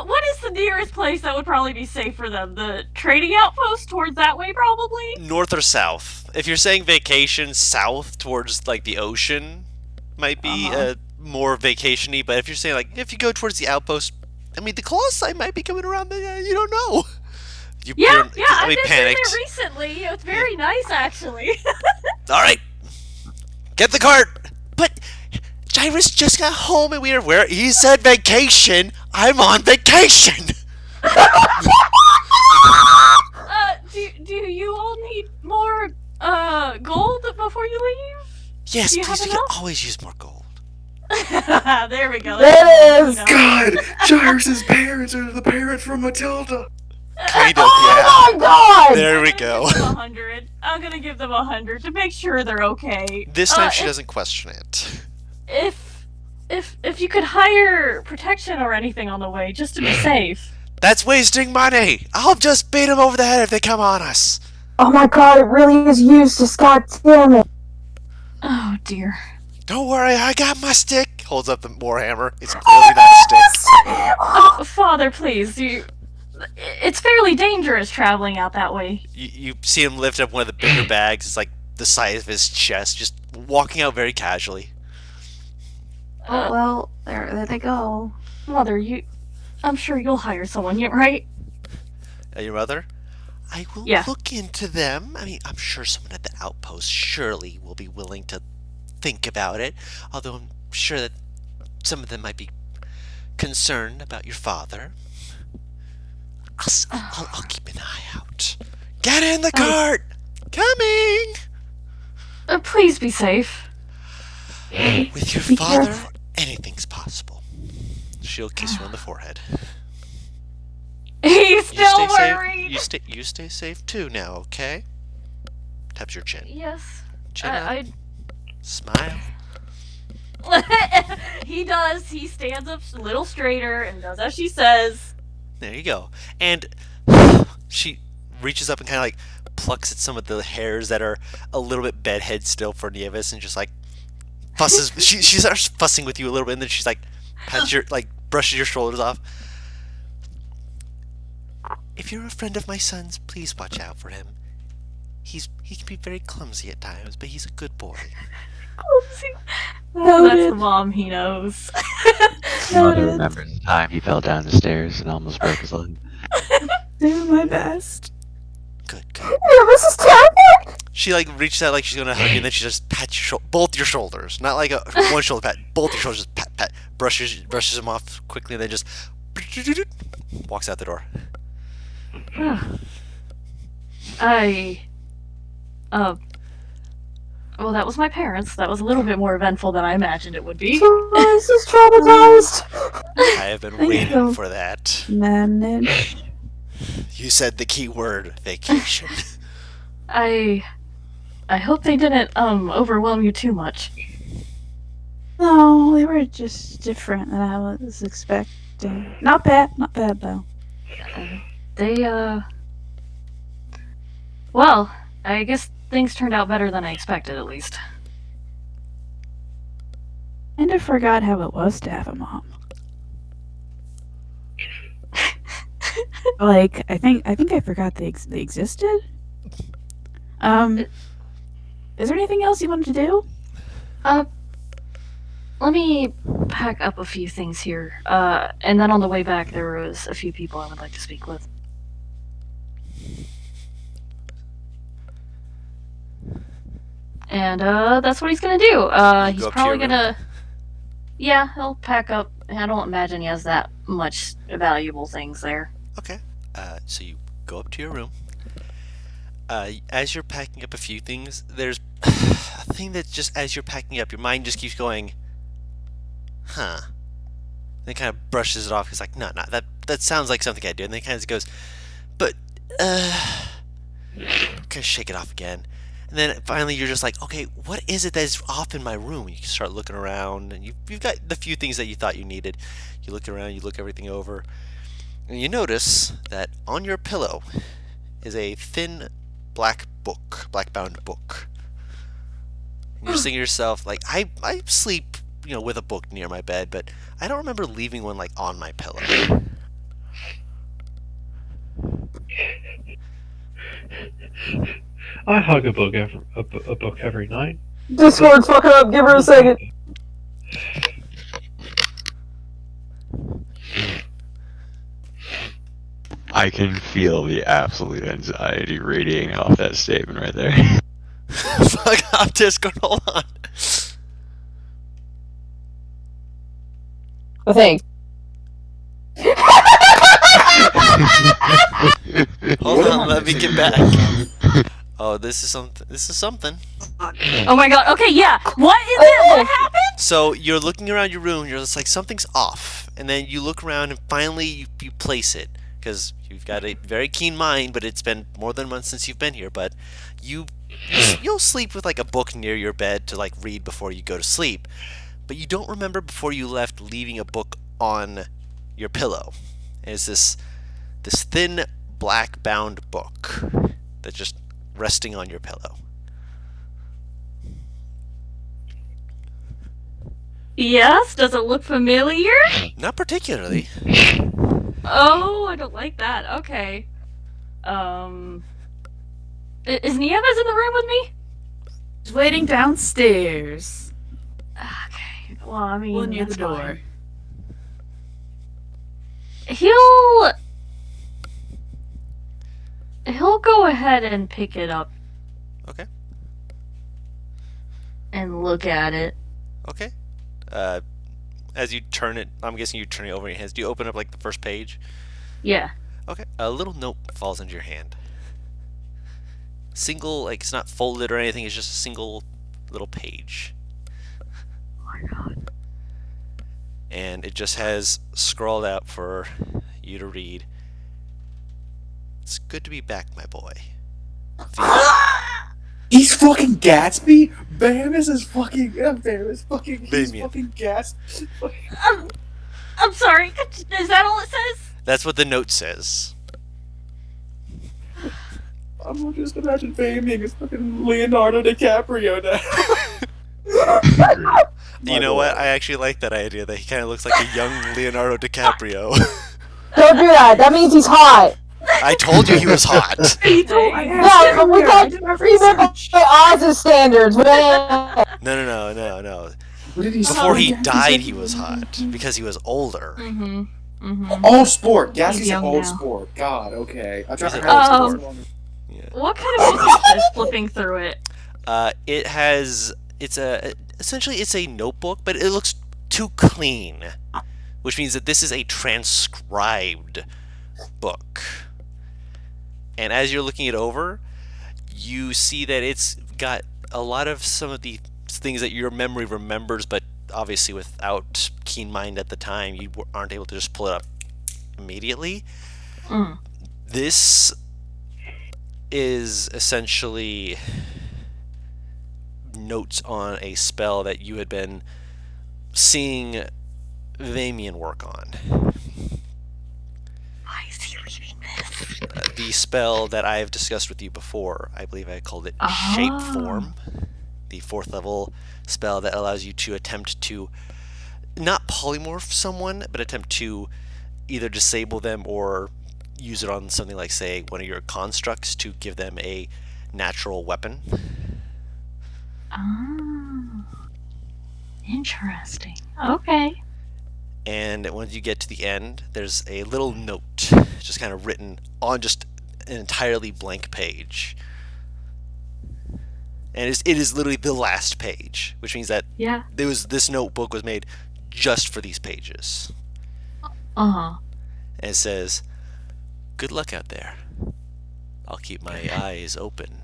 What is the nearest place that would probably be safe for them? The trading outpost towards that way, probably? North or south? If you're saying vacation, south towards like the ocean might be more vacation-y, but if you're saying like if you go towards the outpost, I mean the Colossi might be coming around there, you don't know. Yeah, I've I been panicked. there recently. It's very nice, actually. Alright. Get the cart! But Gyrus just got home and we were where he said vacation. I'm on vacation! Do you all need more gold before you leave? Yes, Do you please, have we can enough? always use more gold. There we go. There it is. God, Gyrus's parents are the parents from Matilda. Kind of, yeah. Oh my god! There we I'm go. gonna give them 100 to make sure they're okay. This time she doesn't question it. If you could hire protection or anything on the way, just to be safe. That's wasting money! I'll just beat them over the head if they come on us! Oh my god, it really is useless, god damn it. Oh dear. Don't worry, I got my stick! Holds up the warhammer. It's clearly not a stick. Father, please, it's fairly dangerous traveling out that way. You see him lift up one of the bigger bags. It's like the size of his chest, just walking out very casually. Oh, well, there they go. Mother, I'm sure you'll hire someone, right? Your mother? I will Yeah. look into them. I mean, I'm sure someone at the outpost surely will be willing to think about it. Although I'm sure that some of them might be concerned about your father. I'll keep an eye out. Get in the cart! Coming! Please be safe. With your Be father, careful. anything's possible. She'll kiss you on the forehead. He's You still stay worried. safe. You stay safe too now, okay? Taps your chin. Yes. Chin up. Smile. He does. He stands up a little straighter and does as she says. There you go. And she reaches up and kind of like plucks at some of the hairs that are a little bit bedhead still for Nieves and just like fusses. she starts fussing with you a little bit and then she's like pats your like brushes your shoulders off. If you're a friend of my son's, please watch out for him. He can be very clumsy at times, but he's a good boy. That's the mom he knows. Mother remembers the time he fell down the stairs and almost broke his leg. Doing my best. Good. This is terrible. She like reaches out like she's gonna hug you, and then she just pats your both your shoulders, not like a one shoulder pat, both your shoulders. Just pat, brushes them off quickly, and then just walks out the door. Well, that was my parents. That was a little bit more eventful than I imagined it would be. This is traumatized. I have been Thank waiting you. for that. Manage. You said the key word, vacation. I hope they didn't overwhelm you too much. No, they were just different than I was expecting. Not bad though. Well, I guess things turned out better than I expected, at least. Kinda forgot how it was to have a mom. Like, I think I forgot they existed. Is there anything else you wanted to do? Let me pack up a few things here. And then on the way back, there was a few people I would like to speak with. And, that's what he's gonna do. Go He's up to your probably room. gonna... Yeah, he'll pack up. I don't imagine he has that much valuable things there. Okay. So you go up to your room. As you're packing up a few things, there's a thing that just as you're packing up, your mind just keeps going, huh? And it kind of brushes it off. It's like, no, that sounds like something I do. And then it kind of goes, but, kind of shake it off again. And then finally you're just like, okay, what is it that is off in my room? You can start looking around, and you've got the few things that you thought you needed. You look around, you look everything over, and you notice that on your pillow is a thin black bound book. And you're thinking to yourself, like, I sleep, with a book near my bed, but I don't remember leaving one, like, on my pillow. I hug a book every night. Discord's fucking up. Give her a second. I can feel the absolute anxiety radiating off that statement right there. Fuck off, Discord. Hold on. Well, thanks. Hold on, let me get back. Oh, this is something. Oh my god. Okay, yeah. What is it? What happened? So you're looking around your room. You're just like, something's off, and then you look around and finally you place it, because you've got a very keen mind. But it's been more than a month since you've been here. But you'll sleep with like a book near your bed to like read before you go to sleep. But you don't remember before you left leaving a book on your pillow. And it's this thin black bound book that's just resting on your pillow. Yes. Does it look familiar? Not particularly. Oh, I don't like that. Okay. Is Nieves in the room with me? He's waiting downstairs. Okay. Well, I mean, Well, near that's the door. fine. He'll go ahead and pick it up. Okay. And look at it. Okay. As you turn it, I'm guessing you turn it over in your hands. Do you open up like the first page? Yeah. Okay. A little note falls into your hand. Single, like, it's not folded or anything. It's just a single little page. Oh my god. And it just has scrawled out for you to read. It's good to be back, my boy. He's fucking Gatsby? Bam is fucking. Bam is fucking. He's Bamian. fucking Gatsby. I'm sorry. Is that all it says? That's what the note says. I'm just imagine Bam being as fucking Leonardo DiCaprio now. You know what? I actually like that idea that he kind of looks like a young Leonardo DiCaprio. Don't do that. That means he's hot. I told you he was hot. Yeah, but we can't remember by Oz's standards. Man. No. What did he Before say? he died, he was hot because he was older. Mm-hmm. Old sport. Gatsby's He's an young old now. sport. God, okay. I tried He's to an have old this sport. long. Yeah. What kind of book is this? Flipping through it. Essentially it's a notebook, but it looks too clean, which means that this is a transcribed book. And as you're looking it over, you see that it's got a lot of some of the things that your memory remembers, but obviously without keen mind at the time, you aren't able to just pull it up immediately. Mm. This is essentially notes on a spell that you had been seeing Vamian work on. Why is he reading this? The spell that I have discussed with you before, I believe I called it Shape Form. The 4th level spell that allows you to attempt to not polymorph someone, but attempt to either disable them or use it on something like, say, one of your constructs to give them a natural weapon. Oh. Interesting. Okay. And once you get to the end, there's a little note just kind of written on just an entirely blank page. And it is literally the last page, which means that Yeah. this notebook was made just for these pages. Uh-huh. And it says, "Good luck out there. I'll keep my eyes open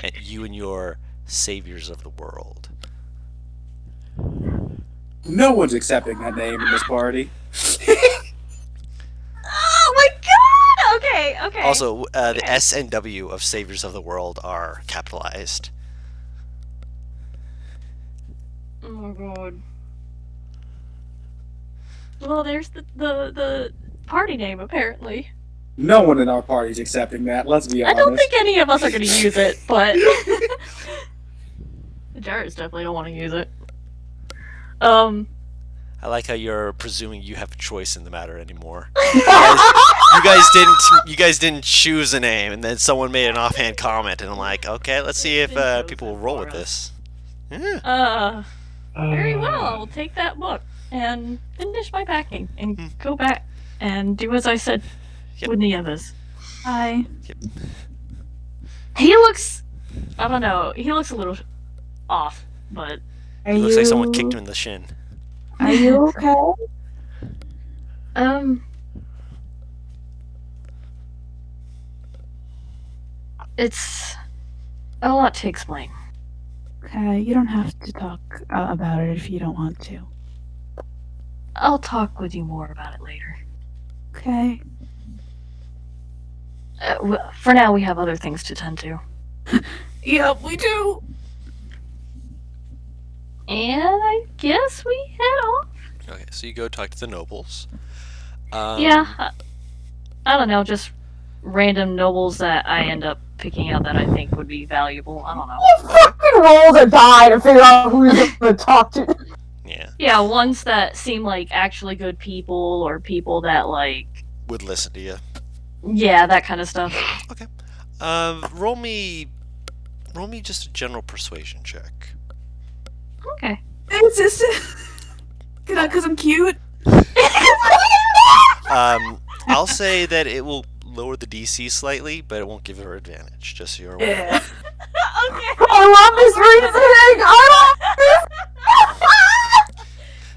at you and your saviors of the world." No one's accepting that name in this party. Oh my god! Okay. Also, the S and W of saviors of the world are capitalized. Oh my god. Well, there's the party name, apparently. No one in our party's accepting that. Let's be I honest. don't think any of us are going to use it, but the Jarretts definitely don't want to use it. I like how you're presuming you have a choice in the matter anymore. You guys didn't choose a name, and then someone made an offhand comment, and I'm like, okay, let's see if people will roll with this. Yeah. Very well. I'll take that book and finish my packing and go back and do as I said with the others. Hi. He looks, I don't know, he looks a little off, but Are It looks you, like someone kicked him in the shin. Are you okay? It's a lot to explain. Okay, you don't have to talk about it if you don't want to. I'll talk with you more about it later. Okay. For now, we have other things to tend to. Yep, we do. And I guess we head off. Okay, so you go talk to the nobles. Yeah, I don't know, just random nobles that I end up picking out that I think would be valuable. I don't know. You fucking rolled a die to figure out who you're going to talk to. Yeah. Yeah, ones that seem like actually good people or people that like. Would listen to you. Yeah, that kind of stuff. Okay. Roll me just a general persuasion check. Okay. It's just because I'm cute. I'll say that it will lower the DC slightly, but it won't give her advantage. Just so you're aware. Yeah. Okay. I love this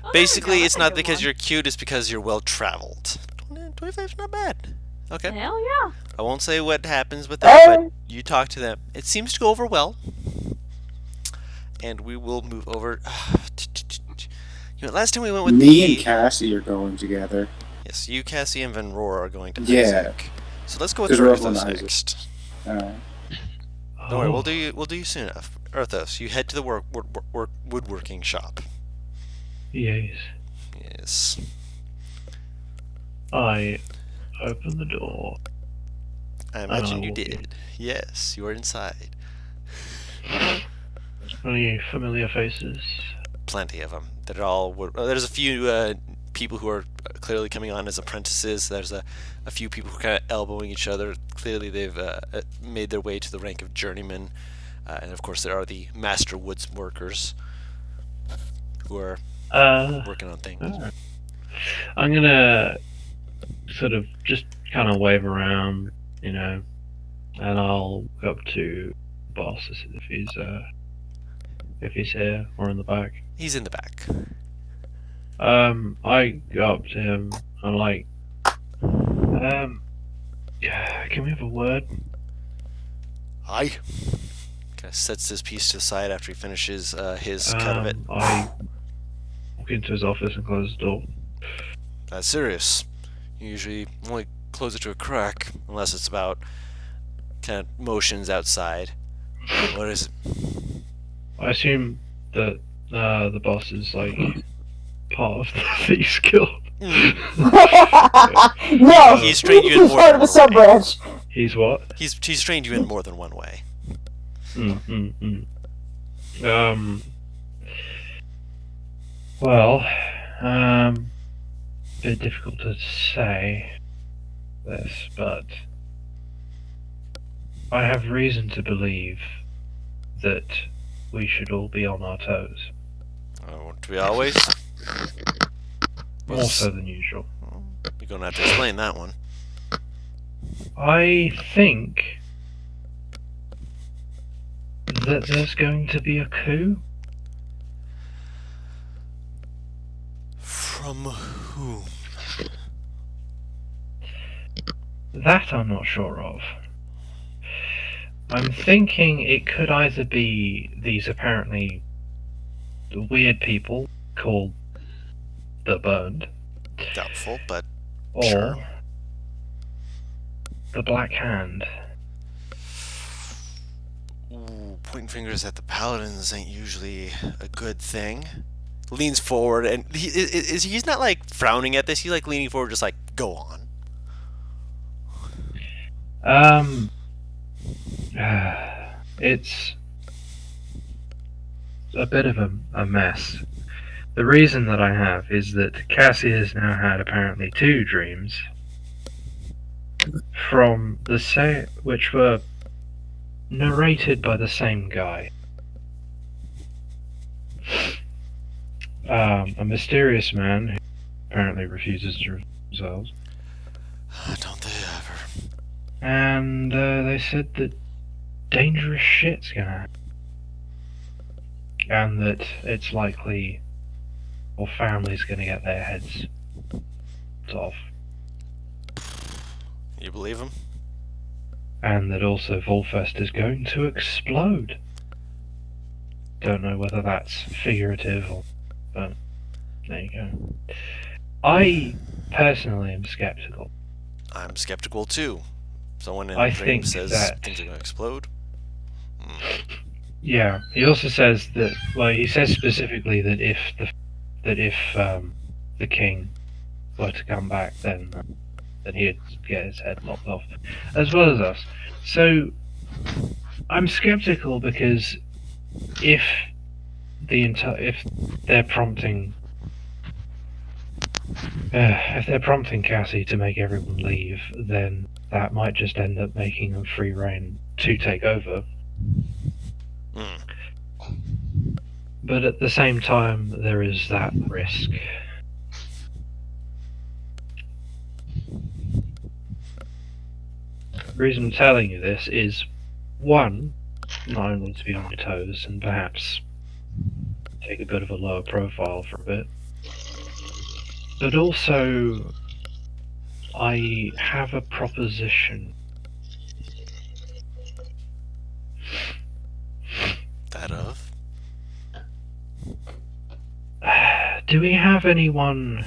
reasoning. Basically, it's not good because one. you're cute; it's because you're well traveled. 25's not bad. Okay. Hell yeah. I won't say what happens with that, but you talk to them. It seems to go over well. And we will move over. Last time we went with Me and Cassie are going together. Yes, you, Cassie, and Van Roar are going to Yeah. Isaac. So let's go with 'Cause we're also Arthos on Isaac. next. Alright. Don't worry, we'll do you soon enough. Arthos, you head to the woodworking shop. Yes. Yes. I open the door. I imagine I'll you walk in. did. Yes, you are inside. Any familiar faces? Plenty of them. They're all. There's a few people who are clearly coming on as apprentices. There's a few people who are kind of elbowing each other. Clearly, they've made their way to the rank of journeyman. And of course, there are the master woods workers who are working on things. Alright. I'm gonna sort of just kind of wave around, you know, and I'll go up to the boss to see if he's here or in the back. He's in the back. I go up to him. I'm like, yeah, can we have a word? Aye. Kind of sets this piece to the side after he finishes his cut of it. I walk into his office and close the door. That's serious. You usually only close it to a crack, unless it's about kind of motions outside. What is it? I assume that the boss is like part of the Thieves Guild. No, He's trained you in he's more part than of the one sub way. branch. He's what? He's trained you in more than one way. Well, bit difficult to say this, but I have reason to believe that we should all be on our toes. Aren't we always? More so than usual. You're gonna have to explain that one. I think that there's going to be a coup. From whom? That I'm not sure of. I'm thinking it could either be these apparently weird people called the Burned, Doubtful, but or sure. the Black Hand. Ooh, pointing fingers at the paladins ain't usually a good thing. Leans forward, and he's not like frowning at this. He's like leaning forward, just like, go on. It's a bit of a mess. The reason that I have is that Cassie has now had apparently 2 dreams from the same, which were narrated by the same guy. A mysterious man who apparently refuses to reveal themselves. Don't they ever? And they said that dangerous shit's gonna happen. And that it's likely your family's gonna get their heads off. You believe him? And that also Volfest is going to explode. Don't know whether that's figurative or... but there you go. I personally am skeptical. I'm skeptical too. Someone in I a dream think says that- things are going to explode. Yeah, he also says that. Well, he says specifically that if the king were to come back, then he'd get his head lopped off, as well as us. So I'm skeptical because if they're prompting Cassie to make everyone leave, then that might just end up making them free reign to take over. But at the same time, there is that risk. The reason I'm telling you this is, one, not only to be on your toes and perhaps take a bit of a lower profile for a bit, but also I have a proposition. That of? Do we have anyone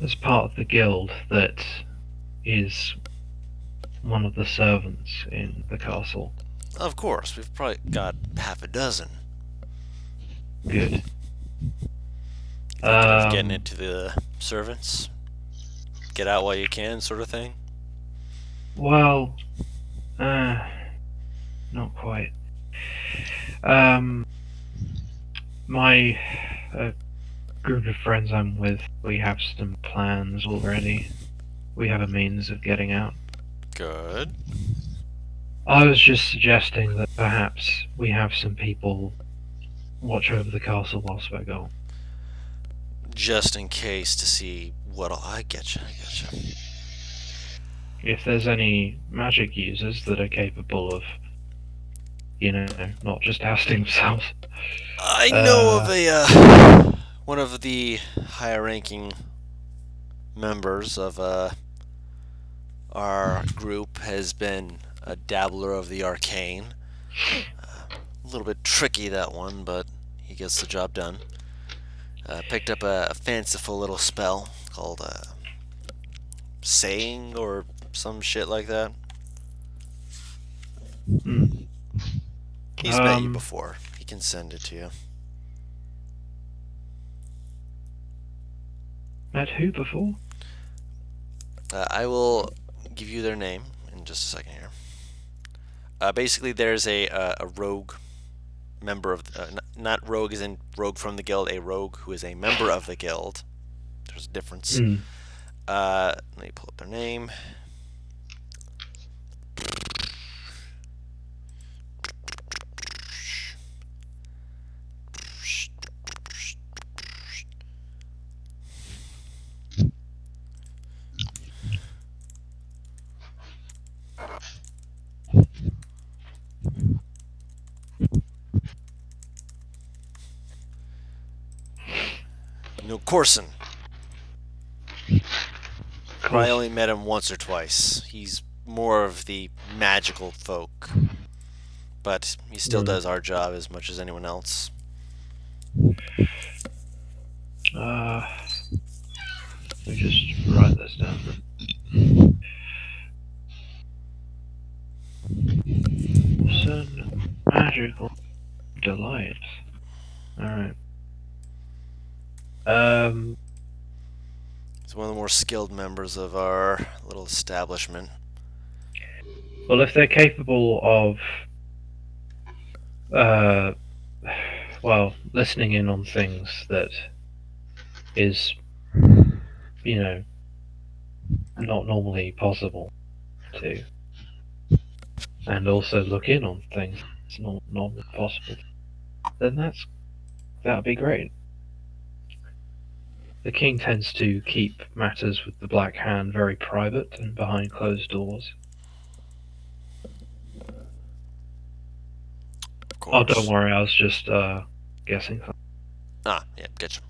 as part of the guild that is one of the servants in the castle? Of course, we've probably got half a dozen. Good. Thinking of getting into the servants? Get out while you can, sort of thing? Well, not quite. My group of friends I'm with, we have some plans already. We have a means of getting out. Good. I was just suggesting that perhaps we have some people watch over the castle whilst we're gone. Just in case to see what I get you. If there's any magic users that are capable of, not just ousting themselves. I know of a one of the higher ranking members of our group has been a dabbler of the arcane. A little bit tricky, that one, but he gets the job done. Picked up a fanciful little spell called Saying or some shit like that. He's met you before. He can send it to you. Met who before? I will give you their name in just a second here. Basically, there's a rogue member of... not rogue as in rogue from the guild, a rogue who is a member of the guild. There's a difference. Let me pull up their name. No, Corson. I only met him once or twice. He's more of the magical folk, but he still does our job as much as anyone else. Let me just write this down. Sun magical delight. Alright. He's one of the more skilled members of our little establishment. Well, if they're capable of, well, listening in on things that is, not normally possible to, and also look in on things that's not normally possible, then that'd be great. The king tends to keep matters with the Black Hand very private and behind closed doors. Of Oh, course. don't worry, I was just guessing. Ah, yeah, getcha.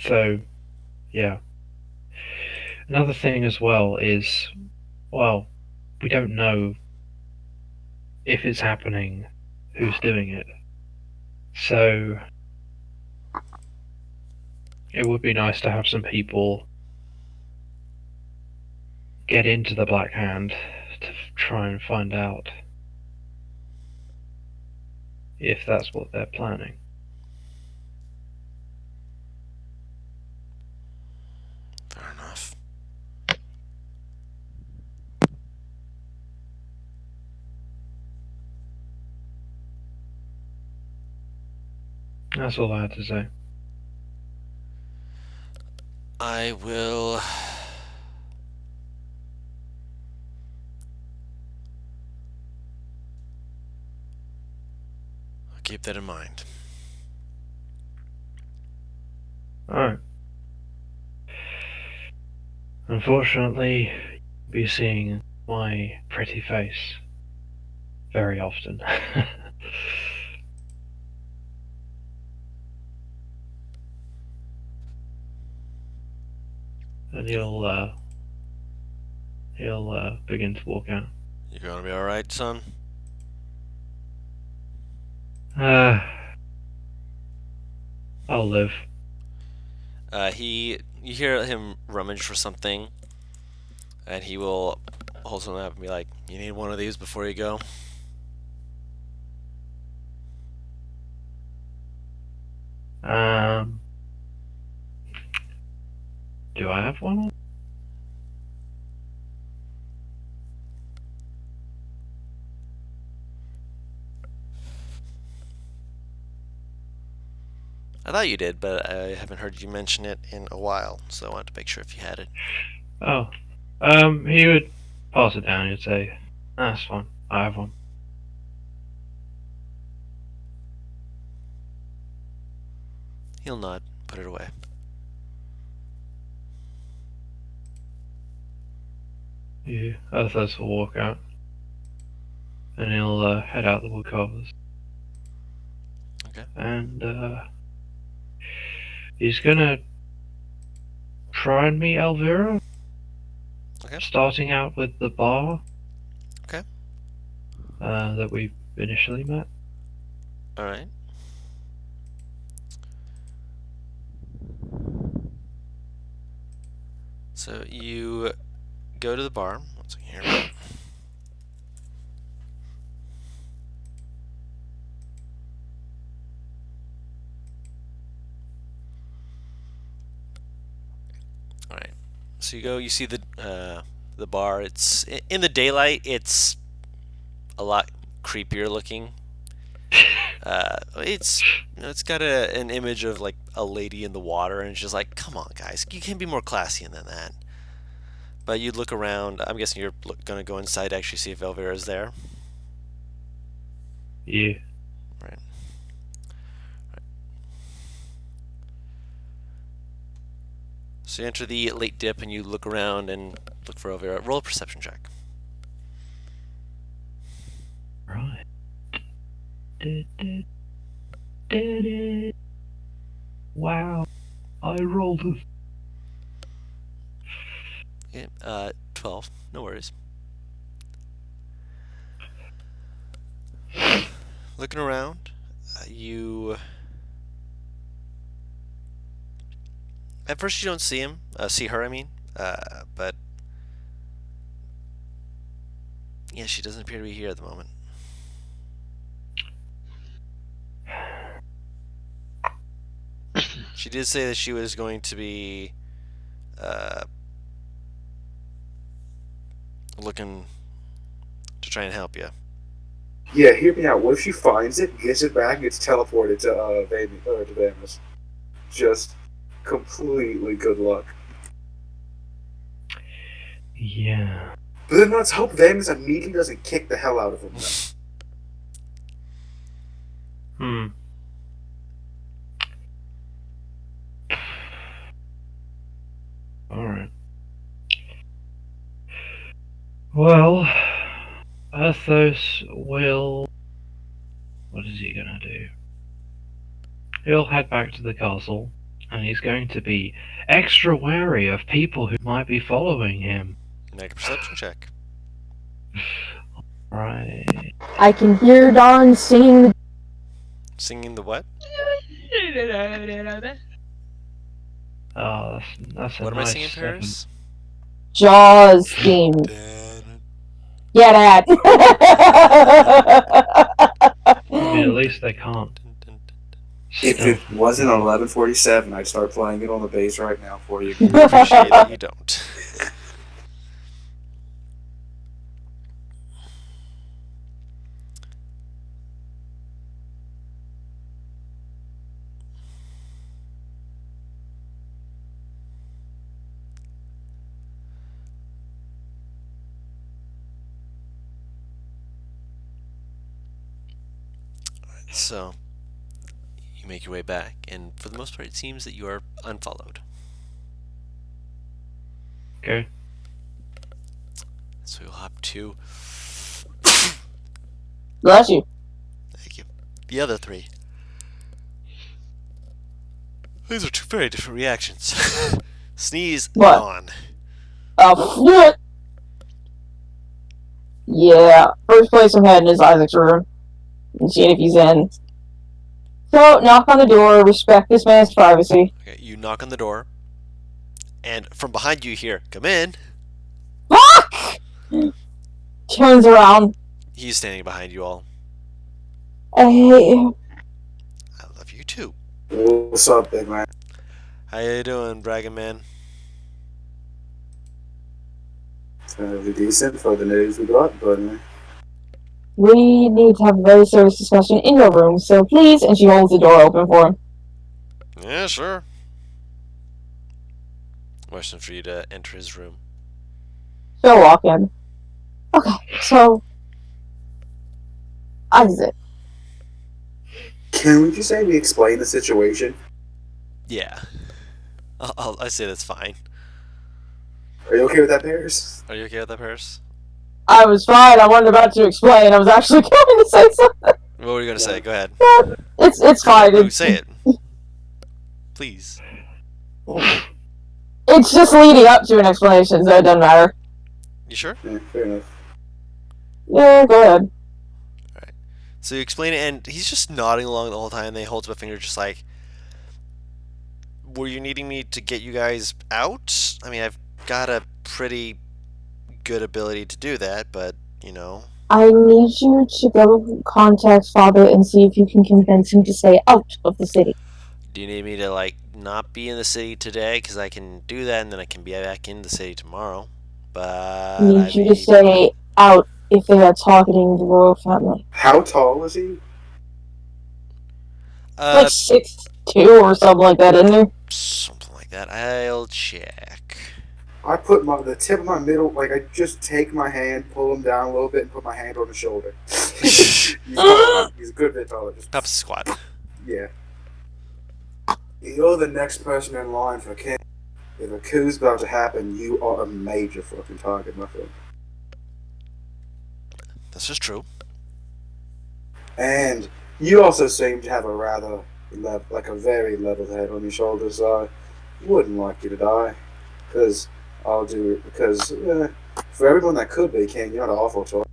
So, yeah. Another thing as well is, well, we don't know if it's happening, who's doing it. So, it would be nice to have some people get into the Black Hand to try and find out if that's what they're planning. Fair enough. That's all I had to say. I will... I'll keep that in mind. Alright. Unfortunately, you'll be seeing my pretty face very often. And he'll begin to walk out. You gonna be alright, son? I'll live. You hear him rummage for something, and he will hold something up and be like, "You need one of these before you go?" Do I have one? I thought you did, but I haven't heard you mention it in a while, so I wanted to make sure if you had it. Oh. He would pass it down, he'd say, "That's fine, I have one." He'll nod, put it away. Yeah, Arthas will walk out. And he'll head out the woodcarvers. Okay. And he's gonna try and meet Elvira. Okay. Starting out with the bar. Okay. That we initially met. Alright. So you go to the bar. One second here. Alright. So you go, you see the bar. It's in the daylight, it's a lot creepier looking. It's got an image of like a lady in the water, and it's just like, come on, guys, you can be more classy than that. But you look around. I'm guessing you're gonna go inside to actually see if Elvira's there. Yeah. Right. So you enter the late dip, and you look around and look for Elvira. Roll a perception check. Right. Wow. I rolled a... Yeah, 12. No worries. Looking around, you... At first you don't see him. See her, I mean. But... Yeah, she doesn't appear to be here at the moment. She did say that she was going to be looking to try and help you. Yeah, hear me out. What if she finds it, gets it back, and gets teleported to Vamus? Just completely good luck. Yeah. But then let's hope Vamus immediately doesn't kick the hell out of him. Hmm. Alright. Well, Arthos will... What is he gonna do? He'll head back to the castle, and he's going to be extra wary of people who might be following him. Make a perception check. Right. I can hear Don singing. Singing the what? Oh, that's a What am I nice singing, Paris? Jaws theme. Yeah, that. I mean, at least they can't. If it wasn't 11:47, I'd start playing it on the bass right now for you. We appreciate that you don't. So, you make your way back, and for the most part, it seems that you are unfollowed. Okay. So we'll hop to, Bless you. thank you, the other three. These are two very different reactions. Sneeze, What? yawn. Oh, shit. Yeah, first place I'm heading is Isaac's room. And seeing if he's in. So, knock on the door, respect this man's privacy. Okay, you knock on the door, and from behind you hear, "Come in." Fuck! Turns around. He's standing behind you all. Hey, I love you too. What's up, big man? How you doing, Dragon Man? Fairly decent for the news we got, but we need to have a very serious discussion in your room, so please, and she holds the door open for him. Yeah, sure. Motion for you to enter his room. She'll walk in. Okay, so Isaac. can we just say we explain the situation? Yeah. I say that's fine. Are you okay with that, Paris? Are you okay with that, Paris? I was fine. I wasn't about to explain. I was actually going to say something. What were you gonna say? Go ahead. It's fine. Oh, say it. Please. It's just leading up to an explanation, so it doesn't matter. You sure? Yeah, fair enough. Yeah, go ahead. So you explain it, and he's just nodding along the whole time. They hold up a finger, just like, "Were you needing me to get you guys out? I mean, I've got a pretty good ability to do that, but you know." I need you to go contact Father and see if you can convince him to stay out of the city. Do you need me to like not be in the city today? Because I can do that, and then I can be back in the city tomorrow. But I need you to stay out if they are targeting the royal family. How tall is he? Like 6'2" or something like that, isn't there? Something like that. I'll check. I put the tip of my middle, like I just take my hand, pull him down a little bit, and put my hand on his shoulder. He's a good bit taller. Papa squat. Yeah. You're the next person in line for king. If a coup's about to happen, you are a major fucking target, my friend. This is true. And you also seem to have a rather, like a very level head on your shoulders, so I wouldn't like you to die. Because for everyone that could be king, you're not an awful choice.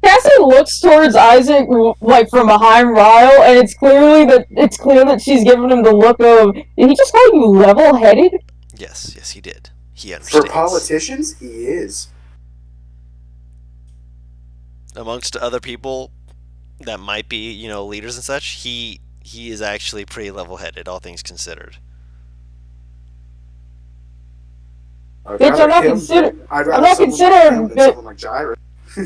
Cassie looks towards Isaac like from behind Ryle, and it's clear that she's giving him the look of, did he just call you level-headed? Yes, he did. He understands. For politicians, he is. Amongst other people that might be, leaders and such, he is actually pretty level-headed, all things considered. I'd Bitch, I'm rather not him consider- than- I'd I'm rather not someone like considering him than that- someone like Gyra.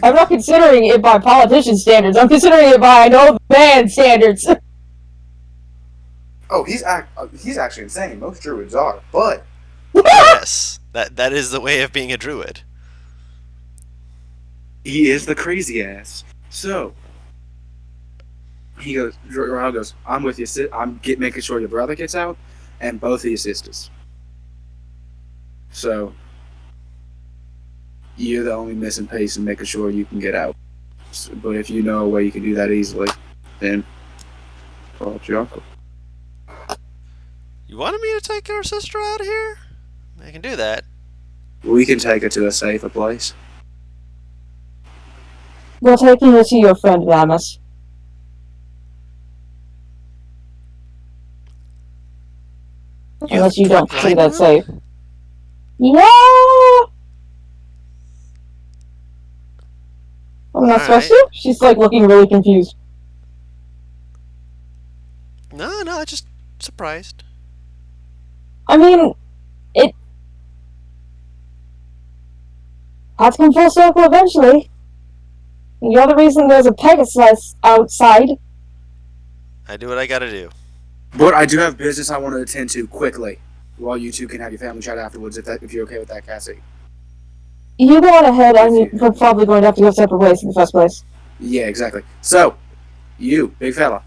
I'm not considering it by politician standards. I'm considering it by an old man standards. Oh, he's actually insane. Most druids are, but Yes, that is the way of being a druid. he is the crazy ass. So he goes. Ral goes. I'm with you. Making sure your brother gets out, and both of your sisters. So you're the only missing piece in making sure you can get out. But if you know a way you can do that easily, then call up your uncle. You wanted me to take our sister out of here? I can do that. We can take her to a safer place. We're taking you to your friend Ramus. Unless you don't see that safe. Yeah! I'm not supposed to? She's like looking really confused. No, just surprised. I mean, it had to come full circle eventually. You're the reason there's a Pegasus outside. I do what I gotta do. But I do have business I want to attend to quickly. While you two can have your family chat afterwards, if you're okay with that, Cassie. You go on ahead, we're probably going to have to go separate ways in the first place. Yeah, exactly. So, you, big fella,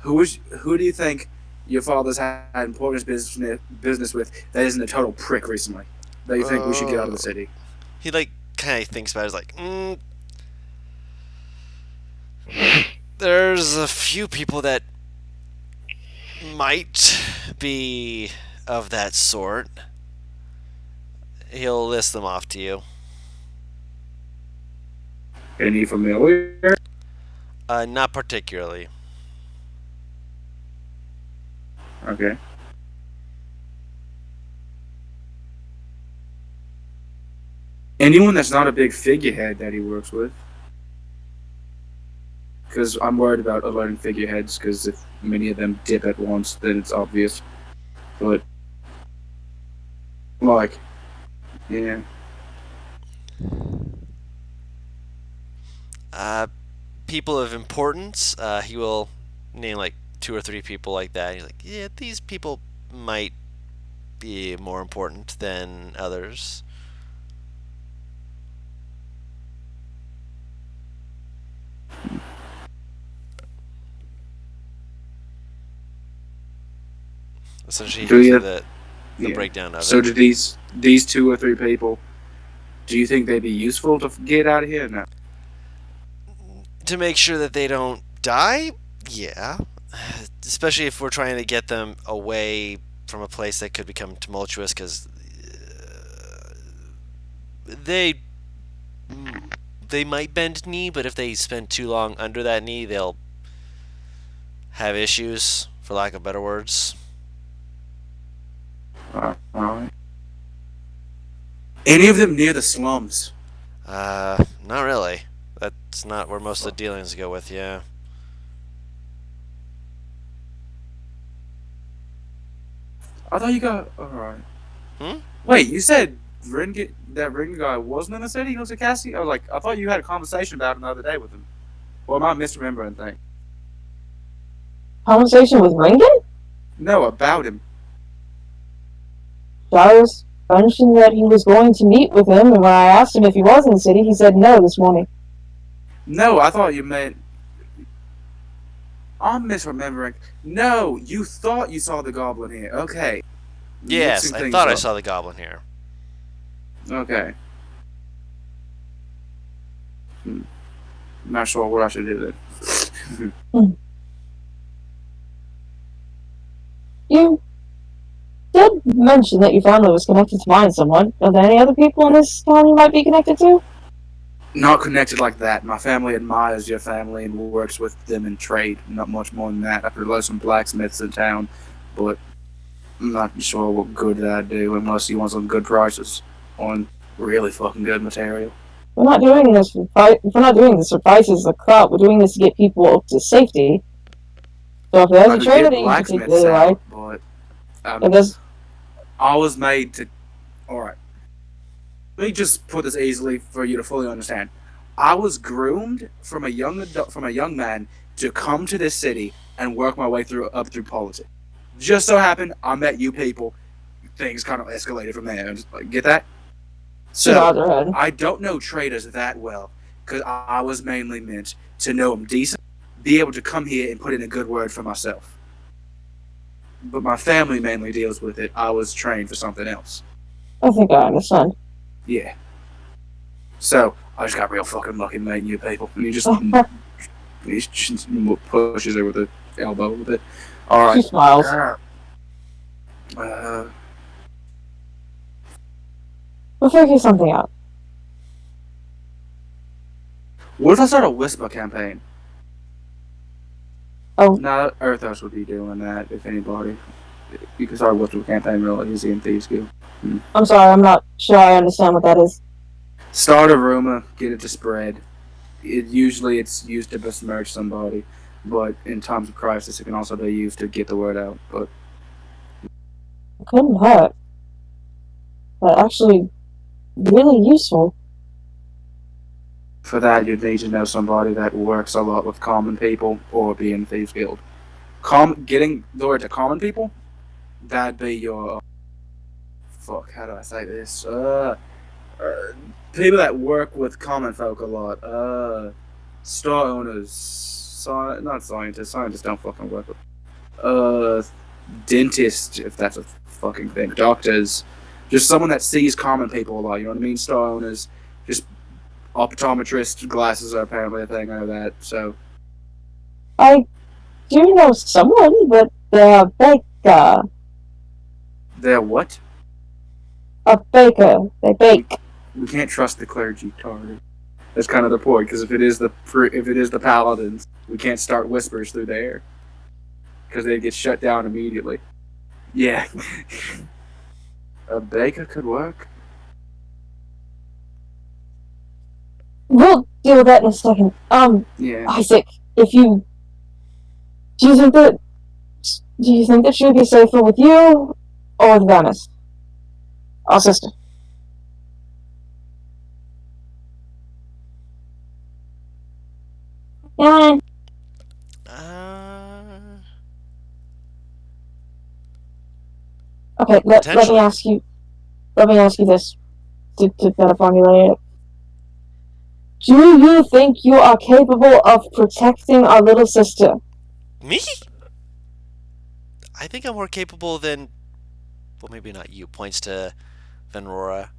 who do you think your father's had important business with that isn't a total prick recently? That you think we should get out of the city? He like kind of thinks about it. He's like, there's a few people that might be of that sort. He'll list them off to you. Any familiar? Not particularly. Okay. Anyone that's not a big figurehead that he works with? Because I'm worried about alerting figureheads, because if many of them dip at once, then it's obvious. But, like, yeah. People of importance, he will name like 2 or 3 people like that. He's like, yeah, these people might be more important than others. Essentially, Do you- the yeah. breakdown of So it. do these 2 or 3 people, do you think they'd be useful to get out of here? No. To make sure that they don't die, yeah. Especially if we're trying to get them away from a place that could become tumultuous, because they might bend knee, but if they spend too long under that knee, they'll have issues, for lack of better words. Alright. Any of them near the slums? Not really. That's not where most of the dealings go with, yeah. I thought you got... Alright. Hmm? Wait, you said that Ring guy wasn't in the city? He was a Cassie? I was like, I thought you had a conversation about him the other day with him. Or am I misremembering things? Conversation with Ringen? No, about him. Darius mentioned that he was going to meet with him, and when I asked him if he was in the city, he said no this morning. No, I thought you meant... I'm misremembering. No, you thought you saw the goblin here. Okay. Yes, Mixing I things thought I up. saw the goblin here. Okay. Not sure what I should do then. You did mention that your family was connected to mine somewhat. Are there any other people in this town you might be connected to? Not connected like that. My family admires your family and works with them in trade. Not much more than that. I could love some blacksmiths in town, but I'm not sure what good that do unless you want some good prices on really fucking good material. We're not doing this for prices of crop. We're doing this to get people to safety. So if I there's a could trader get that you blacksmiths particularly like, out, but if there's I was made to. All right. Let me just put this easily for you to fully understand. I was groomed from a young man to come to this city and work my way through politics. Just so happened I met you people. Things kind of escalated from there. Get that? She nods her head. I don't know traders that well because I was mainly meant to know them decent, be able to come here and put in a good word for myself. But my family mainly deals with it. I was trained for something else. I think I understand. Yeah. So I just got real fucking lucky meeting you people. And he just pushes her with the elbow a little bit. All right. She smiles. We'll figure something out. What if I start a whisper campaign? Oh. Now, Earthos would be doing that, if anybody. You can start a whisper campaign real easy in Thieves Guild. I'm sorry, I'm not sure I understand what that is. Start a rumor, get it to spread. Usually it's used to besmirch somebody, but in times of crisis it can also be used to get the word out. But It couldn't hurt. But actually, really useful. for that you'd need to know somebody that works a lot with common people or be in Thieves Guild. Getting the word to common people, that'd be your... Fuck, how do I say this? People that work with common folk a lot. Store owners. Not scientists. Scientists don't fucking work with... dentists, if that's a fucking thing. Doctors. Just someone that sees common people a lot, you know what I mean? Store owners. Just optometrists. Glasses are apparently a thing, I know that, so... I do know someone, but they're a baker. They're what? A baker. They bake. We can't trust the clergy, Tari. That's kind of the point, because if it is the paladins, we can't start whispers through the air, because they get shut down immediately. Yeah, a baker could work. We'll deal with that in a second. Yeah. Isaac, do you think that she would be safer with you or with Venice? Our sister. Yeah. Okay, let me ask you this to better formulate it. Do you think you are capable of protecting our little sister? Me? I think I'm more capable than... Well, maybe not you. Points to Venrora. I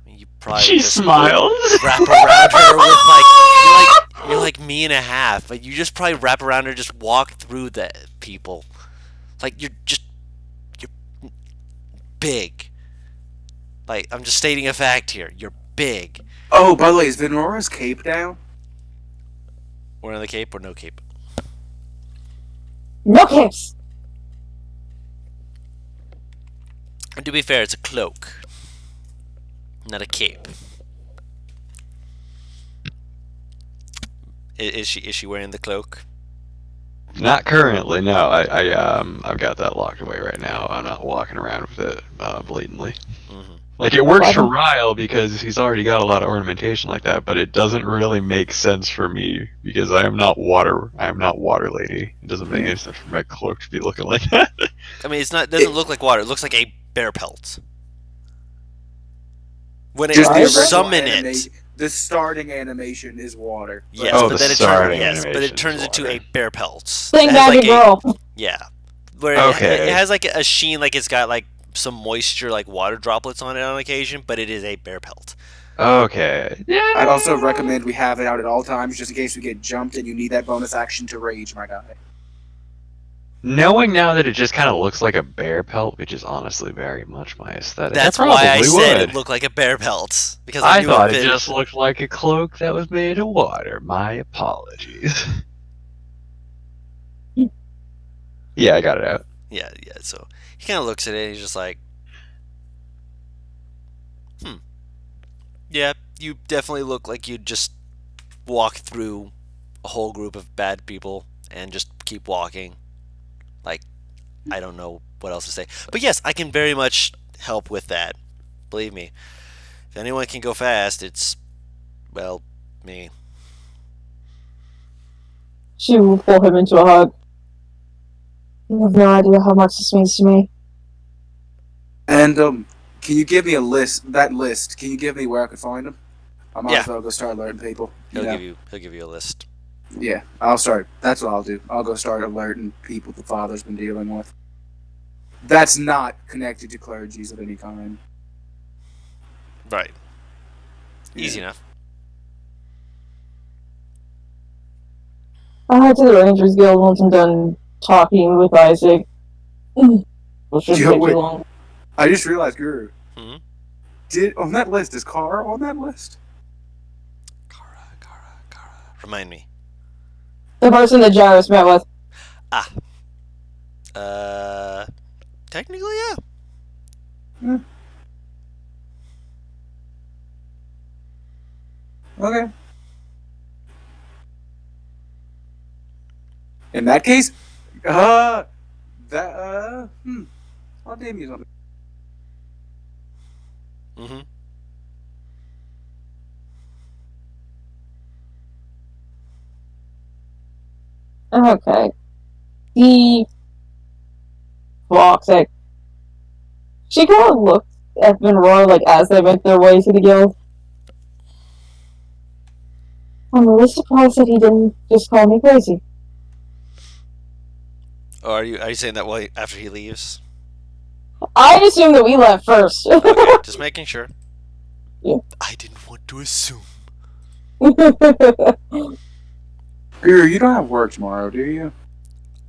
mean, you probably She just smiles. wrap around her with you're like me and a half. Like you just probably wrap around her, just walk through the people. Like you're big. Like I'm just stating a fact here. You're big. Oh, by the way, is Venrora's cape down? Wearing the cape or no cape? No capes. And to be fair, it's a cloak, not a cape. Is she wearing the cloak? Not currently, no. I've got that locked away right now. I'm not walking around with it blatantly. Mm-hmm. Like it works for Ryle because he's already got a lot of ornamentation like that, but it doesn't really make sense for me because I am not water lady. It doesn't make any sense for my cloak to be looking like that. I mean, it doesn't look like water. It looks like a bear pelt. When Just you the summon it, the starting animation is water. yes, Oh, but the then starting but it animation turns is into water. a bear pelt. Sing It has Maggie girl. Yeah, where it has like a sheen, like it's got like some moisture, like water droplets on it on occasion, but it is a bear pelt. Okay. Yeah. I'd also recommend we have it out at all times, just in case we get jumped and you need that bonus action to rage, my guy. Knowing now that it just kind of looks like a bear pelt, which is honestly very much my aesthetic. That's why I said it looked like a bear pelt, because I knew thought it it fit. just looked like a cloak that was made of water. My apologies. Yeah, I got it out. Yeah. So he kind of looks at it and he's just like, yeah, you definitely look like you'd just walk through a whole group of bad people and just keep walking. Like, I don't know what else to say. But yes, I can very much help with that. Believe me. If anyone can go fast, it's, well, me. She will pull him into a hug. You have no idea how much this means to me. And can you give me a list? That list. Can you give me where I could find them? I might Yeah. as well go start alerting people. He'll Yeah. give you a list. Yeah, I'll start. That's what I'll do. I'll go start alerting people the father's been dealing with. That's not connected to clergies of any kind. Right. Yeah. Easy enough. I head to the Rangers Guild once I'm done talking with Isaac. Which shouldn't Yo, take wait. too long. I just realized, Guru. Hmm? On that list, is Kara on that list? Kara. Remind me. The person that Jairus met with. Technically, yeah. Okay. In that case, I'll name you something. Mm-hmm. Okay. The Voxic. She kind of looked at Monroe like as they went their way to the guild. I'm really surprised that he didn't just call me crazy. Oh, are you saying that after he leaves? I assume that we left first. Okay, just making sure. Yeah. I didn't want to assume. Guru, you don't have work tomorrow, do you?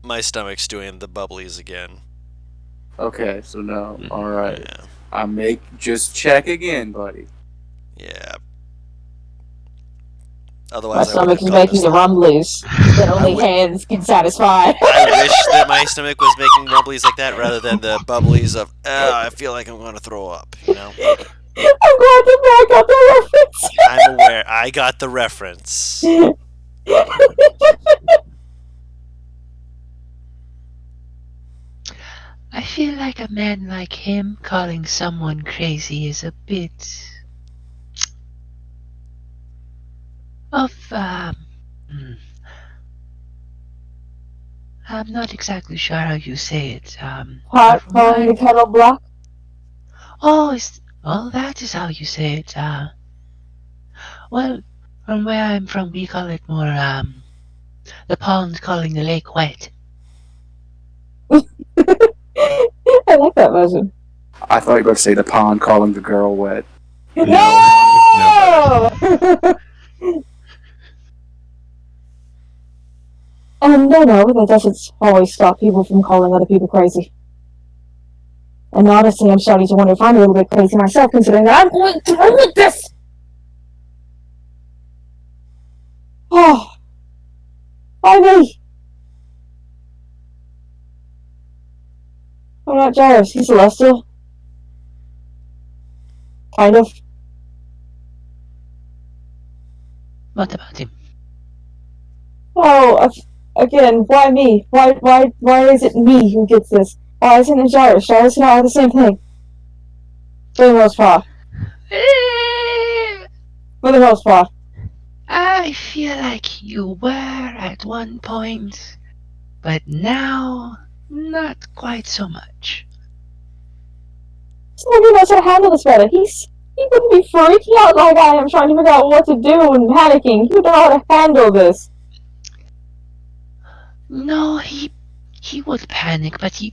My stomach's doing the bubblies again. Okay, so no. Alright. Yeah. Just check again, buddy. Yeah. My Otherwise, stomach is making the rumblies that only hands can satisfy. I wish that my stomach was making rumblies like that rather than the bubblies of, I feel like I'm going to throw up, you know? I'm glad that I got the reference. I'm aware. I got the reference. I feel like a man like him calling someone crazy is a bit of I'm not exactly sure how you say it. Pot calling the kettle black. Oh, that is how you say it. Well, from where I'm from, we call it more the pond calling the lake wet. I like that version. I thought you were going to say the pond calling the girl wet. No! No, that doesn't always stop people from calling other people crazy. And honestly, I'm starting to wonder if I'm a little bit crazy myself, considering that I'm going through with this! Oh. Why me? What about Jairus? He's celestial. Kind of. What about him? Oh, again, why me? Why is it me who gets this? Why isn't it Jairus? Jairus and I are the same thing. For the most part. For the most part. I feel like you were at one point, but now, not quite so much. Someone knows how to handle this better. He wouldn't be freaking out like I am, trying to figure out what to do and panicking. He would know how to handle this. No, he would panic, but he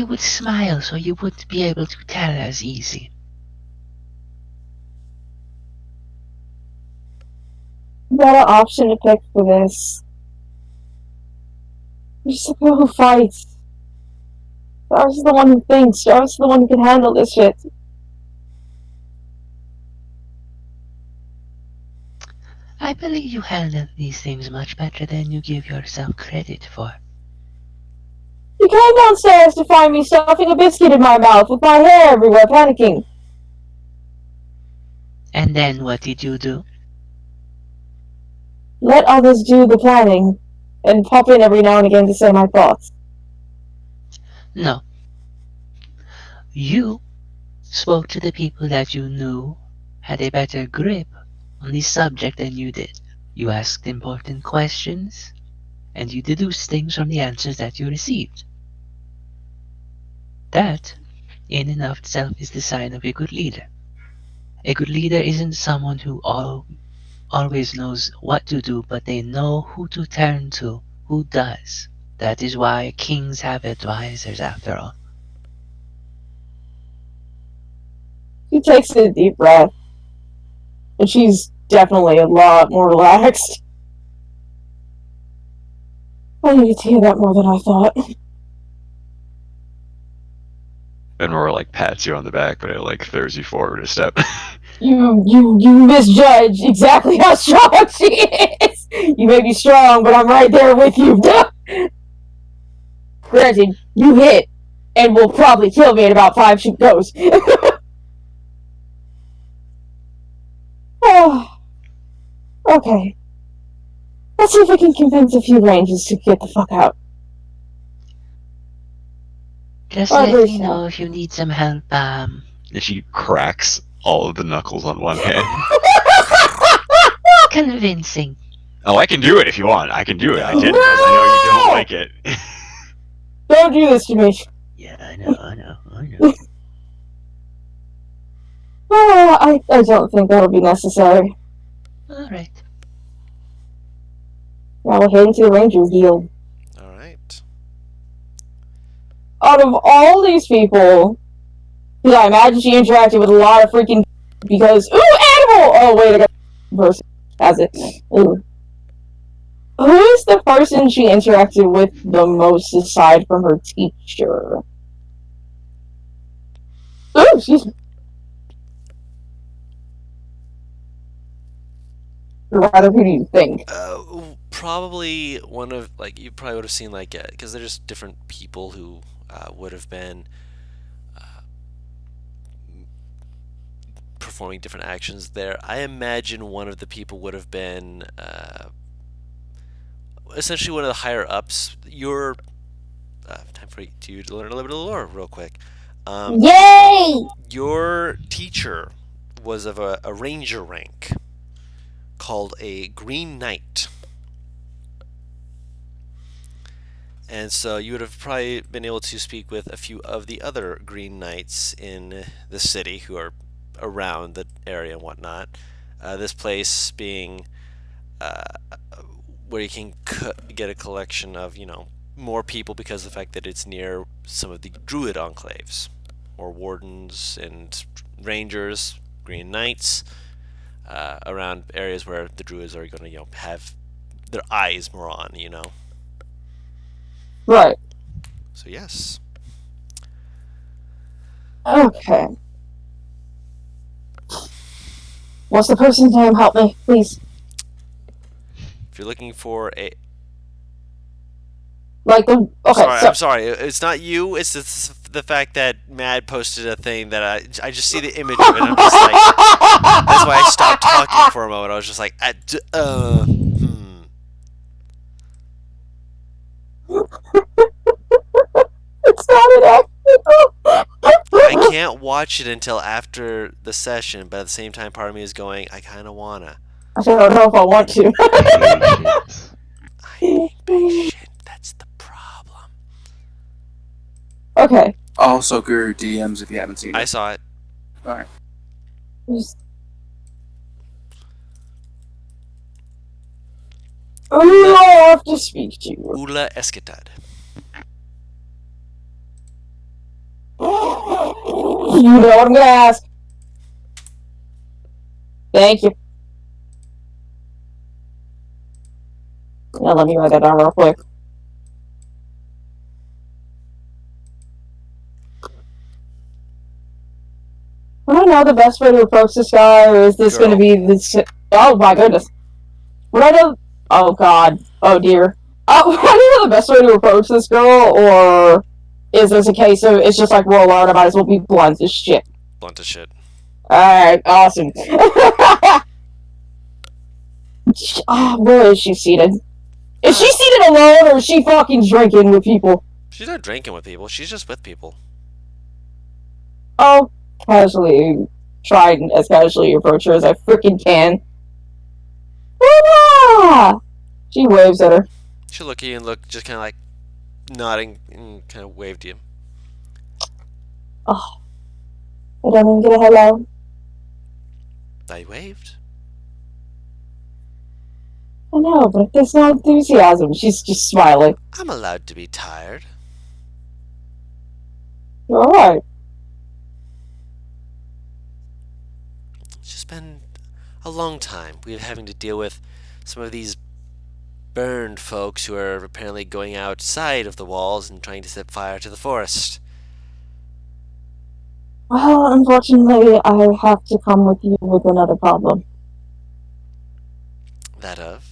would smile, so you wouldn't be able to tell as easy. Better option to pick for this. You're just the girl who fights. Jarvis is the one who thinks. Jarvis is the one who can handle this shit. I believe you handle these things much better than you give yourself credit for. You came downstairs to find me stuffing a biscuit in my mouth with my hair everywhere, panicking. And then what did you do? Let others do the planning, and pop in every now and again to say my thoughts. No. You spoke to the people that you knew had a better grip on the subject than you did. You asked important questions, and you deduced things from the answers that you received. That, in and of itself, is the sign of a good leader. A good leader isn't someone who always knows what to do, but they know who to turn to, who does. That is why kings have advisors, after all. She takes a deep breath. And she's definitely a lot more relaxed. I needed to hear that more than I thought. Benmore like pats you on the back, but it like throws you forward a step. You misjudge exactly how strong she is! You may be strong, but I'm right there with you. Granted, you hit, and will probably kill me in about 5 goes. Oh, okay. Let's see if we can convince a few rangers to get the fuck out. Just Oh, let there's me know if you need some help, And she cracks all of the knuckles on one hand. convincing. Oh, I can do it if you want. I can do it. I did No! because I know you don't like it. Don't do this to me. Yeah, I know. Oh, I don't think that'll be necessary. Alright. Now we'll head into the Ranger Guild. Alright. Out of all these people, because I imagine she interacted with a lot of freaking because, ooh, animal! Oh, wait, I got a person. That's it. Ooh. Who is the person she interacted with the most aside from her teacher? Ooh, excuse me. Or rather, who do you think? Probably one of, like, you probably would have seen, like, because there's just different people who would have been performing different actions there. I imagine one of the people would have been essentially one of the higher ups. Your time for you to learn a little bit of the lore real quick. Yay! Your teacher was of a ranger rank called a Green Knight. And so you would have probably been able to speak with a few of the other Green Knights in the city who are around the area and whatnot. This place being where you can get a collection of, you know, more people because of the fact that it's near some of the Druid enclaves, or wardens and rangers, Green Knights, around areas where the Druids are going to, you know, have their eyes more on, you know. Right. So yes. Okay. What's the person's name? Help me, please. If you're looking for a... Like the... Okay, sorry, so... I'm sorry. It's not you. It's the fact that Mad posted a thing that I just see the image of it and I'm just like... That's why I stopped talking for a moment. I was just like... It's not an accident. I can't watch it until after the session, but at the same time, part of me is going, I kind of wanna. I don't know if I want to. I'm impatient. That's the problem. Okay. Also, Guru DMs if you haven't seen it. I saw it. Alright. Oh, I have to speak to you. Ula Escatad. You know what I'm gonna ask. Thank you. Yeah, let me write that down real quick. I don't know the best way to approach this guy, or is this Girl. gonna be this? Oh my goodness. Would I know? Oh god. Oh dear. Oh, would I know the best way to approach this girl, or is this a case of it's just like roll out? I might as well be blunt as shit. Blunt as shit. Alright, awesome. Where is she seated? Is she seated alone, or is she fucking drinking with people? She's not drinking with people. She's just with people. Oh, casually try and as casually approach her as I freaking can. Luna! She waves at her. She'll look at you and look, just kind of like nodding and kind of waved to you. Oh, I don't even get a hello. I waved. I know, but there's no enthusiasm. She's just smiling. I'm allowed to be tired. You're alright. It's just been a long time. We're having to deal with some of these burned folks who are apparently going outside of the walls and trying to set fire to the forest. Well, unfortunately, I have to come with you with another problem. That of?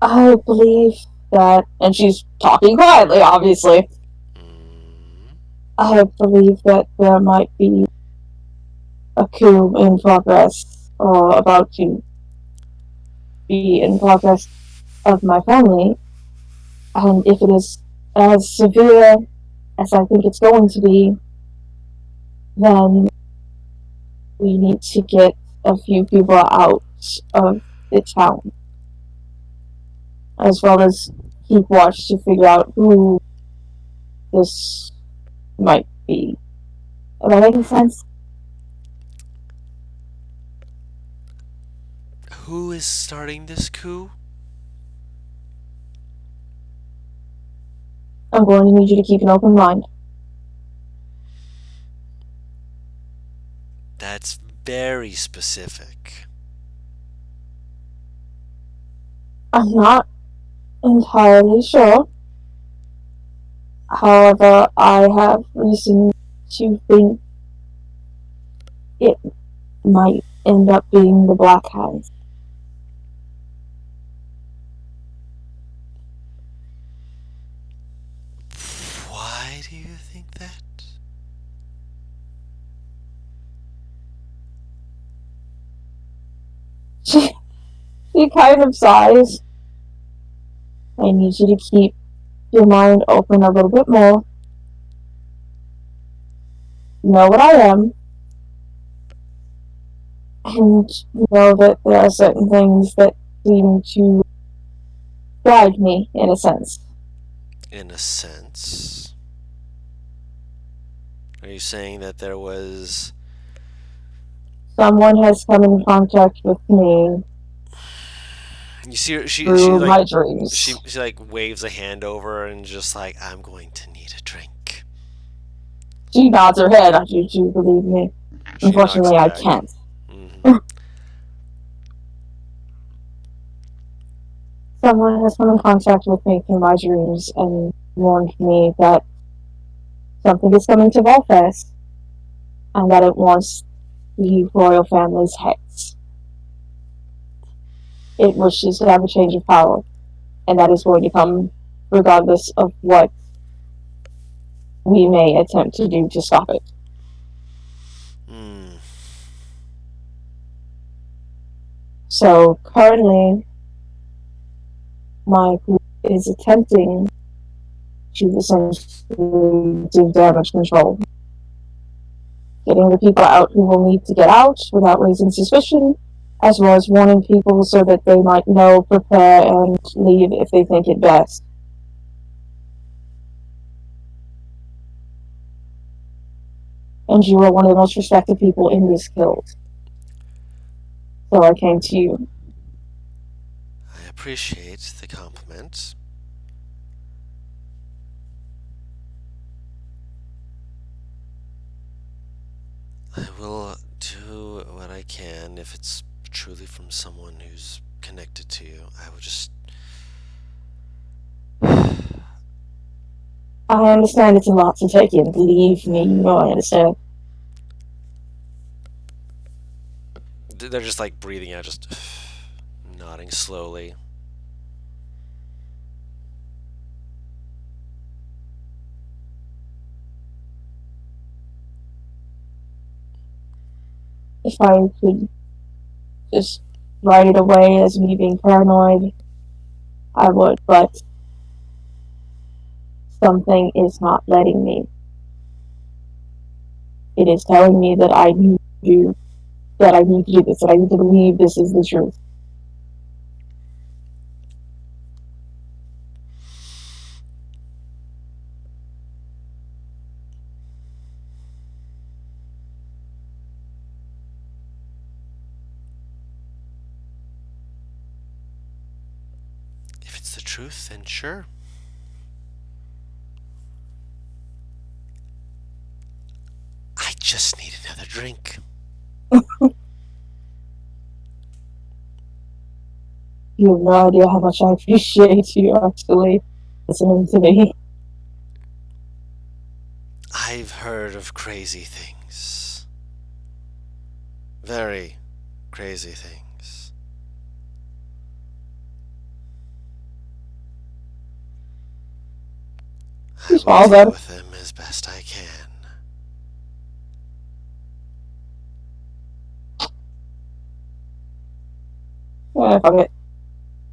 I believe that, and she's talking quietly, obviously. I believe that there might be a coup in progress, or about to be in progress of my family, and if it is as severe as I think it's going to be, then we need to get a few people out of the town, as well as keep watch to figure out who this might be. Am I making sense? Who is starting this coup? I'm going to need you to keep an open mind. That's very specific. I'm not entirely sure. However, I have reason to think it might end up being the Black Hounds. Why do you think that? She kind of sighs. I need you to keep your mind open a little bit more. You know what I am. And know that there are certain things that seem to guide me, in a sense. In a sense. Are you saying that there was... Someone has come in contact with me You see her, she through my like dreams. she like waves a hand over and just like, I'm going to need a drink. She nods her head. Do you believe me? She Unfortunately, knocks I back. can't. Mhm. Someone has come in contact with me through my dreams and warned me that something is coming to Belfast and that it wants the royal family's heads. It wishes to have a change of power, and that is going to come regardless of what we may attempt to do to stop it. Mm. So currently, my group is attempting to essentially do damage control. Getting the people out who will need to get out without raising suspicion, as well as warning people so that they might know, prepare, and leave if they think it best. And you are one of the most respected people in this guild. So I came to you. I appreciate the compliment. I will do what I can if it's truly from someone who's connected to you. I will just... I understand it's a lot to take in. Believe me, you know I understand. They're just like breathing out, just nodding slowly. If I could just write it away as me being paranoid, I would, but something is not letting me. it is telling me that I need to do this, that I need to believe this is the truth. If it's the truth, then sure. I just need another drink. You have no idea how much I appreciate you actually listening to me. I've heard of crazy things. Very crazy things. I will All deal that. with them as best I can. Fuck it.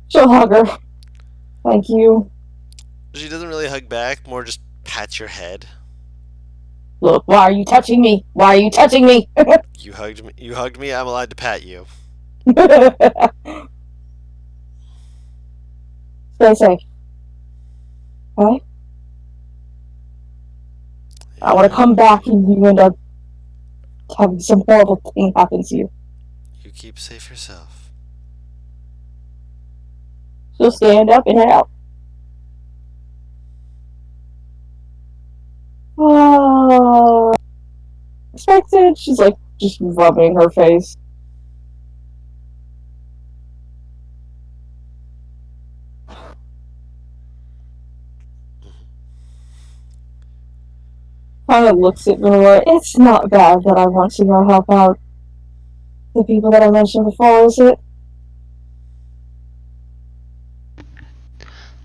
She'll hug her. Thank you. She doesn't really hug back, more just pats your head. Look, why are you touching me? Why are you touching me? You hugged me, I'm allowed to pat you. Stay safe. Okay? I want to come back and you end up having some horrible thing happen to you. You keep safe yourself. She'll stand up and head out. Expected. She's like just rubbing her face. Kind of looks at me like, it's not bad that I want to go help out the people that I mentioned before, is it?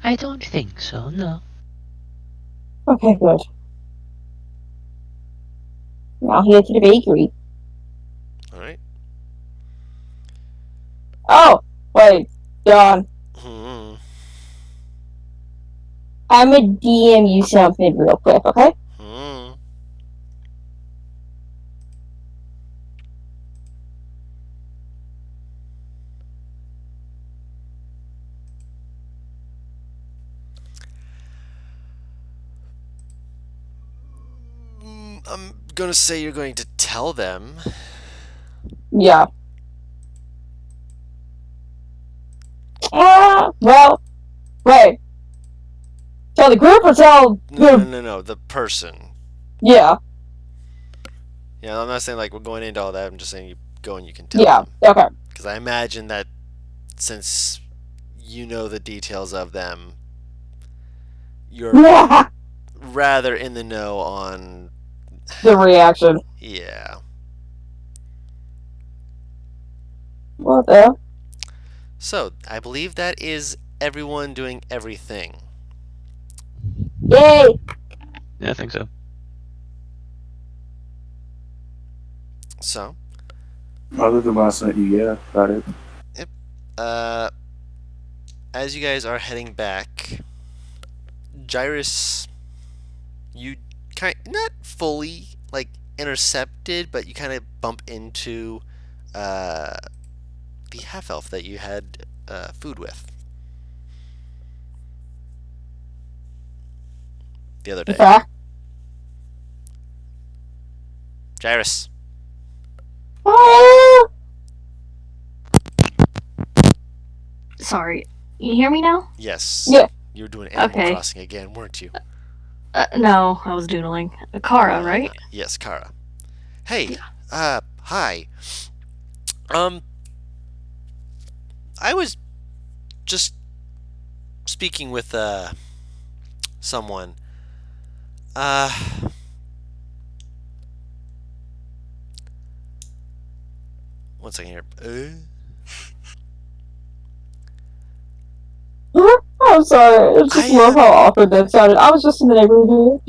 I don't think so, no. Okay, good. Now here to the bakery. Alright. Oh, wait, John. Hmm. I'm gonna DM you something real quick, okay? Hmm. I'm gonna say you're going to tell them. Yeah. Well, wait. Tell the group or tell No, the person. Yeah, Yeah, I'm not saying like we're going into all that, I'm just saying you go and you can tell yeah, them. okay. Because I imagine that since you know the details of them, you're rather in the know on... The reaction. Yeah. What the hell? So, I believe that is everyone doing everything. Yay! Yeah, I think so. So, Other than last night, yeah, got it. as you guys are heading back, Gyrus, you not fully like intercepted, but you kind of bump into the half elf that you had food with the other day. Okay. Gyrus. Sorry. You hear me now? Yes. Yeah. You were doing Animal Okay. Crossing again, weren't you? No, I was doodling. Kara, right? Yes, Kara. Hey, Yeah. hi. I was just speaking with, someone. One second here. I'm sorry. I just love how awkward that sounded. I was just in the neighborhood.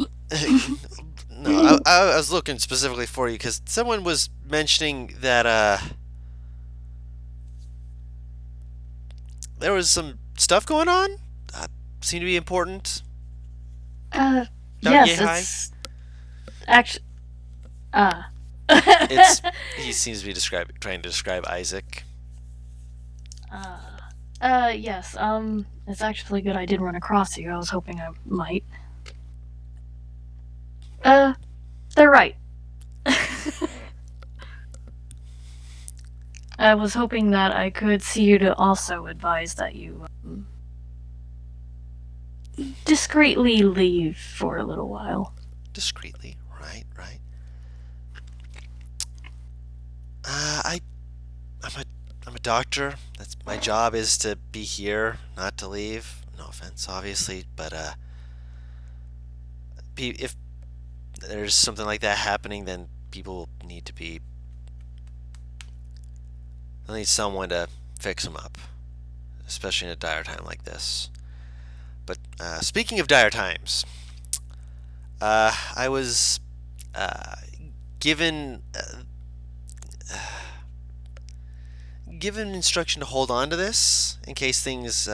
No, I was looking specifically for you because someone was mentioning that there was some stuff going on. Seemed to be important. Don't Yes, get high? it's actually. It's he seems to be trying to describe Isaac. Yes, it's actually good I did run across you. I was hoping I might. They're right. I was hoping that I could see you to also advise that you discreetly leave for a little while. Discreetly, right. I'm a doctor. That's my job is to be here, not to leave. No offense, obviously, but if there's something like that happening, then people need to be. They'll need someone to fix them up, especially in a dire time like this. But speaking of dire times, I was given instruction to hold on to this in case things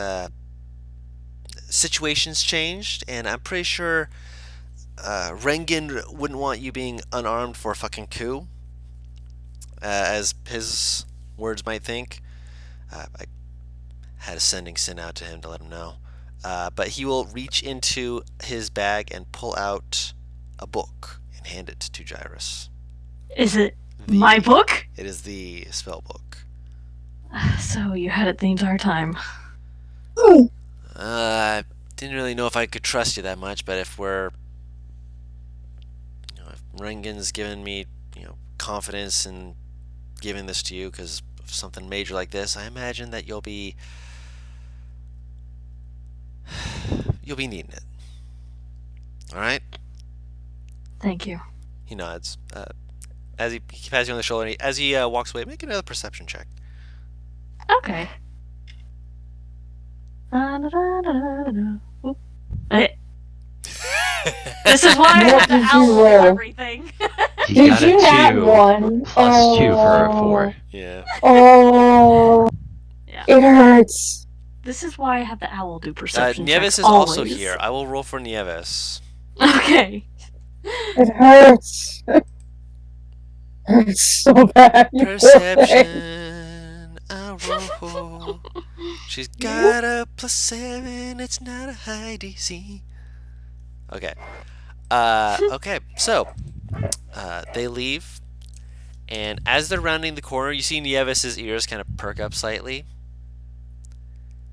situations changed, and I'm pretty sure Rengen wouldn't want you being unarmed for a fucking coup, as his words might think. I had a sending sent out to him to let him know. But he will reach into his bag and pull out a book and hand it to Gyrus. Is it my book? It is the spell book. So you had it the entire time. I didn't really know if I could trust you that much, but if we're, if Rengen's given me, confidence in giving this to you because of something major like this, I imagine that you'll be needing it. All right. Thank you. He nods. As he pats you on the shoulder, as he walks away, make another perception check. Okay. This is why I had to What did you owl roll? everything. He Did got you a have 2 one? plus 2 for a 4. Yeah. Oh, Yeah. it hurts. This is why I have the owl do perception Nieves checks is also always. here. I will roll for Nieves. Okay. It hurts. Hurts so bad. You poor thing. Perception. I roll. She's got a +7. It's not a high DC. Okay. Okay. So, they leave, and as they're rounding the corner, you see Nieves' ears kind of perk up slightly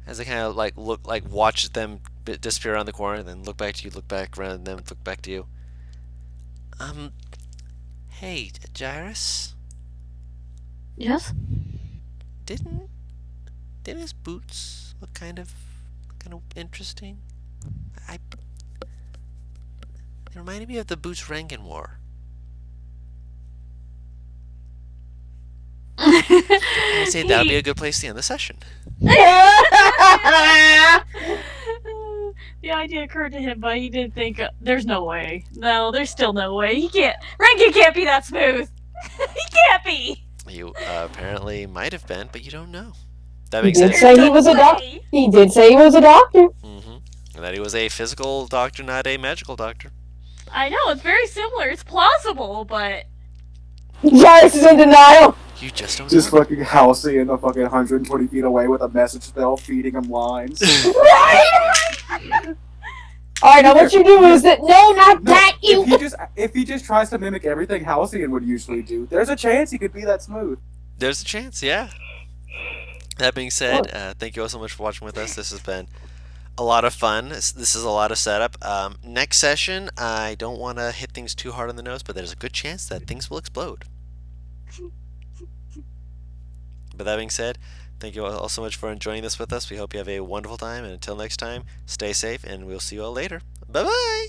as they kind of watch them disappear around the corner, and then look back to you, look back around them, look back to you. Hey, Gyrus. Yes? Didn't his boots look kind of interesting? It reminded me of the boots Rengen wore. I say that would be a good place to end the session. The idea occurred to him, but he didn't think, there's no way. No, there's still no way. Rengen can't be that smooth. He can't be. You apparently might have been, but you don't know. That He makes did sense. say he was a doctor. He did say he was a doctor. And that he was a physical doctor, not a magical doctor. I know, it's very similar. It's plausible, but... Gyrus is in denial. You just don't Just know. fucking Halcyon a fucking 120 feet away with a message spell feeding him lines. Right? Alright, now what you do is that not that you. If he just tries to mimic everything Halcyon would usually do, there's a chance he could be that smooth. There's a chance, yeah. That being said, thank you all so much for watching with us. This has been a lot of fun. This is a lot of setup. Next session, I don't want to hit things too hard on the nose, but there's a good chance that things will explode. But that being said, thank you all so much for enjoying this with us. We hope you have a wonderful time, and until next time, stay safe, and we'll see you all later. Bye-bye!